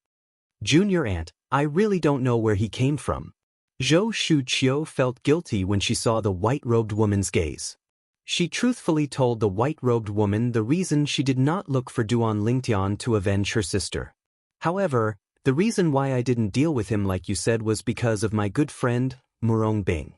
Junior Aunt, I really don't know where he came from. Zhou Shuqiu felt guilty when she saw the white-robed woman's gaze. She truthfully told the white-robed woman the reason she did not look for Duan Lingtian to avenge her sister. However, the reason why I didn't deal with him like you said was because of my good friend, Murong Bing.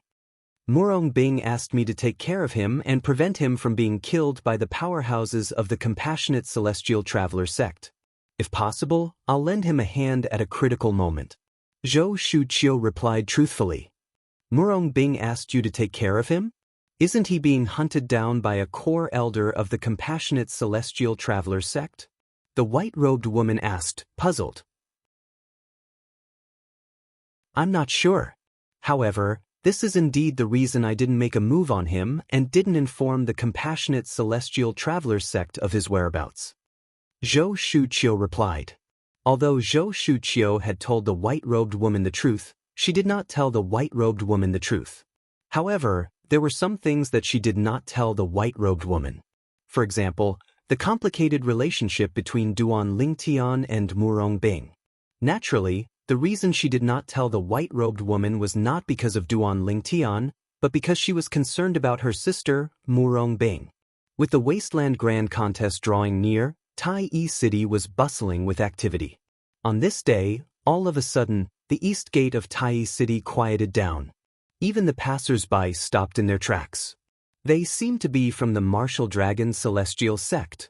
Murong Bing asked me to take care of him and prevent him from being killed by the powerhouses of the Compassionate Celestial Traveler Sect. If possible, I'll lend him a hand at a critical moment. Zhou Shuqiu replied truthfully. Murong Bing asked you to take care of him? Isn't he being hunted down by a core elder of the Compassionate Celestial Traveler Sect? The white-robed woman asked, puzzled. I'm not sure. However, this is indeed the reason I didn't make a move on him and didn't inform the Compassionate Celestial Traveler Sect of his whereabouts. Zhou Shuqiu replied. Although Zhou Shuqiu had told the white-robed woman the truth, she did not tell the white-robed woman the truth. However, there were some things that she did not tell the white-robed woman. For example, the complicated relationship between Duan Lingtian and Murong Bing. Naturally, the reason she did not tell the white-robed woman was not because of Duan Lingtian, but because she was concerned about her sister, Murong Bing. With the Wasteland Grand Contest drawing near, Tai-yi City was bustling with activity. On this day, all of a sudden, the east gate of Tai-yi City quieted down. Even the passers-by stopped in their tracks. They seemed to be from the Martial Dragon Celestial Sect.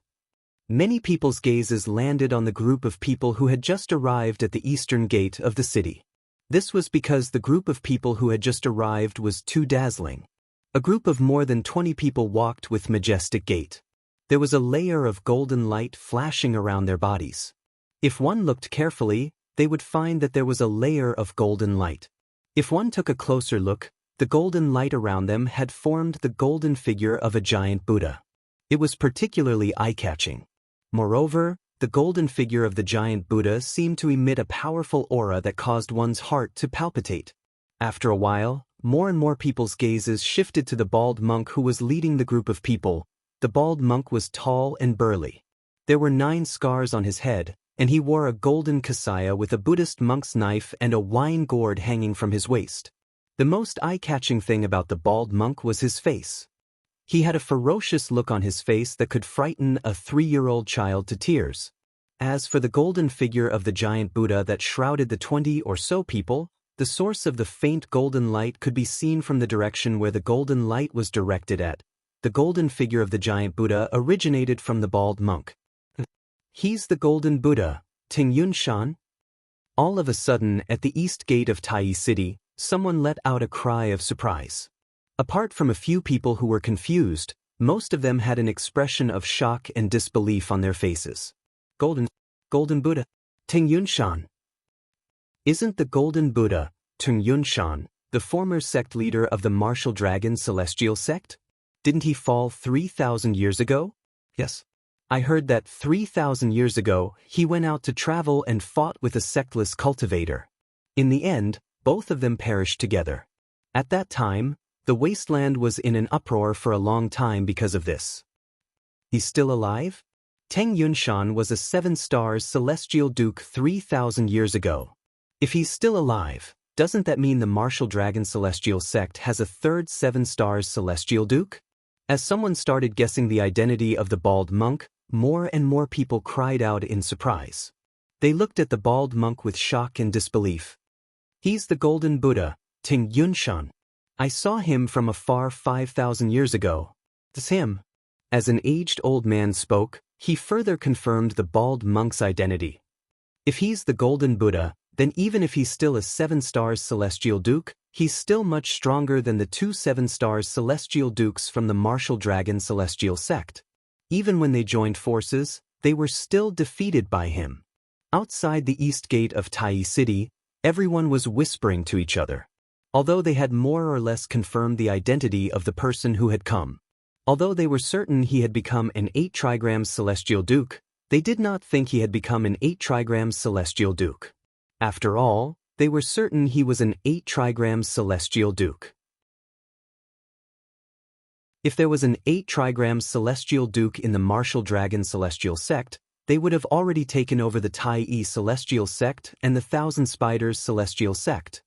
Many people's gazes landed on the group of people who had just arrived at the eastern gate of the city. This was because the group of people who had just arrived was too dazzling. A group of more than 20 people walked with majestic gait. There was a layer of golden light flashing around their bodies. If one looked carefully, they would find that there was a layer of golden light. If one took a closer look, the golden light around them had formed the golden figure of a giant Buddha. It was particularly eye-catching. Moreover, the golden figure of the giant Buddha seemed to emit a powerful aura that caused one's heart to palpitate. After a while, more and more people's gazes shifted to the bald monk who was leading the group of people. The bald monk was tall and burly. There were 9 scars on his head, and he wore a golden kasaya with a Buddhist monk's knife and a wine gourd hanging from his waist. The most eye-catching thing about the bald monk was his face. He had a ferocious look on his face that could frighten a 3-year-old child to tears. As for the golden figure of the giant Buddha that shrouded the 20 or so people, the source of the faint golden light could be seen from the direction where the golden light was directed at. The golden figure of the giant Buddha originated from the bald monk. He's the golden Buddha, Ting Yunshan? All of a sudden, at the east gate of Tai-yi City, someone let out a cry of surprise. Apart from a few people who were confused, most of them had an expression of shock and disbelief on their faces. Golden Buddha, Ting Yunshan. Isn't the golden Buddha, Ting Yunshan, the former sect leader of the Martial Dragon Celestial Sect? Didn't he fall 3,000 years ago? Yes. I heard that 3,000 years ago, he went out to travel and fought with a sectless cultivator. In the end, both of them perished together. At that time, the wasteland was in an uproar for a long time because of this. He's still alive? Teng Yunshan was a 7-star celestial duke 3,000 years ago. If he's still alive, doesn't that mean the Martial Dragon Celestial Sect has a third 7-star celestial duke? As someone started guessing the identity of the bald monk, more and more people cried out in surprise. They looked at the bald monk with shock and disbelief. He's the Golden Buddha, Ting Yunshan. I saw him from afar 5,000 years ago. It's him. As an aged old man spoke, he further confirmed the bald monk's identity. If he's the Golden Buddha, then even if he's still a 7-star celestial duke, he's still much stronger than the 2 7-star celestial dukes from the Martial Dragon celestial sect. Even when they joined forces, they were still defeated by him. Outside the east gate of Tai City, everyone was whispering to each other. Although they had more or less confirmed the identity of the person who had come. Although they were certain he had become an 8 trigrams celestial duke, they did not think he had become an 8 trigrams celestial duke. After all, they were certain he was an 8 trigrams celestial duke. If there was an 8 trigrams celestial duke in the Martial Dragon celestial sect, they would have already taken over the Tai celestial sect and the Thousand Spiders celestial sect.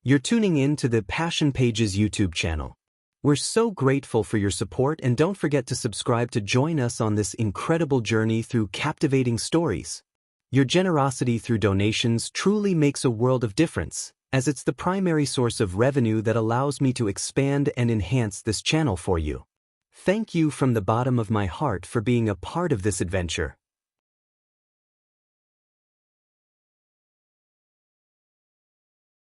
You're tuning in to the Passion Pages YouTube channel. We're so grateful for your support, and don't forget to subscribe to join us on this incredible journey through captivating stories. Your generosity through donations truly makes a world of difference, as it's the primary source of revenue that allows me to expand and enhance this channel for you. Thank you from the bottom of my heart for being a part of this adventure.